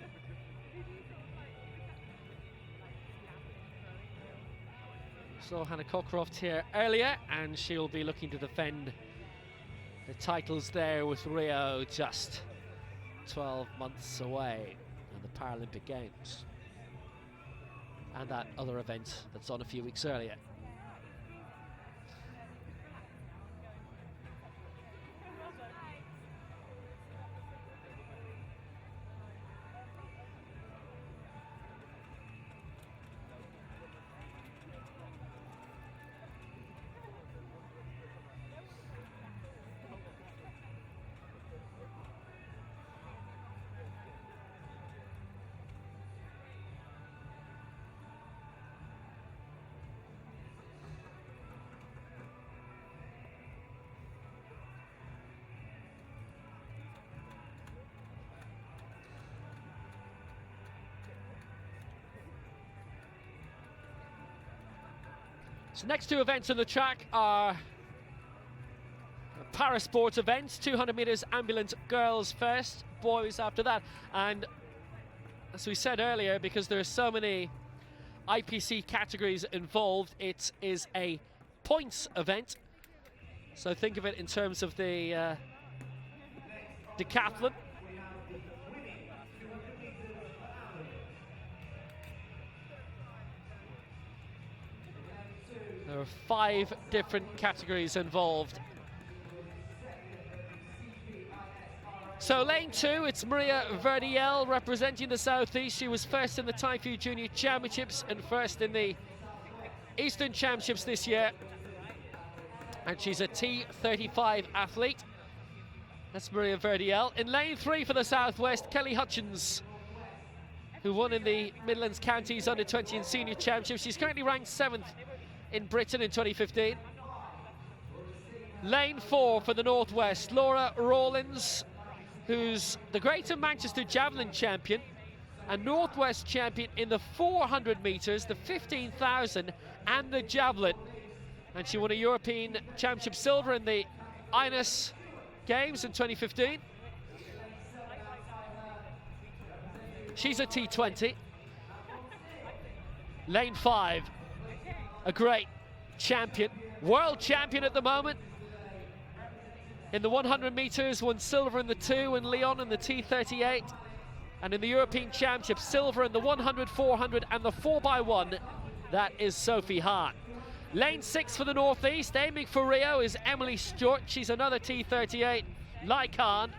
[SPEAKER 1] Saw Hannah Cockcroft here earlier, and she'll be looking to defend the titles there with Rio just 12 months away in the Paralympic Games. And that other event that's on a few weeks earlier. So next two events on the track are parasport events, 200 metres Ambulant girls first, boys after that. And as we said earlier, because there are so many IPC categories involved, it is a points event. So think of it in terms of the decathlon. There are 5 different categories involved. So lane 2, it's Maria Verdiel representing the Southeast. She was first in the Taifu Junior Championships and first in the Eastern Championships this year. And she's a T35 athlete. That's Maria Verdiel. In lane 3 for the Southwest, Kelly Hutchins, who won in the Midlands Counties Under-20 and Senior Championships. She's currently ranked 7th in Britain in 2015. Lane 4 for the Northwest, Laura Rawlins, who's the Greater Manchester Javelin champion and Northwest champion in the 400 metres, the 15,000 and the Javelin. And she won a European Championship silver in the Inus Games in 2015. She's a T20. Lane 5, a great champion, world champion at the moment. In the 100 metres, won silver in the 2 in Lyon in the T38. And in the European Championship, silver in the 100, 400 and the 4x1. That is Sophie Hahn. Lane 6 for the Northeast, aiming for Rio, is Emily Stewart. She's another T38, like Hahn.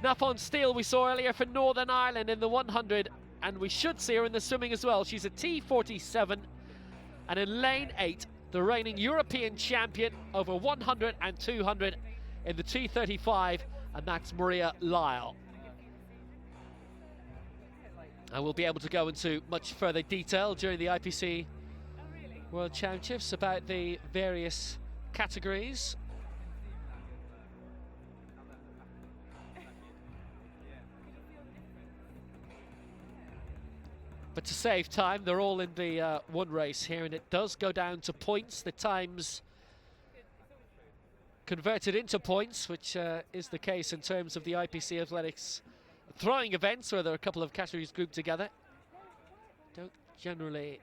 [SPEAKER 1] Nafon Steele we saw earlier for Northern Ireland in the 100, and we should see her in the swimming as well. She's a T47. And in lane 8, the reigning European champion over 100 and 200 in the T35, and that's Maria Lyle. And we'll be able to go into much further detail during the IPC World Championships about the various categories. But to save time, they're all in the one race here, and it does go down to points. The times converted into points, which is the case in terms of the IPC Athletics throwing events where there are a couple of categories grouped together. Don't generally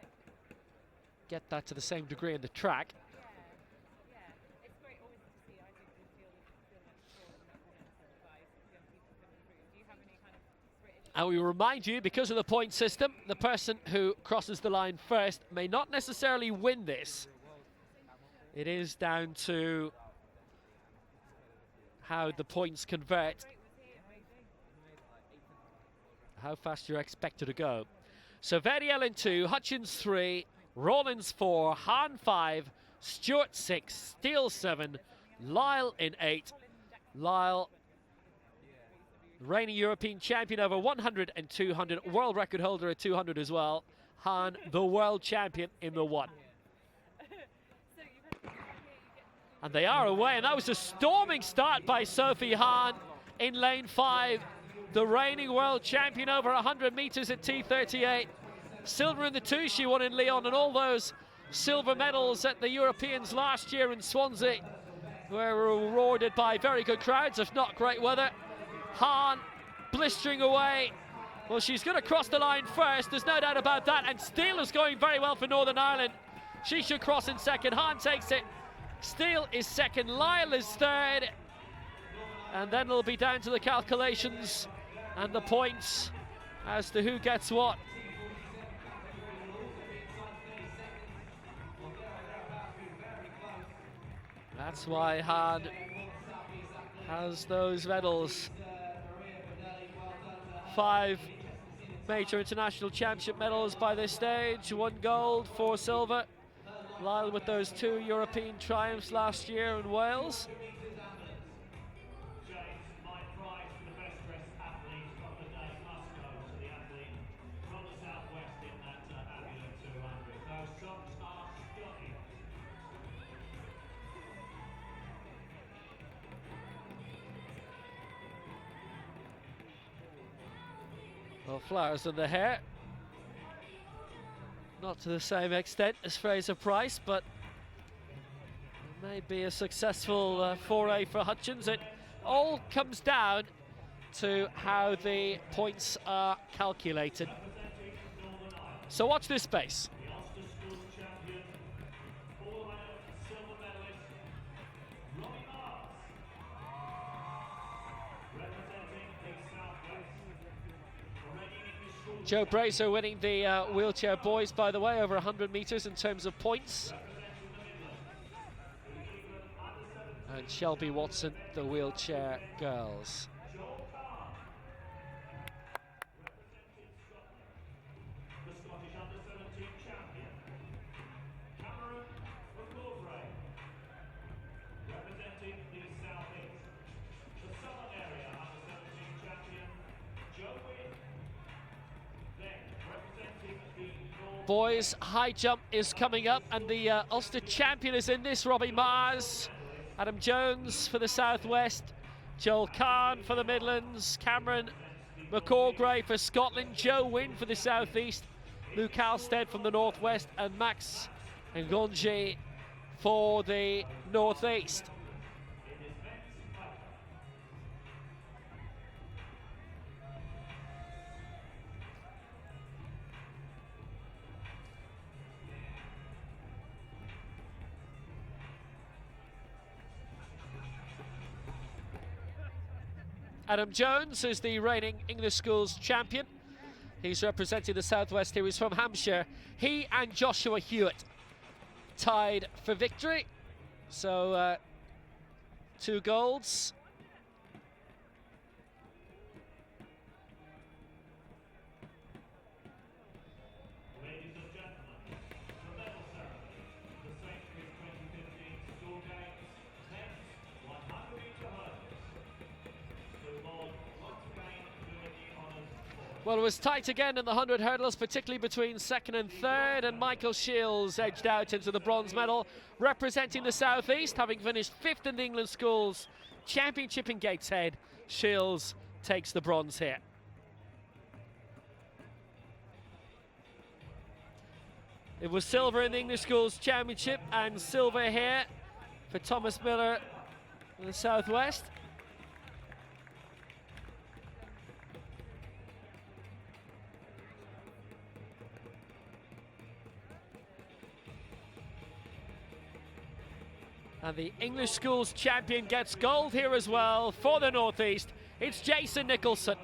[SPEAKER 1] get that to the same degree in the track. And we remind you, because of the point system, the person who crosses the line first may not necessarily win this. It is down to how the points convert, how fast you're expected to go. So Veriel in 2, Hutchins 3, Rawlins 4, Hahn 5, Stewart 6, Steele 7, Lyle in 8. Lyle, reigning European champion over 100 and 200, world record holder at 200 as well. Hahn, the world champion in the 1. And they are away, and that was a storming start by Sophie Hahn in lane 5. The reigning world champion over 100 metres at T38. Silver in the 2 she won in Lyon, and all those silver medals at the Europeans last year in Swansea were rewarded by very good crowds, if not great weather. Hahn blistering away. Well, she's going to cross the line first, there's no doubt about that, and Steele is going very well for Northern Ireland. She should cross in second. Hahn takes it. Steele is second, Lyle is third, and then it'll be down to the calculations and the points as to who gets what. That's why Hahn has those medals. 5 major international championship medals by this stage, 1 gold, 4 silver. Lyle with those 2 European triumphs last year in Wales. Well, flowers in the hair. Not to the same extent as Fraser Price, but it may be a successful foray for Hutchins. It all comes down to how the points are calculated. So watch this space. Joe Brazer winning the wheelchair boys, by the way, over 100 metres in terms of points. And Shelby Watson, the wheelchair girls. Boys, high jump is coming up, and the Ulster champion is in this, Robbie Mars. Adam Jones for the Southwest, Joel Kahn for the Midlands, Cameron McCallgrave for Scotland, Joe Wynn for the Southeast, Luke Halstead from the Northwest, and Max Ngonje for the Northeast. Adam Jones is the reigning English schools champion. He's representing the Southwest here. He's from Hampshire. He and Joshua Hewitt tied for victory. So 2 golds.
[SPEAKER 2] Ladies and gentlemen, the medal ceremony, the Sainsbury 2015 School Games, men's 100-metre hurdles.
[SPEAKER 1] Well, it was tight again in the 100 hurdles, particularly between second and third, and Michael Shields edged out into the bronze medal, representing the Southeast, having finished 5th in the England Schools Championship in Gateshead. Shields takes the bronze here. It was silver in the English Schools Championship, and silver here for Thomas Miller in the Southwest. And the English schools champion gets gold here as well for the North East. It's Jason Nicholson.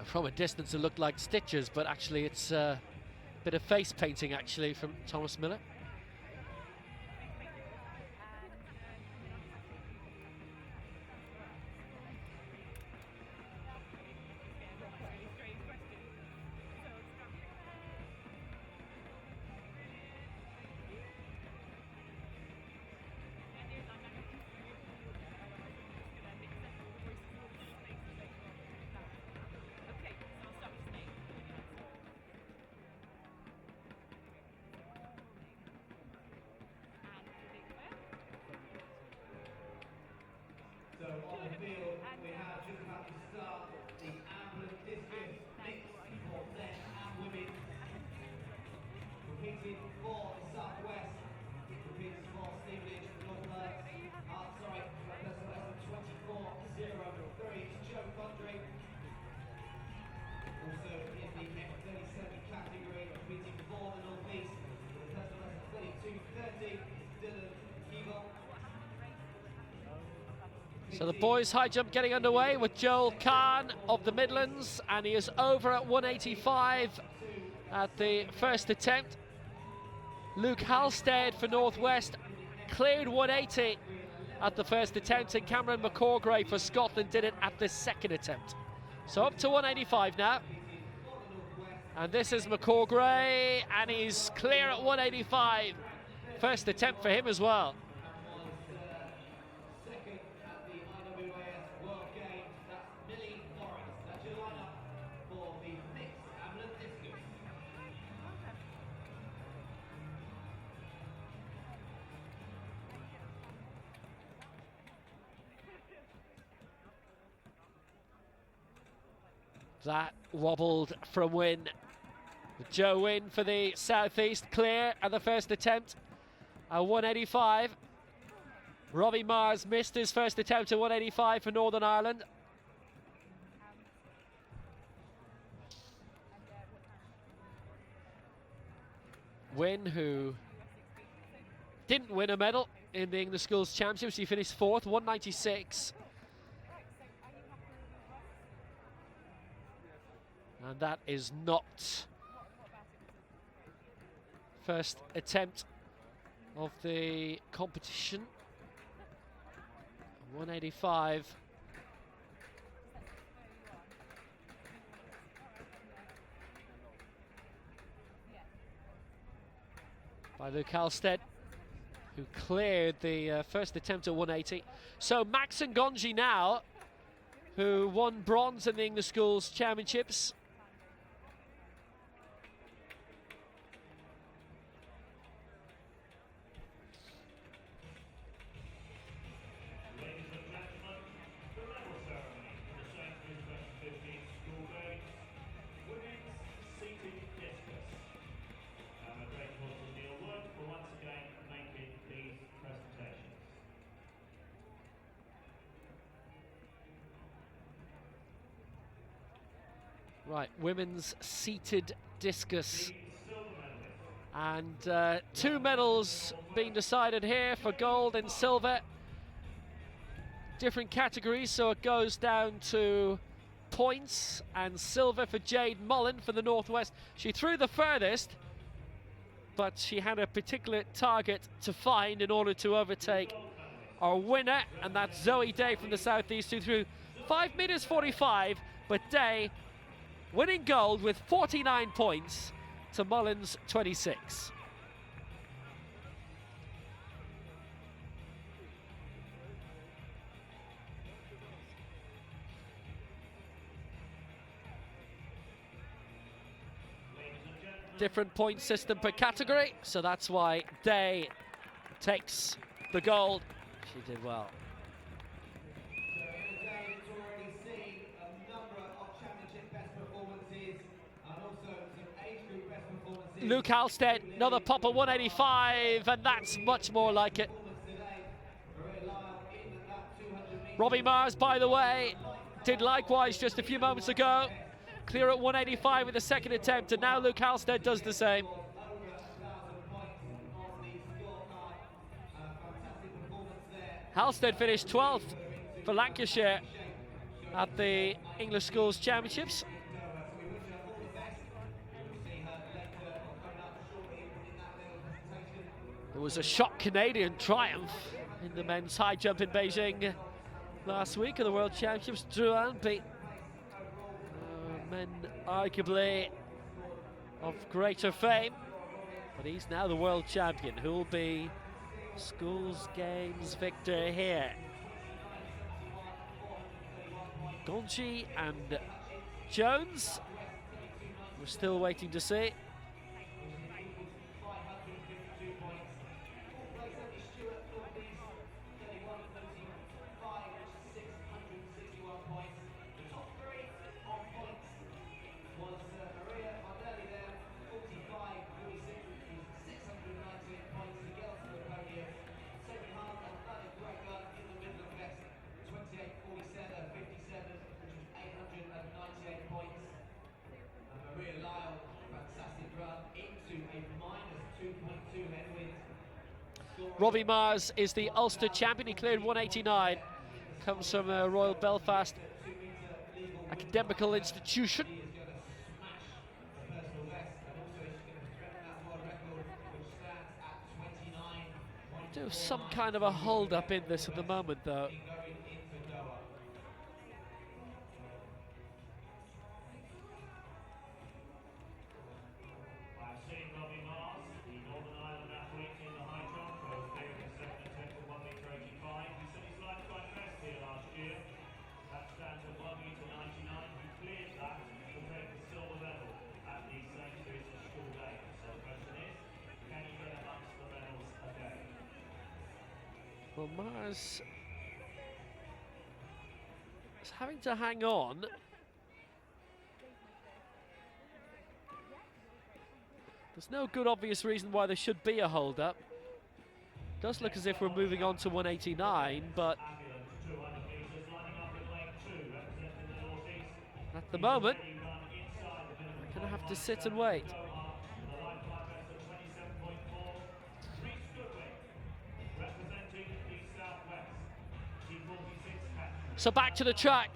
[SPEAKER 1] From a distance it looked like stitches, but actually it's a bit of face painting actually from Thomas Miller.
[SPEAKER 11] So on the field, we have just about to start the Ambulant Discus mix for men and women. Competing for the Southwest, competing for Steeple, Northwest. Sorry, person less than 24.03 is Joe Condry. Also in the F37 category, competing for the North East, with a person less than 32.30 is Dylan Keeble.
[SPEAKER 1] So the boys' high jump getting underway with Joel Kahn of the Midlands, and he is over at 185 at the first attempt. Luke Halstead for Northwest cleared 180 at the first attempt, and Cameron McCorgray for Scotland did it at the second attempt. So up to 185 now. And this is McCorgray, and he's clear at 185. First attempt for him as well. That wobbled from Wynne. Joe Wynne for the Southeast, clear at the first attempt at 185. Robbie Mars missed his first attempt at 185 for Northern Ireland. Wynne, who didn't win a medal in the English Schools Championships, he finished fourth, 196. And that is not first attempt of the competition. 185. By Luke Halstead, who cleared the first attempt at 180. So Max Ngonji now, who won bronze in the English Schools Championships. Right, women's seated discus. And two medals being decided here for gold and silver. Different categories, so it goes down to points, and silver for Jade Mullen for the Northwest. She threw the furthest, but she had a particular target to find in order to overtake our winner, and that's Zoe Day from the Southeast, who threw 5 meters 45, but Day winning gold with 49 points. to Mullins 26. Different point system per category, so that's why Day takes the gold. She did well. Luke Halstead, another pop of 185, and that's much more like it. Robbie Mars, by the way, did likewise just a few moments ago. Clear at 185 with the second attempt, and now Luke Halstead does the same. Halstead finished 12th for Lancashire at the English Schools Championships. There was a shock Canadian triumph in the men's high jump in Beijing last week at the World Championships. Drouin beat men arguably of greater fame, but he's now the world champion. Who will be Schools Games victor here? Gonji and Jones. We're still waiting to see. Robbie Mars is the Ulster champion. He cleared 189. Comes from a Royal Belfast academical institution. Do some kind of a hold up in this at the moment, though. Well, Mars is having to hang on. There's no good obvious reason why there should be a hold-up. Does look as if we're moving on to 189, but at the moment, we're going to have to sit and wait. So back to the track,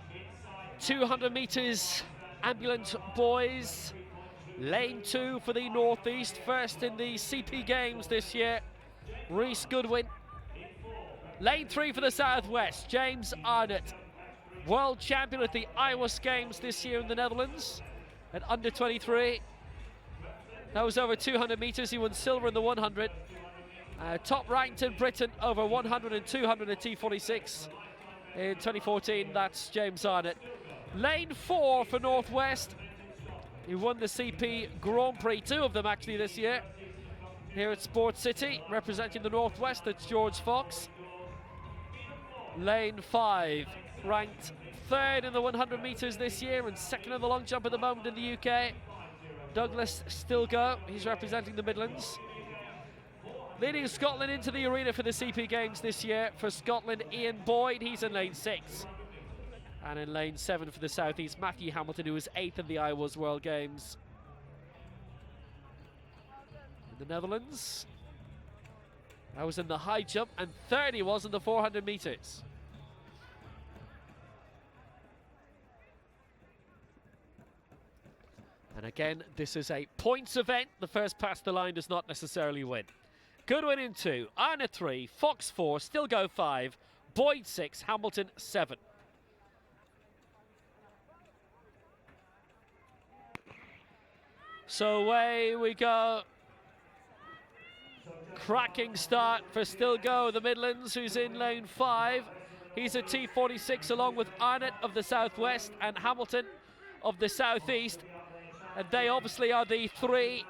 [SPEAKER 1] 200 metres, Ambulant boys, lane 2 for the Northeast, first in the CP Games this year, Rhys Goodwin. Lane 3 for the Southwest, James Arnott, world champion at the Iowa Games this year in the Netherlands at under 23. That was over 200 metres, he won silver in the 100. Top ranked in Britain over 100 and 200 at T46. In 2014, that's James Arnott. Lane 4 for Northwest. He won the CP Grand Prix, 2 of them actually this year. Here at Sports City, representing the Northwest, that's George Fox. Lane 5, ranked 3rd in the 100 metres this year and 2nd in the long jump at the moment in the UK. Douglas Stilgo, he's representing the Midlands. Leading Scotland into the arena for the CP Games this year, for Scotland, Ian Boyd, he's in lane 6. And in lane 7 for the Southeast, Matthew Hamilton, who was 8th in the Iowa's World Games. In the Netherlands, that was in the high jump, and 3rd he was in the 400 metres. And again, this is a points event. The first past the line does not necessarily win. Goodwin in 2, Arnott 3, Fox 4, Stilgo 5, Boyd 6, Hamilton 7. So away we go. Cracking start for Still Go, the Midlands, who's in lane 5. He's a T46 along with Arnott of the Southwest and Hamilton of the Southeast. And they obviously are the three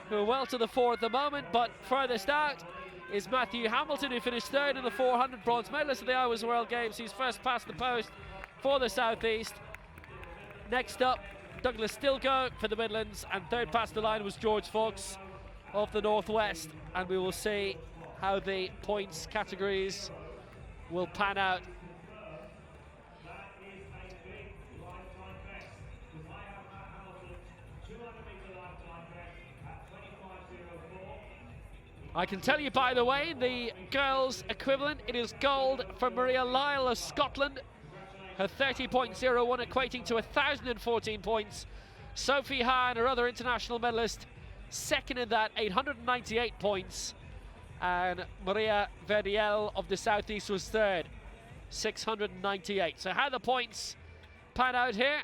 [SPEAKER 1] who are well to the fore at the moment, but furthest out is Matthew Hamilton, who finished third in the 400, bronze medalist of the Iowa World Games. He's first past the post for the Southeast. Next up, Douglas Stilgo for the Midlands, and third past the line was George Fox of the Northwest. And we will see how the points categories will pan out. I can tell you, by the way, the girls' equivalent, it is gold for Maria Lyle of Scotland. Her 30.01 equating to 1,014 points. Sophie Hahn, her other international medalist, second in that, 898 points. And Maria Verdiel of the Southeast was third, 698. So how the points pan out here,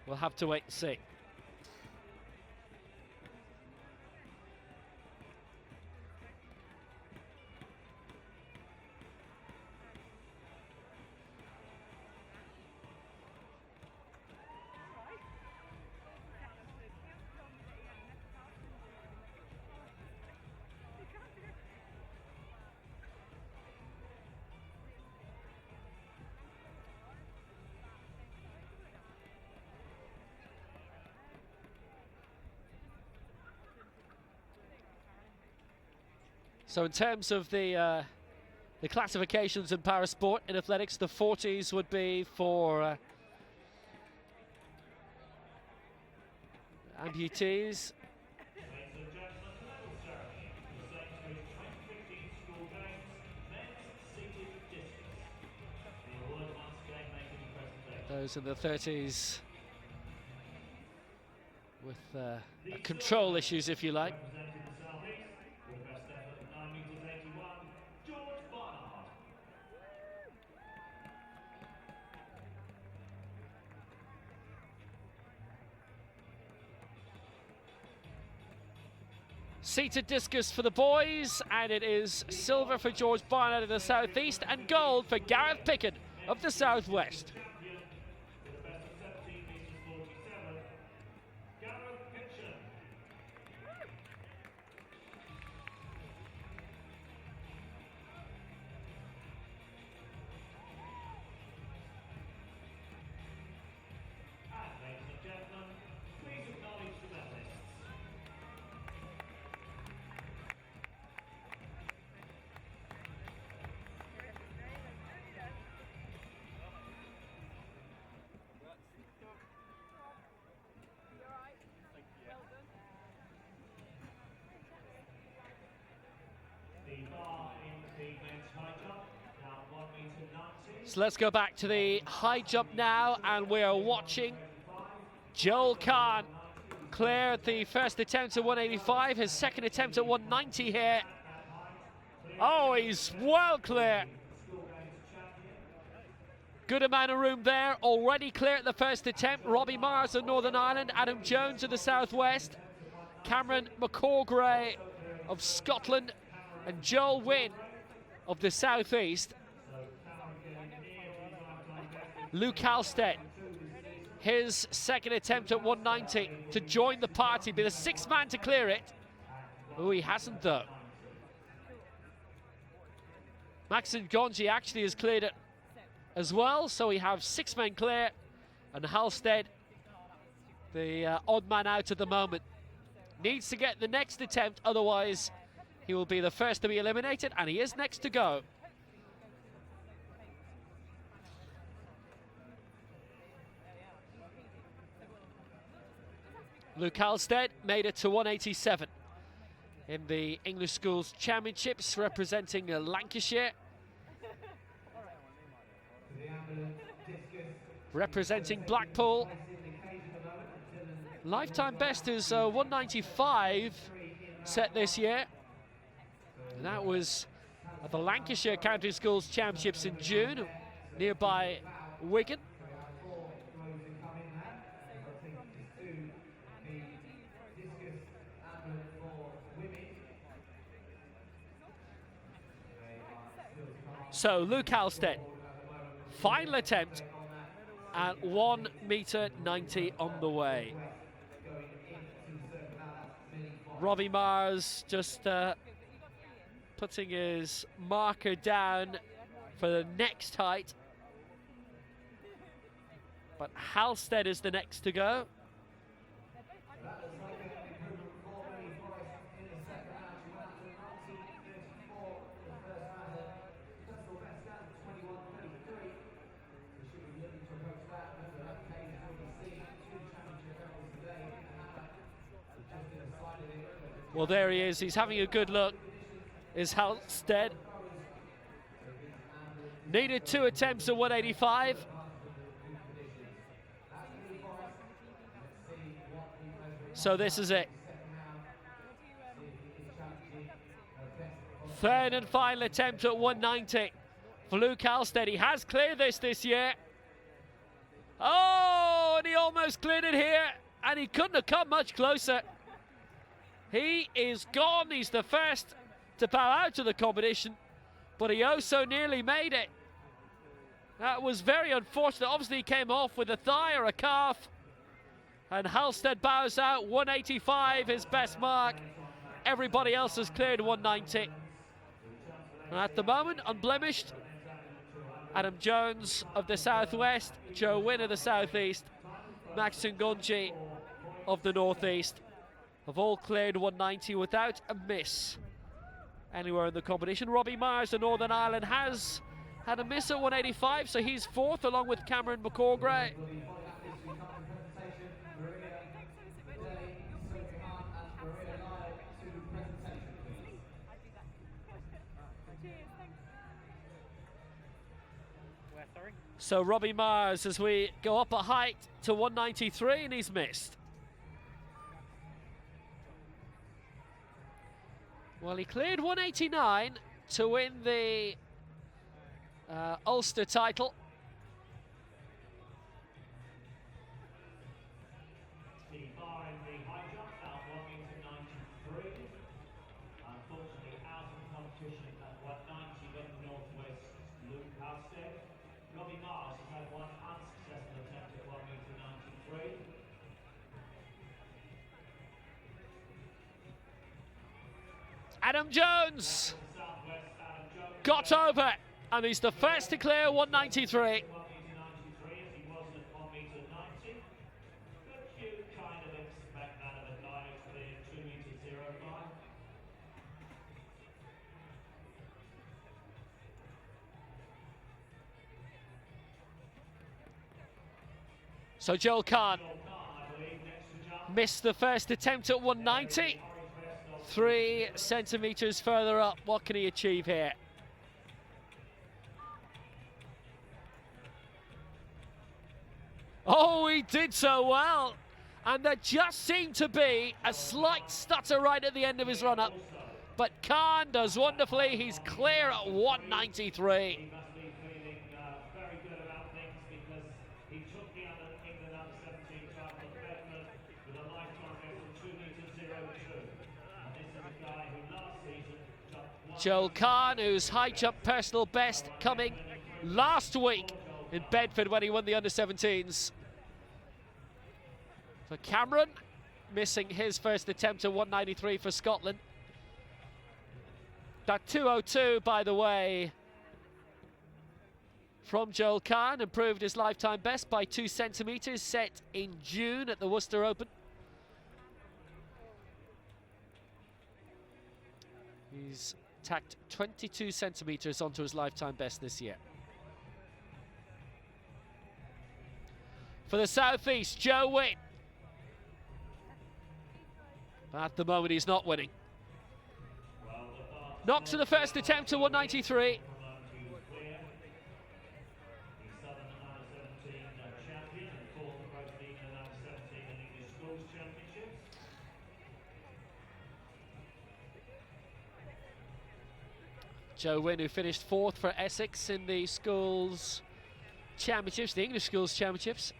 [SPEAKER 1] we'll have to wait and see. So in terms of the classifications in parasport in athletics, the 40s would be for amputees. Those in the 30s with control issues, if you like. Seated discus for the boys, and it is silver for George Barnett of the Southeast and gold for Gareth Pickett of the Southwest. So let's go back to the high jump now, and we are watching Joel Kahn clear the first attempt at 185, his second attempt at 190 here. Oh, he's well clear. Good amount of room there, already clear at the first attempt. Robbie Mars of Northern Ireland, Adam Jones of the Southwest, Cameron McCaugray of Scotland, and Joel Wynn of the Southeast. Luke Halstead, his second attempt at 190 to join the party, be the sixth man to clear it. Oh, he hasn't though. Maxim Gonji actually has cleared it as well, so we have 6 men clear, and Halstead, the odd man out at the moment, needs to get the next attempt, otherwise he will be the first to be eliminated, and he is next to go. Luke Halstead made it to 187 in the English Schools Championships, representing Lancashire. Representing Blackpool. Lifetime best is 195 set this year. And that was at the Lancashire County Schools Championships in June, nearby Wigan. So Luke Halstead, final attempt at 1.90 on the way. Robbie Mars just putting his marker down for the next height. But Halstead is the next to go. Well, there he is. He's having a good look. Is Halstead. Needed 2 attempts at 185. So this is it. Third and final attempt at 190 for Luke Halstead. He has cleared this year. Oh, and he almost cleared it here, and he couldn't have come much closer. He is gone. He's the first to bow out of the competition, but he oh so nearly made it. That was very unfortunate. Obviously, he came off with a thigh or a calf, and Halstead bows out. 185, his best mark. Everybody else has cleared 190. And at the moment, unblemished, Adam Jones of the Southwest, Joe Wynn of the Southeast, Max Ngonji of the Northeast have all cleared 190 without a miss anywhere in the competition. Robbie Myers of Northern Ireland has had a miss at 185, so he's fourth along with Cameron McCorgray. So Robbie Myers, as we go up a height to 193, and he's missed. Well, he cleared 189 to win the Ulster title.
[SPEAKER 2] Steve Barr in the high jump, out 1.93. Unfortunately, out of competition at 190 went Northwest Luke Halstead. Robbie Mars has had one unsuccessful attempt at 1.93.
[SPEAKER 1] Adam Jones got over, and he's the first to clear 193. So Joel Kahn missed the first attempt at 190. 3 centimetres further up. What can he achieve here? Oh, he did so well. And there just seemed to be a slight stutter right at the end of his run-up. But Kahn does wonderfully. He's clear at 193. Joel Kahn, whose high jump personal best coming last week in Bedford when he won the under-17s. For Cameron, missing his first attempt at 193 for Scotland. That 202, by the way, from Joel Kahn, improved his lifetime best by 2 centimetres, set in June at the Worcester Open. He's tacked 22 centimetres onto his lifetime best this year. For the Southeast, Joe Wynn. But at the moment, he's not winning. Knocks to the first attempt to 193. Joe Wynn, who finished fourth for Essex in the schools championships, the English schools championships.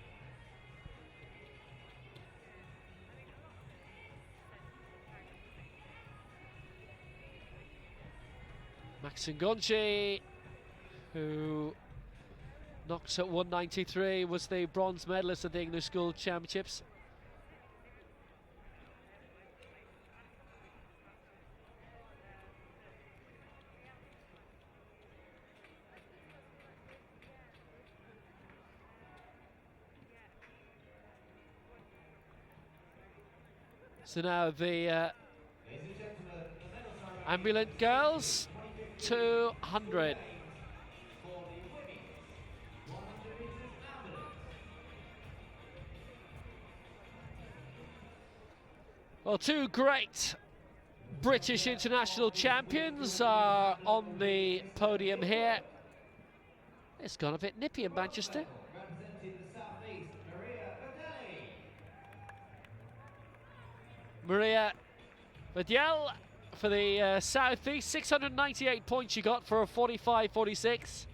[SPEAKER 1] Max Ngonji who knocked at 193, was the bronze medalist at the English School Championships. So now the Ambulant girls, 200. Well, two great British international champions are on the podium here. It's gone a bit nippy in Manchester. Maria Vidal for the South East, 698 points she got for a 45-46.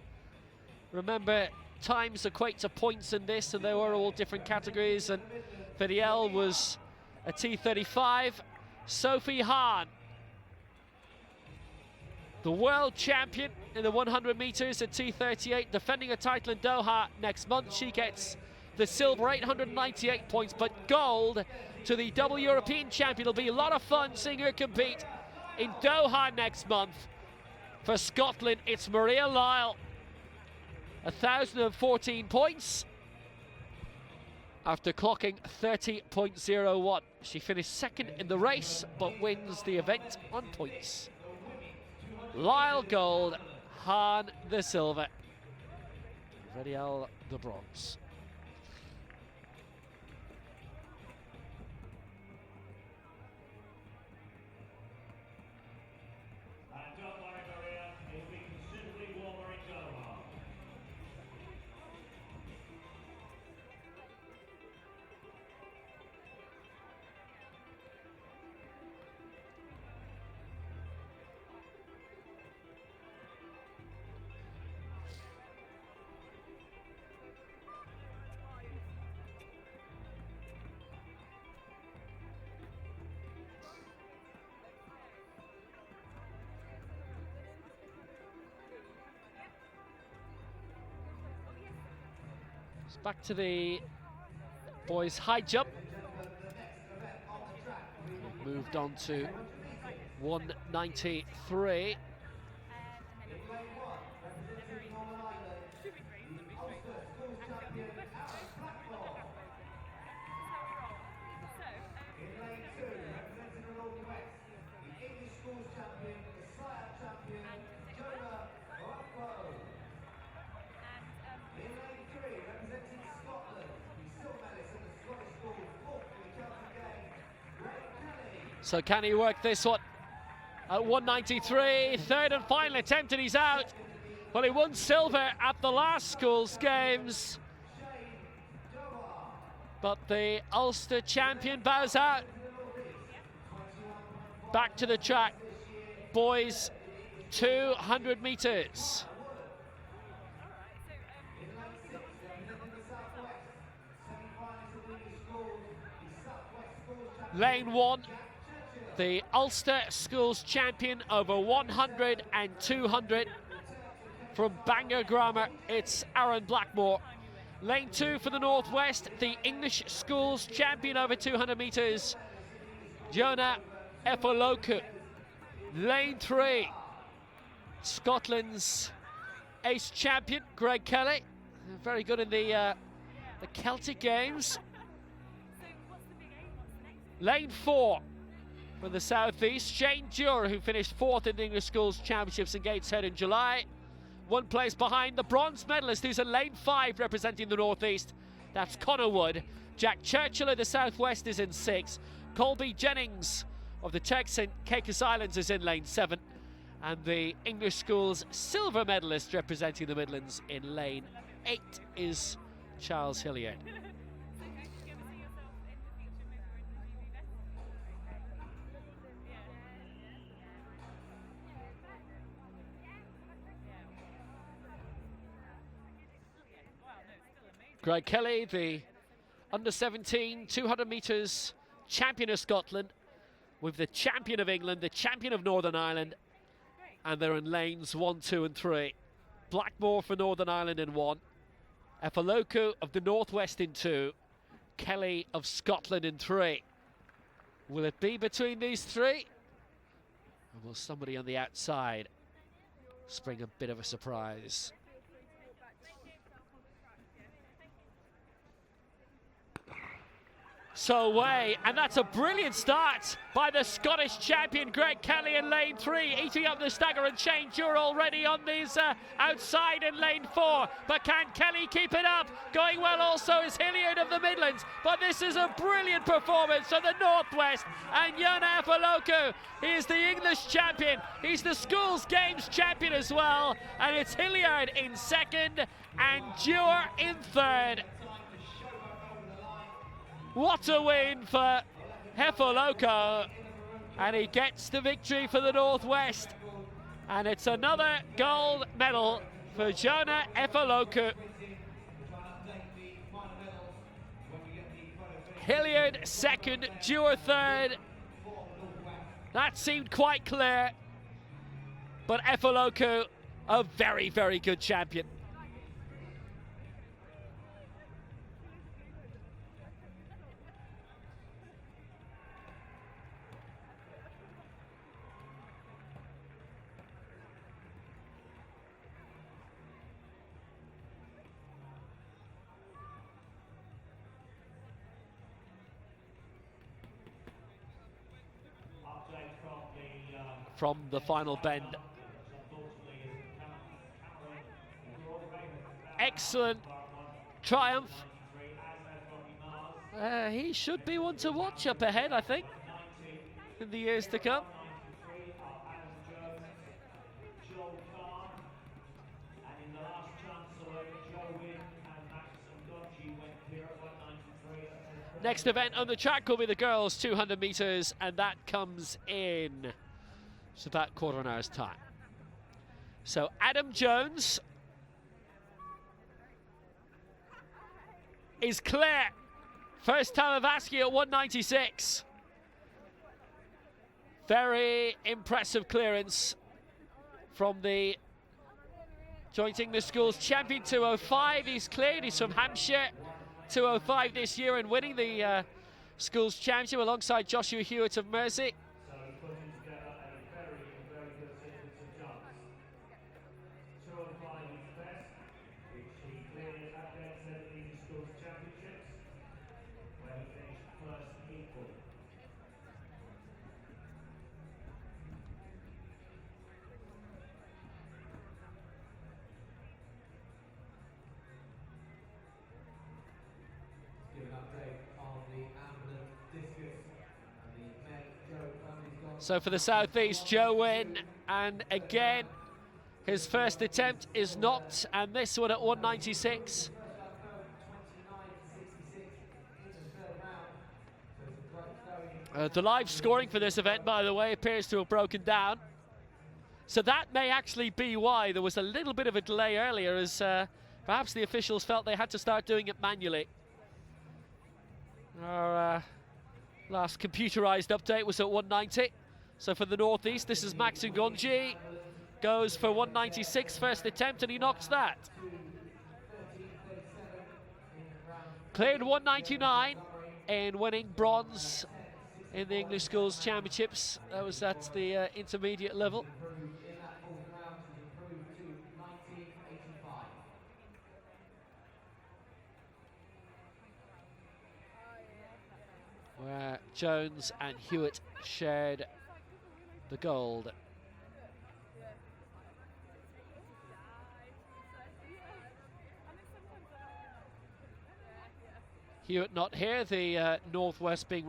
[SPEAKER 1] Remember, times equate to points in this, and they were all different categories, and Vidal was a T35. Sophie Hahn, the world champion in the 100 metres at T38, defending a title in Doha next month. She gets the silver, 898 points, but gold to the double European champion. It'll be a lot of fun seeing her compete in Doha next month. For Scotland, it's Maria Lyle, 1,014 points after clocking 30.01. She finished second in the race, but wins the event on points. Lyle gold, Hahn the silver, Vidal the bronze. Back to the boys' high jump. Moved on to 193. So can he work this one at 193? Third and final attempt, and he's out. Well, he won silver at the last schools games, but the Ulster champion bows out. Back to the track, boys, 200 metres. Lane 1. The Ulster Schools champion over 100 and 200. From Bangor Grammar, it's Aaron Blackmore. Lane 2 for the Northwest, the English Schools champion over 200 metres, Jonah Efoloku. Lane 3, Scotland's ace champion, Greg Kelly. Very good in the Celtic Games. Lane 4, from the southeast, Shane Dewar, who finished 4th in the English Schools Championships in Gateshead in July. One place behind the bronze medalist, who's in lane 5 representing the northeast. That's Connor Wood. Jack Churchill of the southwest is in 6. Colby Jennings of the Turks and Caicos Islands is in lane 7. And the English Schools silver medalist representing the Midlands in lane 8 is Charles Hilliard. Greg Kelly, the under-17 200 metres champion of Scotland, with the champion of England, the champion of Northern Ireland, and they're in lanes 1, 2 and 3. Blackmore for Northern Ireland in 1, Efaloku of the Northwest in 2, Kelly of Scotland in 3. Will it be between these three? Or will somebody on the outside spring a bit of a surprise? So away, and that's a brilliant start by the Scottish champion Greg Kelly in lane 3, eating up the stagger and change. You're already on these outside in lane 4, but can Kelly keep it up? Going well also is Hilliard of the Midlands, but this is a brilliant performance from the Northwest, and Yona Efaloku, he is the English champion, he's the schools games champion as well, and it's Hilliard in 2nd and Dewar in 3rd. What a win for Efaloku, and he gets the victory for the Northwest, and it's another gold medal for Jonah Efaloku. Hilliard 2nd, Dewar 3rd. That seemed quite clear, but Efaloku, a very, very good champion. From the final bend. Excellent triumph. He should be one to watch up ahead, I think, in the years to come. Next event on the track will be the girls 200 meters, and that comes in it's about quarter of an hour's time. So Adam Jones is clear. First time of asking at 196. Very impressive clearance from the Joint English Schools champion. 205, he's cleared, he's from Hampshire. 205 this year and winning the schools championship alongside Joshua Hewitt of Mersey. So for the Southeast, Joe Wynn, and again, his first attempt is knocked, and this one at 196. The live scoring for this event, by the way, appears to have broken down. So that may actually be why there was a little bit of a delay earlier, as perhaps the officials felt they had to start doing it manually. Our last computerized update was at 190. So for the Northeast, this is Max Ngonji. Goes for 196 first attempt, and he knocks that. Cleared 199 in winning bronze in the English Schools Championships. That was at the intermediate level. Where Jones and Hewitt shared the gold. Hewitt not here, the Northwest being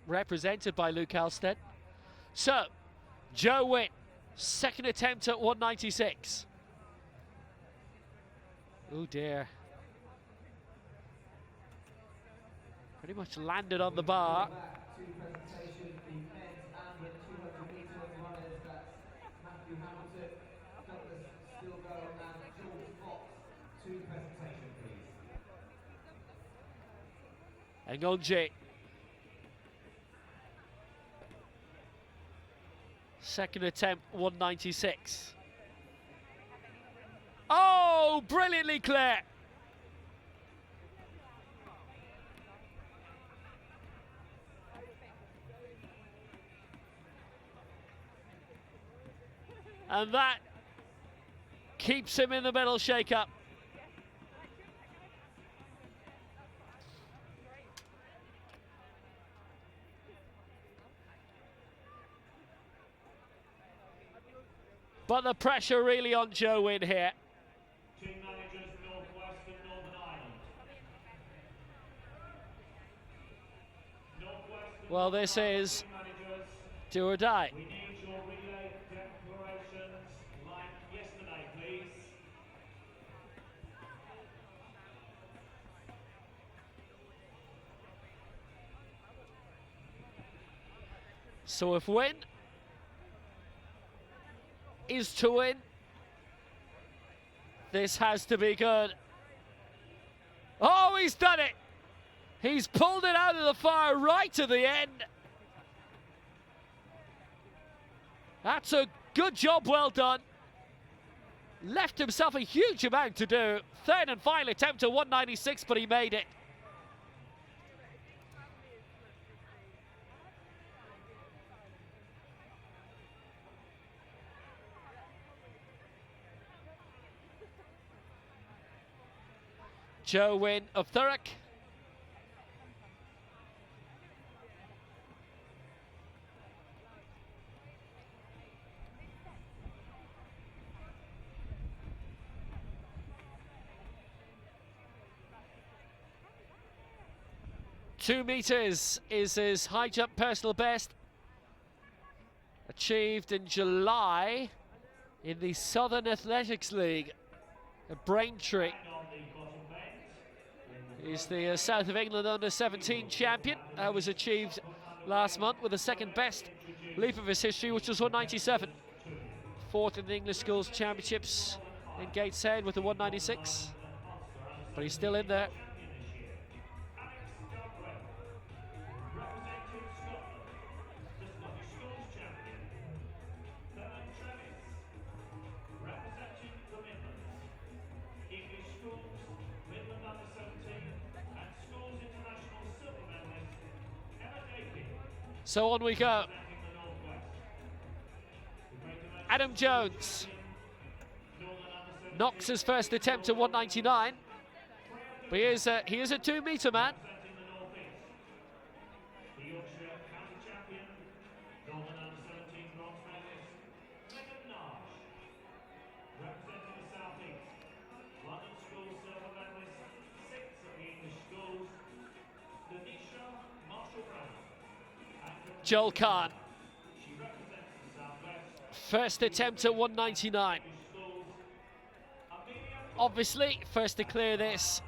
[SPEAKER 1] represented by Luke Halstead. So, Joe Wynn, second attempt at 196. Oh dear. Pretty much landed on the bar. Ngonji. Second attempt, 196. Oh, Oh, brilliantly clear. And that keeps him in the middle shake-up. But the pressure really on Joe Wynn here.
[SPEAKER 2] Team managers, Northwest and Northern Ireland. Northwest
[SPEAKER 1] Well, this is
[SPEAKER 2] managers,
[SPEAKER 1] do or die.
[SPEAKER 2] we need your relay declarations like yesterday, please.
[SPEAKER 1] So if win is to win, this has to be good. Oh, he's done it. He's pulled it out of the fire right to the end. That's a good job, well done. Left himself a huge amount to do. Third and final attempt to 196, but he made it. Joe Wynn of Thurrock. Two meters is his high jump personal best, achieved in July in the Southern Athletics League at Braintree. He's the South of England under-17 champion. That was achieved last month with the second best leap of his history, which was 197. Fourth in the English Schools Championships in Gateshead with the 196. But he's still in there. So on we go. Adam Jones knocks his first attempt at 199, but he is a 2 meter man. Joel Kahn. First attempt at 199. Obviously, first to clear this,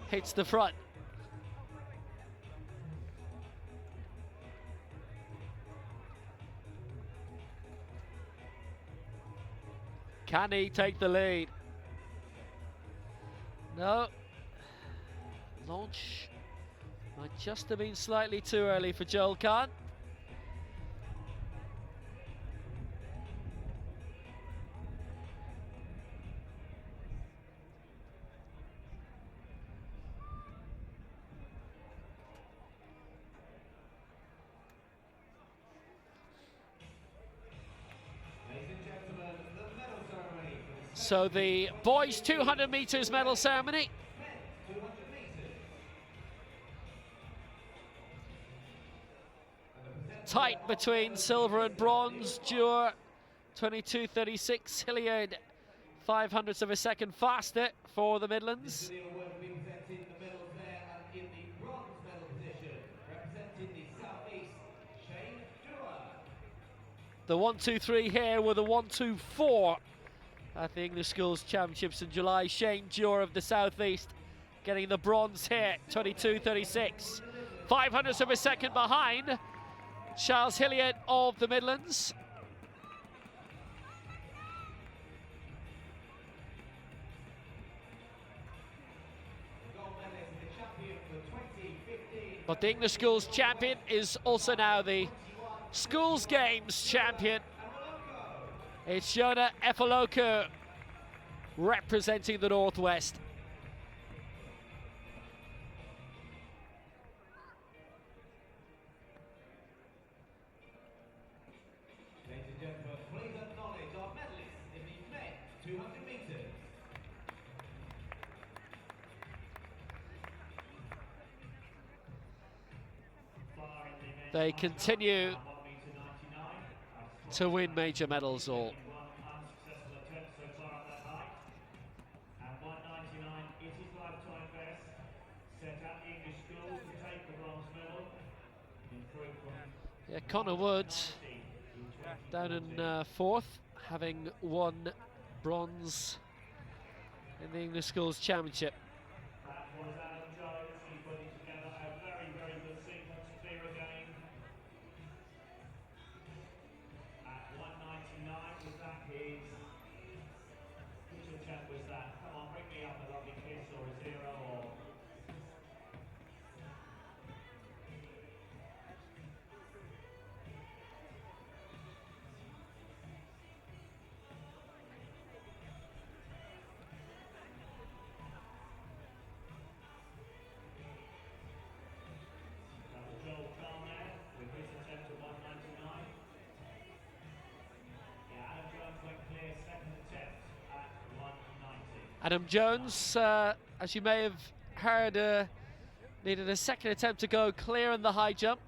[SPEAKER 1] hits the front. Can he take the lead? No. Launch might just have been slightly too early for Joel Kahn. So the boys 200 meters medal ceremony. Tight between silver and bronze. Dewar 22.36. Hilliard 0.05 of a second faster for the Midlands. The 1-2-3 here with a 1-2-4 at the English Schools Championships in July. Shane Dewar of the Southeast getting the bronze here, 22.36. 0.05 of a second behind Charles Hilliard of the Midlands. But the English Schools champion is also now the Schools Games champion. It's Jonah Efoloku representing the Northwest.
[SPEAKER 11] Ladies and gentlemen, please acknowledge our medalists in the men 200 metres.
[SPEAKER 1] They continue to win major medals all. Yeah, Connor Woods down in fourth, having won bronze in the English Schools Championship. Adam Jones, as you may have heard, needed a second attempt to go clear in the high jump.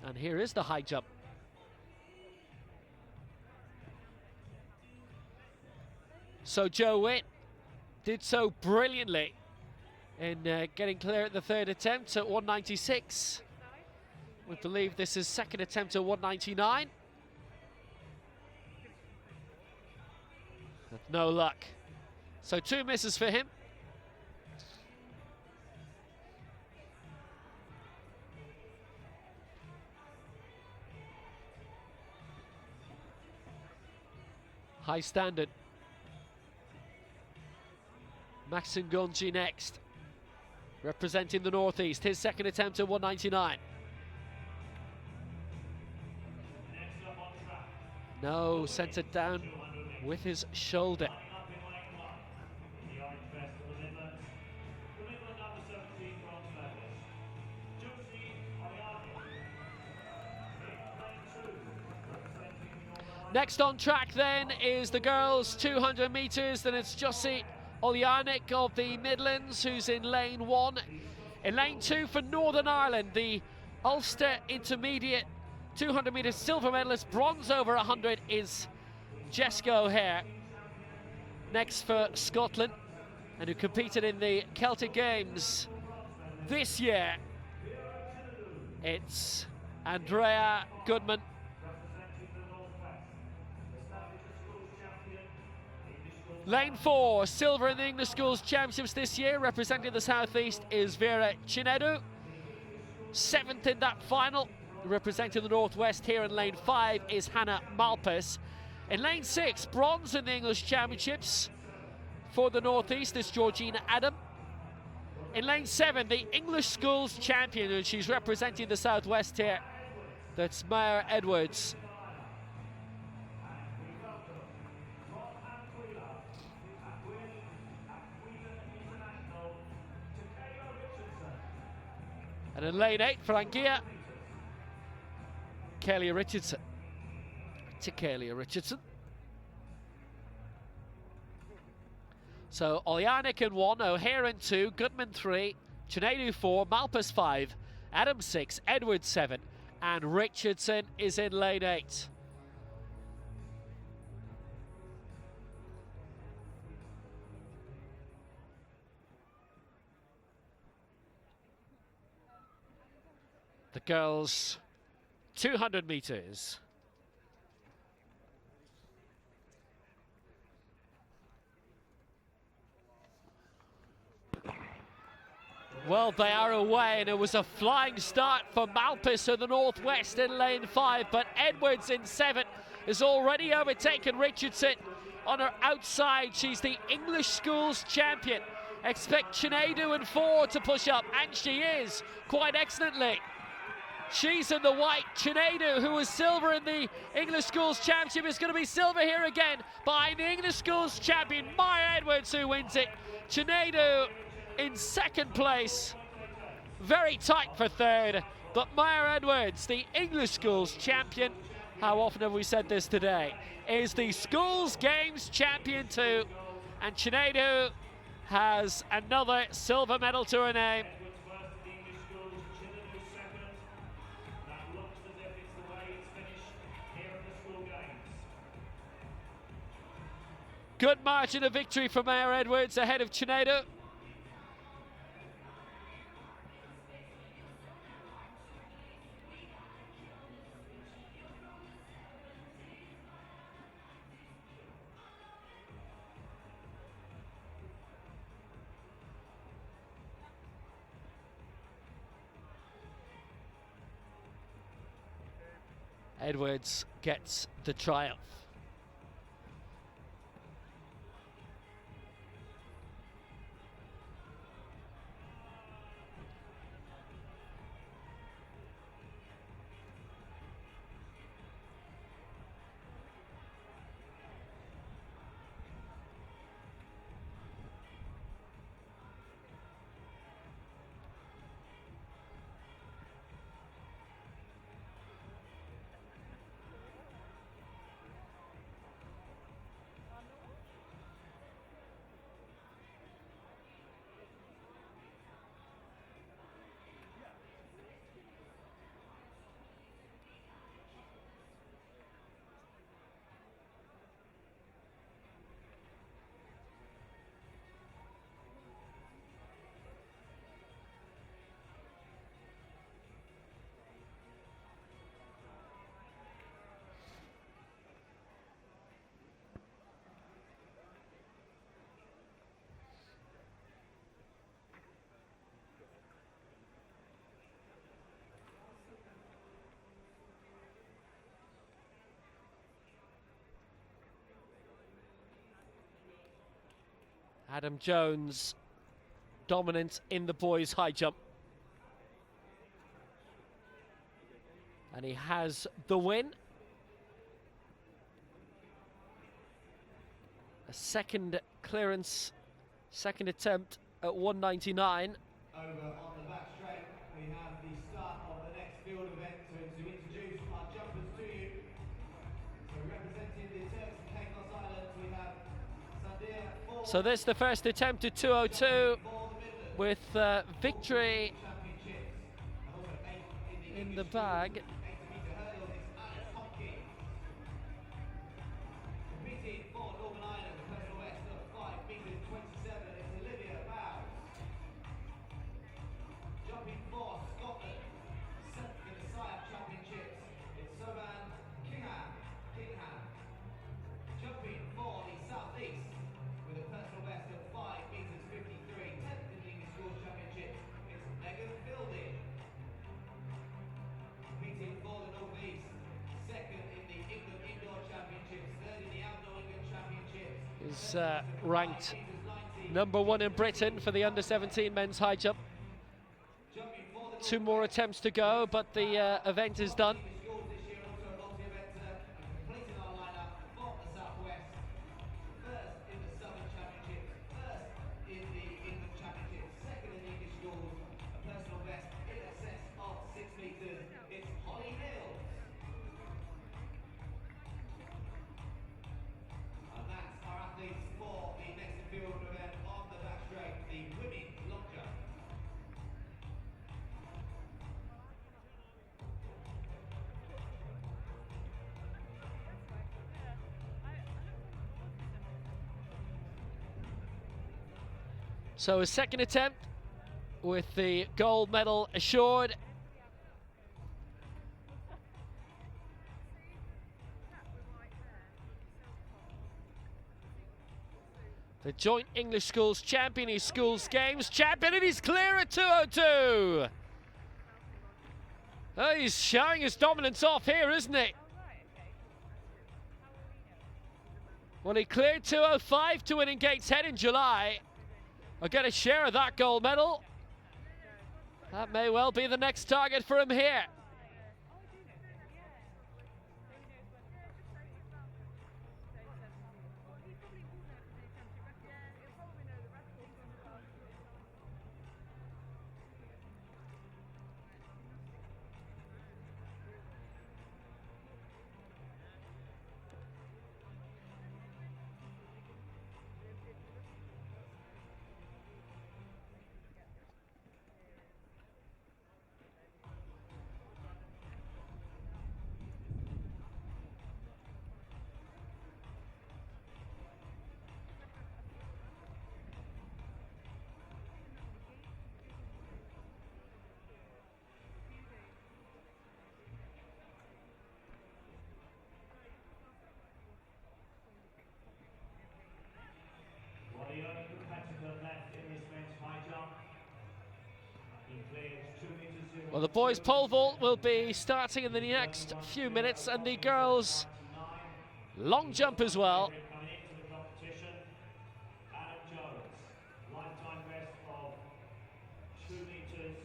[SPEAKER 1] And here is the high jump. So Joe Witt did so brilliantly in getting clear at the third attempt at 196. We believe this is second attempt at 199. But no luck. So 2 misses for him. High standard. Max Ngonji next, representing the Northeast. His second attempt at 199. No, centered down with his shoulder. Next on track then is the girls 200 metres. Then it's Josie Oljarnik of the Midlands who's in lane 1. In lane 2 for Northern Ireland, the Ulster Intermediate 200 metres silver medalist. Bronze over 100 is Jessica O'Hare. Next for Scotland, and who competed in the Celtic Games this year, it's Andrea Goodman. Lane 4, silver in the English Schools Championships this year, representing the Southeast is Vera Chinedu. 7th in that final, representing the Northwest here in lane 5 is Hannah Malpas. In lane 6, bronze in the English Championships for the Northeast is Georgina Adam. In lane 7, the English Schools Champion, and she's representing the Southwest here, that's Maya Edwards. And in lane 8 for Anguilla, Kaelia Richardson. To Kaelia Richardson. So Oljarnik in 1, O'Hare in 2, Goodman 3, Chinedu 4, Malpas 5, Adams 6, Edwards 7, and Richardson is in lane 8. The girls 200 metres. Well, they are away, and it was a flying start for Malpas of the Northwest in lane 5, but Edwards in 7 has already overtaken Richardson on her outside. She's the English Schools Champion. Expect Chinedu in 4 to push up, and she is, quite excellently. She's in the white. Chinadu, who was silver in the English Schools Championship, is going to be silver here again behind the English Schools champion, Maya Edwards, who wins it. Chinadu in second place. Very tight for third, but Maya Edwards, the English Schools champion, how often have we said this today, is the Schools Games champion too, and Chinadu has another silver medal to her name. Good margin of victory for Maya Edwards ahead of Chinadu. Edwards gets the triumph. Adam Jones dominant in the boys' high jump. And he has the win. A second clearance, second attempt at 199.
[SPEAKER 11] Over on the back straight, we have the start of the next field event to introduce our jumpers to you. So representing the Turks and Caicos Islands, we have Sandia.
[SPEAKER 1] So this is the first attempt at 202 with victory in the bag.
[SPEAKER 11] Competing for Northern Ireland, Personal West of 5 meters 27, it's Olivia Bowes. Jumping for Scotland, seventh in the SIAP Championships, it's Soban Kingham. Jumping for the South East with a personal best of 5 meters 53, 10th in the English Schools Championships, it's Megan Fielding. Competing for the North East, second in the England Indoor Championships, third in the Outdoor England Championships.
[SPEAKER 1] Is ranked #1 in Britain for the under-17 men's high jump. 2 more attempts to go, but the event is done. So a second attempt with the gold medal assured. The joint English Schools champion, he's Schools Games champion, and he's clear at 202. Oh, he's showing his dominance off here, isn't he? Well, he cleared 205 to win in Gateshead in July. I'll get a share of that gold medal. That may well be the next target for him here. Well, the boys' pole vault will be starting in the next few minutes, and the girls' long jump as well.
[SPEAKER 2] Coming into the competition, Adam Jones, lifetime best of 2 meters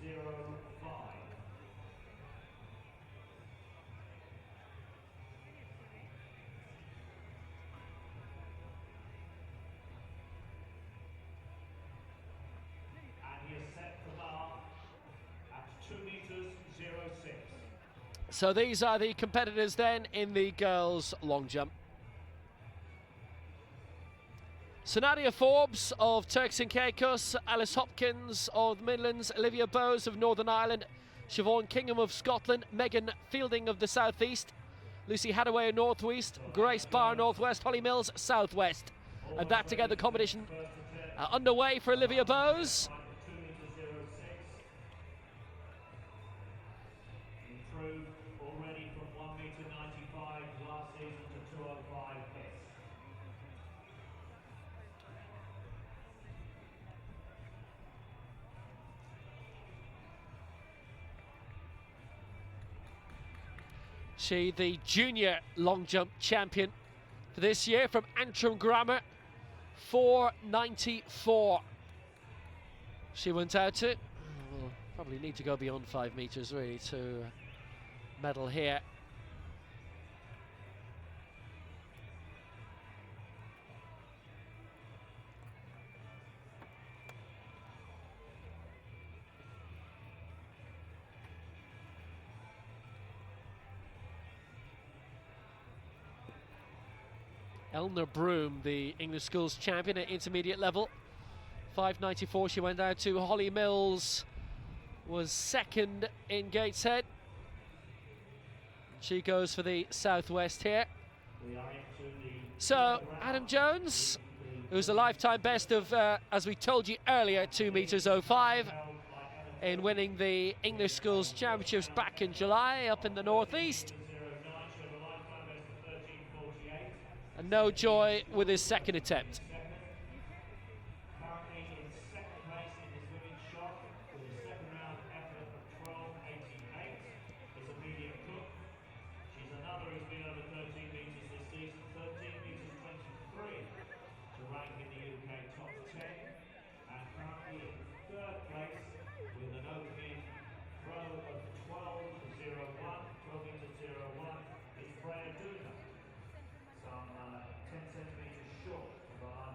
[SPEAKER 2] 05. And he has set the bar at 2 meters 06.
[SPEAKER 1] So these are the competitors then in the girls' long jump. So Nadia Forbes of Turks and Caicos, Alice Hopkins of the Midlands, Olivia Bowes of Northern Ireland, Siobhan Kingham of Scotland, Megan Fielding of the South East, Lucy Hadaway of North West, Grace Barr North West, Holly Mills South West. And that together competition underway for Olivia Bowes.
[SPEAKER 2] Improved already from 1 meter 95 last season to 205 this.
[SPEAKER 1] She, the junior long jump champion for this year from Antrim Grammar, 4.94. She went out to. We'll probably need to go beyond 5 meters really to medal here. Eleanor Broom, the English schools champion at intermediate level, 5.94 she went out to. Holly Mills was second in Gateshead. She goes for the Southwest here. So Adam Jones, who's a lifetime best of, as we told you earlier, 2 meters 05, in winning the English schools championships back in July up in the northeast. And no joy with his second attempt.
[SPEAKER 2] Currently in second place in his women's shot with a second round effort of 12.88 is Amelia Cook. She's another who's been over 13 metres this season, 13 metres 23 to rank in the UK top 10, and currently in third place with an opening throw of 12.01, 12 metres 01 is Freya Duna. Some 10 centimetres short of 100.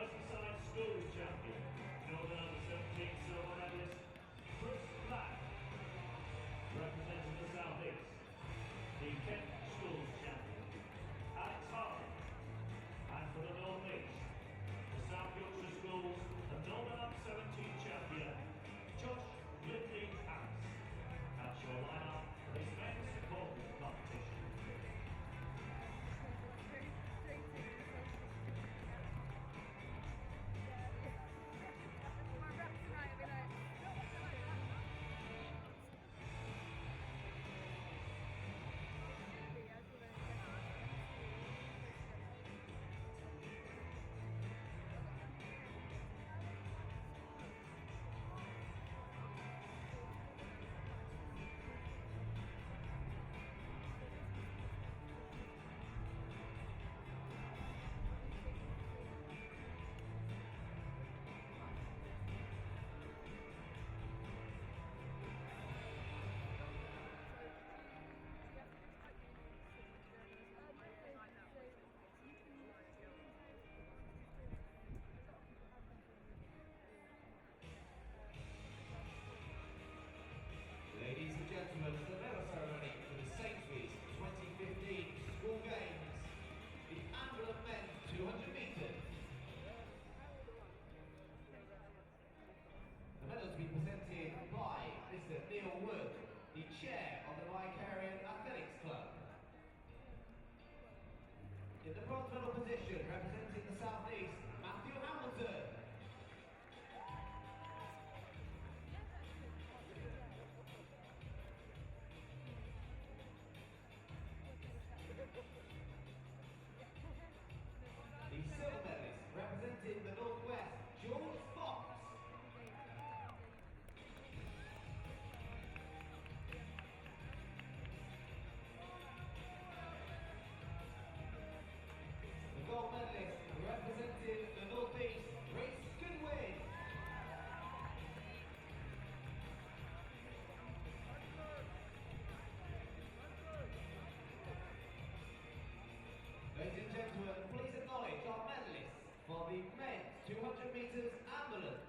[SPEAKER 2] Merseyside Schools champion, Northern Under-17 silver medalist, Chris Black. Representing the South East, the Kent Schools champion, Alex Harvey. And for the North East, the South Yorkshire Schools, the Northern Under-17 champion, Josh Lindley Harris. That's your lineup for this men's bowling competition.
[SPEAKER 11] Ladies and gentlemen, the medal ceremony for the Sainsbury 2015 School Games. The Ambulant men 200 metres. The medal to be presented by Mr. Neil Wood, the chair of the Vicarian Athletics Club. In the bronze medal position, representing the South East, Matthew Hamilton. The silver medalist, representing the Northwest, George Fox. The gold medalist, representing the Northeast, Grace Goodwin. Ladies and gentlemen, please acknowledge our medalists for the men's 200 metres ambulance.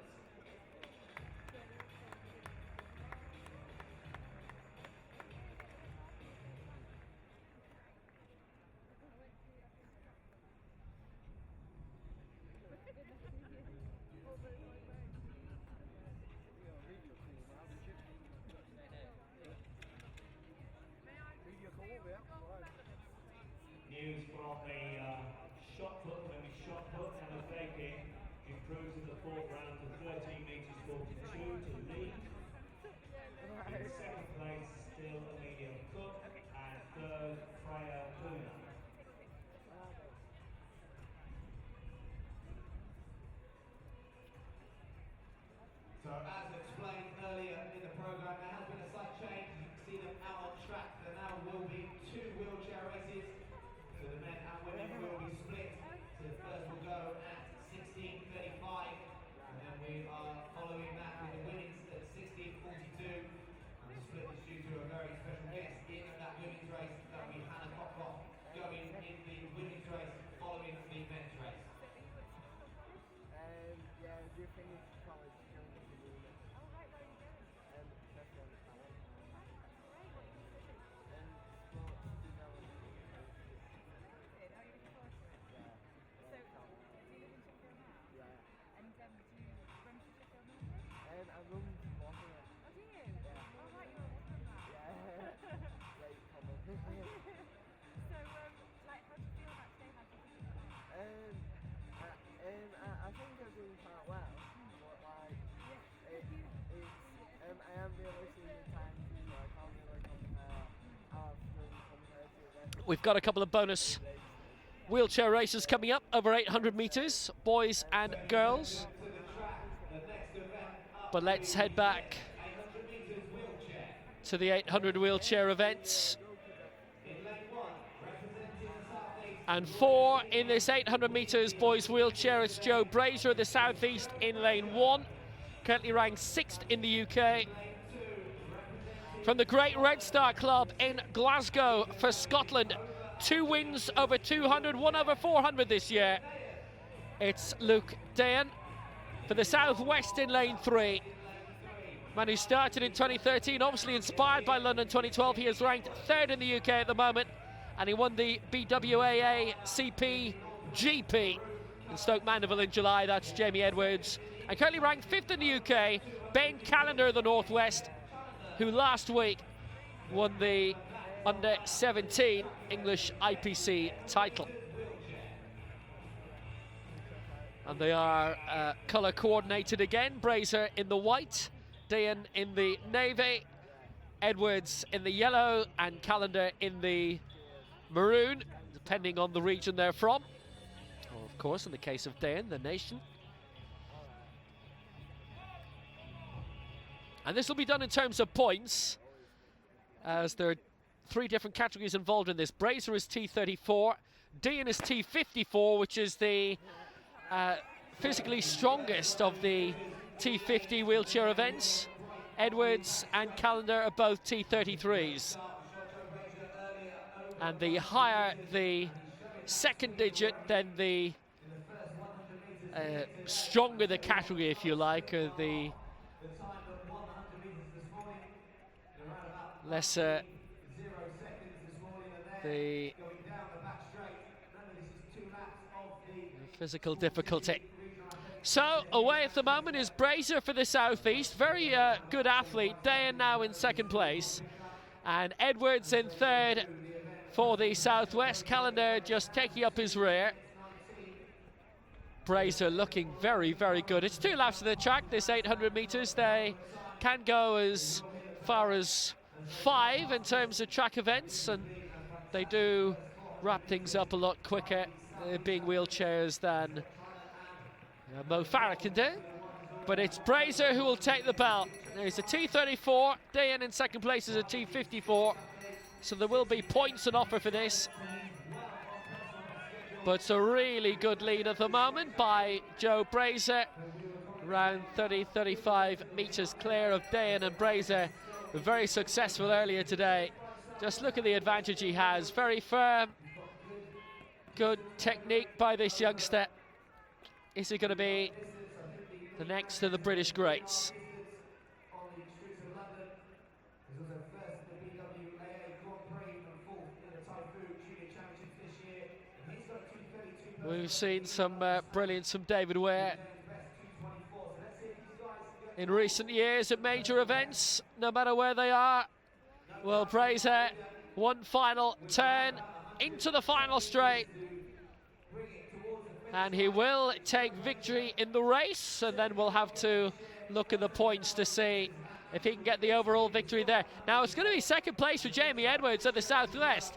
[SPEAKER 2] News from the shot put, maybe shot put and a faking, improves in the fourth round to 13 metres 42 to lead. In second place, still Amelia Cook, and third, Freya Puna.
[SPEAKER 11] So as explained earlier in the programme, there has been a slight change. You can see them out on track. There now will be 2 wheelchair races. So the men and women will be split. So the first will go at 16:35, and then we are following that with the women's at 16:42. And the split is due to a very special guest in that women's race. That will be Hannah Cockcroft going in the women's race following the men's race.
[SPEAKER 12] Yeah, do you think it's college skills to do this?
[SPEAKER 13] Oh, right, where are you going?
[SPEAKER 12] That's what I'm saying. Sports development.
[SPEAKER 13] Excited? Are you looking forward to it?
[SPEAKER 12] Yeah.
[SPEAKER 13] So, do you live in Sheffield now?
[SPEAKER 12] Yeah.
[SPEAKER 13] And do you run for Sheffield Military?
[SPEAKER 12] I run walking it.
[SPEAKER 13] Oh, do you?
[SPEAKER 12] Yeah.
[SPEAKER 13] Oh, right, you're a walker now.
[SPEAKER 12] Yeah. Late common.
[SPEAKER 13] So, like, how do you feel about today? How do you think you got on?
[SPEAKER 12] I think I'm doing quite well, but like, I am really seeing the time, so I can't really compare how I've done compared to the rest.
[SPEAKER 1] We've got a couple of bonus wheelchair races coming up over 800 metres, boys and girls. But let's head back to the 800 wheelchair events. And 4 in this 800 metres boys wheelchair. It's Joe Brazier of the Southeast in lane 1, currently ranked 6th in the UK. From the Great Red Star Club in Glasgow for Scotland, 2 wins over 200, 1 over 400 this year. It's Luke Dayan for the Southwest in lane 3. Man who started in 2013, obviously inspired by London 2012. He is ranked 3rd in the UK at the moment, and he won the BWAA CP GP in Stoke Mandeville in July. That's Jamie Edwards. And currently ranked 5th in the UK, Ben Callender of the Northwest, who last week won the under-17 English IPC title. And they are colour coordinated again. Brazier in the white, Dayan in the navy, Edwards in the yellow, and Callender in the maroon, depending on the region they're from. Or of course, in the case of Dayan, the nation. And this will be done in terms of points, as there are 3 different categories involved in this. Brazier is T34, Dayan is T54, which is the physically strongest of the T50 wheelchair events. Edwards and Callender are both T33s. And the higher the second digit, then the stronger the category, if you like, or the lesser the physical difficulty. So away at the moment is Brazier for the Southeast. Very good athlete. Dayan now in 2nd place, and Edwards in 3rd for the Southwest. Callender just taking up his rear. Brazier looking very, very good. It's 2 laps of the track, this 800 metres. They can go as far as 5 in terms of track events, and they do wrap things up a lot quicker, being wheelchairs, than Mo Farah can do. But it's Brazier who will take the belt. There's a T34, Dayan in 2nd place is a T54, so there will be points on offer for this. But it's a really good lead at the moment by Joe Brazier, around 30-35 metres clear of Dayan, and Brazier very successful earlier today. Just look at the advantage he has. Very firm, good technique by this youngster. Is he going to be the next of the British greats? We've seen some brilliance from David Ware in recent years at major events, no matter where they are. Well, Brazier, one final turn into the final straight, and he will take victory in the race, and then we'll have to look at the points to see if he can get the overall victory there. Now, it's going to be 2nd place for Jamie Edwards at the Southwest,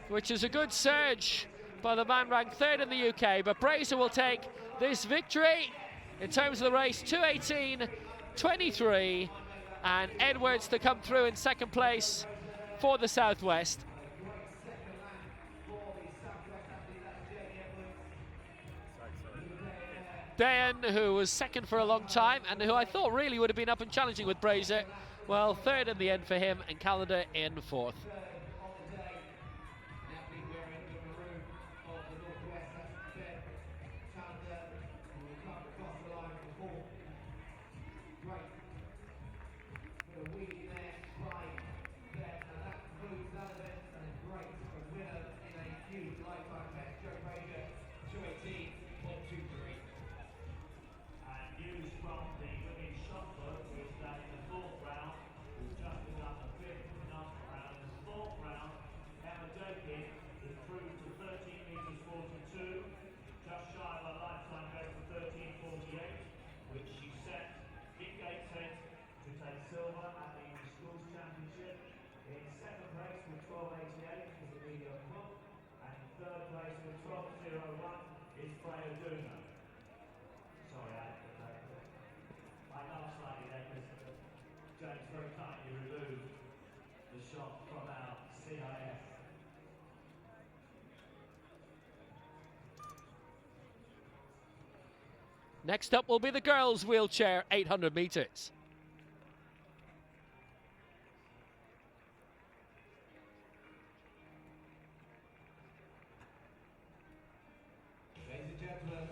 [SPEAKER 1] which is a good surge by the man ranked 3rd in the UK, but Brazier will take this victory in terms of the race, 2:18.23, and Edwards to come through in 2nd place for the Southwest. Dayan, who was 2nd for a long time, and who I thought really would have been up and challenging with Brazier, well, 3rd in the end for him, and Callender in 4th. Next up will be the girls' wheelchair 800 metres.
[SPEAKER 11] Ladies and gentlemen,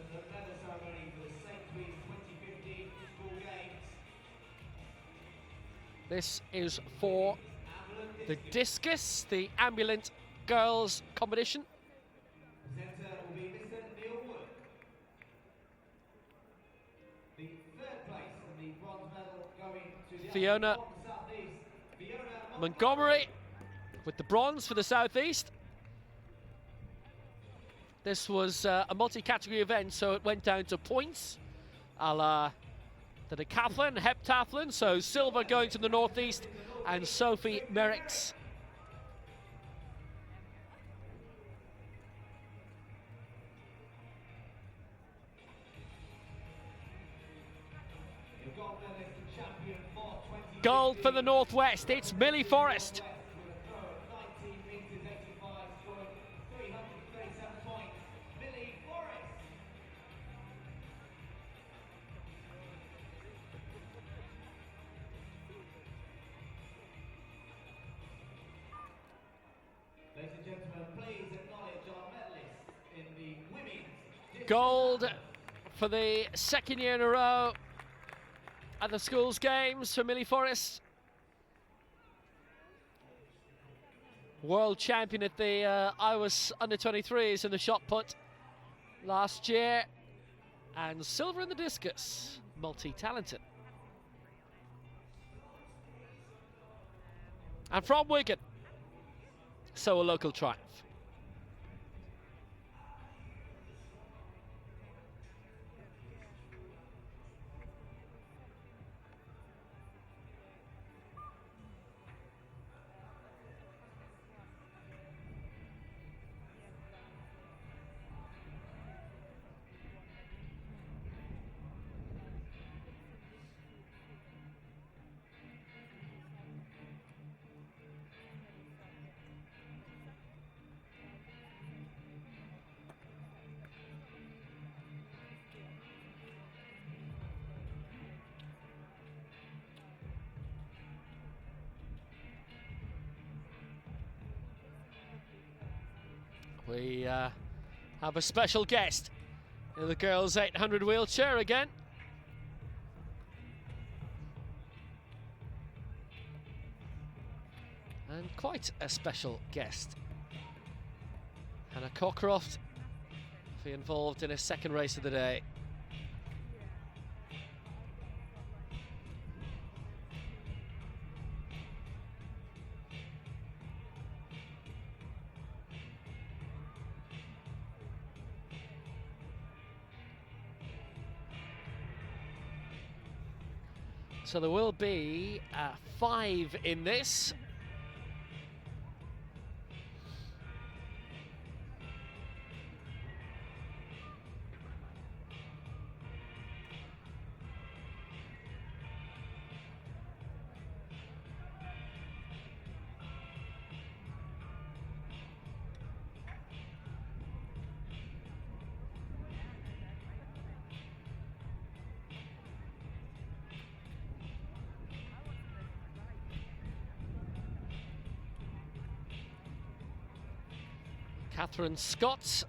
[SPEAKER 1] This is for the Discus, the Ambulant girls competition.
[SPEAKER 11] Presenter will be Mr. Neil Wood. The third place and the bronze medal going to the
[SPEAKER 1] Fiona
[SPEAKER 11] Southeast. Fiona
[SPEAKER 1] Montgomery with the bronze for the Southeast. This was a multi-category event, so it went down to points, a la the decathlon, heptathlon, so silver going to the Northeast, and Sophie Merrick's. Gold for the Northwest, it's Millie Forrest.
[SPEAKER 11] Ladies and gentlemen, please acknowledge our medalists in the women's
[SPEAKER 1] Gold for the second year in a row at the schools games for Millie Forrest. World champion at the Iowa's under-23s in the shot put last year. And silver in the discus, multi-talented. And from Wigan, so a local triumph. We have a special guest in the girls' 800 wheelchair again. And quite a special guest. Hannah Cockcroft will be involved in a second race of the day. So there will be 5 in this. Catherine Scott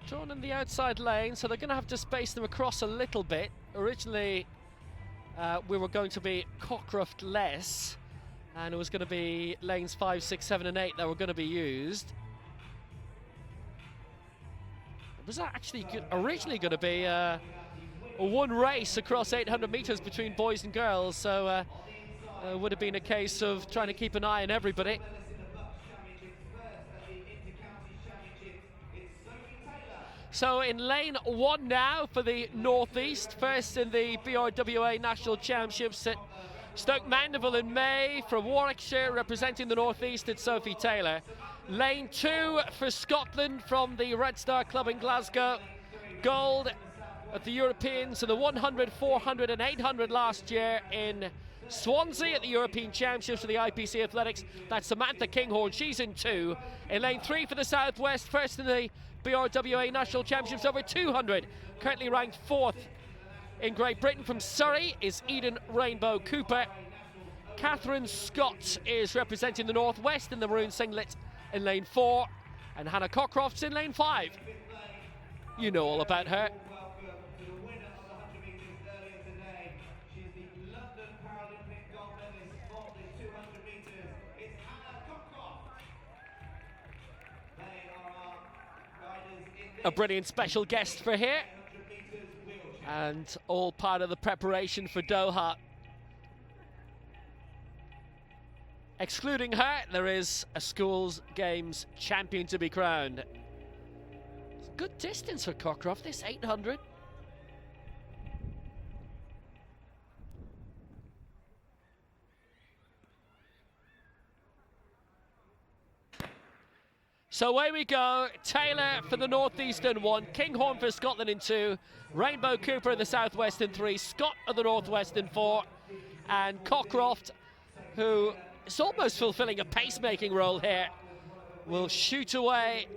[SPEAKER 1] drawn in the outside lane, so they're going to have to space them across a little bit. Originally we were going to be Cockcroft-less, and it was going to be lanes 5, 6, 7 and 8 that were going to be used. It was actually originally going to be a one race across 800 metres between boys and girls, so it would have been a case of trying to keep an eye on everybody. So in lane 1 now for the Northeast, first in the BRWA National Championships at Stoke Mandeville in May. From Warwickshire, representing the Northeast, it's Sophie Taylor. Lane 2 for Scotland from the Red Star Club in Glasgow. Gold at the Europeans in the 100, 400 and 800 last year in Swansea at the European Championships for the IPC Athletics. That's Samantha Kinghorn, she's in 2. In lane 3 for the Southwest, first in the BRWA National Championships over 200, currently ranked 4th in Great Britain. From Surrey is Eden Rainbow Cooper. Catherine Scott is representing the Northwest in the maroon singlet in lane 4, and Hannah Cockcroft's in lane 5. You know all about her. a brilliant special guest for here, and all part of the preparation for Doha. Excluding her, there is a schools games champion to be crowned. It's a good distance for Cockcroft, this 800. So away we go. Taylor for the Northeastern 1, Kinghorn for Scotland in 2, Rainbow Cooper of the Southwest in 3, Scott of the Northwest in 4, and Cockcroft, who is almost fulfilling a pacemaking role here, will shoot away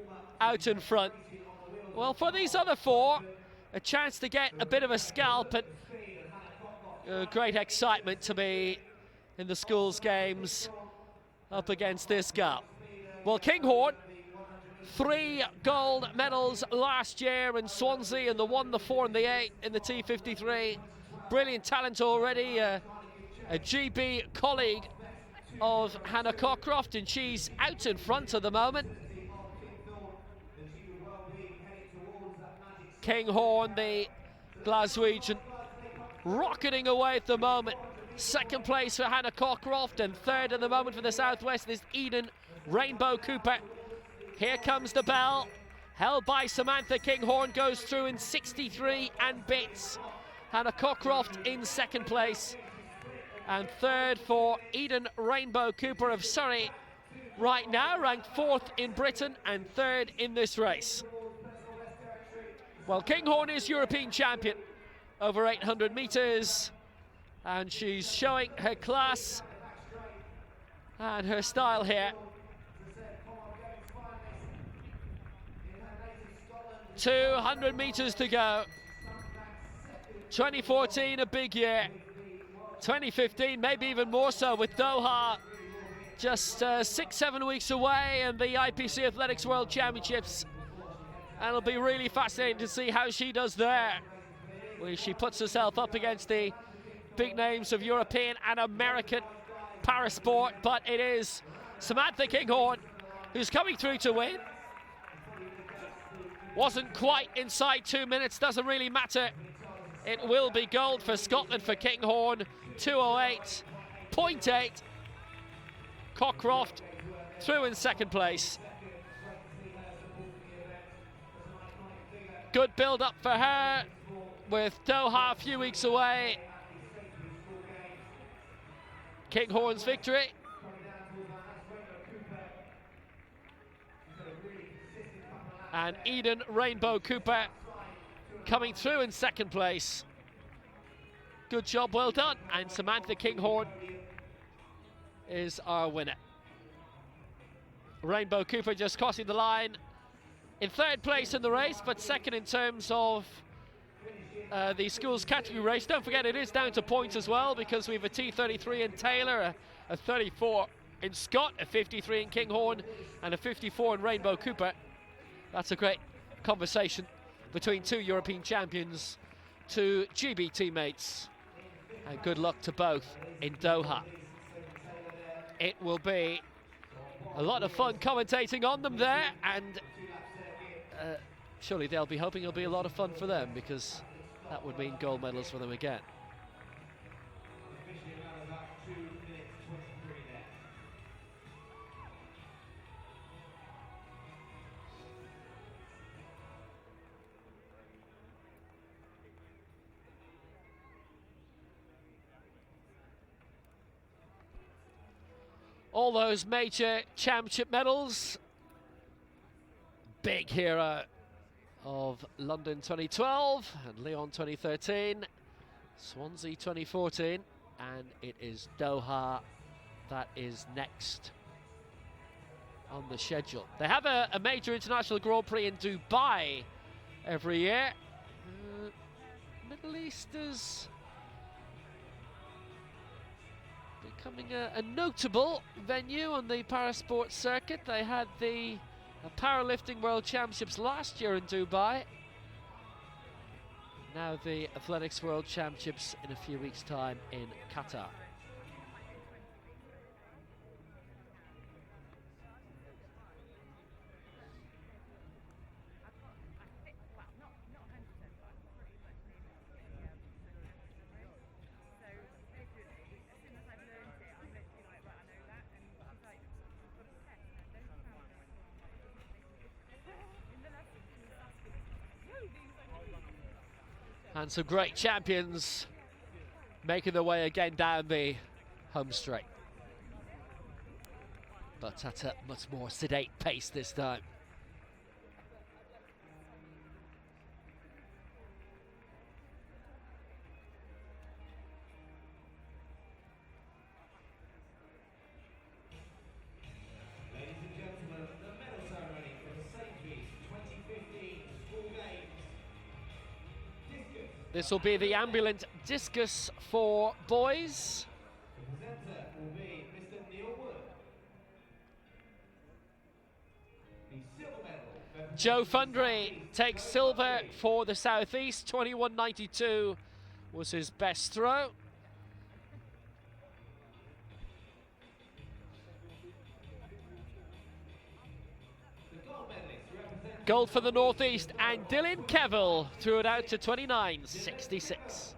[SPEAKER 1] out in front. Well, for these other 4, a chance to get a bit of a scalp, and great excitement to be in the schools games up against this gal. Well, Kinghorn, 3 gold medals last year in Swansea, and the 1, the 4 and the 8 in the T53. Brilliant talent already, a GB colleague of Hannah Cockcroft, and she's out in front at the moment. Kinghorn, the Glaswegian, rocketing away at the moment. Second place for Hannah Cockcroft, and third at the moment for the Southwest is Eden Rainbow Cooper. Here comes the bell, held by Samantha Kinghorn, goes through in 63 and bits. Hannah Cockcroft in second place, and third for Eden Rainbow Cooper of Surrey, right now ranked 4th in Britain and 3rd in this race. Well, Kinghorn is European champion over 800 metres, and she's showing her class and her style here. 200 metres to go. 2014, a big year. 2015, maybe even more so, with Doha just 6-7 weeks away, and the IPC Athletics World Championships. And it'll be really fascinating to see how she does there, where she puts herself up against the big names of European and American parasport. But it is Samantha Kinghorn who's coming through to win. Wasn't quite inside 2 minutes, doesn't really matter. It will be gold for Scotland for Kinghorn, 2:08.8. Cockcroft through in second place. Good build-up for her, with Doha a few weeks away. Kinghorn's victory. And Eden Rainbow Cooper coming through in second place. Good job, well done. And Samantha Kinghorn is our winner. Rainbow Cooper just crossing the line in third place in the race, but second in terms of the schools category race. Don't forget, it is down to points as well, because we have a T33 in Taylor, a 34 in Scott, a 53 in Kinghorn, and a 54 in Rainbow Cooper. That's a great conversation between 2 European champions, 2 GB teammates, and good luck to both in Doha. It will be a lot of fun commentating on them there, and surely they'll be hoping it'll be a lot of fun for them, because that would mean gold medals for them again. All those major championship medals. Big hero of London 2012 and Lyon 2013, Swansea 2014, and it is Doha that is next on the schedule. They have a major international Grand Prix in Dubai every year. Middle East is becoming a notable venue on the parasport circuit. They had the Powerlifting World Championships last year in Dubai. Now the Athletics World Championships in a few weeks' time in Qatar. And some great champions making their way again down the home straight. But at a much more sedate pace this time.
[SPEAKER 11] Ladies and gentlemen, the medal ceremony for the Sainsbury 2015 School Games. Discus.
[SPEAKER 1] This will be the Ambulant Discus for boys.
[SPEAKER 11] The presenter will be Mr. Neil Wood. The silver medal.
[SPEAKER 1] Joe Fundry takes silver for the Southeast. 21.92 was his best throw. Gold for the Northeast, and Dylan Kevill threw it out to 29.66.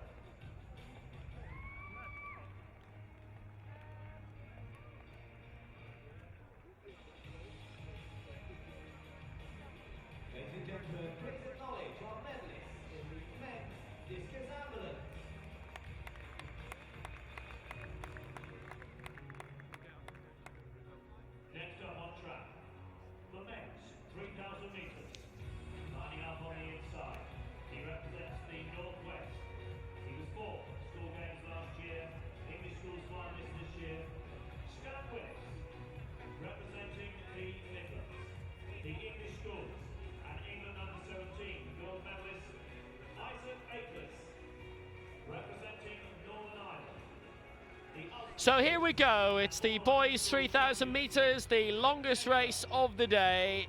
[SPEAKER 11] Ladies and gentlemen, please acknowledge our medalists in the men's Discus Ambulant.
[SPEAKER 2] Next up on track, for men's 3,000 metres. Lining up on the inside, he represents the Northwest. He was fourth at school games last year, English schools finalist this year. Stan Willis, representing the Midlands, the English schools, and England under-17 gold medalist Isaac Akers, representing Northern Ireland.
[SPEAKER 1] So here we go, it's the boys 3,000 metres, the longest race of the day.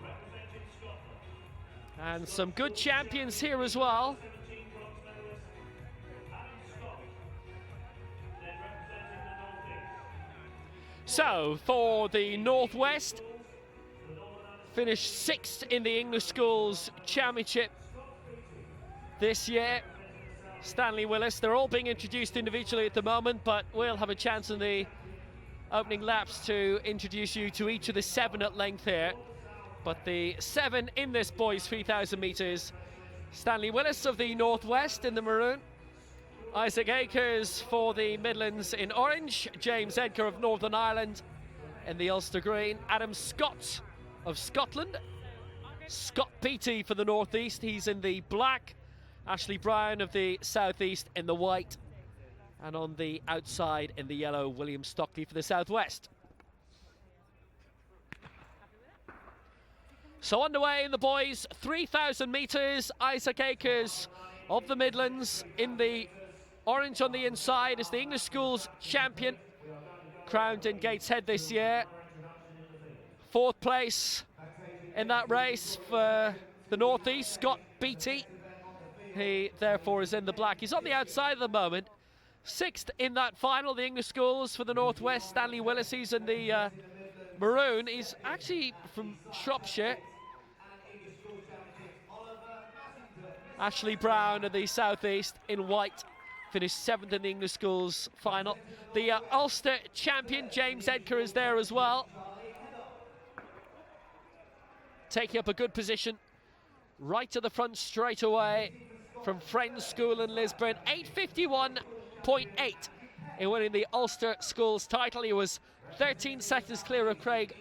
[SPEAKER 1] And some good champions here as well. So for the Northwest, finished 6th in the English Schools Championship this year. Stanley Willis, they're all being introduced individually at the moment, but we'll have a chance in the opening laps to introduce you to each of the 7 at length here. But the 7 in this boys 3,000 metres, Stanley Willis of the Northwest in the maroon, Isaac Akers for the Midlands in orange, James Edgar of Northern Ireland in the Ulster green, Adam Scott of Scotland, Scott Beattie for the Northeast, he's in the black, Ashley Brown of the Southeast in the white, and on the outside in the yellow, William Stockley for the Southwest. So underway in the boys 3,000 metres, Isaac Akers of the Midlands in the orange on the inside is the English Schools champion, crowned in Gateshead this year. 4th place in that race for the Northeast, Scott Beattie. He therefore is in the black. He's on the outside at the moment. 6th in that final, the English Schools for the Northwest, Stanley Willis. He's in the maroon. He's actually from Shropshire. Ashley Brown of the Southeast in white finished 7th in the English Schools final. The Ulster champion, James Edgar, is there as well, taking up a good position right to the front straight away from Friends School in Lisburn. 8:51.8 in winning the Ulster Schools title. He was 13 seconds clear of Craig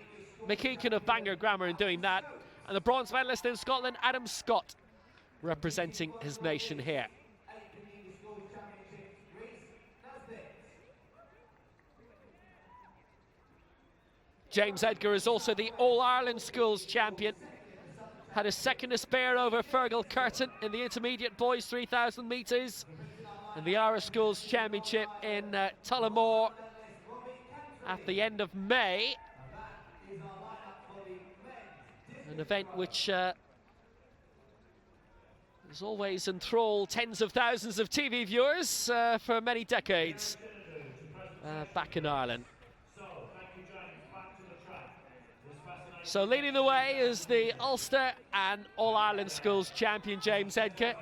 [SPEAKER 1] McEakin of Bangor Grammar in doing that. And the bronze medalist in Scotland, Adam Scott, representing his nation here. James Edgar is also the All-Ireland Schools champion. Had a second to spare over Fergal Curtin in the intermediate boys 3,000 metres. And the Irish Schools Championship in Tullamore at the end of May. An event which has always enthralled tens of thousands of TV viewers for many decades back in Ireland. So leading the way is the Ulster and All-Ireland Schools champion, James Edgar.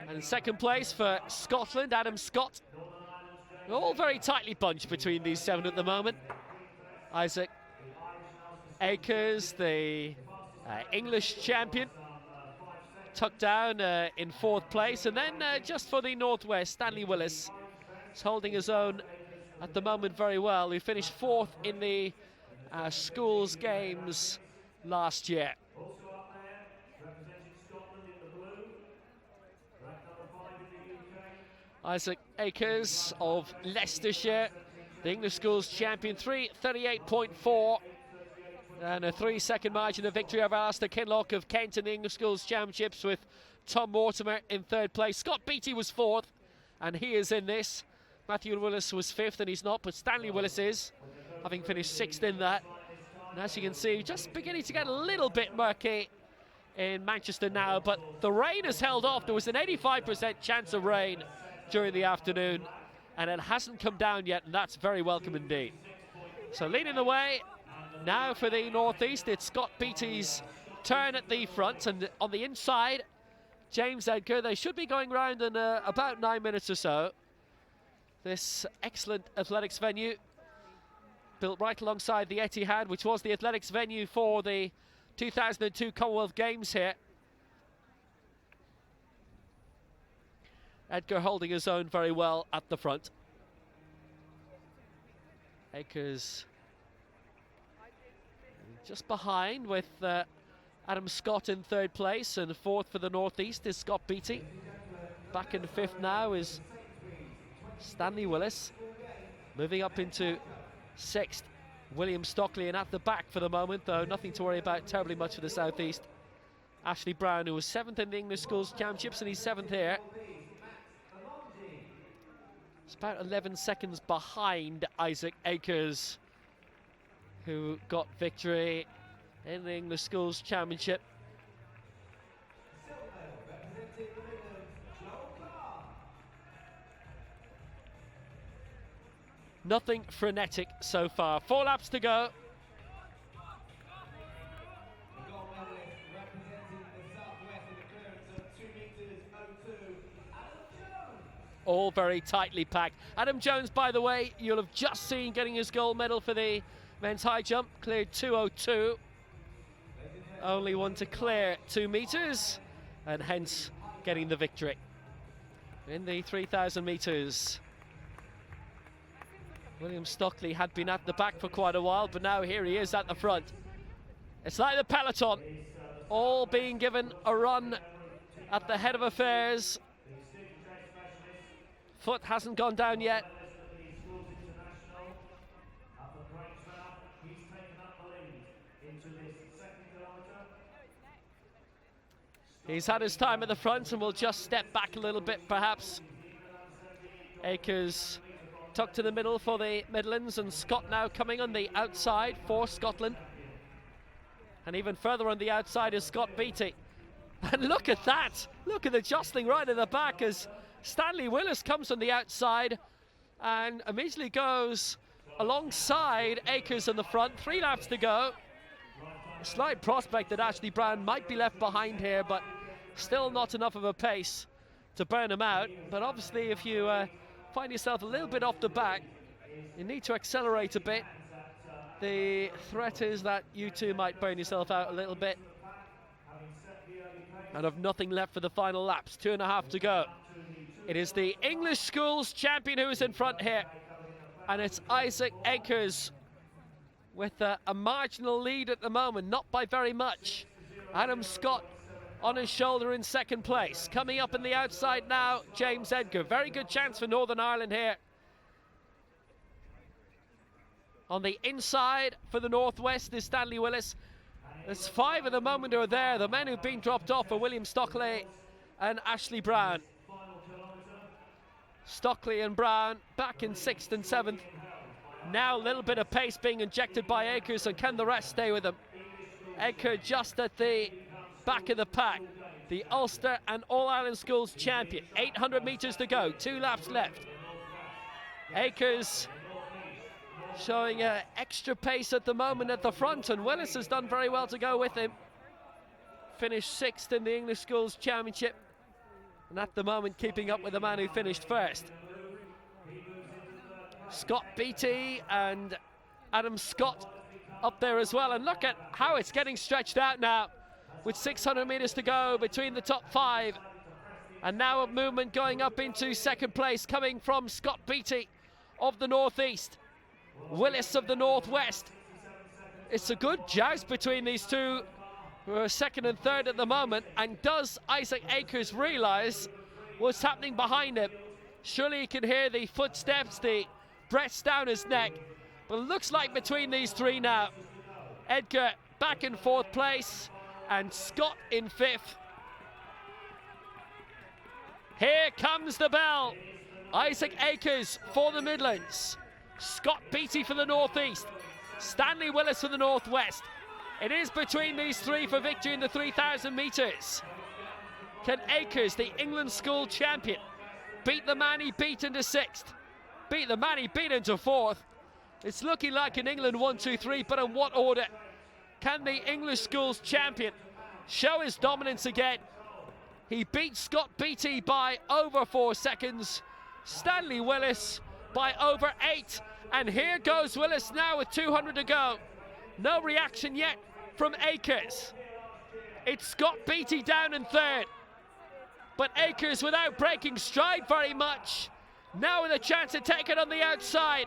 [SPEAKER 1] And in second place for Scotland, Adam Scott. All very tightly bunched between these 7 at the moment. Isaac Akers, the English champion, tucked down in 4th place. And then just for the Northwest, Stanley Willis is holding his own at the moment very well. He finished 4th in the schools games last year.
[SPEAKER 2] Also up there, representing Scotland in the blue, track number 5 in the UK.
[SPEAKER 1] Isaac Akers of Leicestershire, the English schools champion, 3:38.4, and a 3-second margin of victory over Alistair Kinloch of Kent in the English schools championships, with Tom Mortimer in 3rd place. Scott Beattie was 4th, and he is in this. Matthew Willis was 5th, and he's not, but Stanley Willis is, having finished 6th in that. And as you can see, just beginning to get a little bit murky in Manchester now, but the rain has held off. There was an 85% chance of rain during the afternoon, and it hasn't come down yet, and that's very welcome indeed. So leading the way now for the Northeast, it's Scott Beattie's turn at the front, and on the inside, James Edgar. They should be going round in about 9 minutes or so. This excellent athletics venue, built right alongside the Etihad, which was the athletics venue for the 2002 Commonwealth Games here. Edgar holding his own very well at the front. Akers just behind, with Adam Scott in 3rd place, and 4th for the Northeast is Scott Beattie. Back in 5th now is Stanley Willis. Moving up into 6th, William Stockley, and at the back for the moment, though, nothing to worry about terribly much for the Southeast. Ashley Brown, who was 7th in the English Schools Championships, and he's 7th here. It's about 11 seconds behind Isaac Akers, who got victory in the English Schools Championship. Nothing frenetic so far. 4 laps to go. All very tightly packed. Adam Jones, by the way, you'll have just seen getting his gold medal for the men's high jump. Cleared 2:02. Only one to clear 2 meters, and hence getting the victory. In the 3,000 meters, William Stockley had been at the back for quite a while, but now here he is at the front. It's like the peloton, all being given a run at the head of affairs. Foot hasn't gone down yet. He's had his time at the front, and will just step back a little bit perhaps. Akers tucked to the middle for the Midlands, and Scott now coming on the outside for Scotland. And even further on the outside is Scott Beattie. And look at that! Look at the jostling right in the back as Stanley Willis comes on the outside and immediately goes alongside Akers in the front. 3 laps to go. A slight prospect that Ashley Brown might be left behind here, but still not enough of a pace to burn him out. But obviously if you find yourself a little bit off the back, you need to accelerate a bit. The threat is that you too might burn yourself out a little bit. And have nothing left for the final laps. 2.5 to go. It is the English Schools champion who is in front here, and it's Isaac Akers with a marginal lead at the moment, not by very much. Adam Scott on his shoulder in 2nd place. Coming up in the outside now, James Edgar. Very good chance for Northern Ireland here. On the inside for the Northwest is Stanley Willis. There's 5 at the moment who are there. The men who've been dropped off are William Stockley and Ashley Brown. Stockley and Brown back in 6th and 7th. Now a little bit of pace being injected by Akers, and can the rest stay with him? Edgar just at the back of the pack. The Ulster and All-Ireland Schools champion. 800 metres to go, 2 laps left. Akers showing extra pace at the moment at the front, and Willis has done very well to go with him. Finished 6th in the English Schools Championship, and at the moment keeping up with the man who finished 1st. Scott Beattie and Adam Scott up there as well, and look at how it's getting stretched out now. with 600 metres to go between the top 5. And now a movement going up into second place, coming from Scott Beattie of the northeast, Willis of the northwest. It's a good joust between these two, who are second and third at the moment. And does Isaac Akers realise what's happening behind him? Surely he can hear the footsteps, the breaths down his neck. But it looks like between these three now, Edgar back in fourth place and Scott in fifth. Here comes the bell. Isaac Akers for the Midlands, Scott Beattie for the northeast, Stanley Willis for the northwest. It is between these three for victory in the 3,000 metres. Can Akers, the England school champion, beat the man he beat into sixth, beat the man he beat into fourth? It's looking like an England 1-2-3, but in what order? Can the English schools champion show his dominance again? He beat Scott Beattie by over 4 seconds, Stanley Willis by over 8, and here goes Willis now with 200 to go. No reaction yet from Akers. It's Scott Beattie down in third, but Akers without breaking stride very much. Now with a chance to take it on the outside.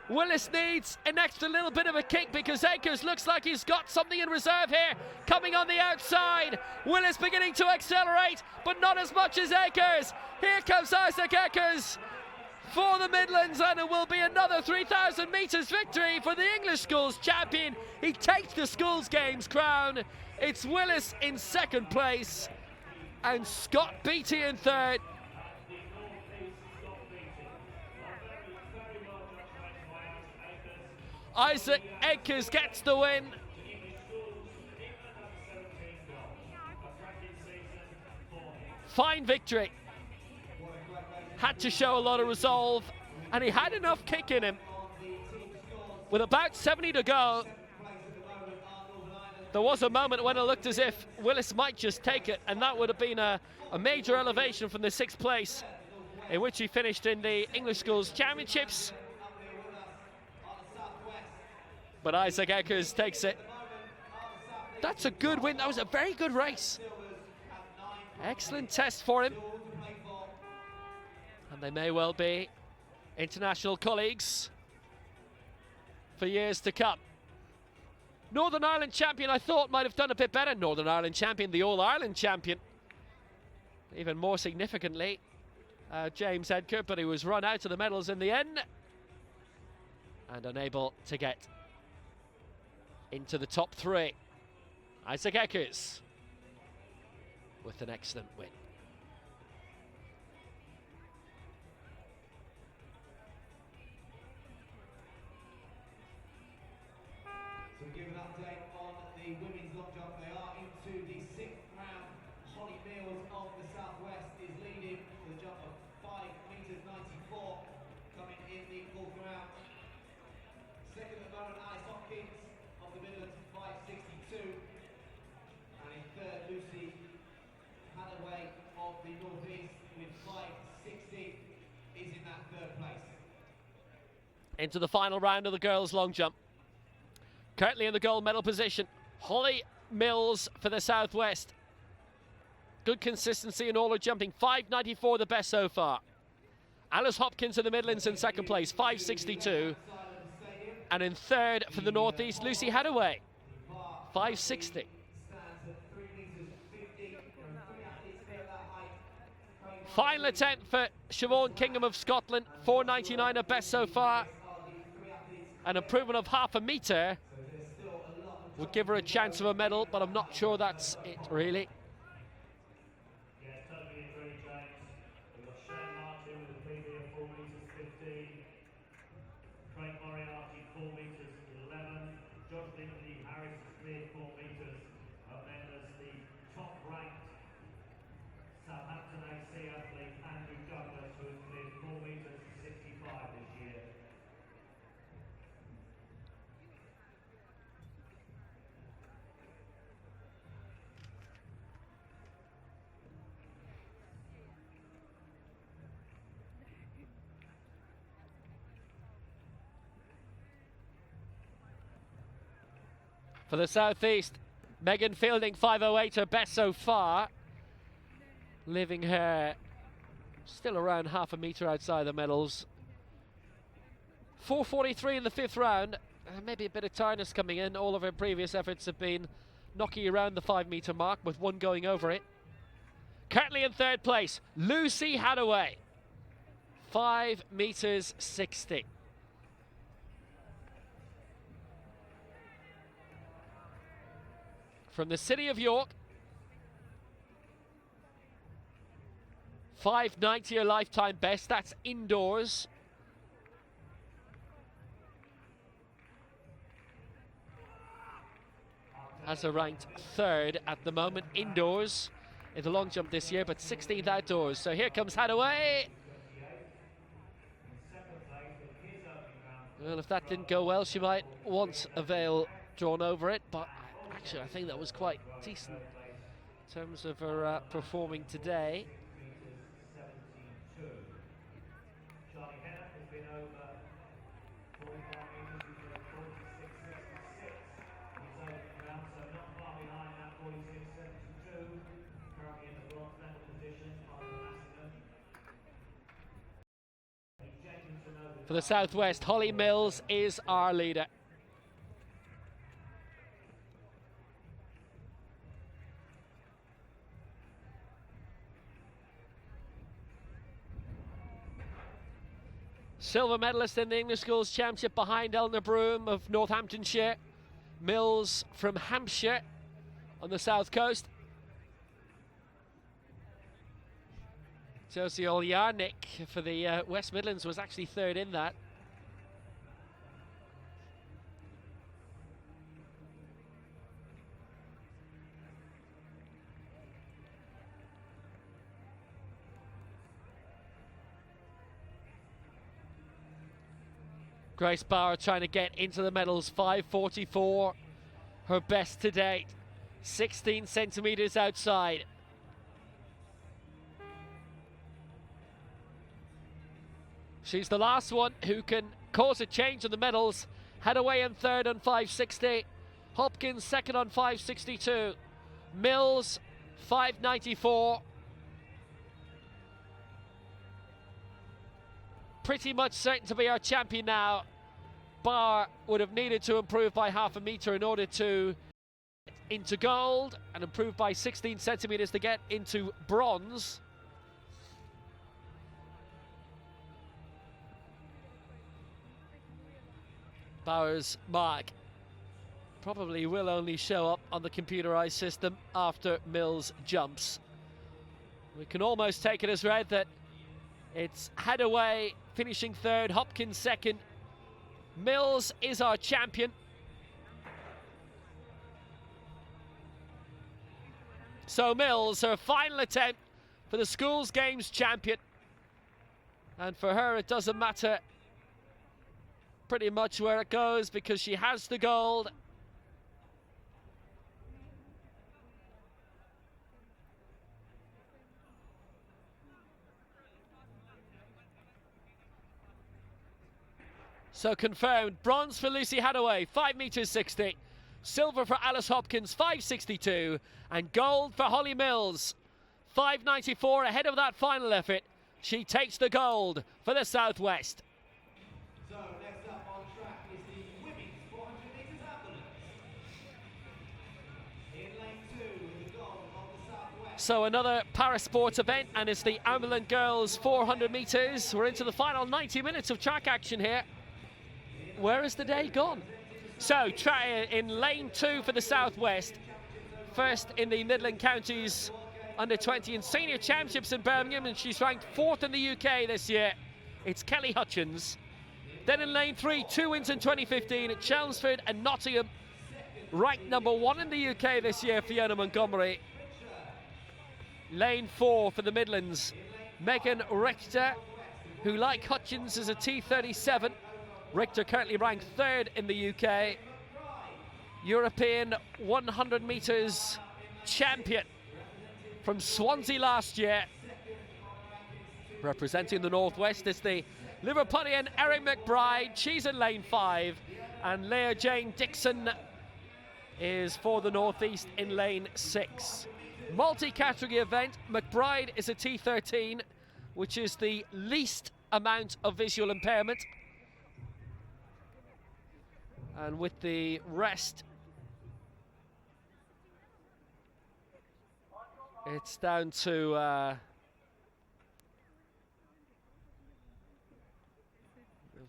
[SPEAKER 1] Willis needs an extra little bit of a kick because Akers looks like he's got something in reserve here. Coming on the outside, Willis beginning to accelerate, but not as much as Akers. Here comes Isaac Akers for the Midlands, and it will be another 3,000 metres victory for the English schools champion. He takes the schools games crown. It's Willis in second place and Scott Beattie in third. Isaac Akers gets the win. Fine victory. Had to show a lot of resolve, and he had enough kick in him. With about 70 to go, there was a moment when it looked as if Willis might just take it, and that would have been a major elevation from the 6th place in which he finished in the English Schools Championships. But Isaac Akers takes it. That's a good win. That was a very good race. Excellent test for him. And they may well be international colleagues for years to come. Northern Ireland champion, I thought might have done a bit better. Northern Ireland champion, the All-Ireland champion. Even more significantly, James Edgar, but he was run out of the medals in the end and unable to get into the top 3. Isaac Akers with an excellent win.
[SPEAKER 11] So give an update on the women's long jump. They are into the 6th round. Holly Mills of the Southwest is leading with a jump of 5 metres 94, coming in the 4th round. Second at the moment, Alice Hopkins of the Midlands, 5.62. And in third, Lucy Hathaway of the Northeast with 5.60 is in that 3rd place.
[SPEAKER 1] Into the final round of the girls' long jump. Currently in the gold medal position, Holly Mills for the Southwest. Good consistency in all her jumping, 5.94 the best so far. Alice Hopkins in the Midlands in second place, 5.62. And in third for the Northeast, Lucy Hathaway, 5.60. Final attempt for Siobhan Kingham of Scotland, 4.99 her best so far. An improvement of half a metre would give her a chance of a medal, but I'm not sure that's it, really.
[SPEAKER 2] Yes, totally agree, James. We've got Shane Martin with a PB of 4 metres 15. Craig Moriarty, 4 metres 11. Josh Lindsay Harris has cleared 4 metres. And then there's the top-ranked Southampton AC athlete, Andrew Douglas, who has cleared 4 metres 65 this year.
[SPEAKER 1] For the Southeast, Megan Fielding 5:08, her best so far, leaving her still around half a metre outside the medals. 4:43 in the 5th round. Maybe a bit of tiredness coming in. All of her previous efforts have been knocking around the 5 metre mark, with one going over it. Currently in 3rd place, Lucy Hadaway, 5 metres 60. From the city of York, 5:90 her lifetime best. That's indoors. Has her ranked 3rd at the moment indoors in the long jump this year, but 16th outdoors. So here comes Hadaway. Well, if that didn't go well, she might want a veil drawn over it, but actually I think that was quite decent in terms of her performing today. For the Southwest, Holly Mills is our leader. Silver medalist in the English Schools Championship behind Eleanor Broom of Northamptonshire. Mills from Hampshire on the south coast. Josie Oljarnik for the West Midlands was actually 3rd in that. Grace Bauer trying to get into the medals, 5:44, her best to date, 16 centimetres outside. She's the last one who can cause a change in the medals. Hadaway in 3rd on 5:60, Hopkins 2nd on 5:62, Mills 5:94. Pretty much certain to be our champion now. Bauer would have needed to improve by half a metre in order to get into gold, and improve by 16 centimetres to get into bronze. Bauer's mark probably will only show up on the computerized system after Mills jumps. We can almost take it as read that it's Hadaway finishing 3rd, Hopkins 2nd. Mills is our champion. So Mills, her final attempt for the Schools Games champion. And for her, it doesn't matter pretty much where it goes, because she has the gold. So confirmed, bronze for Lucy Hadaway, 5:60. Silver for Alice Hopkins, 5:62. And gold for Holly Mills, 5:94. Ahead of that final effort, she takes the gold for the Southwest.
[SPEAKER 11] So next up on track is the women's 400 metres Ambulant. In lane 2, the goal of the Southwest.
[SPEAKER 1] So another parasport event, and it's the Ambulant girls 400 metres. We're into the final 90 minutes of track action here. Where has the day gone? So in lane 2 for the Southwest, first in the Midland Counties under-20 and senior championships in Birmingham, and she's ranked 4th in the UK this year. It's Kelly Hutchins. Then in lane 3, 2 wins in 2015 at Chelmsford and Nottingham. Ranked number 1 in the UK this year, Fiona Montgomery. Lane 4 for the Midlands, Megan Richter, who like Hutchins is a T37. Richter currently ranked 3rd in the UK. European 100 metres champion from Swansea last year. Representing the Northwest is the Liverpudlian Erin McBride. She's in lane 5. And Leah Jane Dixon is for the Northeast in lane 6. Multi-category event. McBride is a T13, which is the least amount of visual impairment. And with the rest, it's down to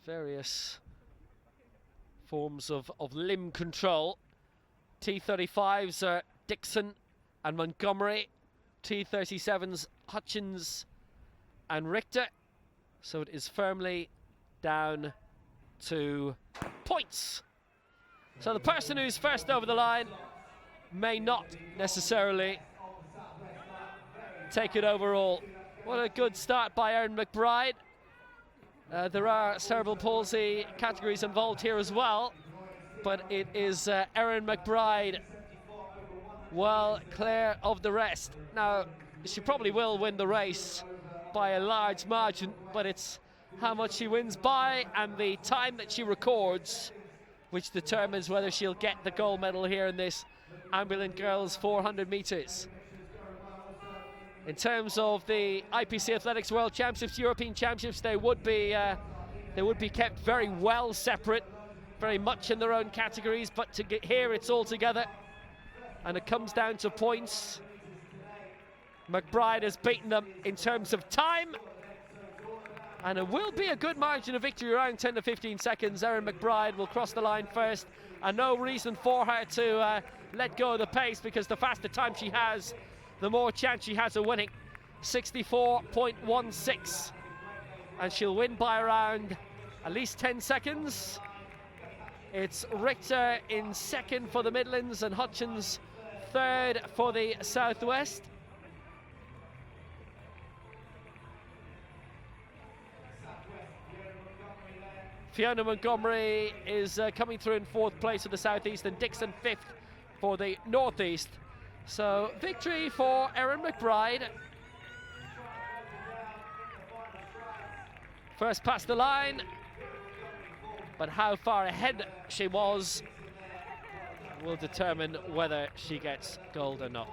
[SPEAKER 1] various forms of limb control. T35s are Dixon and Montgomery. T37s Hutchins and Richter. So it is firmly down to points. So the person who's first over the line may not necessarily take it overall. What a good start by Erin McBride. There are cerebral palsy categories involved here as well, but it is Erin McBride well clear of the rest. Now, she probably will win the race by a large margin, but it's how much she wins by and the time that she records which determines whether she'll get the gold medal here in this Ambulant Girls 400 metres. In terms of the IPC Athletics World Championships, European Championships, they would be kept very well separate, very much in their own categories, but to get here it's all together and it comes down to points. McBride has beaten them in terms of time, and it will be a good margin of victory, around 10 to 15 seconds. Erin McBride will cross the line first, and no reason for her to let go of the pace, because the faster time she has, the more chance she has of winning. 64.16, and she'll win by around at least 10 seconds. It's Richter in second for the Midlands and Hutchins third for the Southwest. Fiona Montgomery is coming through in fourth place for the Southeast, and Dixon fifth for the Northeast. So victory for Erin McBride. First past the line, but how far ahead she was will determine whether she gets gold or not.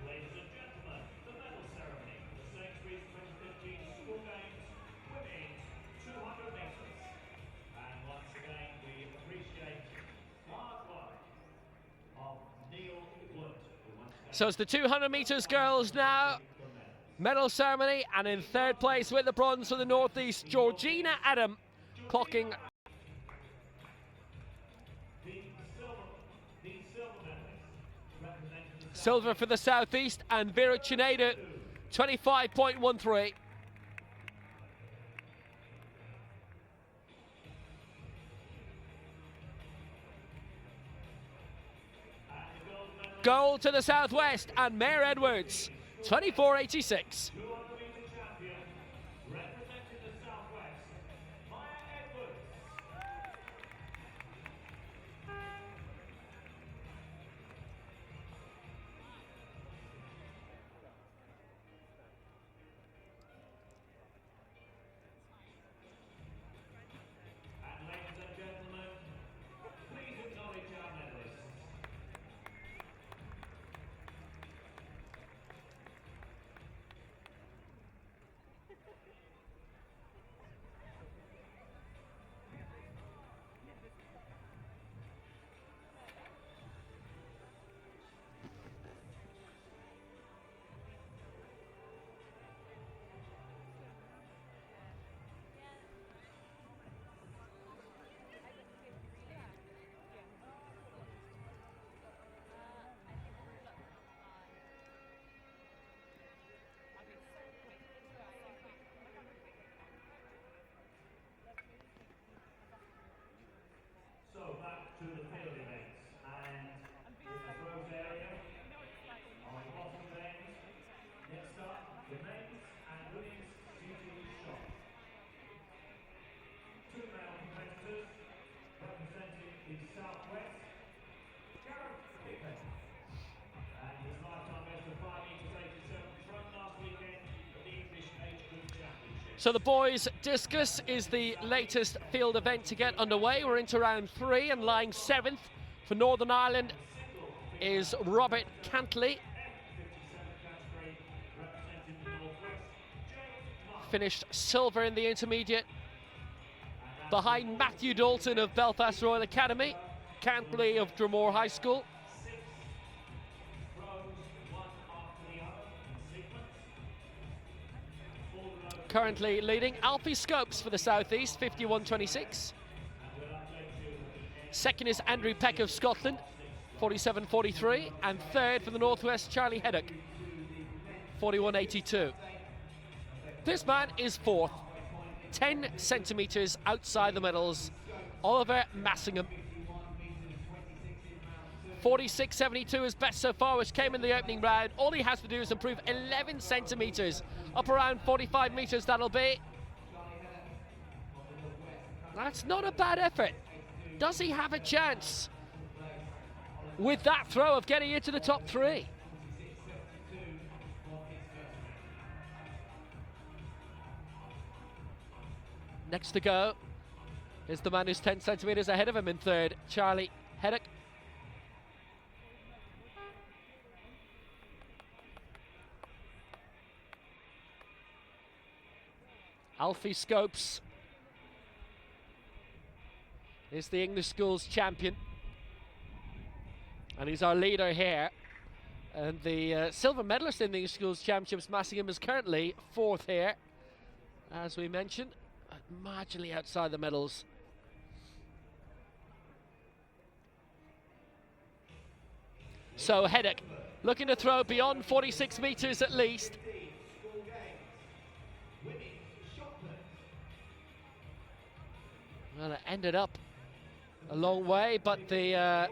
[SPEAKER 2] Ladies and gentlemen, the medal ceremony for the Sainsbury's 2015 School Games Women's 200 metres. And once again, we appreciate hard work of Neil Wood.
[SPEAKER 1] So it's the 200 metres girls now. Medal ceremony, and in third place with the bronze for the Northeast, Georgina Adam, clocking silver for the Southeast, and Vera Chineda 25.13. Gold to the Southwest, and Mare Edwards 24.86. So the boys' discus is the latest field event to get underway. We're into round 3, and lying 7th for Northern Ireland is Robert Cantley. Finished silver in the intermediate behind Matthew Dalton of Belfast Royal Academy, Cantley of Dromore High School. Currently leading Alfie Scopes for the Southeast, 51.26. Second is Andrew Peck of Scotland, 47.43. And third for the Northwest, Charlie Heddock, 41.82. This man is fourth, 10 centimetres outside the medals, Oliver Massingham. 46.72 is best so far, which came in the opening round. All he has to do is improve 11 centimetres, up around 45 metres that'll be. That's not a bad effort. Does he have a chance with that throw of getting into the top 3? Next to go is the man who's 10 centimetres ahead of him in third, Charlie Heddock. Alfie Scopes is the English Schools champion, and he's our leader here. And the silver medalist in the English Schools Championships, Massingham, is currently fourth here, as we mentioned, marginally outside the medals. So Heddock looking to throw beyond 46 metres at least. Well, it ended up a long way, but the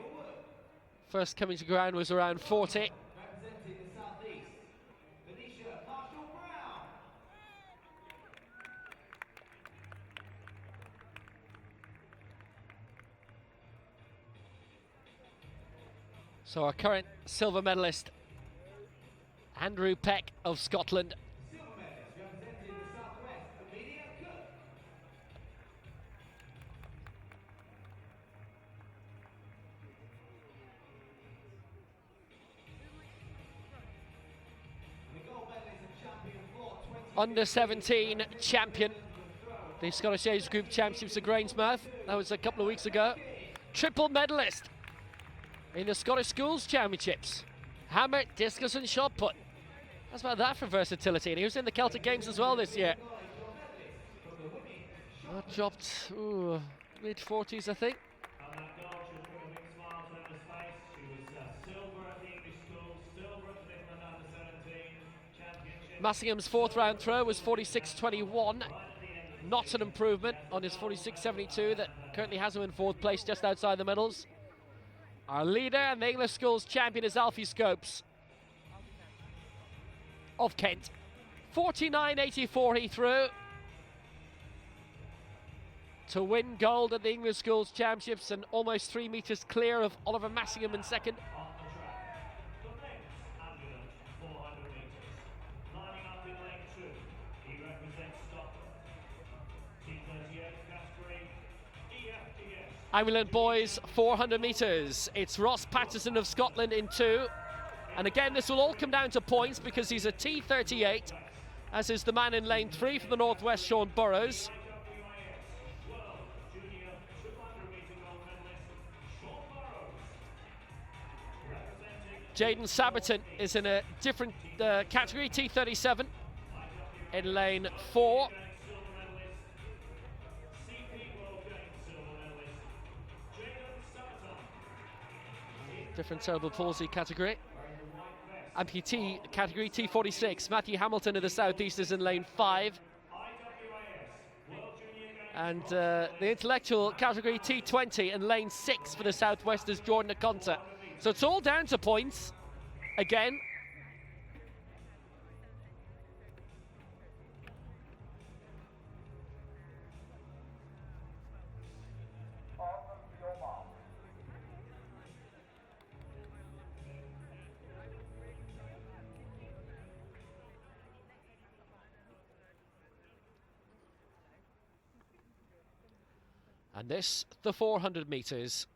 [SPEAKER 1] first coming to ground was around 40. So our current silver medalist, Andrew Peck of Scotland. Under 17 champion, the Scottish Age Group Championships of Grangemouth. That was a couple of weeks ago. Triple medalist in the Scottish Schools Championships. Hammer, discus and shot put. How's about that for versatility? And he was in the Celtic Games as well this year. Dropped mid-40s, I think. Massingham's fourth round throw was 46.21. Not an improvement on his 46.72 that currently has him in fourth place, just outside the medals. Our leader and the English Schools champion is Alfie Scopes of Kent. 49.84 he threw to win gold at the English Schools Championships, and almost 3 metres clear of Oliver Massingham in second. Ambulant boys, 400 metres. It's Ross Patterson of Scotland in 2. And again, this will all come down to points because he's a T38, as is the man in lane 3 for the Northwest, Sean Burrows. Jaden Saberton is in a different category, T37, in lane 4. Different cerebral palsy category. Amputee category, T46. Matthew Hamilton of the Southeast is in lane 5. And the intellectual category, T20, in lane 6 for the Southwest is Jordan Aconta. So it's all down to points again. And this, the 400 metres.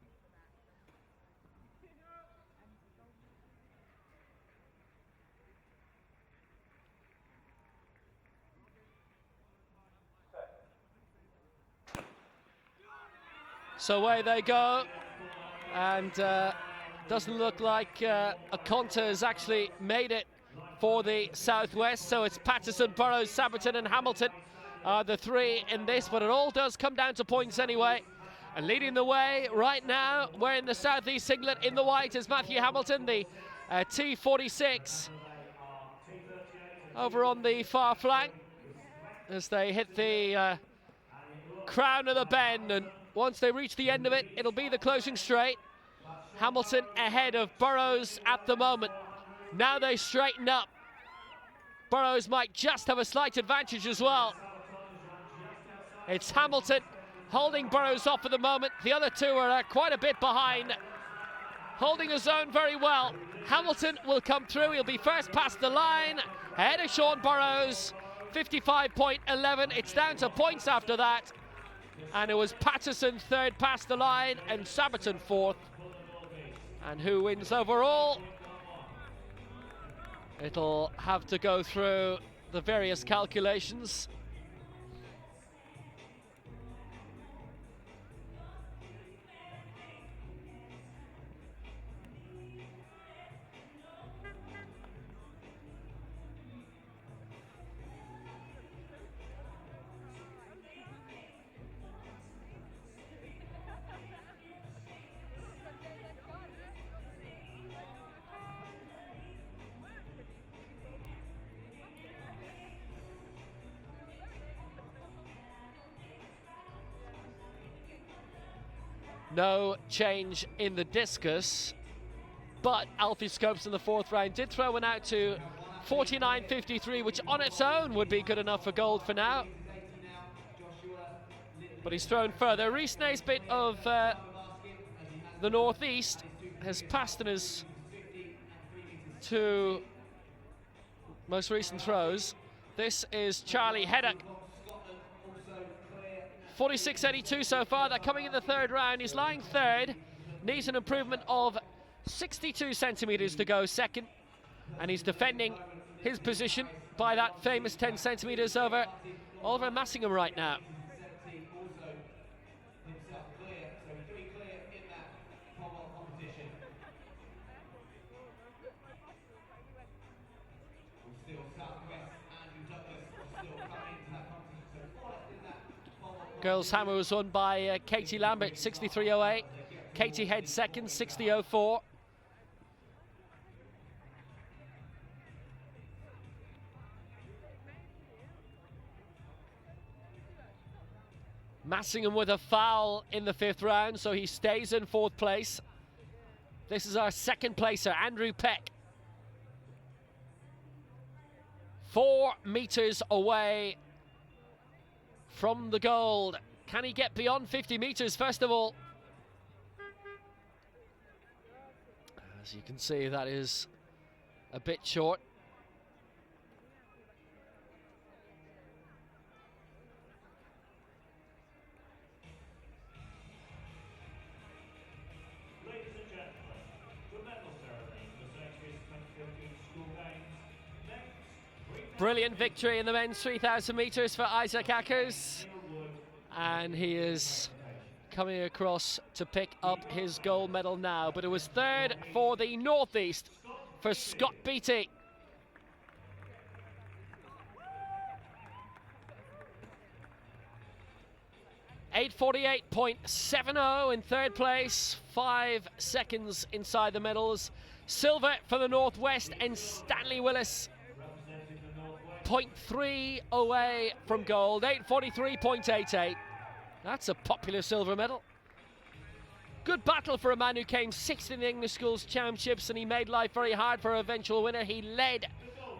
[SPEAKER 1] So away they go, and doesn't look like Aconta has actually made it for the Southwest. So it's Patterson, Burrows, Sabaton and Hamilton are the three in this, but it all does come down to points anyway. And leading the way right now, wearing the Southeast singlet in the white, is Matthew Hamilton, the T46, over on the far flank as they hit the crown of the bend, and once they reach the end of it, it'll be the closing straight. Hamilton ahead of Burrows at the moment. Now they straighten up. Burrows might just have a slight advantage as well. It's Hamilton holding Burrows off at the moment. The other two are quite a bit behind, holding his own very well. Hamilton will come through. He'll be first past the line, ahead of Sean Burrows, 55.11. It's down to points after that. And it was Patterson third past the line and Sabaton fourth. And who wins overall? It'll have to go through the various calculations. No change in the discus, but Alfie Scopes in the fourth round did throw one out to 49.53, which on its own would be good enough for gold for now. But he's thrown further. Rhys Naisbitt of the Northeast has passed in his two most recent throws. This is Charlie Heddock. 46.82 so far. They're coming in the third round. He's lying third. Needs an improvement of 62 centimetres to go second. And he's defending his position by that famous 10 centimetres over Oliver Massingham right now. Girls Hammer was won by Katie Lambert, 63.08. Katie Head second, 60.04. Massingham with a foul in the fifth round, so he stays in fourth place. This is our second placer, Andrew Peck. 4 meters away from the gold. Can he get beyond 50 meters first of all? As you can see, that is a bit short.
[SPEAKER 2] Ladies and gentlemen, the medal ceremony for Sainsbury's 2015 school games.
[SPEAKER 1] Brilliant victory in the men's 3,000 metres for Isaac Ackers. And he is coming across to pick up his gold medal now. But it was third for the Northeast for Scott Beattie. .848.70 in third place, 5 seconds inside the medals. Silver for the Northwest and Stanley Willis. 0.3 away from gold, 843.88. That's a popular silver medal. Good battle for a man who came sixth in the English Schools Championships, and he made life very hard for an eventual winner. He led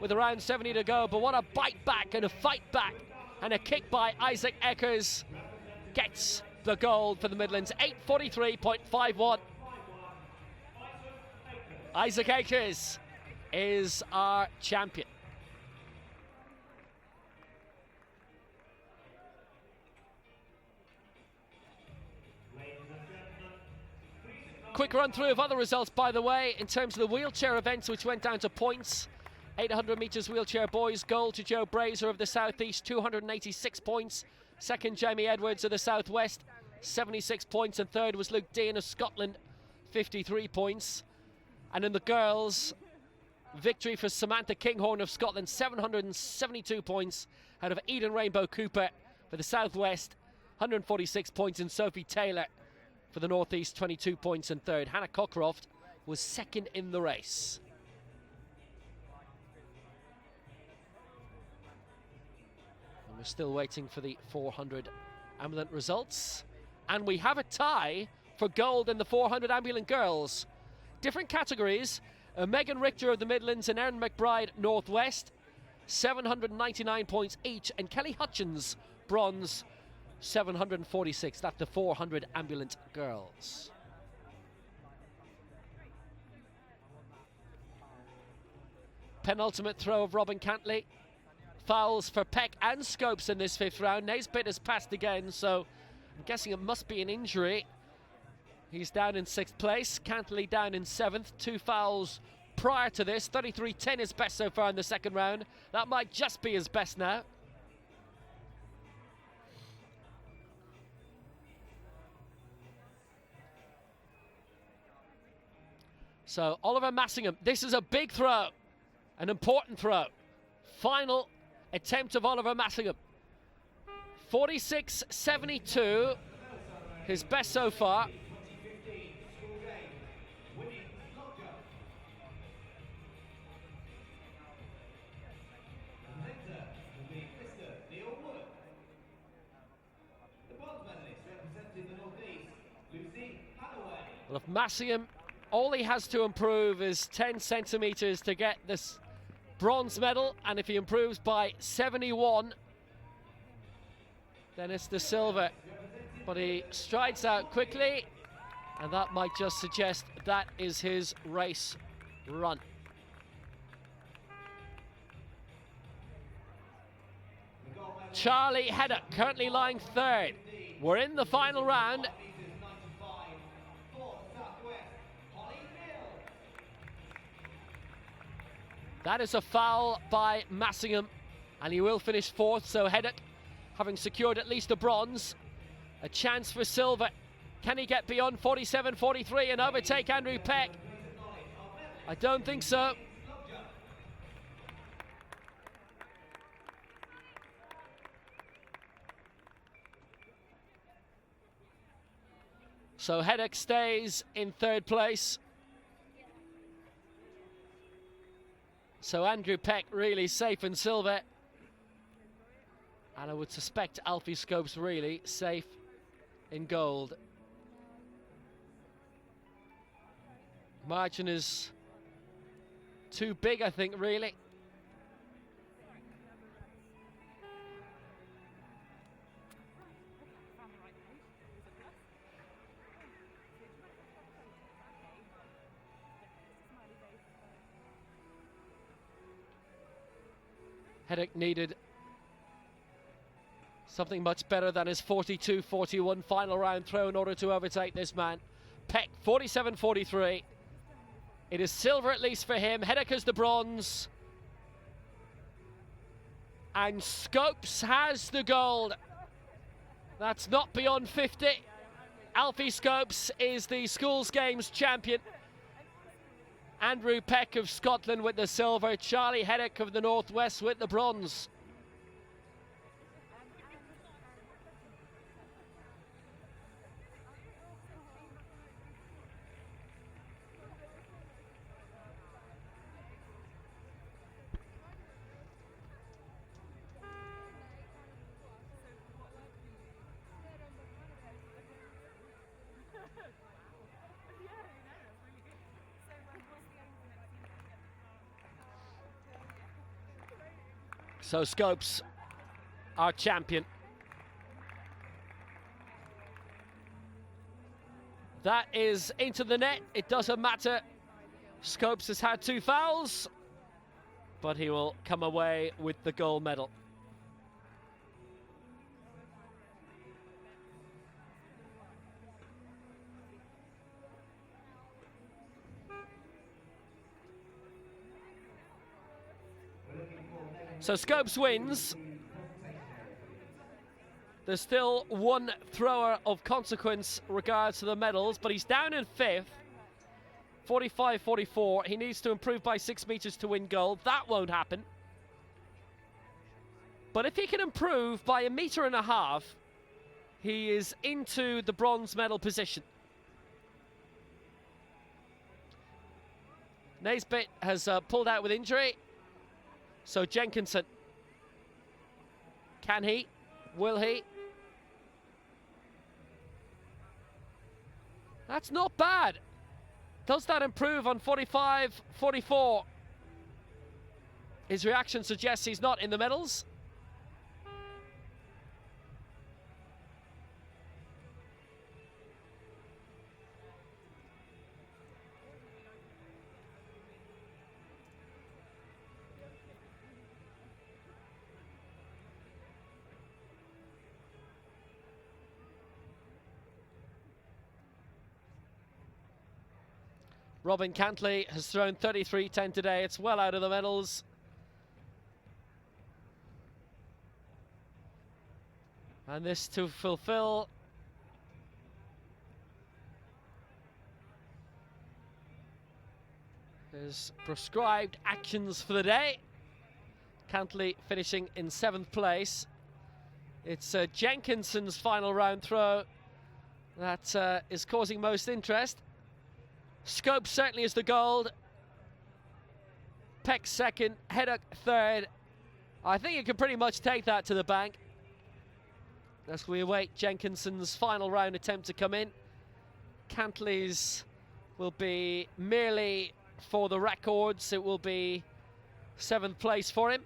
[SPEAKER 1] with around 70 to go, but what a bite back and a fight back and a kick by Isaac Eckers gets the gold for the Midlands, 843.51. Isaac Eckers is our champion. quick run through of other results, by the way, in terms of the wheelchair events, which went down to points. 800 metres wheelchair boys, gold to Joe Brazier of the Southeast, 286 points. Second, Jamie Edwards of the Southwest, 76 points. And third was Luke Dean of Scotland, 53 points. And in the girls, victory for Samantha Kinghorn of Scotland, 772 points out of Eden Rainbow Cooper for the Southwest, 146 points. And Sophie Taylor for the Northeast, 22 points and third. Hannah Cockcroft was second in the race. And we're still waiting for the 400 Ambulant results. And we have a tie for gold in the 400 Ambulant girls. Different categories. Megan Richter of the Midlands and Erin McBride Northwest, 799 points each. And Kelly Hutchins, bronze, 746. That's the 400 Ambulant girls. Penultimate throw of Robin Cantley. Fouls for Peck and Scopes in this fifth round. Naisbitt has passed again, so I'm guessing it must be an injury. He's down in sixth place. Cantley down in seventh. 2 fouls prior to this. 33-10 is best so far in the second round. That might just be his best now. So Oliver Massingham, this is a big throw, an important throw. Final attempt of Oliver Massingham. 46.72, his best so far. Well, if Massingham, all he has to improve is 10 centimetres to get this bronze medal, and if he improves by 71, then it's the silver. But he strides out quickly, and that might just suggest that is his race run. Charlie Hedder currently lying third. We're in the final round. That is a foul by Massingham, and he will finish fourth. So Heddock, having secured at least a bronze, a chance for silver. Can he get beyond 47.43 and overtake Andrew Peck? I don't think so. So Heddock stays in third place. So Andrew Peck really safe in silver. And I would suspect Alfie Scopes really safe in gold. Margin is too big, I think, really. Heddock needed something much better than his 42-41 final round throw in order to overtake this man. Peck, 47.43. It is silver at least for him. Heddock has the bronze. And Scopes has the gold. That's not beyond 50. Alfie Scopes is the Schools Games champion. Andrew Peck of Scotland with the silver. Charlie Heddock of the Northwest with the bronze. So Scopes, our champion. That is into the net. It doesn't matter. Scopes has had 2 fouls, but he will come away with the gold medal. So Scopes wins. There's still one thrower of consequence regards to the medals, but he's down in 5th. 45-44. He needs to improve by 6 meters to win gold. That won't happen. But if he can improve by 1.5 meters, he is into the bronze medal position. Naisbitt has pulled out with injury. So Jenkinson. Can he? Will he? That's not bad. Does that improve on 45-44? His reaction suggests he's not in the medals. Robin Cantley has thrown 33.10 today. It's well out of the medals. And this to fulfill his prescribed actions for the day. Cantley finishing in 7th place. It's Jenkinson's final round throw that is causing most interest. Scope certainly is the gold. Peck 2nd, Heddock 3rd. I think you can pretty much take that to the bank as we await Jenkinson's final round attempt to come in. Cantley's will be merely for the records. It will be 7th place for him.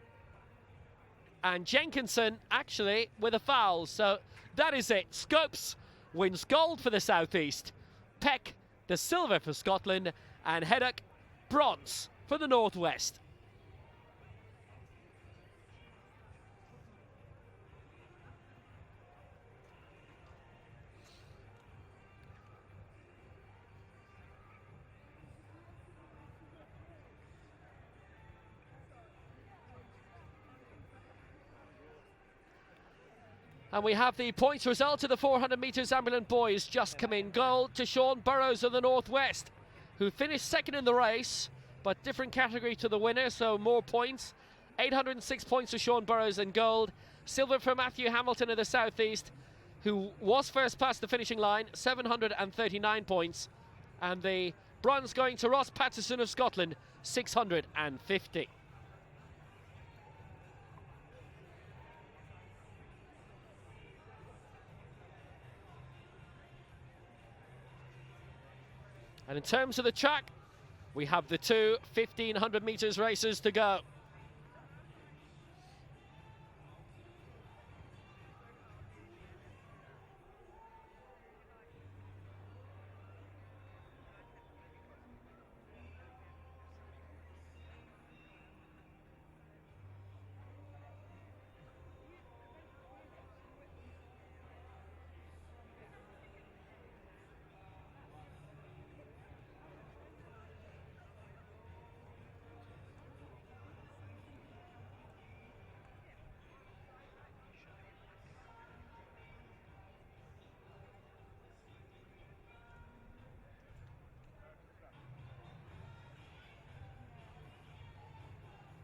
[SPEAKER 1] And Jenkinson actually with a foul. So that is it. Scopes wins gold for the Southeast. Peck the silver for Scotland, and Heddock bronze for the Northwest. And we have the points result of the 400 metres Ambulant boys just come in. Gold to Sean Burrows of the Northwest, who finished 2nd in the race, but different category to the winner, so more points. 806 points for Sean Burrows in gold. Silver for Matthew Hamilton of the Southeast, who was first past the finishing line, 739 points. And the bronze going to Ross Patterson of Scotland, 650. And in terms of the track, we have the two 1,500 metres races to go.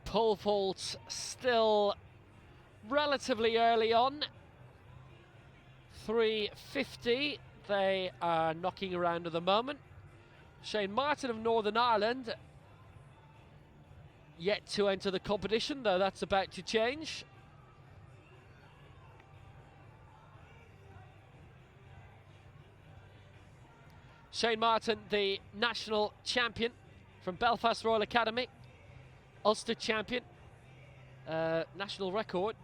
[SPEAKER 1] Pole vault still relatively early on. 350 they are knocking around at the moment. Shane Martin of Northern Ireland yet to enter the competition, though that's about to change. Shane Martin, the national champion from Belfast Royal Academy. Ulster champion, national record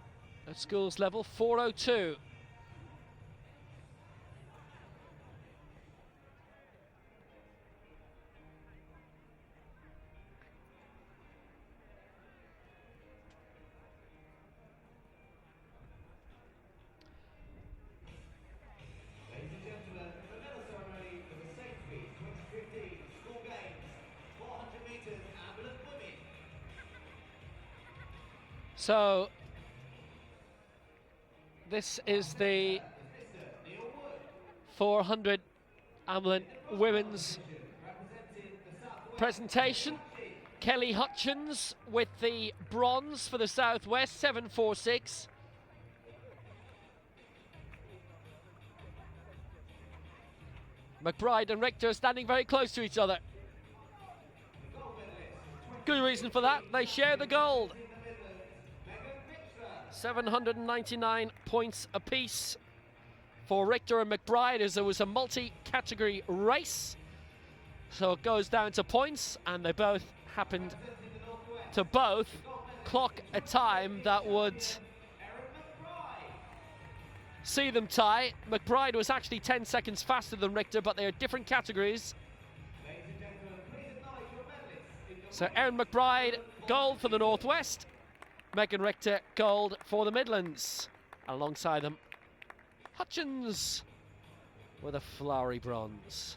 [SPEAKER 1] at schools level, 4:02.
[SPEAKER 11] Ladies and gentlemen, the medal ceremony for the Sainsbury 2015 School Games, 400 metres Ambulant women.
[SPEAKER 1] So this is the 400 Ambulant women's presentation. Kelly Hutchins with the bronze for the Southwest, 7.46. McBride and Richter standing very close to each other. Good reason for that, they share the gold. 799 points apiece for Richter and McBride, as there was a multi-category race. So it goes down to points, and they both happened to both clock a time that would see them tie. McBride was actually 10 seconds faster than Richter, but they are different categories. So Erin McBride, gold for the Northwest. Megan Richter, gold for the Midlands. Alongside them, Hutchins with a flowery bronze.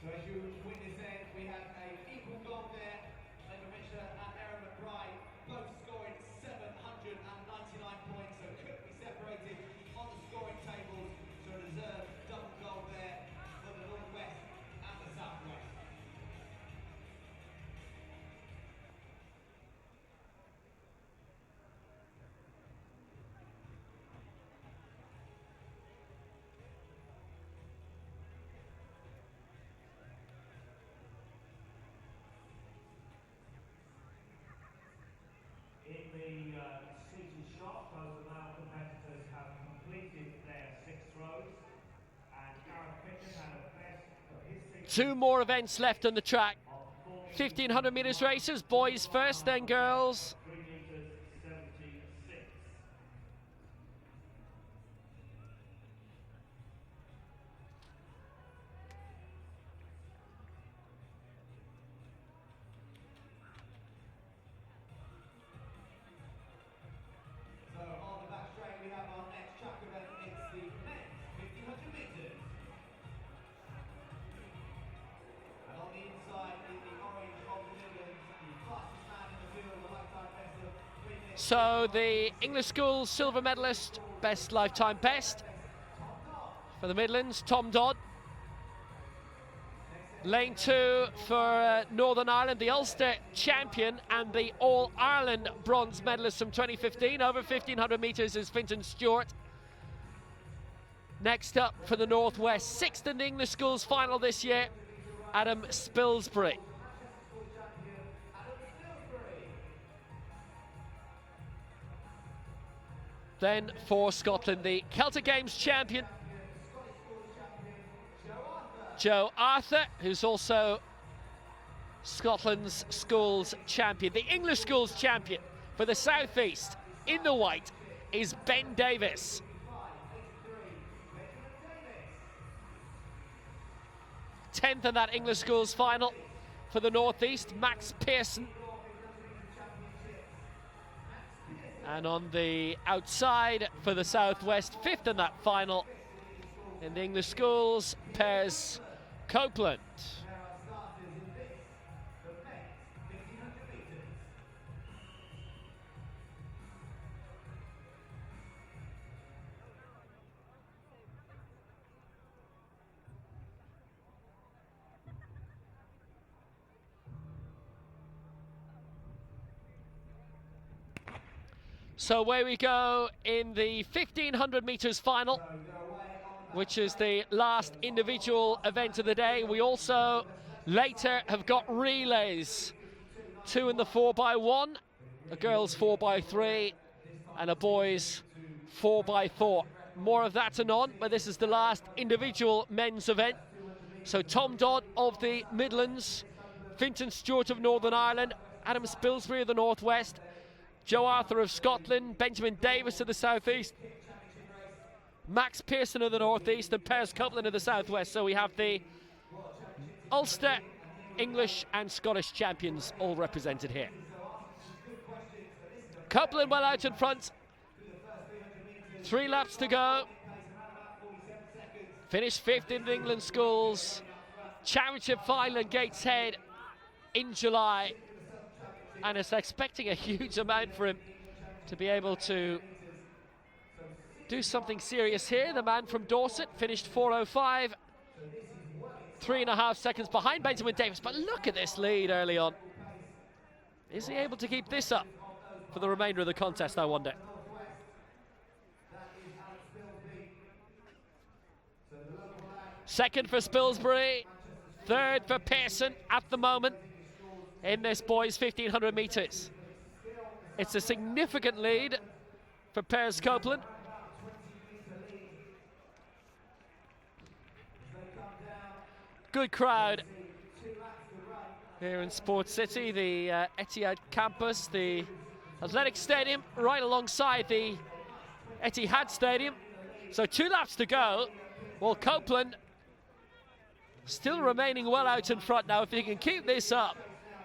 [SPEAKER 11] So as you witness there, we have an equal gold there. Megan Richter and Erin McBride both scoring 799 points, so couldn't be separated on the scoring tables. So reserved double gold there for the Northwest and the Southwest.
[SPEAKER 2] In the seated shot, both the male competitors have completed their 6 throws, and Gareth Pickett had a best of his 6.
[SPEAKER 1] 2 more events left on the track. 1500 metres races, boys first, then girls.
[SPEAKER 2] 3 meters 76.
[SPEAKER 11] So on the back straight, we have our next track event. It's the men's 1500 metres. And on the inside, in the orange of the Midlands, the fastest man in the field, the lifetime best of 3 minutes.
[SPEAKER 1] So the English Schools silver medalist, best lifetime best for the Midlands, Tom Dodd. Lane 2 for Northern Ireland, the Ulster champion and the All-Ireland bronze medalist from 2015. Over 1500 metres is Fintan Stewart. Next up for the Northwest, 6th in the English Schools final this year, Adam Spilsbury. Then for Scotland, the Celtic Games champion, Joe Arthur, who's also Scotland's schools champion. The English schools champion for the South East in the white is Ben Davis. Tenth in that English schools final for the North East, Max Pearson. And on the outside for the Southwest, 5th in that final in the English schools, Pairs Copeland. So away we go in the 1500 metres final, which is the last individual event of the day. We also later have got relays, 2 in the 4x1, a girls 4x3 and a boys 4x4. More of that anon, but this is the last individual men's event. So Tom Dodd of the Midlands, Fintan Stewart of Northern Ireland, Adam Spilsbury of the Northwest, Joe Arthur of Scotland, Benjamin Davis of the South East, Max Pearson of the North East, and Pairs Copeland of the South West. So we have the Ulster, English and Scottish champions all represented here. Copeland well out in front. 3 laps to go. Finished 5th in the England Schools Championship final at Gateshead in July and is expecting a huge amount for him to be able to do something serious here. The man from Dorset finished 4:05, 3.5 seconds behind Benjamin Davis, but look at this lead early on. Is he able to keep this up for the remainder of the contest, I wonder? Second for Spilsbury, third for Pearson at the moment in this boys 1500 metres. It's a significant lead for Piers Copeland. Good crowd here in Sports City, the Etihad campus, the athletic stadium right alongside the Etihad Stadium. So 2 laps to go. Well, Copeland still remaining well out in front now. If he can keep this up,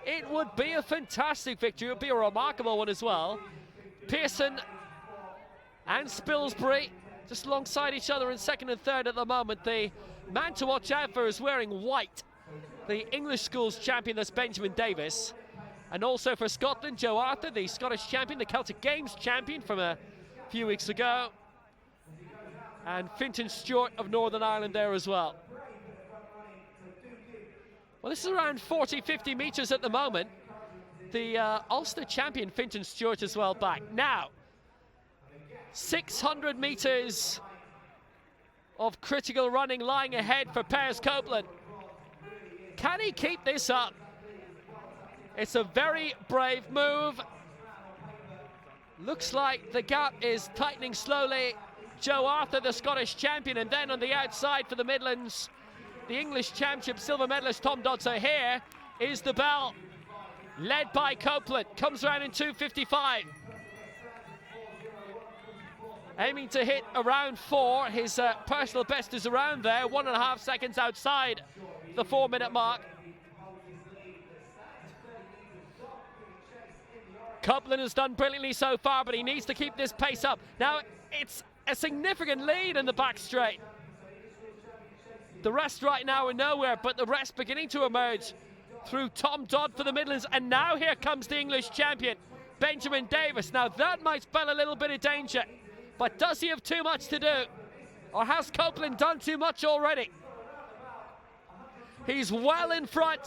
[SPEAKER 1] it would be a fantastic victory. It would be a remarkable one as well. Pearson and Spilsbury just alongside each other in second and third at the moment. The man to watch out for is wearing white. The English schools champion, that's Benjamin Davis. And also for Scotland, Joe Arthur, the Scottish champion, the Celtic Games champion from a few weeks ago. And Fintan Stewart of Northern Ireland there as well. Well, this is around 40-50 metres at the moment. The Ulster champion, Fintan Stewart, as well back. Now, 600 metres of critical running lying ahead for Piers Copeland. Can he keep this up? It's a very brave move. Looks like the gap is tightening slowly. Joe Arthur, the Scottish champion, and then on the outside for the Midlands, the English Championship silver medalist Tom Dodd. So here is the bell, led by Copeland, comes around in 2:55. Aiming to hit around 4. His personal best is around there, 1.5 seconds outside the 4-minute mark. Copeland has done brilliantly so far, but he needs to keep this pace up. Now, it's a significant lead in the back straight. The rest right now are nowhere, but the rest beginning to emerge through Tom Dodd for the Midlands. And now here comes the English champion, Benjamin Davis. Now that might spell a little bit of danger, but does he have too much to do? Or has Copeland done too much already? He's well in front.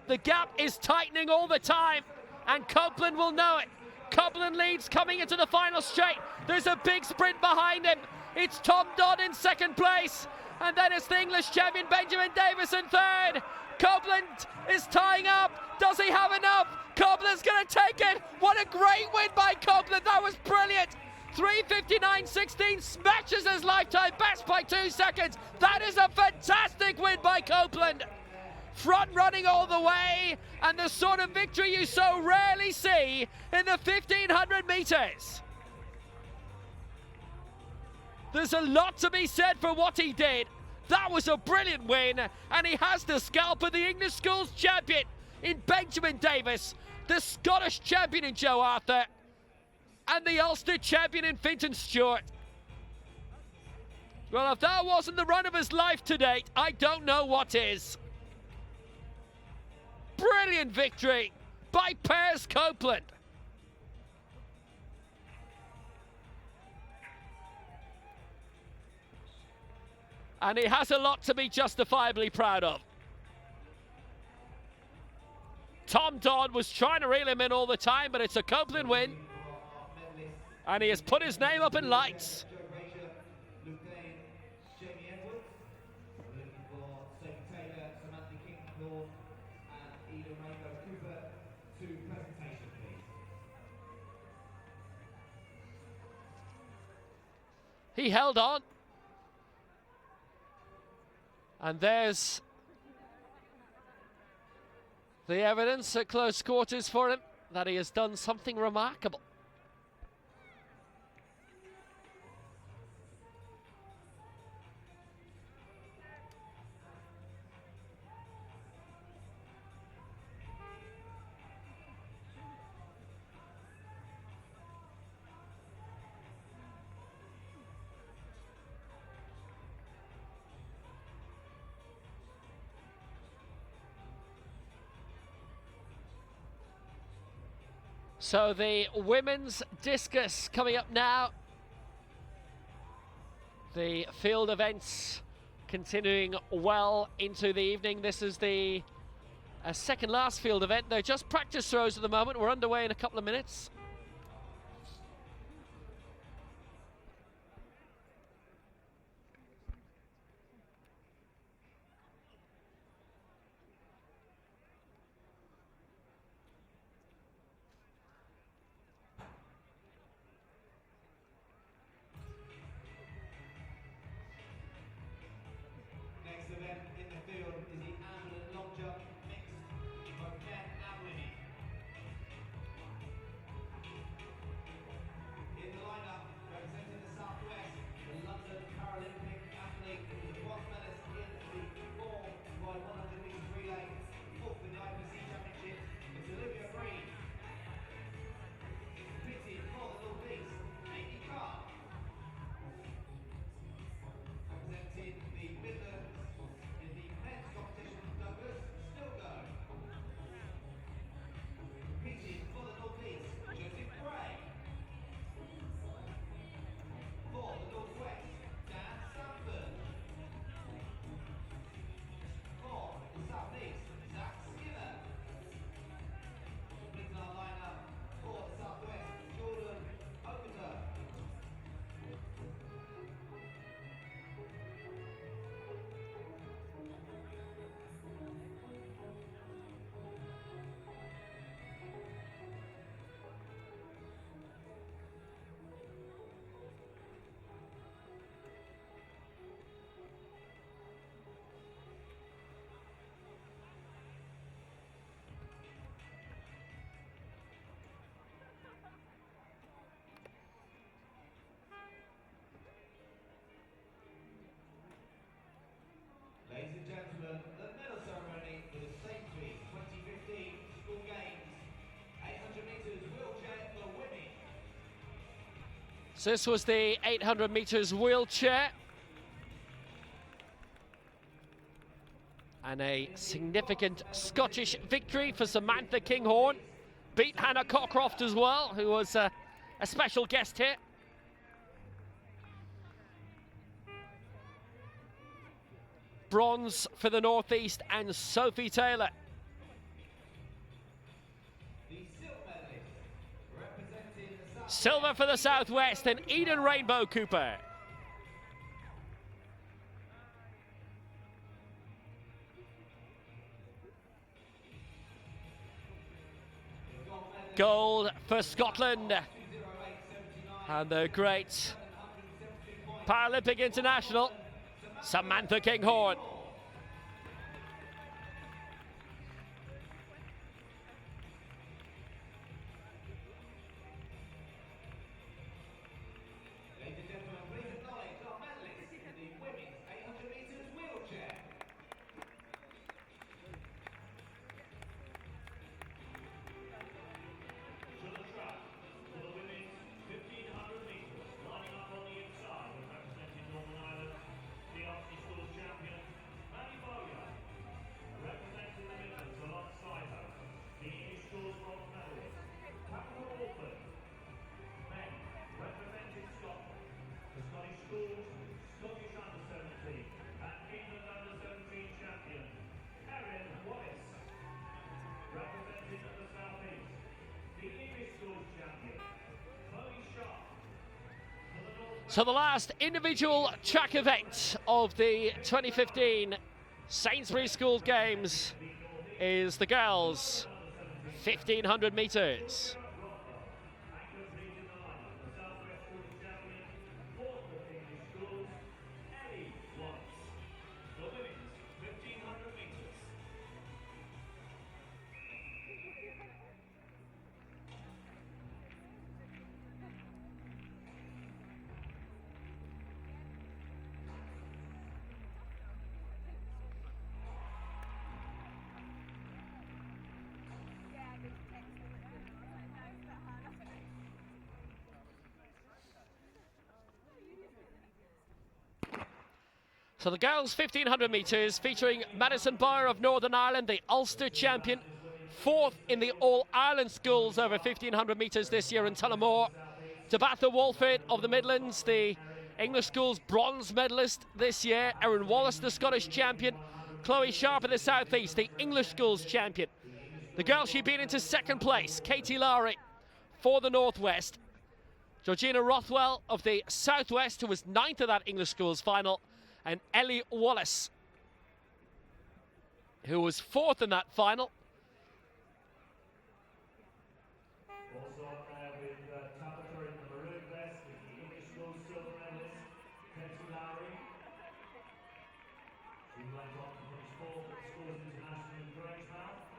[SPEAKER 1] The gap is tightening all the time, and Copeland will know it. Copeland leads coming into the final straight. There's a big sprint behind him. It's Tom Dodd in second place, and then it's the English champion Benjamin Davis in third. Copeland is tying up. Does he have enough? Copeland's going to take it. What a great win by Copeland. That was brilliant. 3:59.16, smashes his lifetime best by 2 seconds. That is a fantastic win by Copeland. Front running all the way, and the sort of victory you so rarely see in the 1500 metres. There's a lot to be said for what he did. That was a brilliant win, and he has the scalp of the English schools champion in Benjamin Davis, the Scottish champion in Joe Arthur, and the Ulster champion in Fintan Stewart. Well, if that wasn't the run of his life to date, I don't know what is. Brilliant victory by Piers Copeland. And he has a lot to be justifiably proud of. Tom Dodd was trying to reel him in all the time, but it's a Copeland win. And he has put his name up in lights. He held on. And there's the evidence at close quarters for him that he has done something remarkable. So the women's discus coming up now. The field events continuing well into the evening. This is the second last field event. They're just practice throws at the moment. We're underway in a couple of minutes.
[SPEAKER 11] Next event in the field is the Ambulant long jump mixed, both men and women. In the lineup, representing the Southwest, the London Paralympic athlete who was a bronze medalist in the 4 by 100 metres relay, 4th in the IPC Championship, it's Olivia Green. Competing for the North East, Amy Carr. Representing the Midlands in the men's competition, Douglas Stilgo. Competing for the North East, Joseph Gray. For the North West, Dan Sanford. For the South East, Zach Skinner. Completing our lineup for the South West, Jordan Okater. Ladies and gentlemen, the medal ceremony for the Sainsbury 2015 School Games. 800 metres wheelchair for women.
[SPEAKER 1] So this was the 800 metres wheelchair. And a significant Scottish victory for Samantha Kinghorn. Beat Hannah Cockcroft as well, who was a special guest here. Bronze for the Northeast and Sophie Taylor. Silver for the Southwest and Eden Rainbow Cooper. Gold for Scotland. And the great Paralympic international, Samantha Kinghorn.
[SPEAKER 11] Ladies and gentlemen, please acknowledge our medalists in the women's 800 metres wheelchair.
[SPEAKER 2] To the track, for the women's 1500 metres, lining up on the inside and representing Northern Ireland, the Arsenal Schools champion, Maddie Bowyer. Representing the Midlands alongside her, the English Schools bronze medalist, Cameron Orford. Men, representing Scotland, the Scottish Schools, Scottish under-17 and England under-17 champion, Erin Wallace. Representing the South East, the English Schools champion, Chloe Sharp.
[SPEAKER 1] So the last individual track event of the 2015 Sainsbury School Games is the girls' 1500 metres. So the girls' 1500 metres featuring Madison Bauer of Northern Ireland, the Ulster champion, fourth in the All-Ireland schools over 1,500 metres this year in Tullamore. Tabitha Walford of the Midlands, the English schools bronze medalist this year. Erin Wallace, the Scottish champion. Chloe Sharp of the South East, the English schools champion. The girl she beat into second place, Katie Lowry for the Northwest. Georgina Rothwell of the Southwest, who was ninth of that English schools final. And Ellie Wallace, who was fourth in that final.
[SPEAKER 2] Also up there with Tabitha in the maroon vest is the English schools silver medalist, Katie Lowry. She went on to finish fourth at the Schools International in Grangemouth.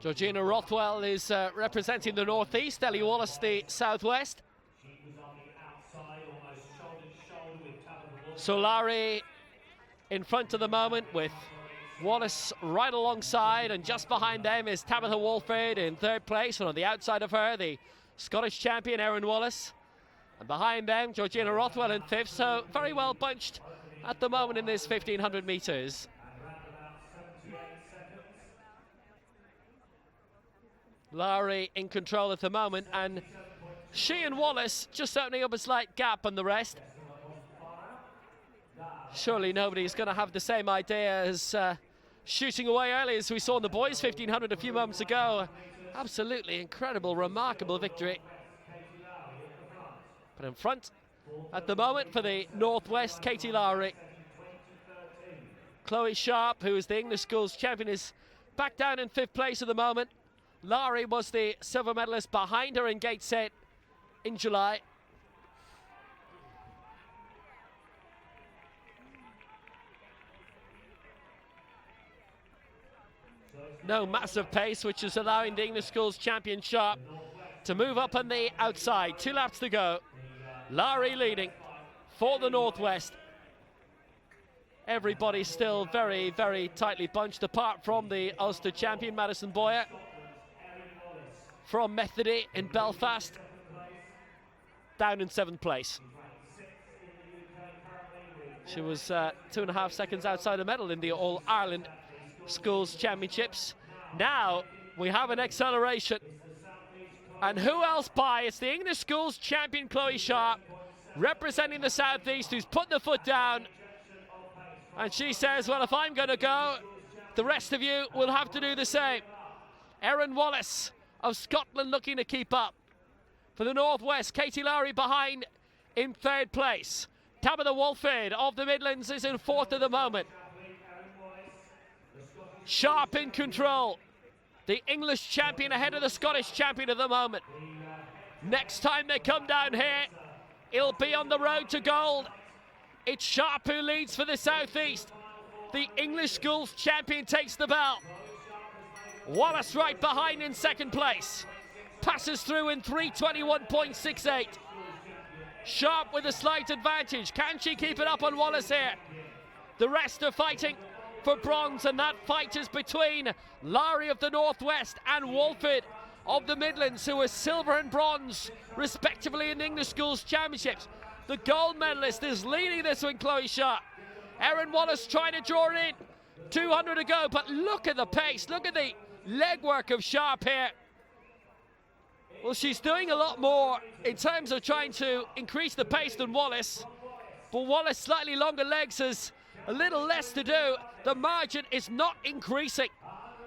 [SPEAKER 1] Georgina Rothwell is representing the Northeast, Ellie Wallace the Southwest.
[SPEAKER 2] She was on the outside, almost shoulder to shoulder with Tabitha Walford.
[SPEAKER 1] So Lowry in front of the moment with Wallace right alongside, and just behind them is Tabitha Walford in third place, and on the outside of her the Scottish champion Erin Wallace, and behind them Georgina Rothwell in fifth. So very well bunched at the moment in this 1,500 metres. Lowry in control at the moment, and she and Wallace just opening up a slight gap on the rest. Surely nobody's going to have the same idea as shooting away early as we saw in the boys 1,500 a few moments ago. Absolutely incredible, remarkable victory. But in front at the moment for the Northwest, Katie Lowry. Chloe Sharp, who is the English schools champion, is back down in fifth place at the moment. Lowry was the silver medalist behind her in Gateshead in July. No massive pace, which is allowing the English schools champion Sharp to move up on the outside. 2 laps to go. Lowry leading for the Northwest. Everybody's still very, very tightly bunched, apart from the Ulster champion Madison Boyer from Methody in Belfast, down in 7th place. She was 2.5 seconds outside the medal in the All-Ireland Schools Championships. Now we have an acceleration, and who else by? It's the English schools champion Chloe Sharp, representing the South East, who's put the foot down, and she says, well, if I'm going to go, the rest of you will have to do the same. Erin Wallace of Scotland looking to keep up. For the Northwest, Katie Lowry behind in third place. Tabitha Walford of the Midlands is in fourth at the moment. Sharp in control. The English champion ahead of the Scottish champion at the moment. Next time they come down here, it'll be on the road to gold. It's Sharp who leads for the South East. The English schools champion takes the belt. Wallace right behind in second place. Passes through in 3:21.68. Sharp with a slight advantage. Can she keep it up on Wallace here? The rest are fighting for bronze, and that fight is between Lowry of the Northwest and Walford of the Midlands, who are silver and bronze respectively in the English Schools Championships. The gold medalist is leading this one, Chloe Sharp. Erin Wallace trying to draw it in. 200 to go, but look at the pace. Look at the legwork of Sharp here. Well, she's doing a lot more in terms of trying to increase the pace than Wallace. But Wallace, slightly longer legs, has a little less to do. The margin is not increasing,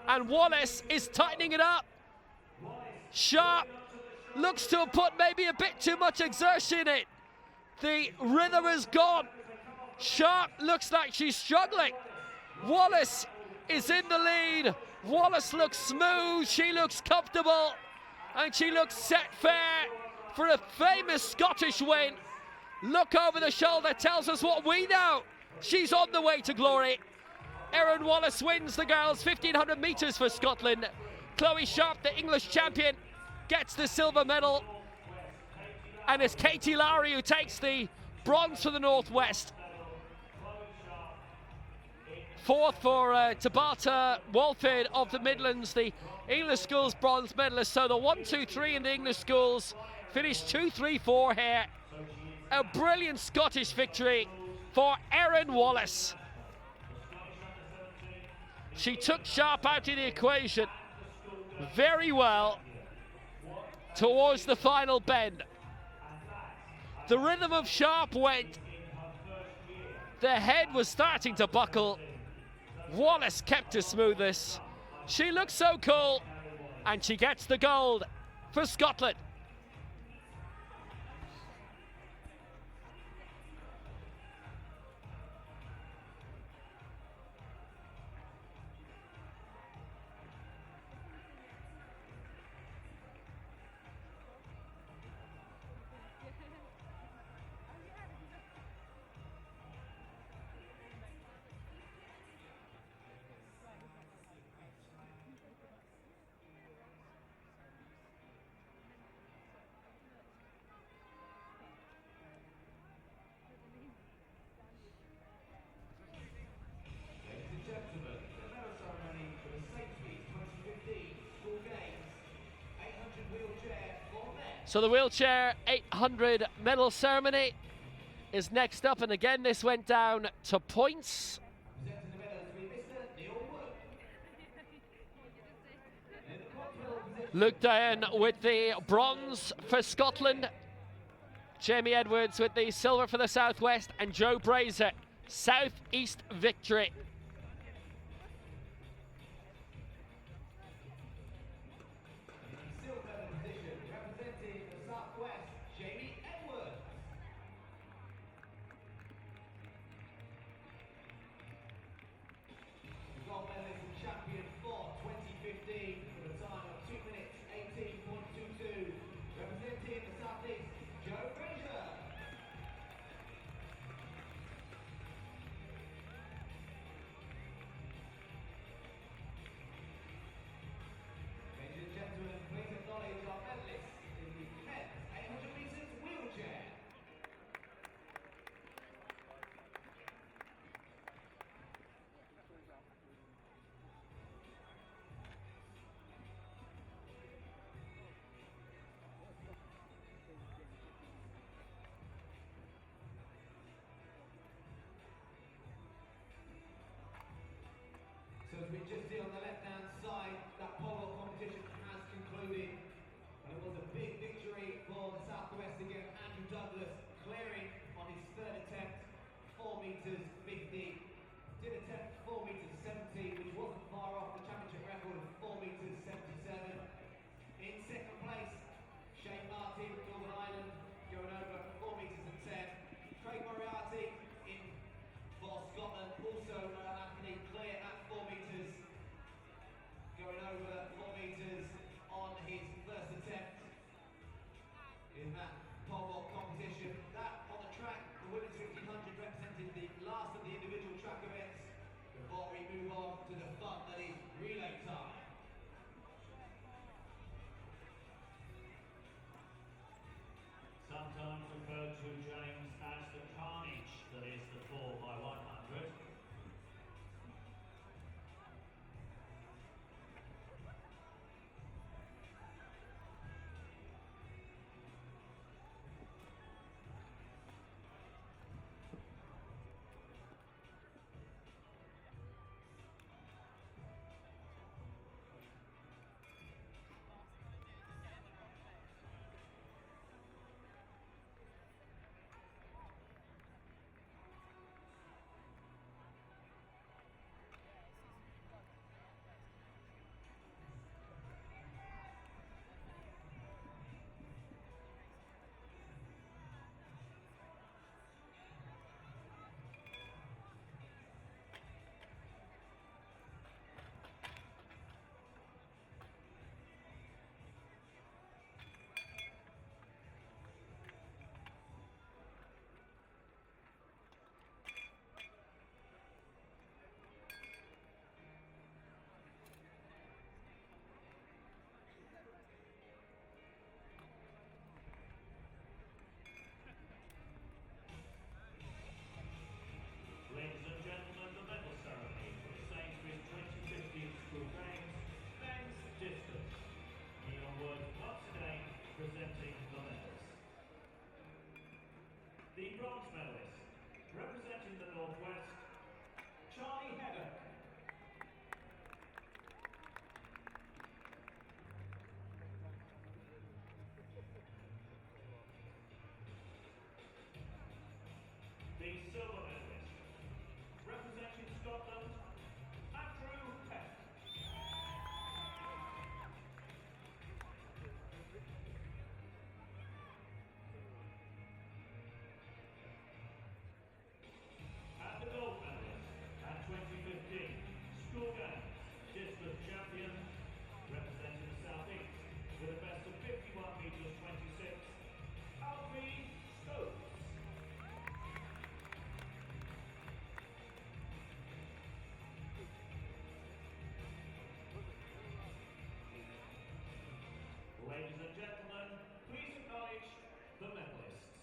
[SPEAKER 1] and Wallace is tightening it up. Sharp looks to have put maybe a bit too much exertion in it. The rhythm is gone. Sharp looks like she's struggling. Wallace is in the lead. Wallace looks smooth, she looks comfortable, and she looks set fair for a famous Scottish win. Look over the shoulder tells us what we know. She's on the way to glory. Erin Wallace wins the girls 1,500 metres for Scotland. Chloe Sharp, the English champion, gets the silver medal. And it's Katie Lowry who takes the bronze for the Northwest. Fourth for Tabitha Walford of the Midlands, the English schools bronze medalist. So the 1, 2, 3 in the English schools finished 2, 3, 4 here. A brilliant Scottish victory for Erin Wallace. She took Sharp out of the equation very well towards the final bend. The rhythm of Sharp went. The head was starting to buckle. Wallace kept her smoothness. She looks so cool, and she gets the gold for Scotland.
[SPEAKER 11] Ladies and gentlemen, the medal ceremony for the Sainsbury 2015 School Games 800 wheelchair for men.
[SPEAKER 1] So the wheelchair 800 medal ceremony is next up, and again this went down to points.
[SPEAKER 11] Presenting the medals will be Mr. Neil Wood. In the quadrille position,
[SPEAKER 1] Luke Diane with the bronze for Scotland. Jamie Edwards with the silver for the Southwest, and Joe Brazier, Southeast victory.
[SPEAKER 11] in silver position, representing the Southwest, Jamie Edwards. The gold medalist and champion for 2015 with a time of 2 minutes 18.22, representing the Southeast, Joe Frazier. Ladies and gentlemen, please acknowledge our medalists in the men's 800 metres wheelchair. So as we just see on the left-hand side, that pole competition has concluded. And it was a big victory for the Southwest against Andrew Douglas, clearing on his third attempt, 4 metres 50. Did attempt 4 metres 70, which wasn't far off the championship record of 4 metres 77. In second place, Shane Martin, Northern Ireland, going over 4 metres and 10. Craig Moriarty in for Scotland, also Anthony Clear at 4 metres, going over 4 metres on his first attempt in that pole vault competition. That on the track, the women's 1500 represented the last of the individual track events before we move on to the fun that is relay time.
[SPEAKER 2] Sometimes referred to, James, as the carnage that is the 4x100. Ladies and gentlemen, the medal ceremony for the Sainsbury 2015 School Games, men's discus. Neil Wood once again presenting the medals. The bronze medalist, representing the Northwest, Charlie Heddock. the medalists.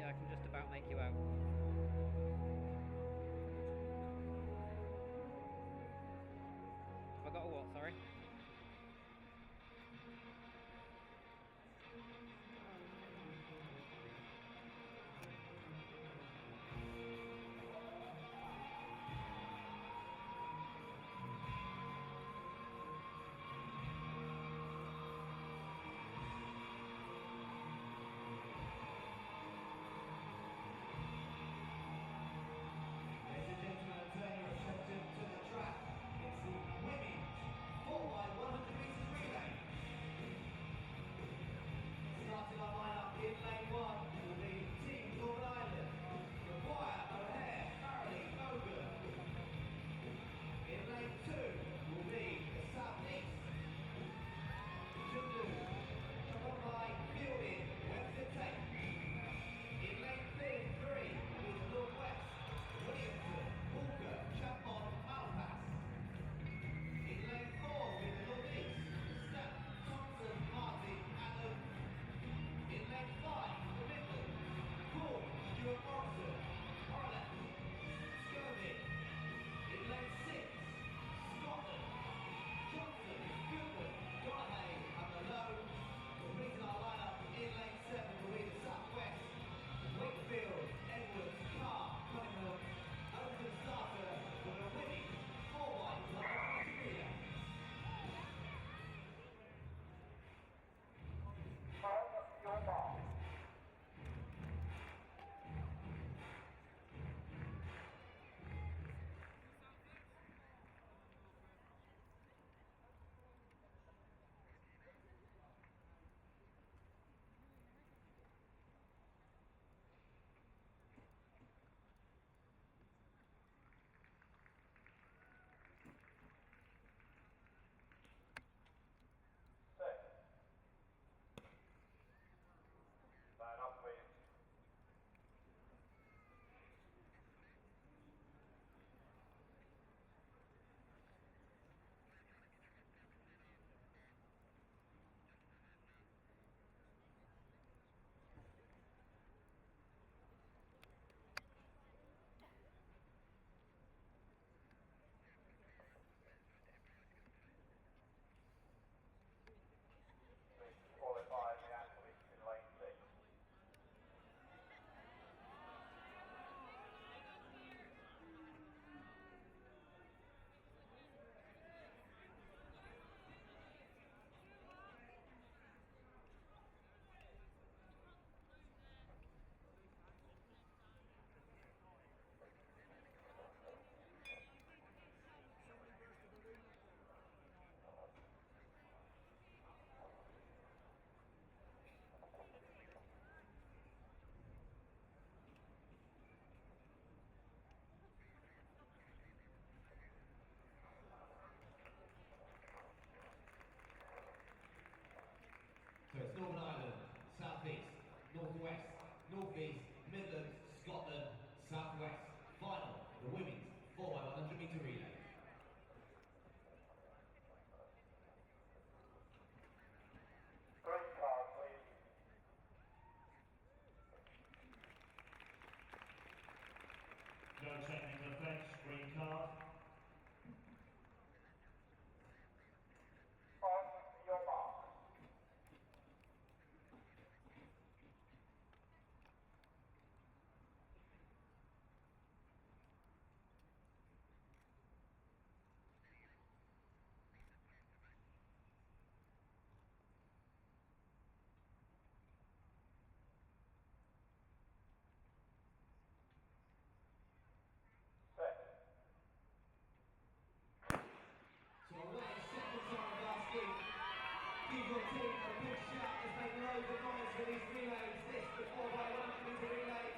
[SPEAKER 9] Yeah, I can just about make you out. Have I got a what, sorry?
[SPEAKER 11] loads of comments for these relays. This, the 4x1 meter relay.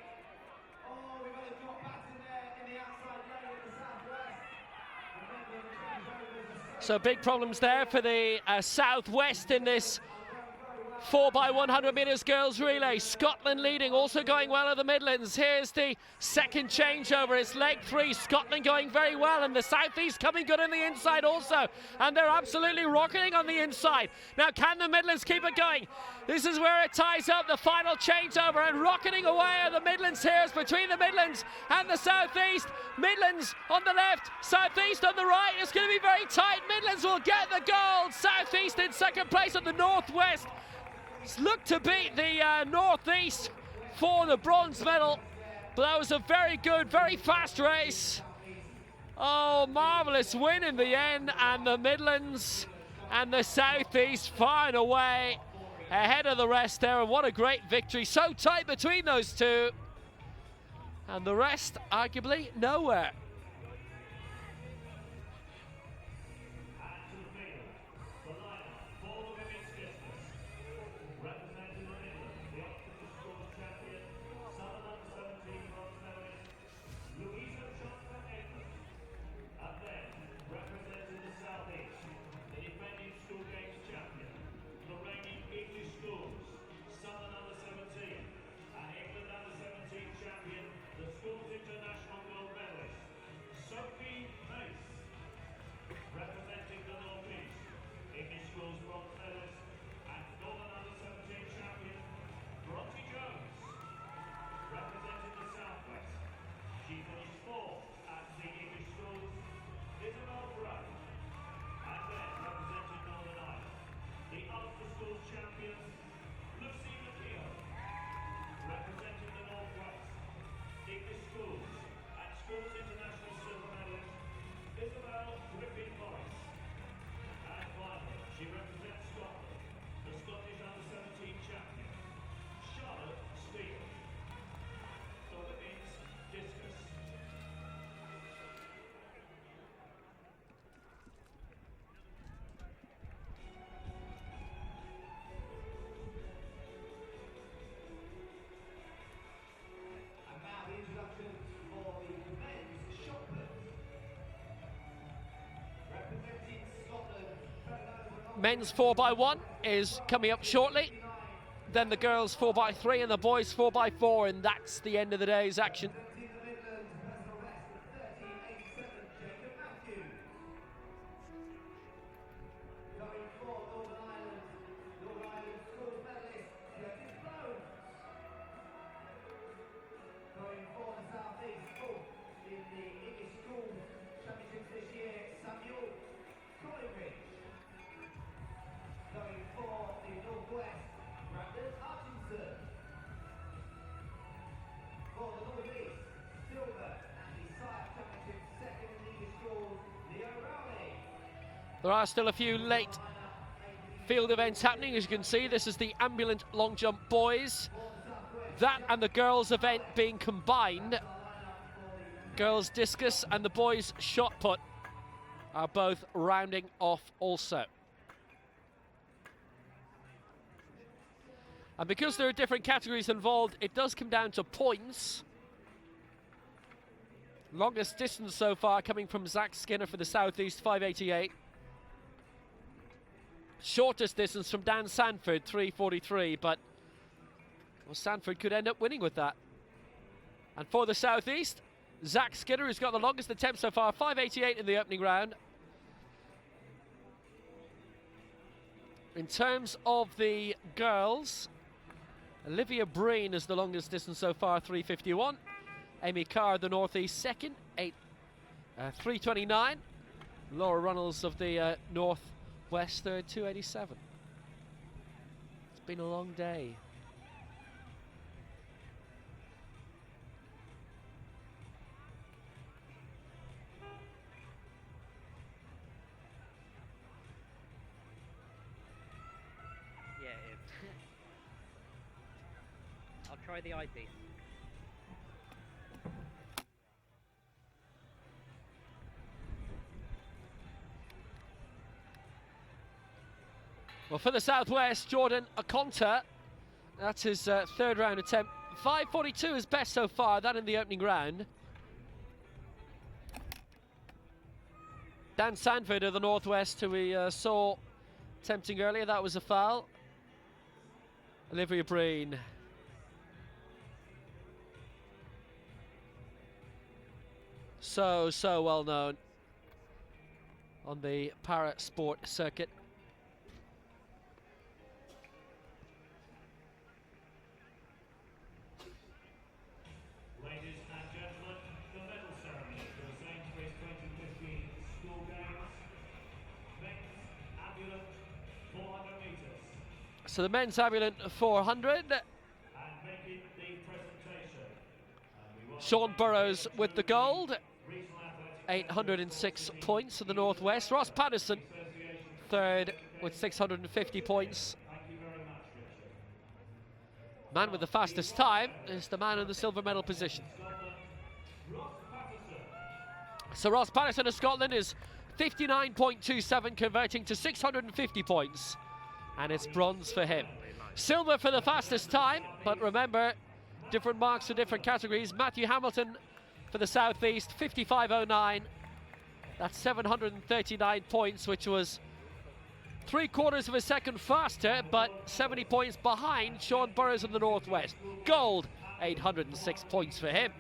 [SPEAKER 11] Oh, we've got a drop pattern there in the outside lane at the southwest. Remember, the changeovers are
[SPEAKER 1] So big problems there for the southwest in this 4x100 metres girls relay. Scotland leading, also going well at the Midlands. Here's the second changeover. It's leg 3. Scotland going very well, and the southeast coming good on the inside also. And they're absolutely rocketing on the inside. Now, can the Midlands keep it going? This is where it ties up the final changeover, and rocketing away at the Midlands here is between the Midlands and the southeast. Midlands on the left, southeast on the right. It's going to be very tight. Midlands will get the gold. Southeast in second place on the northwest. Look to beat the northeast for the bronze medal, but that was a very good, very fast race. Oh, marvellous win in the end, and the Midlands and the southeast far and away ahead of the rest there, and what a great victory. So tight between those two, and the rest arguably nowhere. Men's 4x1 is coming up shortly. Then the girls 4x3 and the boys 4x4, and that's the end of the day's action. There are still a few late field events happening. As you can see, this is the Ambulant long jump boys. That and the girls event being combined. Girls discus and the boys shot put are both rounding off also. And because there are different categories involved, it does come down to points. Longest distance so far coming from Zach Skinner for the Southeast, 588. Shortest distance from Dan Sanford, 343, but well, Sanford could end up winning with that. And for the Southeast, Zach Skinner, who's got the longest attempt so far, 588 in the opening round. In terms of the girls, Olivia Breen is the longest distance so far, 351. Amy Carr, the Northeast, second, 329. Laura Runnels of the Northwest, third, 287. It's been a long day.
[SPEAKER 9] Yeah, it is. I'll try the eyepiece.
[SPEAKER 1] Well, for the Southwest, Jordan Akonta That's his third round attempt. 5:42 is best so far, that in the opening round. Dan Sanford of the Northwest, who we saw attempting earlier, that was a foul. Olivia Breen. So well known on the para sport circuit.
[SPEAKER 2] Ladies and gentlemen, the medal ceremony for the Sainsbury's 2015 school games. Men's Ambulant 400 metres.
[SPEAKER 1] So the men's Ambulant 400.
[SPEAKER 2] And making the presentation.
[SPEAKER 1] Sean Burrows with the gold. 806 points for the Northwest. Ross Patterson, third with 650 points. Man with the fastest time is the man in the silver medal position. So Ross Patterson of Scotland is 59.27, converting to 650 points. And it's bronze for him. Silver for the fastest time, but remember, different marks for different categories. Matthew Hamilton for the Southeast, 55.09. That's 739 points, which was 3/4 of a second faster, but 70 points behind Sean Burrows of the Northwest. Gold, 806 points for him.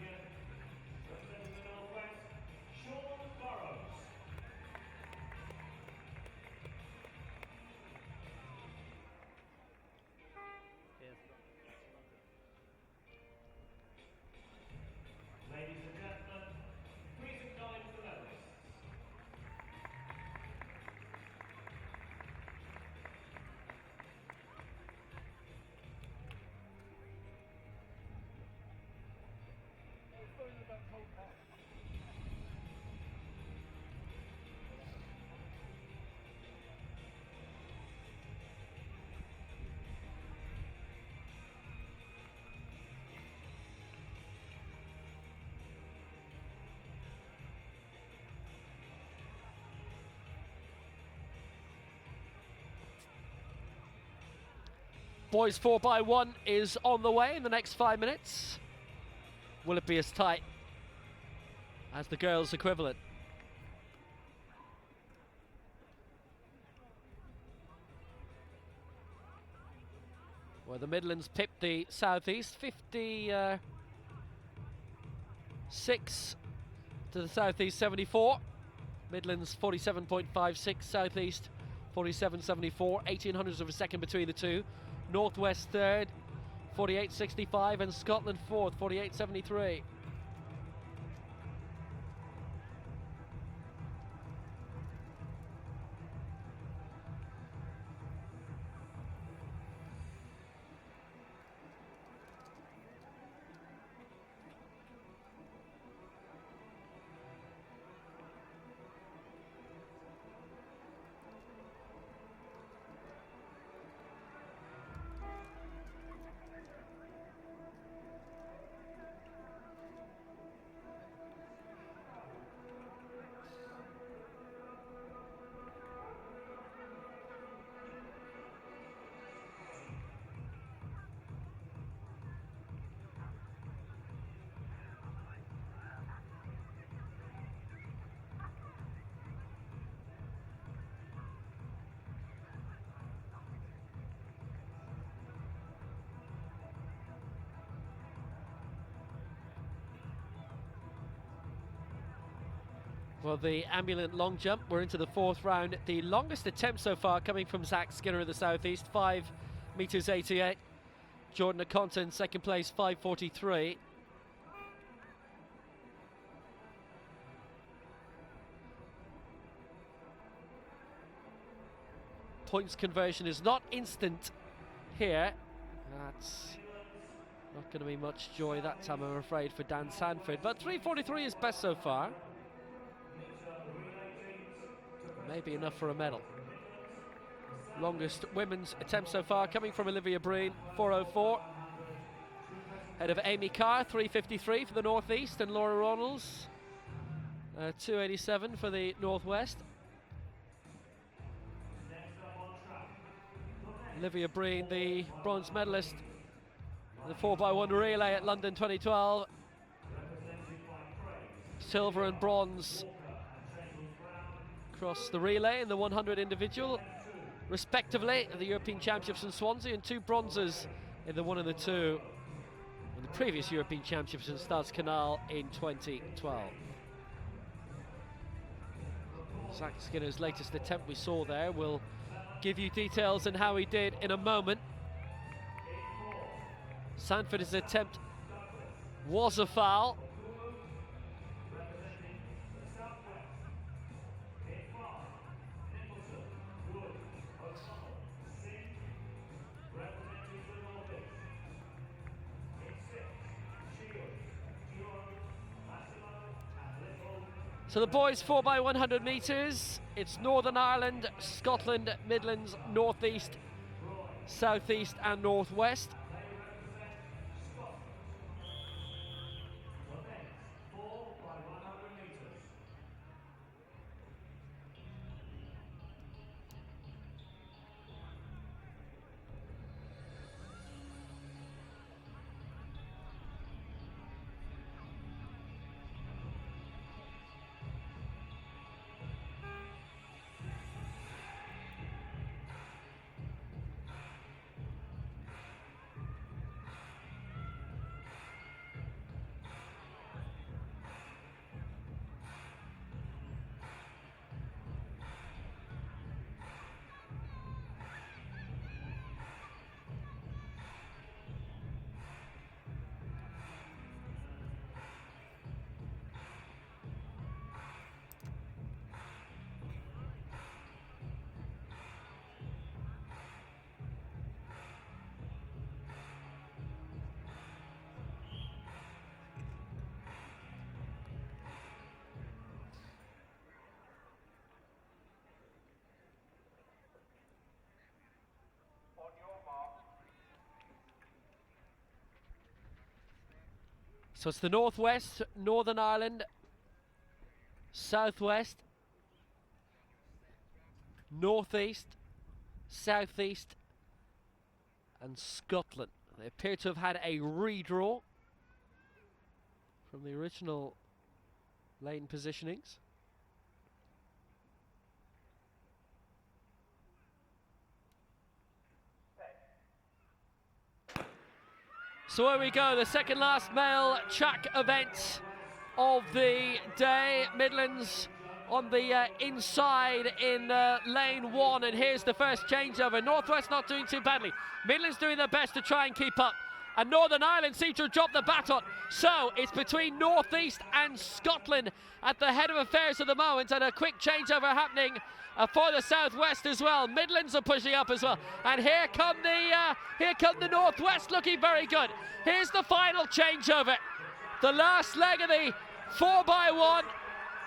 [SPEAKER 2] Ladies and gentlemen, freezing time for the medalists.
[SPEAKER 1] Boys 4x1 is on the way in the next 5 minutes. Will it be as tight as the girls' equivalent? Well, the Midlands pipped the Southeast 56 to the Southeast 74. Midlands 47.56, Southeast 47.74, 1800ths of a second between the two. Northwest third, 48.65, and Scotland fourth, 48.73. Well, the Ambulant long jump, we're into the fourth round. The longest attempt so far coming from Zach Skinner of the Southeast, 5 meters 88. Jordan Aconta in second place, 5:43. Points conversion is not instant here. That's not going to be much joy that time, I'm afraid, for Dan Sanford. But 3:43 is best so far. Maybe enough for a medal. Longest women's attempt so far coming from Olivia Breen, 4:04. Ahead of Amy Carr, 3:53 for the Northeast, and Laura Ronalds, 2:87 for the Northwest. Olivia Breen, the bronze medalist The 4x1 relay at London 2012. Silver and bronze across the relay and the 100 individual, respectively, at the European Championships in Swansea, and 2 bronzes in the 1 and the 2 in the previous European Championships in Stades Canal in 2012. Zach Skinner's latest attempt we saw there. We'll give you details on how he did in a moment. Sanford's attempt was a foul. So the boys 4x100 metres, it's Northern Ireland, Scotland, Midlands, North East, South East and North West. So it's the Northwest, Northern Ireland, Southwest, Northeast, Southeast and Scotland. They appear to have had a redraw from the original lane positionings. So here we go, the second last male track event of the day. Midlands on the inside in lane 1, and here's the first changeover. Northwest not doing too badly. Midlands doing their best to try and keep up. And Northern Ireland seem to have dropped the baton. So it's between Northeast and Scotland at the head of affairs at the moment, and a quick changeover happening for the Southwest as well. Midlands are pushing up as well, and here come the Northwest looking very good. Here's the final changeover, the last leg of the 4x1.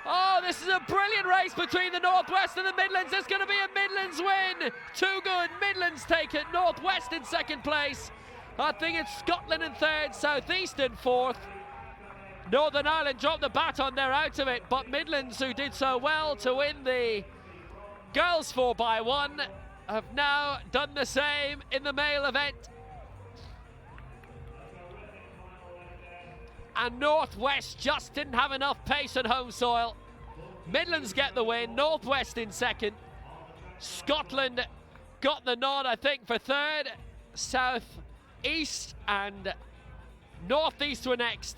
[SPEAKER 1] Oh, this is a brilliant race between the Northwest and the Midlands. There's going to be a Midlands win. Too good. Midlands take it. Northwest in second place. I think it's Scotland in third, Southeast in fourth. Northern Ireland dropped the baton, they're out of it, but Midlands, who did so well to win the girls 4x1, have now done the same in the male event. And Northwest just didn't have enough pace at home soil. Midlands get the win, Northwest in second. Scotland got the nod, I think, for third. South East and Northeast were next.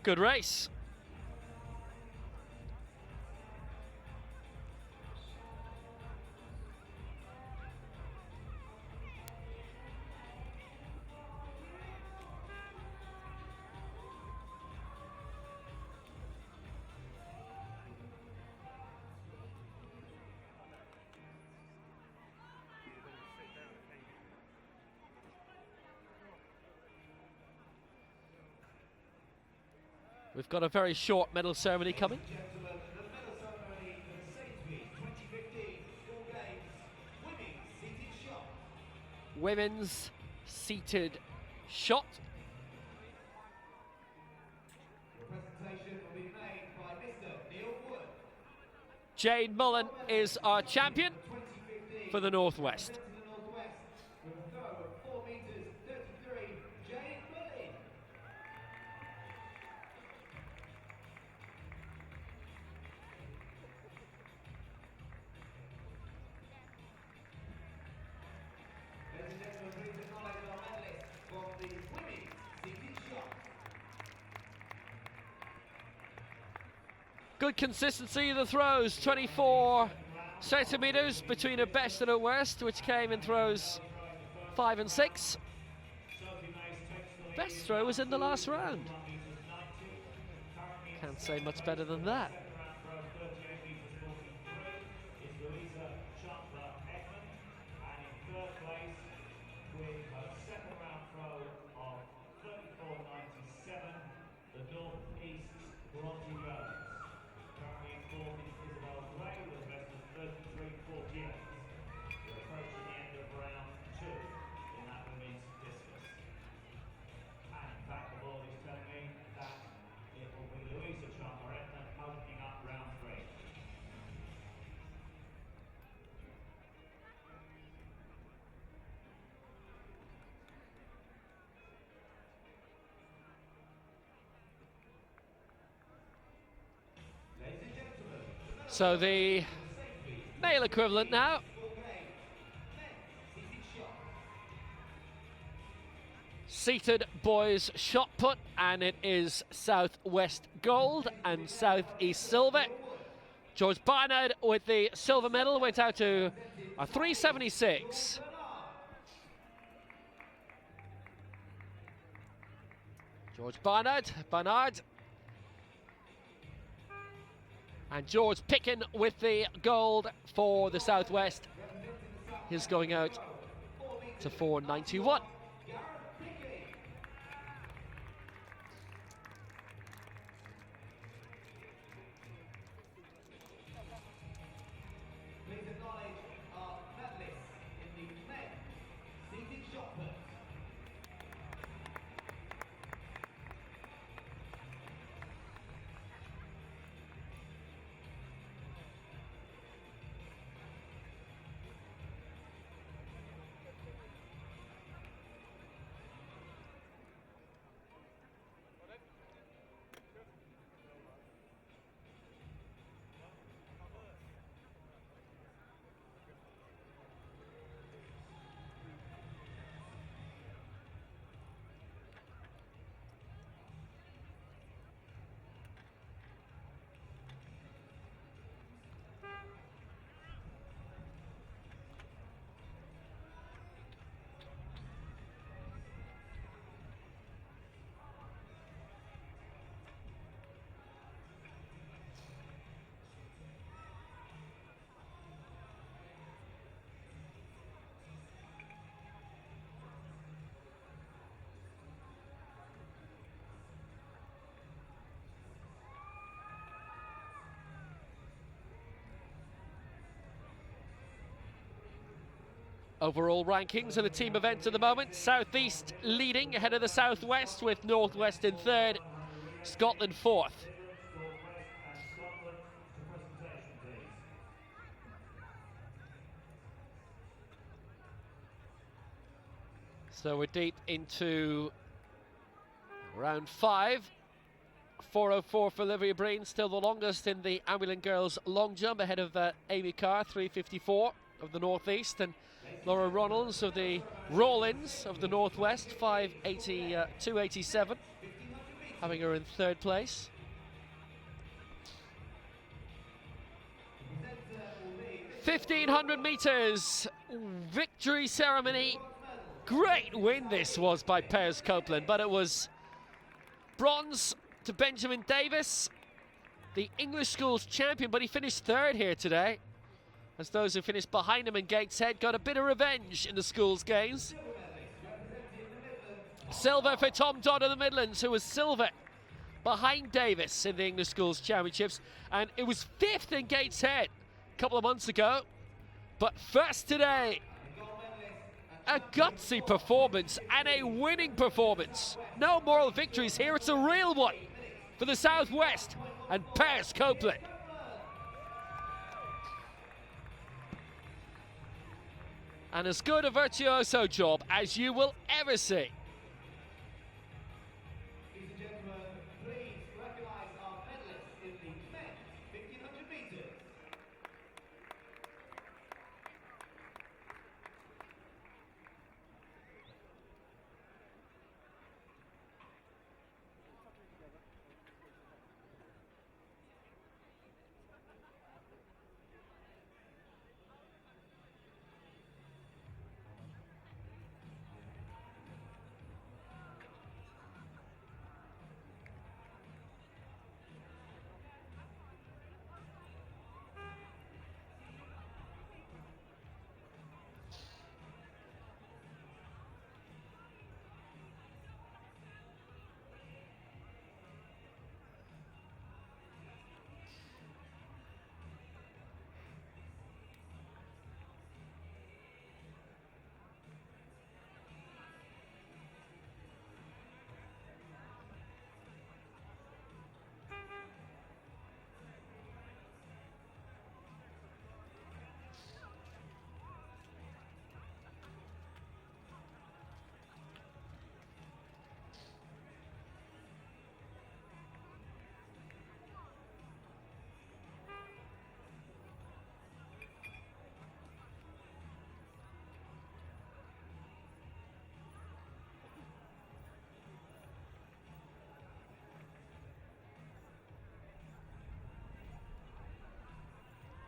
[SPEAKER 1] Good race. We've got a very short medal ceremony coming.
[SPEAKER 11] Gentlemen, the medal ceremony for the Sainsbury 2015 School Games
[SPEAKER 1] Women's seated shot.
[SPEAKER 11] The presentation will be made by Mr. Neil Wood.
[SPEAKER 1] Jane Mullen is our champion for the Northwest.
[SPEAKER 11] With a throw of 4 meters 33, Jane Mullen. Ladies and gentlemen, please acknowledge our medalists from the women's seated shot.
[SPEAKER 1] Good consistency of the throws, 24 centimetres between her best and her worst, which came in throws 5 and 6. Best throw was in the last round. Can't say much better than that. So the male equivalent now. Seated boys shot put, and it is Southwest gold and Southeast silver. George Barnard with the silver medal went out to a 376. George Barnard. And George Picken with the gold for the Southwest. He's going out to 491.
[SPEAKER 11] Please acknowledge our medalists in the men's seated shot put.
[SPEAKER 1] Overall rankings of the team events at the moment. Southeast leading ahead of the Southwest, with Northwest in third, Scotland fourth. So we're deep into round 5. 4:04 for Olivia Breen, still the longest in the Ambulant girls long jump, ahead of Amy Carr, 3:54 of the Northeast, and Laura Ronalds of the Rawlins of the Northwest, 2:87, having her in third place. $1,500 metres victory ceremony. Great win this was by Pears Copeland, but it was bronze to Benjamin Davis, the English schools champion, but he finished third here today, as those who finished behind him in Gateshead got a bit of revenge in the schools games. Silver for Tom Dodd of the Midlands, who was silver behind Davis in the English schools championships, and it was 5th in Gateshead a couple of months ago, but first today. A gutsy performance and a winning performance. No moral victories here, it's a real one for the Southwest and Pears Copeland. And as good a virtuoso job as you will ever see.
[SPEAKER 11] Ladies and gentlemen, please recognise our medalists in the men's 1500 metres.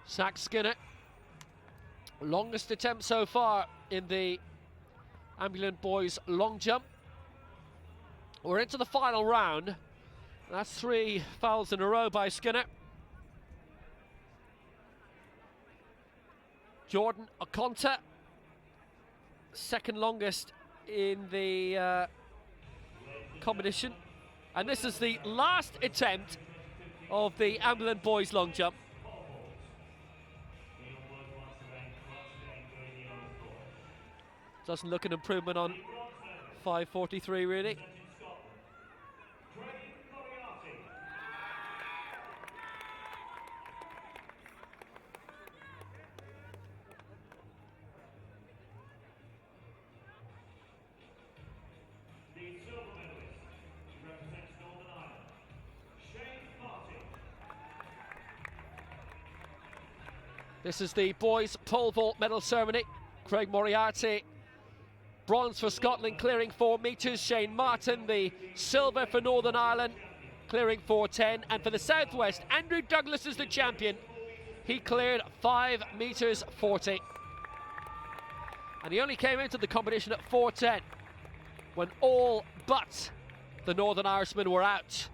[SPEAKER 1] Zach Skinner, longest attempt so far in the Ambulant boys long jump. We're into the final round. That's 3 fouls in a row by Skinner. Jordan Okonta, second longest in the competition. And this is the last attempt of the Ambulant boys long jump. Doesn't look an improvement on 5:43 really. This is the boys pole vault medal ceremony. Craig Moriarty, bronze for Scotland, clearing 4 metres. Shane Martin, the silver for Northern Ireland, clearing 4:10. And for the Southwest, Andrew Douglas is the champion. He cleared 5 metres 40. And he only came into the competition at 4:10 when all but the Northern Irishmen were out.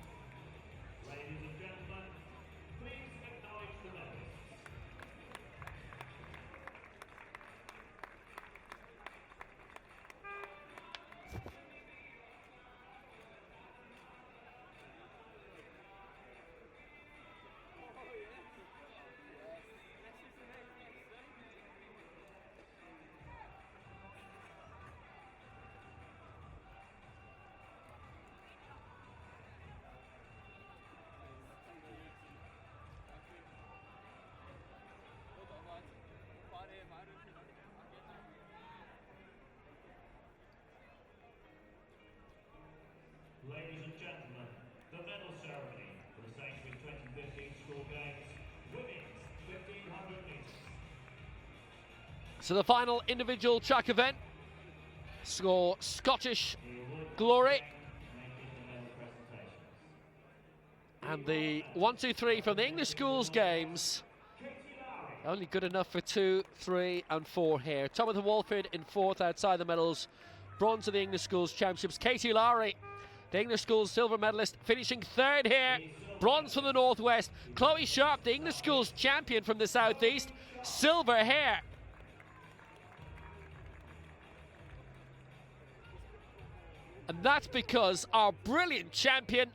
[SPEAKER 2] Ladies and gentlemen, the medal ceremony for the Sainsbury 2015 School Games, women's 1500 metres.
[SPEAKER 1] So the final individual track event saw Scottish glory. And the 1, 2, 3 from the English Schools Games, only good enough for 2, 3 and 4 here. Thomas Walford in 4th outside the medals. Bronze of the English Schools Championships. Katie Lowry, the English Schools silver medalist, finishing 3rd here. Bronze from the Northwest. Chloe Sharp, the English Schools champion from the Southeast, silver here. And that's because our brilliant champion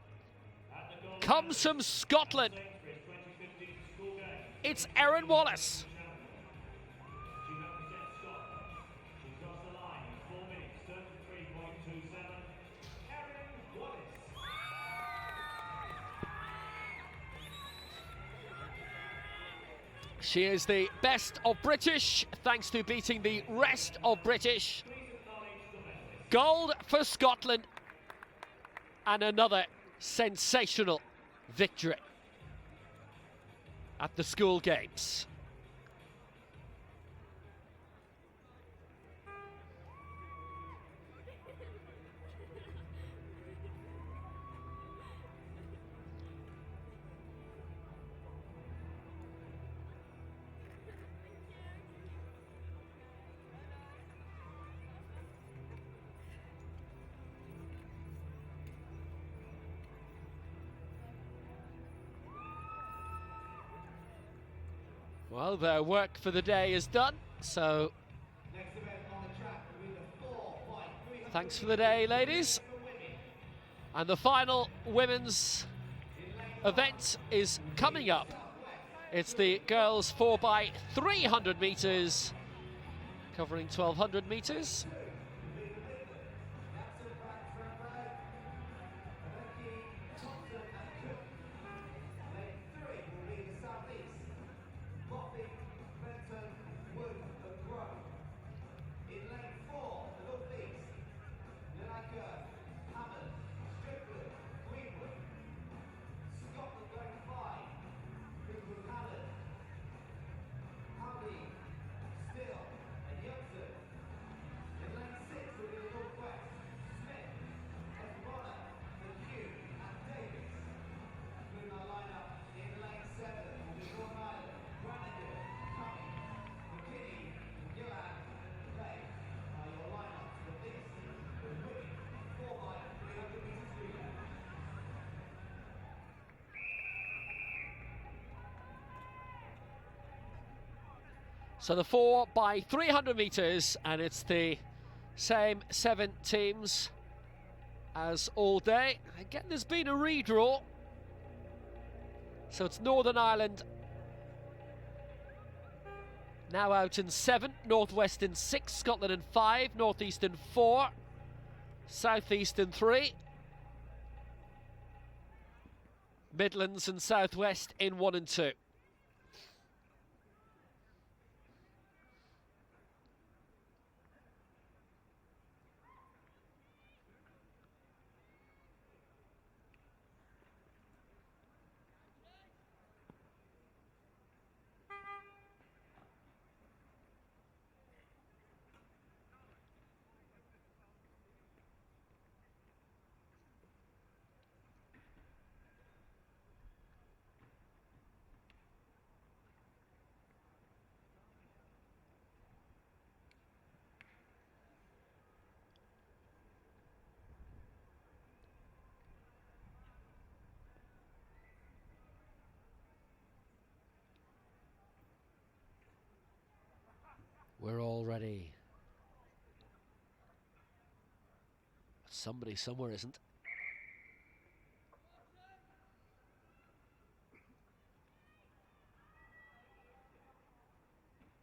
[SPEAKER 1] comes from Scotland. It's Erin Wallace.
[SPEAKER 2] She represents Scotland. She crossed the line in 4 minutes, 33.27. Erin Wallace.
[SPEAKER 1] She is the best of British, thanks to beating the rest of British. Gold for Scotland, and another sensational victory at the school games. Well, their work for the day is done, so thanks for the day, ladies. And the final women's event is coming up. It's the girls 4x300 metres, covering 1,200 metres. So the 4x300 metres, and it's the same 7 teams as all day. Again, there's been a redraw. So it's Northern Ireland now out in 7, North West in 6, Scotland in 5, North East in 4, South East in 3, Midlands and South West in 1 and 2. We're all ready. Somebody somewhere isn't.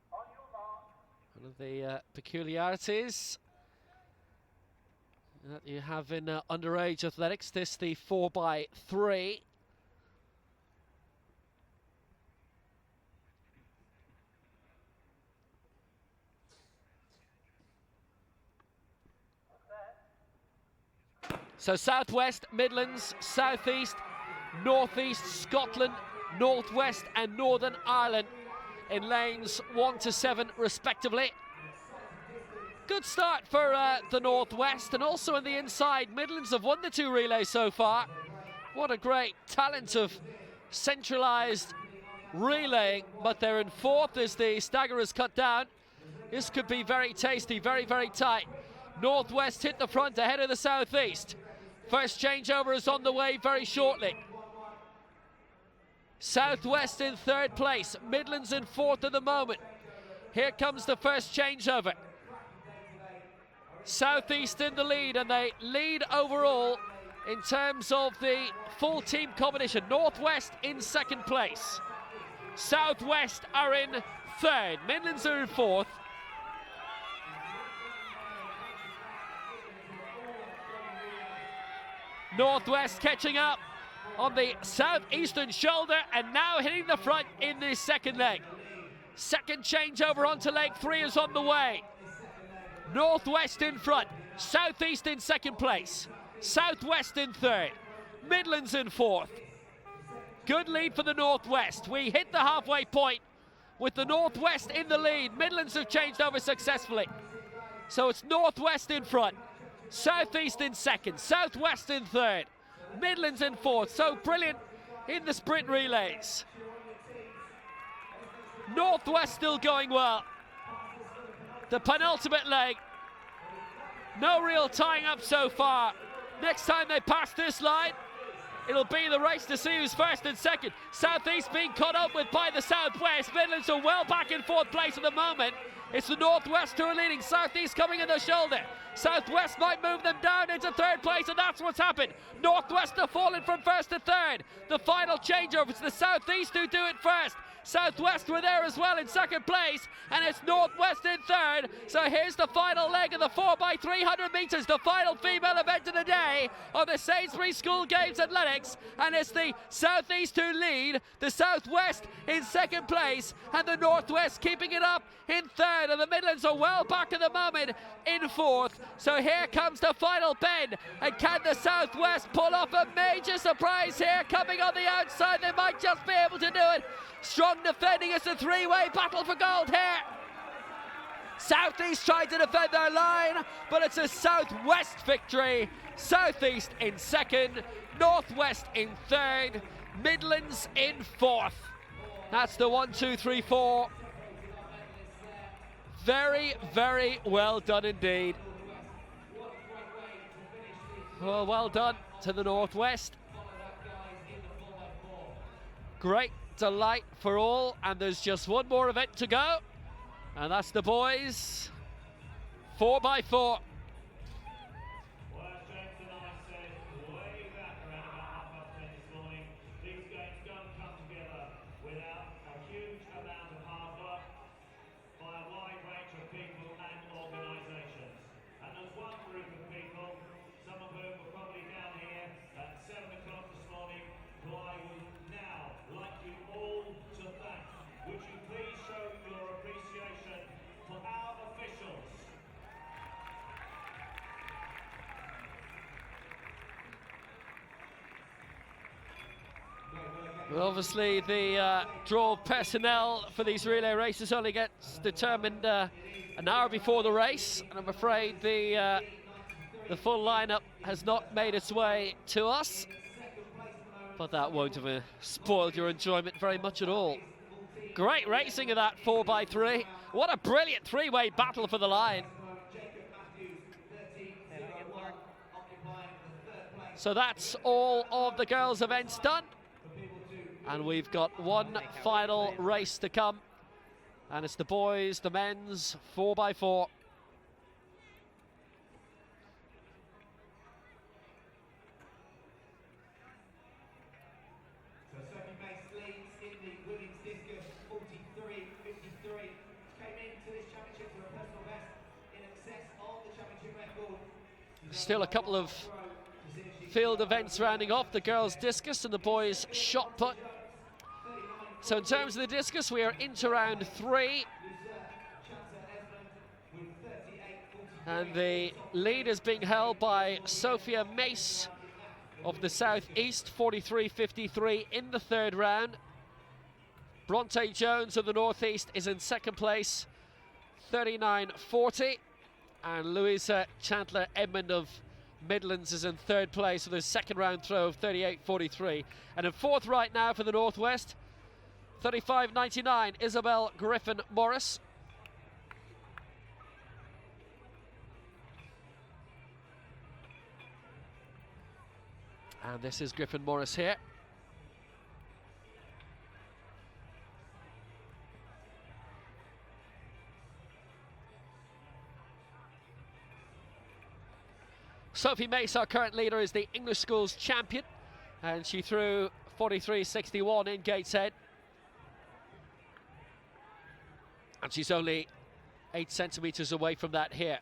[SPEAKER 1] One of the peculiarities that you have in underage athletics, this the 4x3. So Southwest, Midlands, Southeast, Northeast, Scotland, Northwest and Northern Ireland in lanes 1 to 7 respectively. Good start for the Northwest, and also in the inside, Midlands have won the 2 relays so far. What a great talent of centralised relaying, but they're in 4th as the stagger is cut down. This could be very tasty, very, very tight. Northwest hit the front ahead of the Southeast. First changeover is on the way very shortly. Southwest in 3rd place, Midlands in 4th at the moment. Here comes the first changeover. Southeast in the lead, and they lead overall in terms of the full team competition. Northwest in 2nd place. Southwest are in 3rd, Midlands are in 4th. Northwest catching up on the southeastern shoulder and now hitting the front in this 2nd leg. Second changeover onto leg 3 is on the way. Northwest in front, Southeast in second place, Southwest in third, Midlands in fourth. Good lead for the Northwest. We hit the halfway point with the Northwest in the lead. Midlands have changed over successfully. So it's Northwest in front, Southeast in second, Southwest in third, Midlands in fourth. So brilliant in the sprint relays. Northwest still going well. The penultimate leg. No real tying up so far. Next time they pass this line, it'll be the race to see who's first and second. Southeast being caught up with by the Southwest. Midlands are well back in fourth place at the moment. It's the Northwest who are leading. Southeast coming in the shoulder. Southwest might move them down into third place, and that's what's happened. Northwest are falling from first to third. The final changeover, it's the Southeast who do it first. Southwest were there as well in second place, and it's Northwest in third. So here's the final leg of the 4x300 metres, the final female event of the day of the Sainsbury School Games Athletics, and it's the Southeast who lead, the Southwest in second place, and the Northwest keeping it up in third, and the Midlands are well back at the moment in fourth. So here comes the final bend, and can the Southwest pull off a major surprise here? Coming on the outside, they might just be able to do it. Strong defending, it's a three-way battle for gold here. Southeast trying to defend their line, but it's a Southwest victory. Southeast in second, Northwest in third, Midlands in fourth. That's the 1, 2, 3, 4. Very, very well done indeed. Well done to the Northwest. Great delight for all, and there's just one more event to go, and that's the boys 4x4. Well, obviously, the draw of personnel for these relay races only gets determined an hour before the race, and I'm afraid the full lineup has not made its way to us. But that won't have spoiled your enjoyment very much at all. Great racing of that 4x3. What a brilliant three-way battle for the line. So that's all of the girls' events done. And we've got one final race to come, and it's the boys, the men's 4x4.
[SPEAKER 11] So second place leads in the women's discus, 43.53. Came into this championship for a personal best in excess of the championship record.
[SPEAKER 1] Still a couple of field events rounding off, the girls' discus and the boys' shot put. So in terms of the discus, we are into round 3. And the lead is being held by Sophia Mace of the Southeast, 43.53 in the third round. Bronte Jones of the Northeast is in second place, 39.40. And Louisa Chandler Edmond of Midlands is in third place with a second round throw of 38.43. And in fourth right now for the Northwest, 35.99, Isabel Griffin Morris. And this is Griffin Morris here. Sophie Mace, our current leader, is the English Schools champion, and she threw 43.61 in Gateshead. And she's only 8 centimetres away from that here.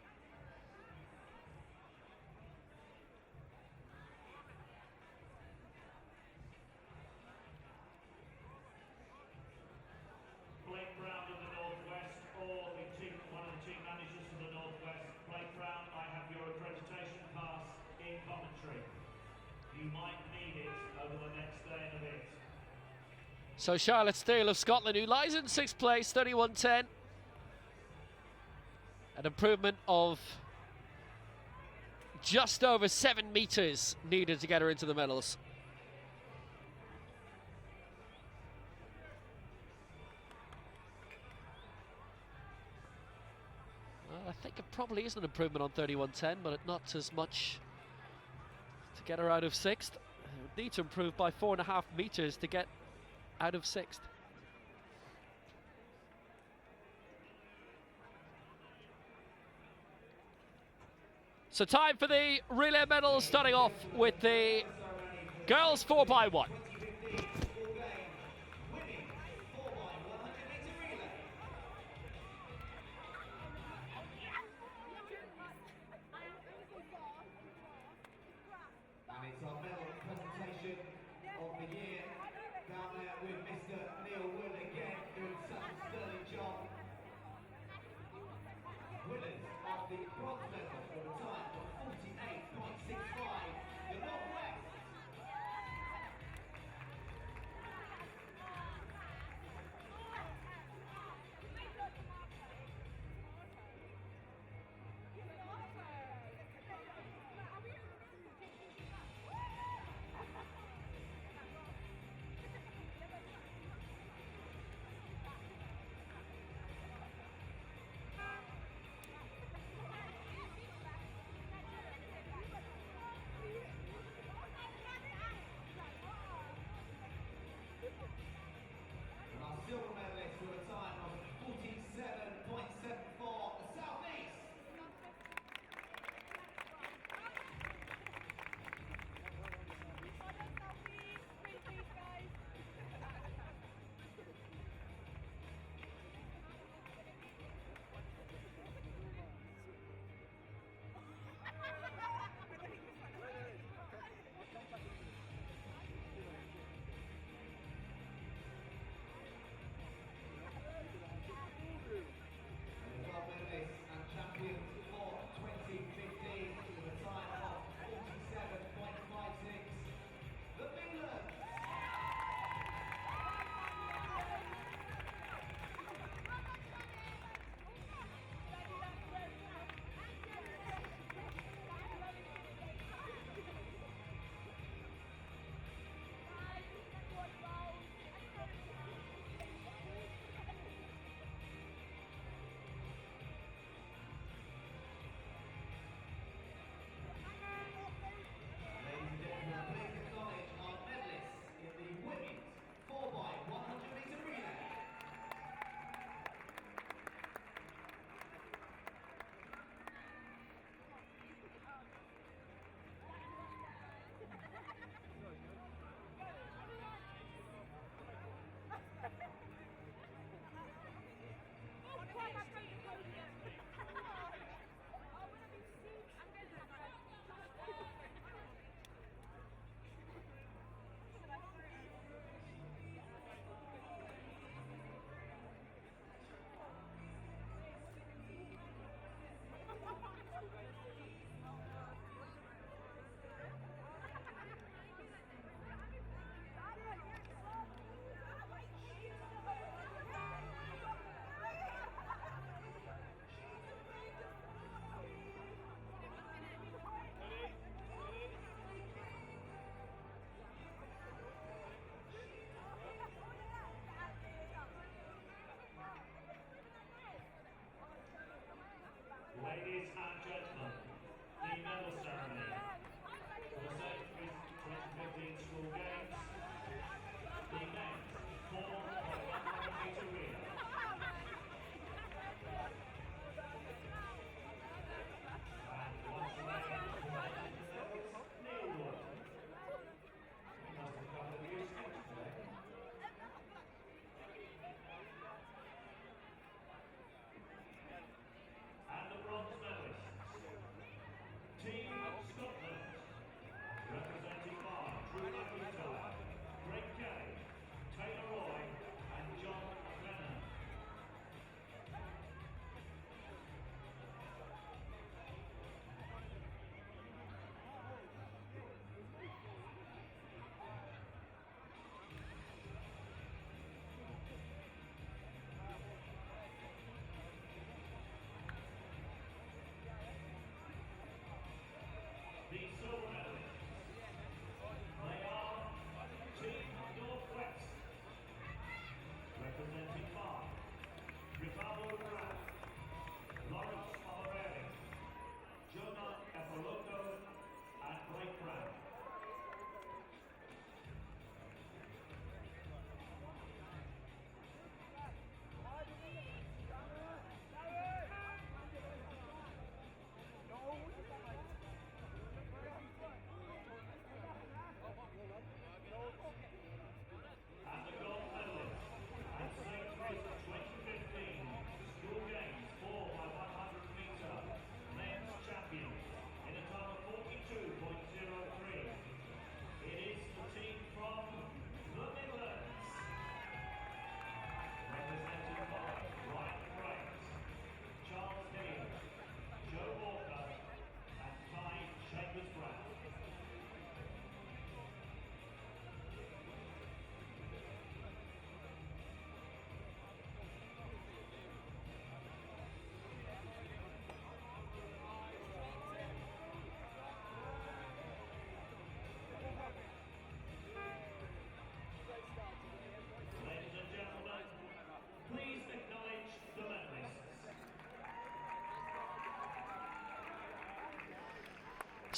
[SPEAKER 1] So Charlotte Steele of Scotland, who lies in 6th place, 31.10. An improvement of just over 7 metres needed to get her into the medals. Well, I think it probably is an improvement on 31.10, but not as much to get her out of 6th. Need to improve by 4.5 metres to get out of 6th. So time for the relay medals, starting off with the girls 4x1.
[SPEAKER 11] And it's our medal presentation of the year. Down there with Mr. Neil Wood again, doing such a sterling job. Winners of the bronze medal for the time of 48.65, the Northwest.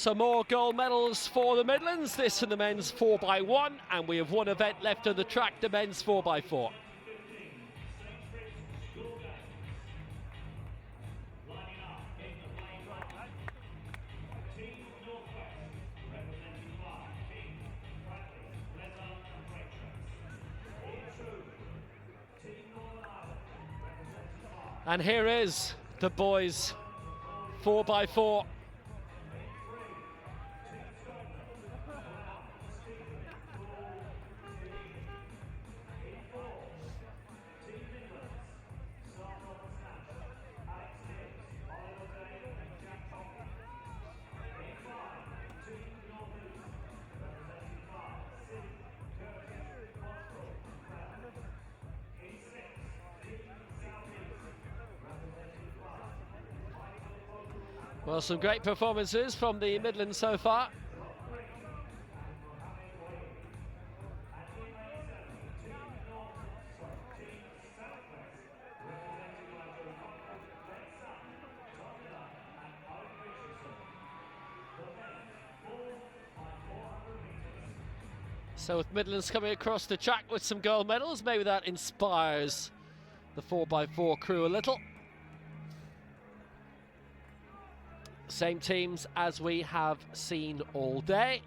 [SPEAKER 1] So more gold medals for the Midlands, this in the men's 4x1, and we have one event left on the track, the men's 4x4. And here is the boys 4x4. Well, some great performances from the Midlands so far. So with Midlands coming across the track with some gold medals, maybe that inspires the 4x4 crew a little. Same teams as we have seen all day.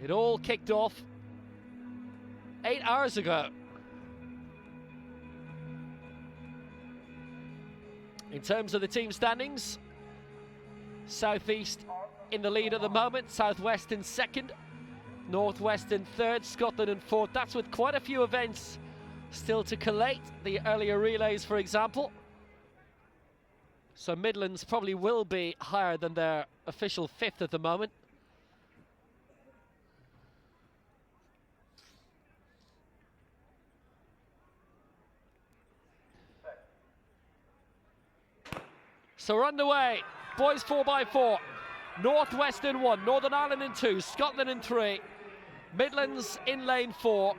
[SPEAKER 1] It all kicked off 8 hours ago. In terms of the team standings, South East in the lead at the moment, South West in second, North West in third, Scotland in fourth. That's with quite a few events still to collate, the earlier relays for example. So Midlands probably will be higher than their official fifth at the moment. So we're underway. Boys 4x4. North West in 1, Northern Ireland in 2, Scotland in 3, Midlands in lane 4,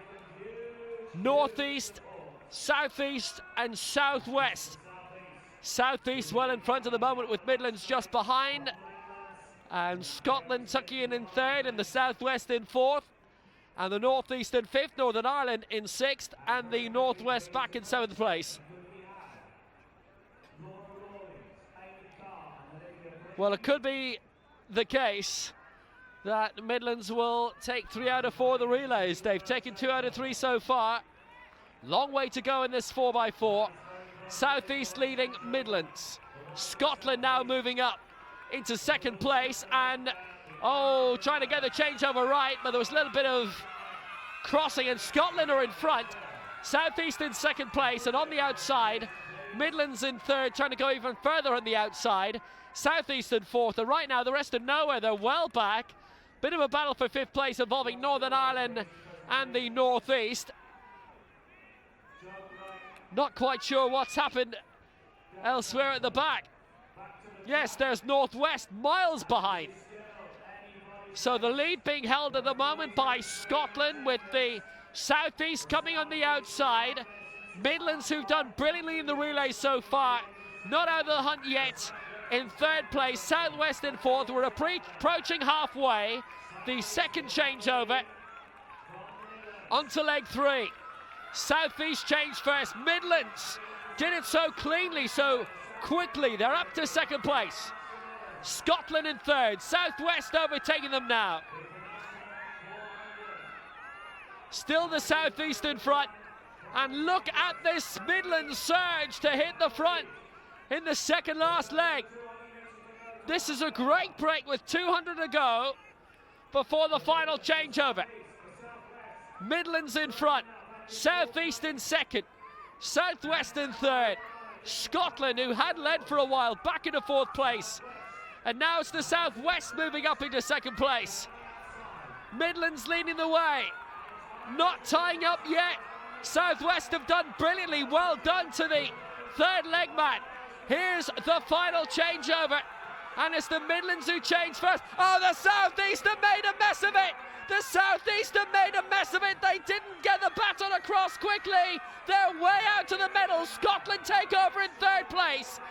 [SPEAKER 1] North East, South East and South West. South East well in front at the moment with Midlands just behind, and Scotland tucking in third and the South West in fourth, and the North East in fifth, Northern Ireland in sixth, and the North West back in seventh place. Well, it could be the case that Midlands will take 3 out of 4 of the relays. They've taken 2 out of 3 so far. Long way to go in this 4x4. South East leading Midlands. Scotland now moving up into second place, and trying to get the changeover right, but there was a little bit of crossing, and Scotland are in front. South East in second place, and on the outside, Midlands in third, trying to go even further on the outside. South East in fourth, and right now the rest of nowhere. They're well back. Bit of a battle for fifth place involving Northern Ireland and the North East. Not quite sure what's happened elsewhere at the back. Yes, there's North West miles behind. So the lead being held at the moment by Scotland, with the South East coming on the outside. Midlands, who've done brilliantly in the relay so far, not out of the hunt yet, in third place. South West in fourth. We're approaching halfway. The second changeover onto leg 3. South East changed first. Midlands did it so cleanly, so quickly. They're up to second place. Scotland in third. South West overtaking them now. Still the South East in front. And look at this Midlands surge to hit the front in the second last leg. This is a great break with 200 to go before the final changeover. Midlands in front, South East in second, South West in third. Scotland, who had led for a while, back into fourth place. And now it's the South West moving up into second place. Midlands leading the way, not tying up yet. South West have done brilliantly. Well done to the third leg man. Here's the final changeover, and it's the Midlands who change first. Oh, the South East have made a mess of it. The South East have made a mess of it. They didn't get the baton across quickly. They're way out to the middle. Scotland take over in third place.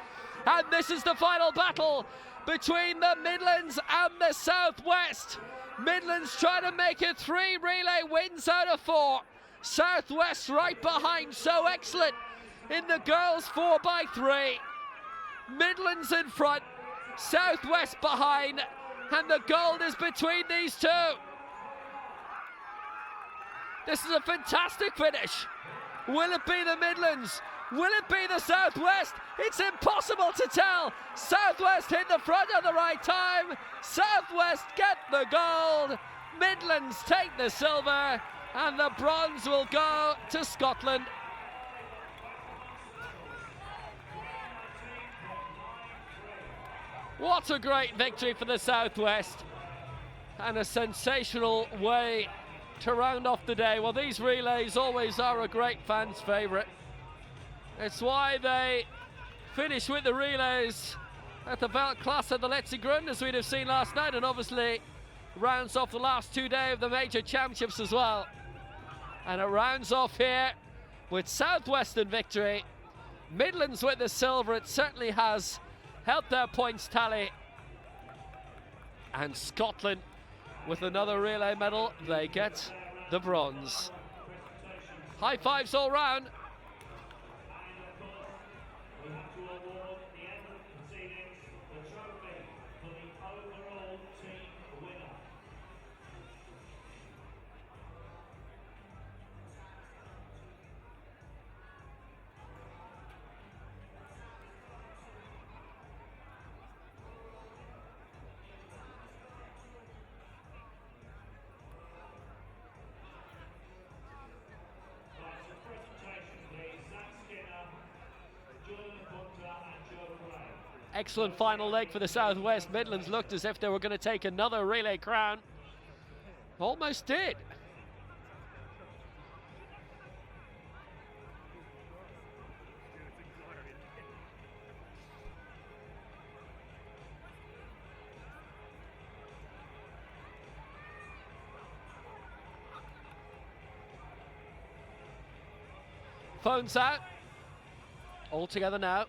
[SPEAKER 1] And this is the final battle between the Midlands and the Southwest. Midlands trying to make it 3 relay wins out of 4. Southwest right behind, so excellent in the girls 4x3. Midlands in front, Southwest behind, and the gold is between these two. This is a fantastic finish. Will it be the Midlands? Will it be the Southwest? It's impossible to tell. Southwest hit the front at the right time. Southwest get the gold. Midlands take the silver, and the bronze will go to Scotland. What a great victory for the Southwest, and a sensational way to round off the day. Well, these relays always are a great fan's favourite. It's why they finish with the relays at the Weltklasse of the Letzigrund, as we'd have seen last night, and obviously rounds off the last 2 days of the major championships as well. And it rounds off here with Southwestern victory. Midlands with the silver. It certainly has helped their points tally. And Scotland with another relay medal, they get the bronze. High fives all round.
[SPEAKER 2] We have to award the end of proceedings, the trophy for the overall team winner. Right, so presentation please. Zach Skinner, Julian Hunter and Joe Gray.
[SPEAKER 1] Excellent final leg for the Southwest. Midlands looked as if they were going to take another relay crown. Almost did. Phones out. All together now.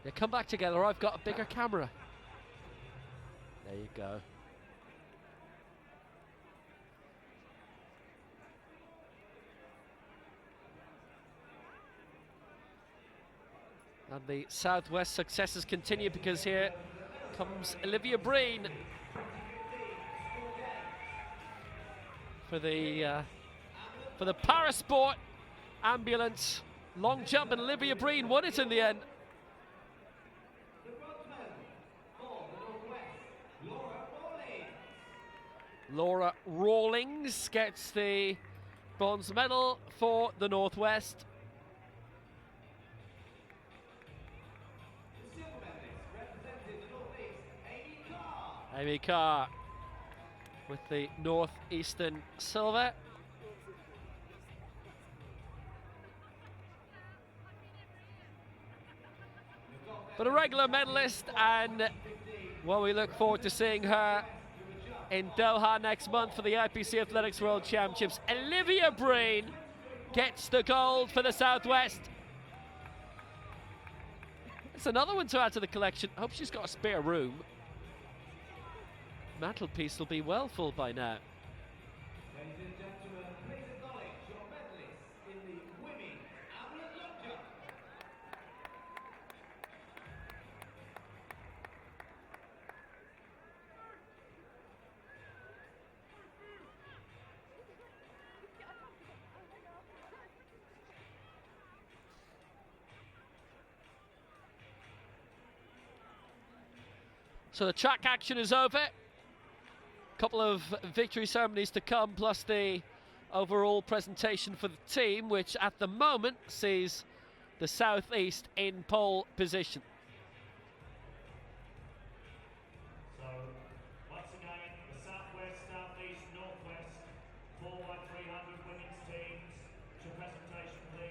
[SPEAKER 1] They come back together. I've got a bigger camera. There you go. And the Southwest successes continue, because here comes Olivia Breen for the Parasport Ambulant long jump, and Olivia Breen won it in the end. Laura Rawlings gets the bronze medal for the Northwest. Amy Carr with the Northeastern silver. But a regular medalist, and well, we look forward to seeing her in Doha next month for the IPC Athletics World Championships. Olivia Breen gets the gold for the Southwest. It's another one to add to the collection. I hope she's got a spare room. Mantelpiece will be well full by now.
[SPEAKER 11] Ladies and gentlemen, please acknowledge your medalists in the women's Ambulant long jump.
[SPEAKER 1] So the track action is over. Couple of victory ceremonies to come, plus the overall presentation for the team, which at the moment sees the Southeast in pole position.
[SPEAKER 2] So, once again, the Southwest, Southeast, Northwest, 4x300 women's teams to presentation, please.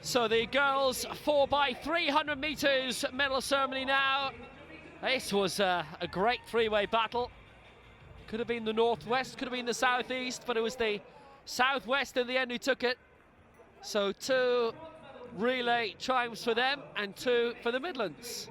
[SPEAKER 1] So the girls 4x300 metres medal ceremony now. This was a great three-way battle. Could have been the northwest, could have been the southeast, but it was the southwest in the end who took it. So 2 relay triumphs for them and 2 for the Midlands.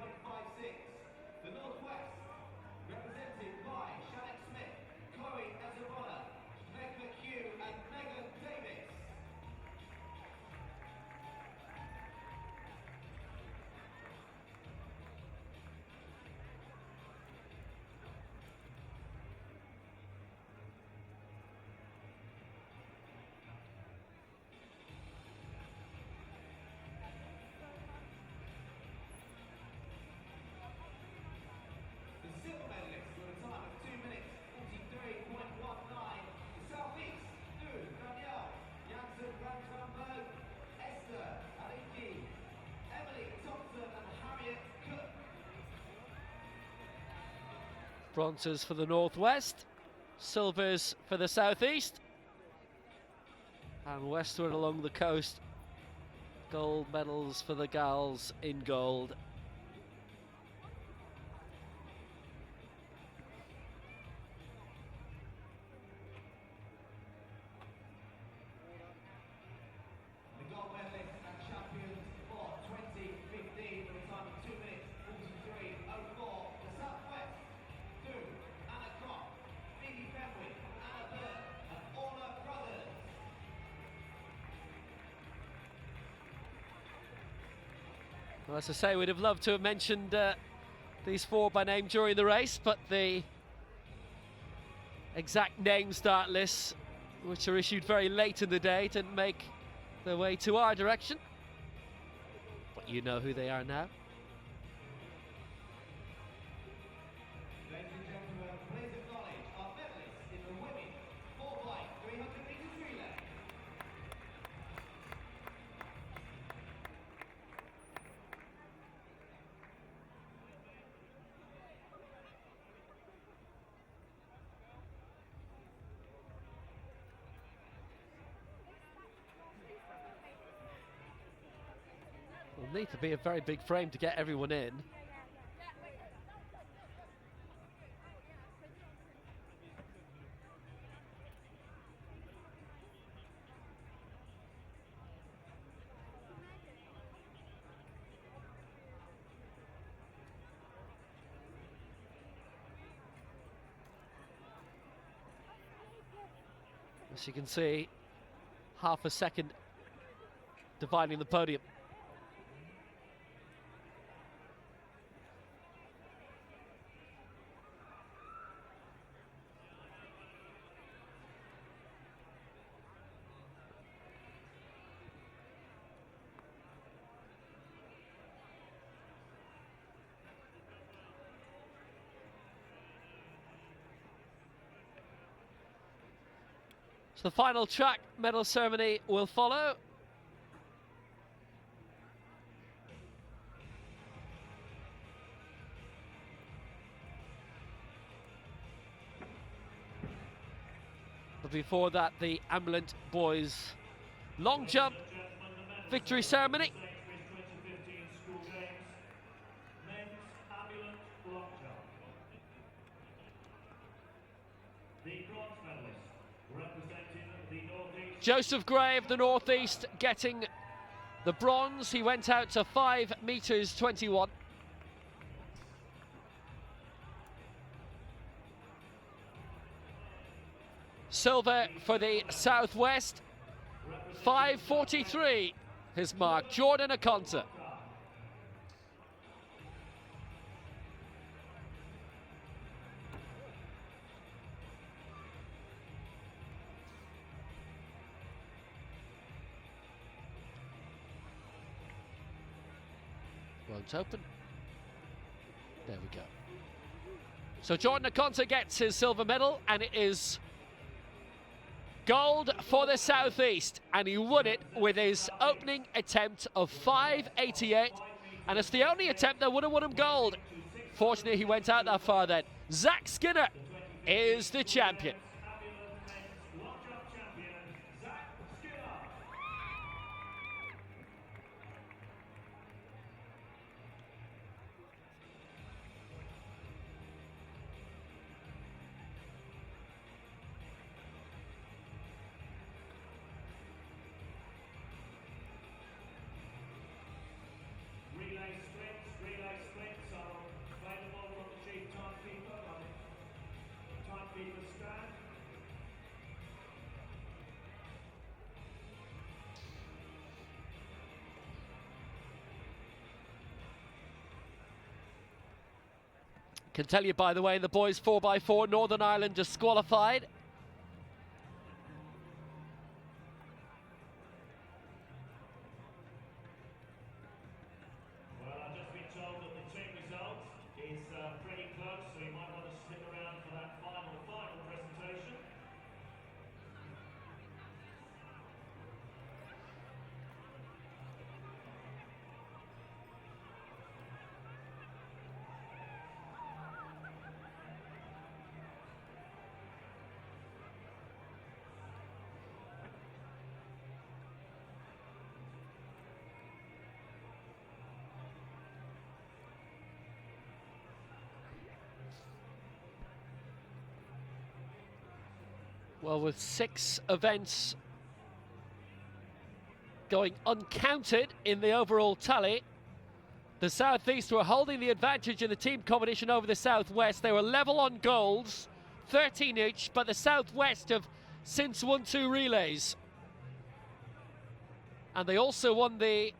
[SPEAKER 1] Bronzes for the northwest, silvers for the southeast, and westward along the coast, gold medals for the gals in gold.
[SPEAKER 11] The gold medalists and champions for 2015 with a time of 2 minutes 43.04. The Southwest, Anna Croft, Phoebe Fenwick, Anna Bird, and Orla Brothers.
[SPEAKER 1] Well, as I say, we'd have loved to have mentioned these 4 by name during the race, but the exact name start lists, which are issued very late in the day, didn't make their way to our direction. But you know who they are now.
[SPEAKER 11] Ladies and gentlemen, please acknowledge our medalists in the women's 4x300 metres relay.
[SPEAKER 1] Will need to be a very big frame to get everyone in. As you can see, half a second dividing the podium. So the final track medal ceremony will follow. But before that, the Ambulant boys long jump victory ceremony.
[SPEAKER 2] Sainsbury's 2015 school games, men's Ambulant long jump. The bronze medalist representing the northeast.
[SPEAKER 1] Joseph Gray of the northeast getting the bronze. He went out to 5 meters 21. Silver for the southwest, 5:43 his mark. Jordan Akonta. Won't open. There we go. So Jordan Akonta gets his silver medal, and it is gold for the southeast, and he won it with his opening attempt of 5:88, and it's the only attempt that would have won him gold. Fortunately, he went out that far then. Zach Skinner is the champion. Can tell you, by the way, the boys 4x4, Northern Ireland disqualified.
[SPEAKER 2] Well, I've just been told that the team result is pretty close, so you might want to stick around for that final presentation.
[SPEAKER 1] Well, with 6 events going uncounted in the overall tally, the South East were holding the advantage in the team competition over the South West. They were level on goals, 13 each, but the South West have since won 2 relays. And they also won the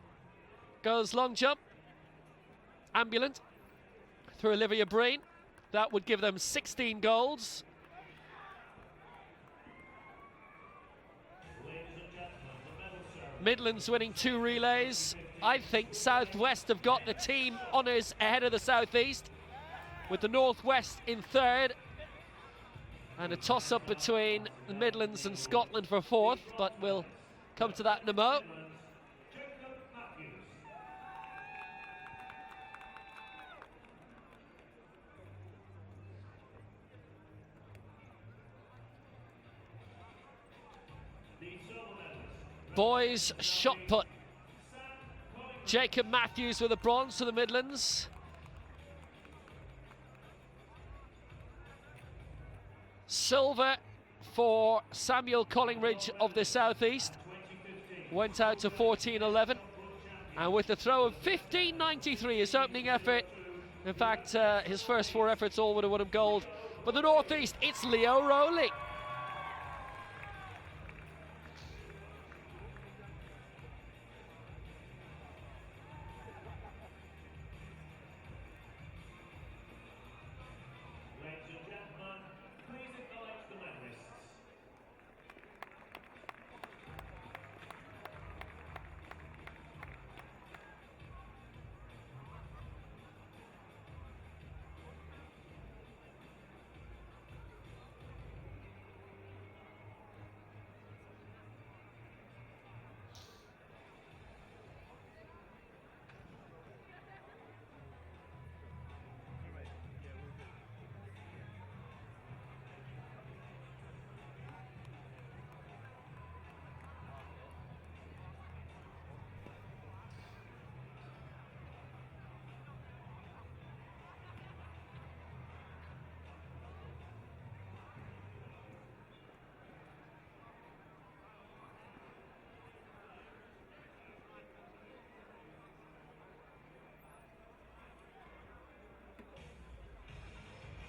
[SPEAKER 1] girls' long jump, Ambulant, through Olivia Breen. That would give them 16 goals. Midlands winning 2 relays. I think South West have got the team honours ahead of the South East, with the North West in 3rd, and a toss-up between the Midlands and Scotland for 4th, but we'll come to that in a mo. Boys shot put. Jacob Matthews with a bronze for the Midlands. Silver for Samuel Collingridge of the South East. Went out to 14.11. And with the throw of 15.93, his opening effort. In fact, his first 4 efforts all would have won him gold. But the North East, it's Leo Rowley.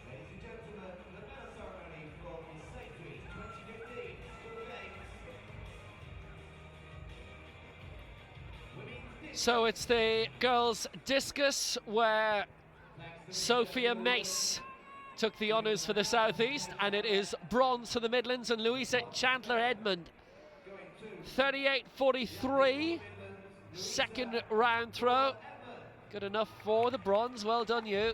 [SPEAKER 11] Ladies and gentlemen, the medal ceremony from Sainsbury 2015 School Games.
[SPEAKER 1] So it's the girls' discus, where Sophia Mace took the honours for the South East, and it is bronze for the Midlands and Louisa Chandler-Edmond. 38.43, second round throw. Good enough for the bronze, well done you.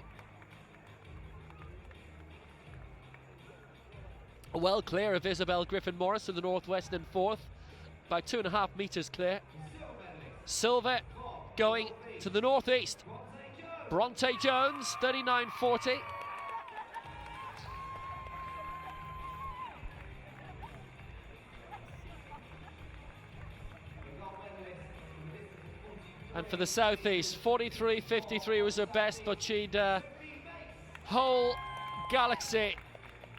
[SPEAKER 1] Well clear of Isabel Griffin-Morris in the Northwest in 4th, about 2.5 metres clear. Silver going to the Northeast. Bronte Jones, 39.40. And for the Southeast, 43.53 was her best, but she'd whole galaxy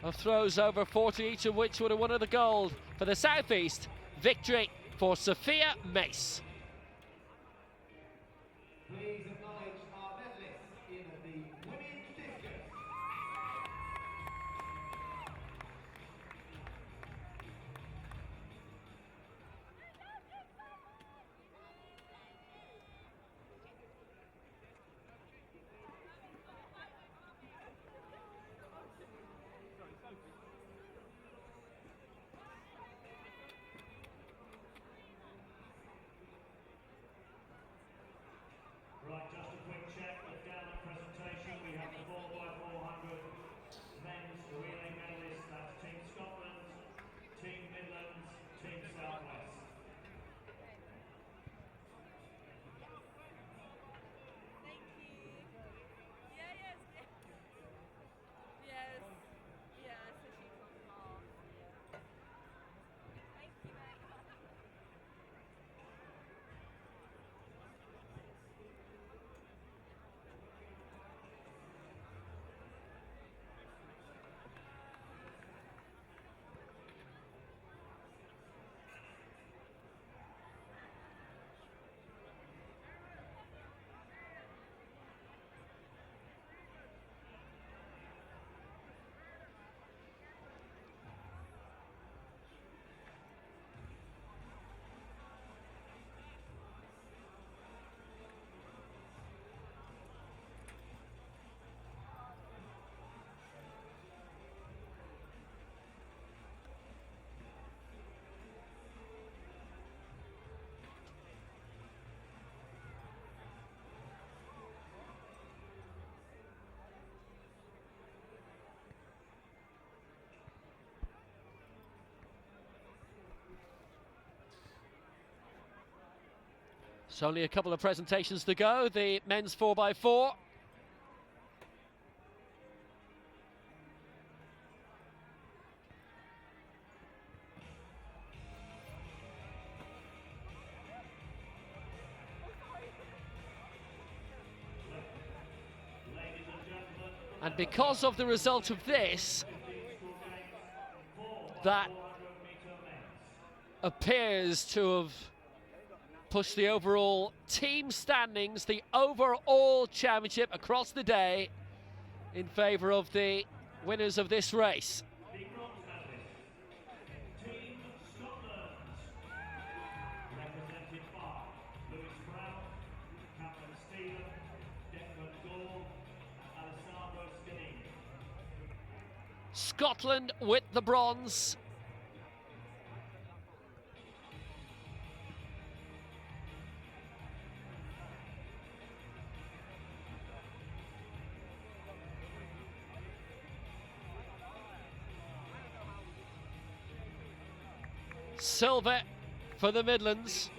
[SPEAKER 1] of throws over 40 each, of which would have won her the gold. For the Southeast, victory for Sophia Mace.
[SPEAKER 11] Please acknowledge our medalists in the women's discus.
[SPEAKER 1] It's only a couple of presentations to go. The men's 4x4. And because of the result of this, that appears to have pushed the overall team standings, the overall championship across the day, in favour of the winners of this race. Scotland with the bronze. Silver for the Midlands.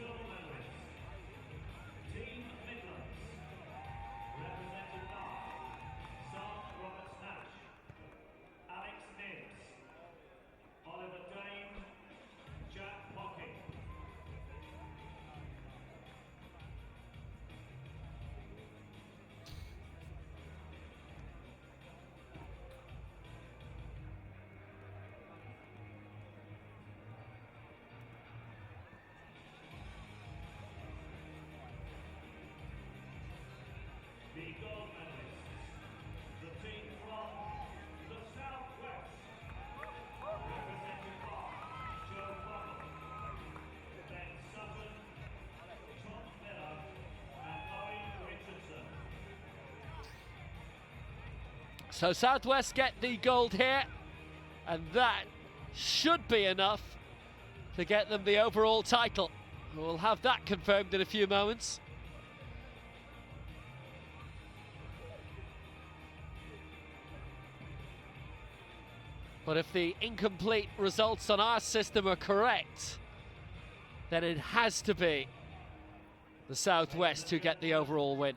[SPEAKER 1] So Southwest get the gold here, and that should be enough to get them the overall title. We'll have that confirmed in a few moments. But if the incomplete results on our system are correct, then it has to be the Southwest who get the overall win.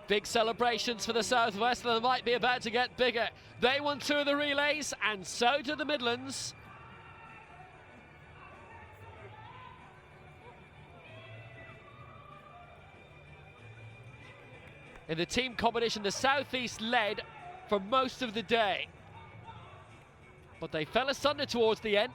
[SPEAKER 1] Big celebrations for the Southwest, and they might be about to get bigger. They won 2 of the relays, and so do the Midlands. In the team competition, the Southeast led for most of the day, but they fell asunder towards the end.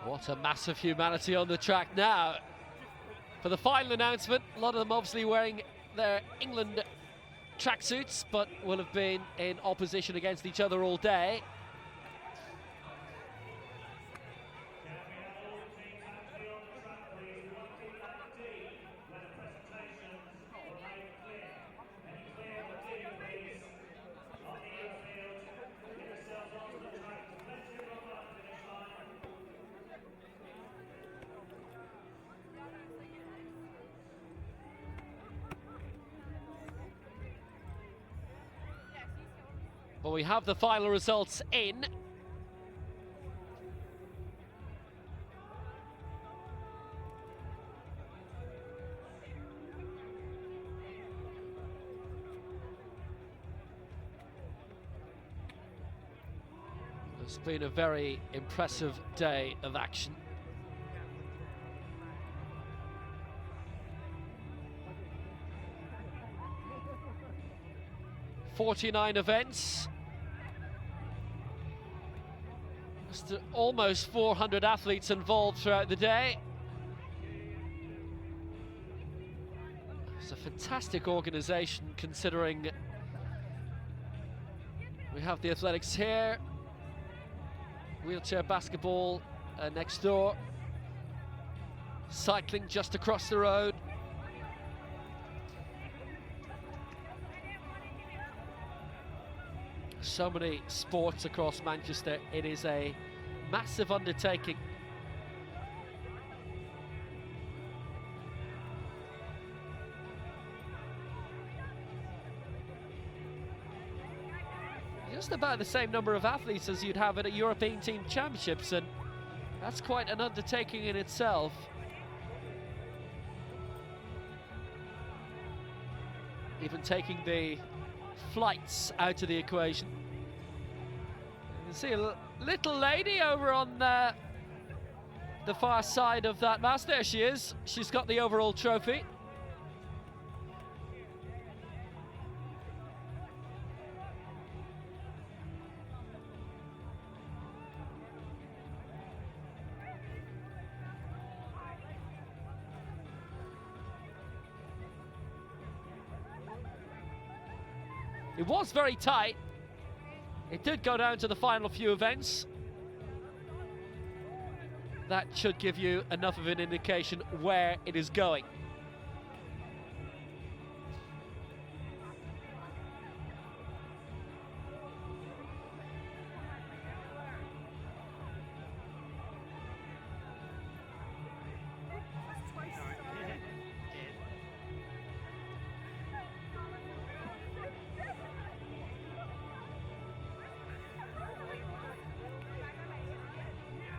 [SPEAKER 1] What a massive humanity on the track now. For the final announcement, a lot of them obviously wearing their England tracksuits, but will have been in opposition against each other all day. Well, we have the final results in. It's been a very impressive day of action. "49 events. Just almost 400 athletes involved throughout the day. It's a fantastic organisation considering we have the athletics here, wheelchair basketball next door, cycling just across the road. So many sports across Manchester. It is a massive undertaking. Just about the same number of athletes as you'd have at a European Team Championships, and that's quite an undertaking in itself. Even taking the flights out of the equation. You can see a little lady over on the far side of that mast. There she is. She's got the overall trophy. It was very tight. It did go down to the final few events. That should give you enough of an indication where it is going.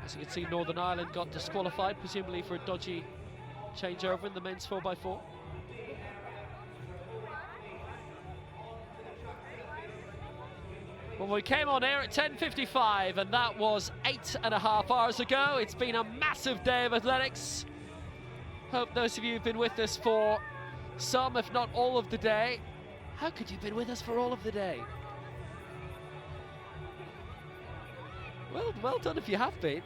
[SPEAKER 1] As you can see, Northern Ireland got disqualified, presumably for a dodgy changeover in the men's 4x4. Well, we came on air at 10:55, and that was 8.5 hours ago. It's been a massive day of athletics. Hope those of you who've been with us for some, if not all of the day. How could you have been with us for all of the day? Well done if you have been.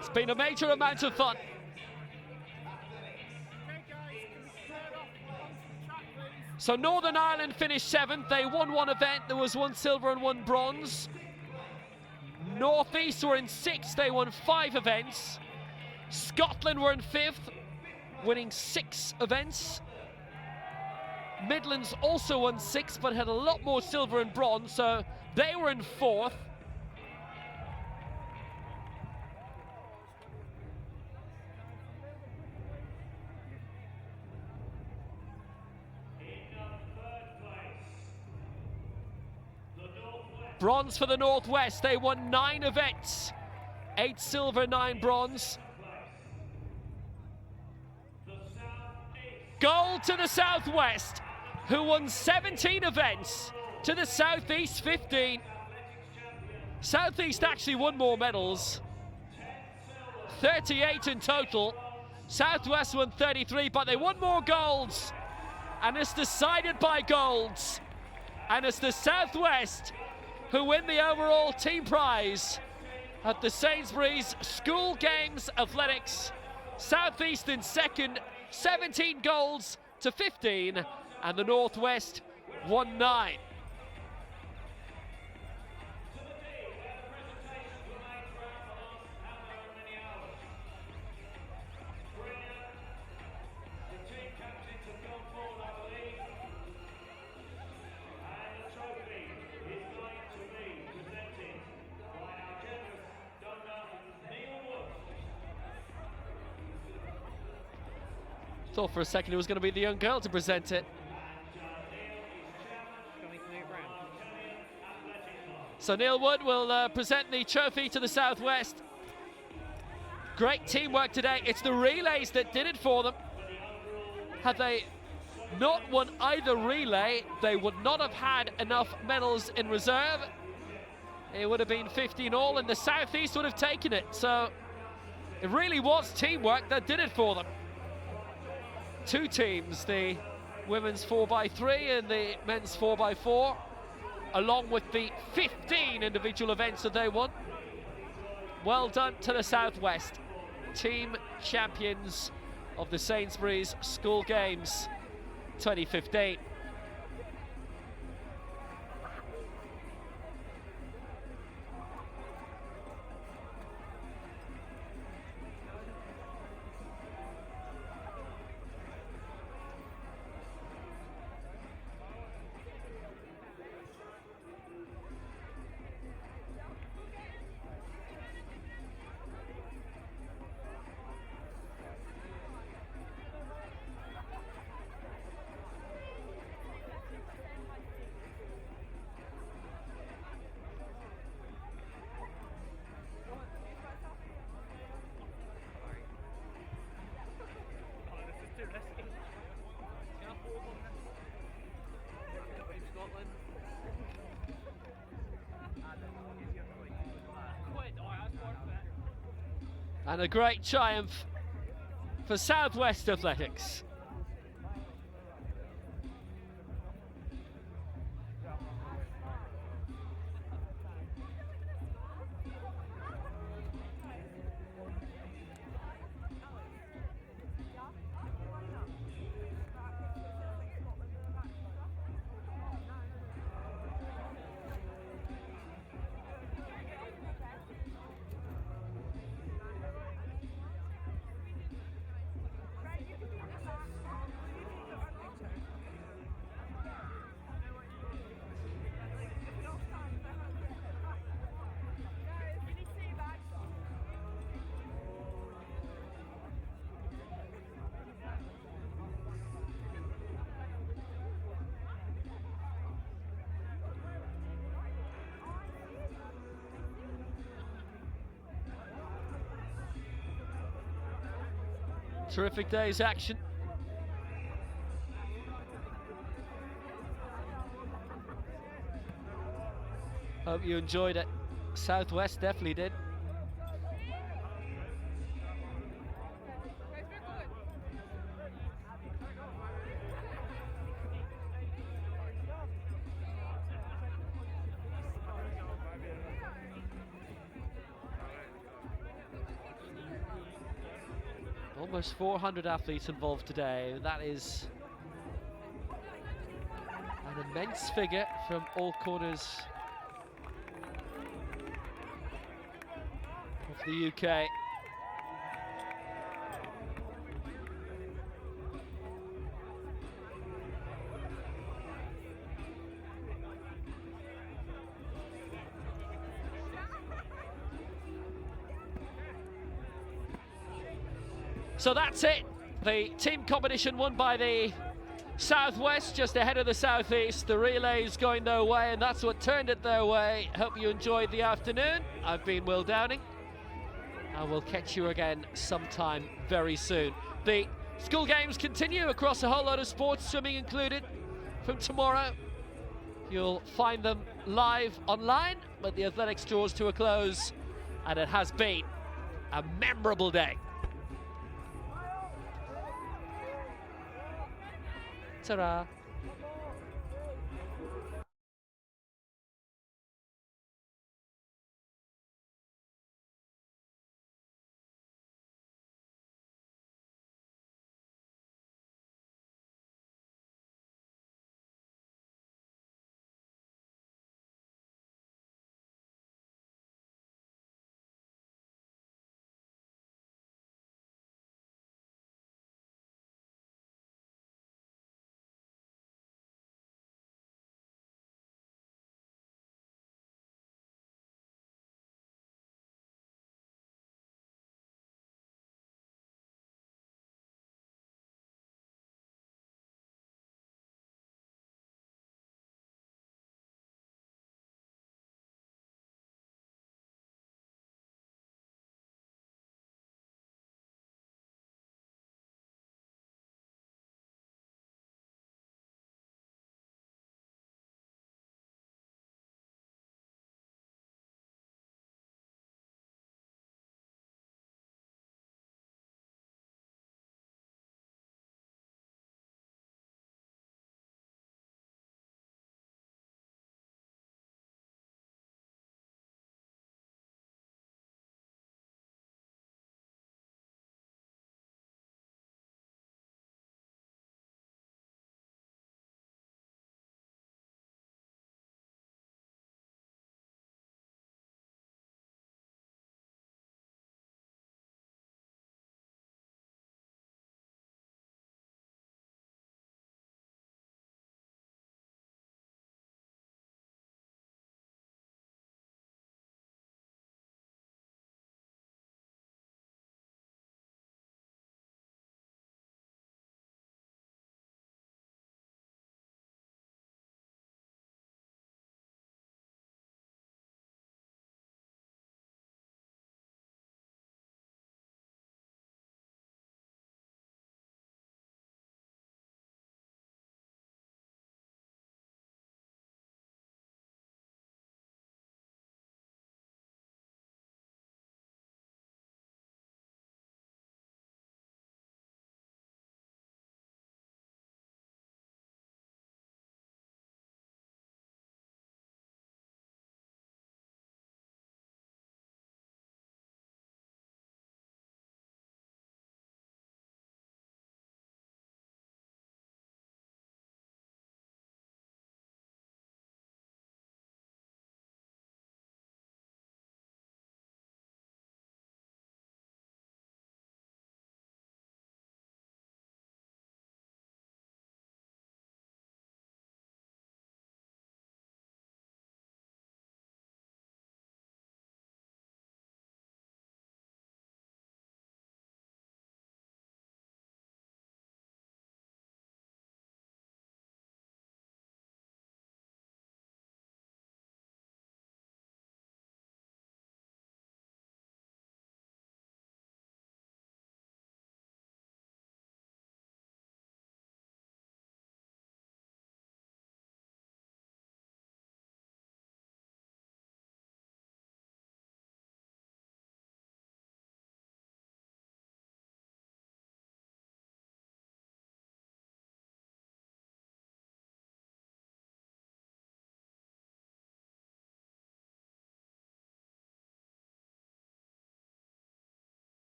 [SPEAKER 1] It's been a major amount of fun. So Northern Ireland finished 7th. They won one event. There was 1 silver and 1 bronze. North East were in 6th. They won 5 events. Scotland were in 5th, winning 6 events. Midlands also won 6, but had a lot more silver and bronze, so they were in 4th. Bronze for the Northwest. They won 9 events. 8 silver, 9 bronze. Gold to the Southwest, who won 17 events, to the Southeast 15. Southeast actually won more medals, 38 in total. Southwest won 33, but they won more golds. and it's decided by goals. And it's the Southwest who win the overall team prize at the Sainsbury's School Games Athletics. Southeast in second, 17 goals to 15, and the Northwest 1-9. Thought for a second it was going to be the young girl to present it. So Neil Wood will present the trophy to the Southwest. Great teamwork today. It's the relays that did it for them. Had they not won either relay, they would not have had enough medals in reserve. It would have been 15 all, and the Southeast would have taken it. So it really was teamwork that did it for them. Two teams, the women's 4x3 and the men's 4x4, along with the 15 individual events that they won. Well done to the Southwest, team champions of the Sainsbury's School Games 2015. And a great triumph for Southwest Athletics. Terrific day's action. Hope you enjoyed it. Southwest definitely did. Almost 400 athletes involved today. That is an immense figure from all corners of the UK. So that's it. The team competition won by the Southwest, just ahead of the Southeast. The relays going their way, and that's what turned it their way. Hope you enjoyed the afternoon. I've been Will Downing, and we'll catch you again sometime very soon. The school games continue across a whole lot of sports, swimming included, from tomorrow. You'll find them live online, but the athletics draws to a close, and it has been a memorable day. Ta-ra.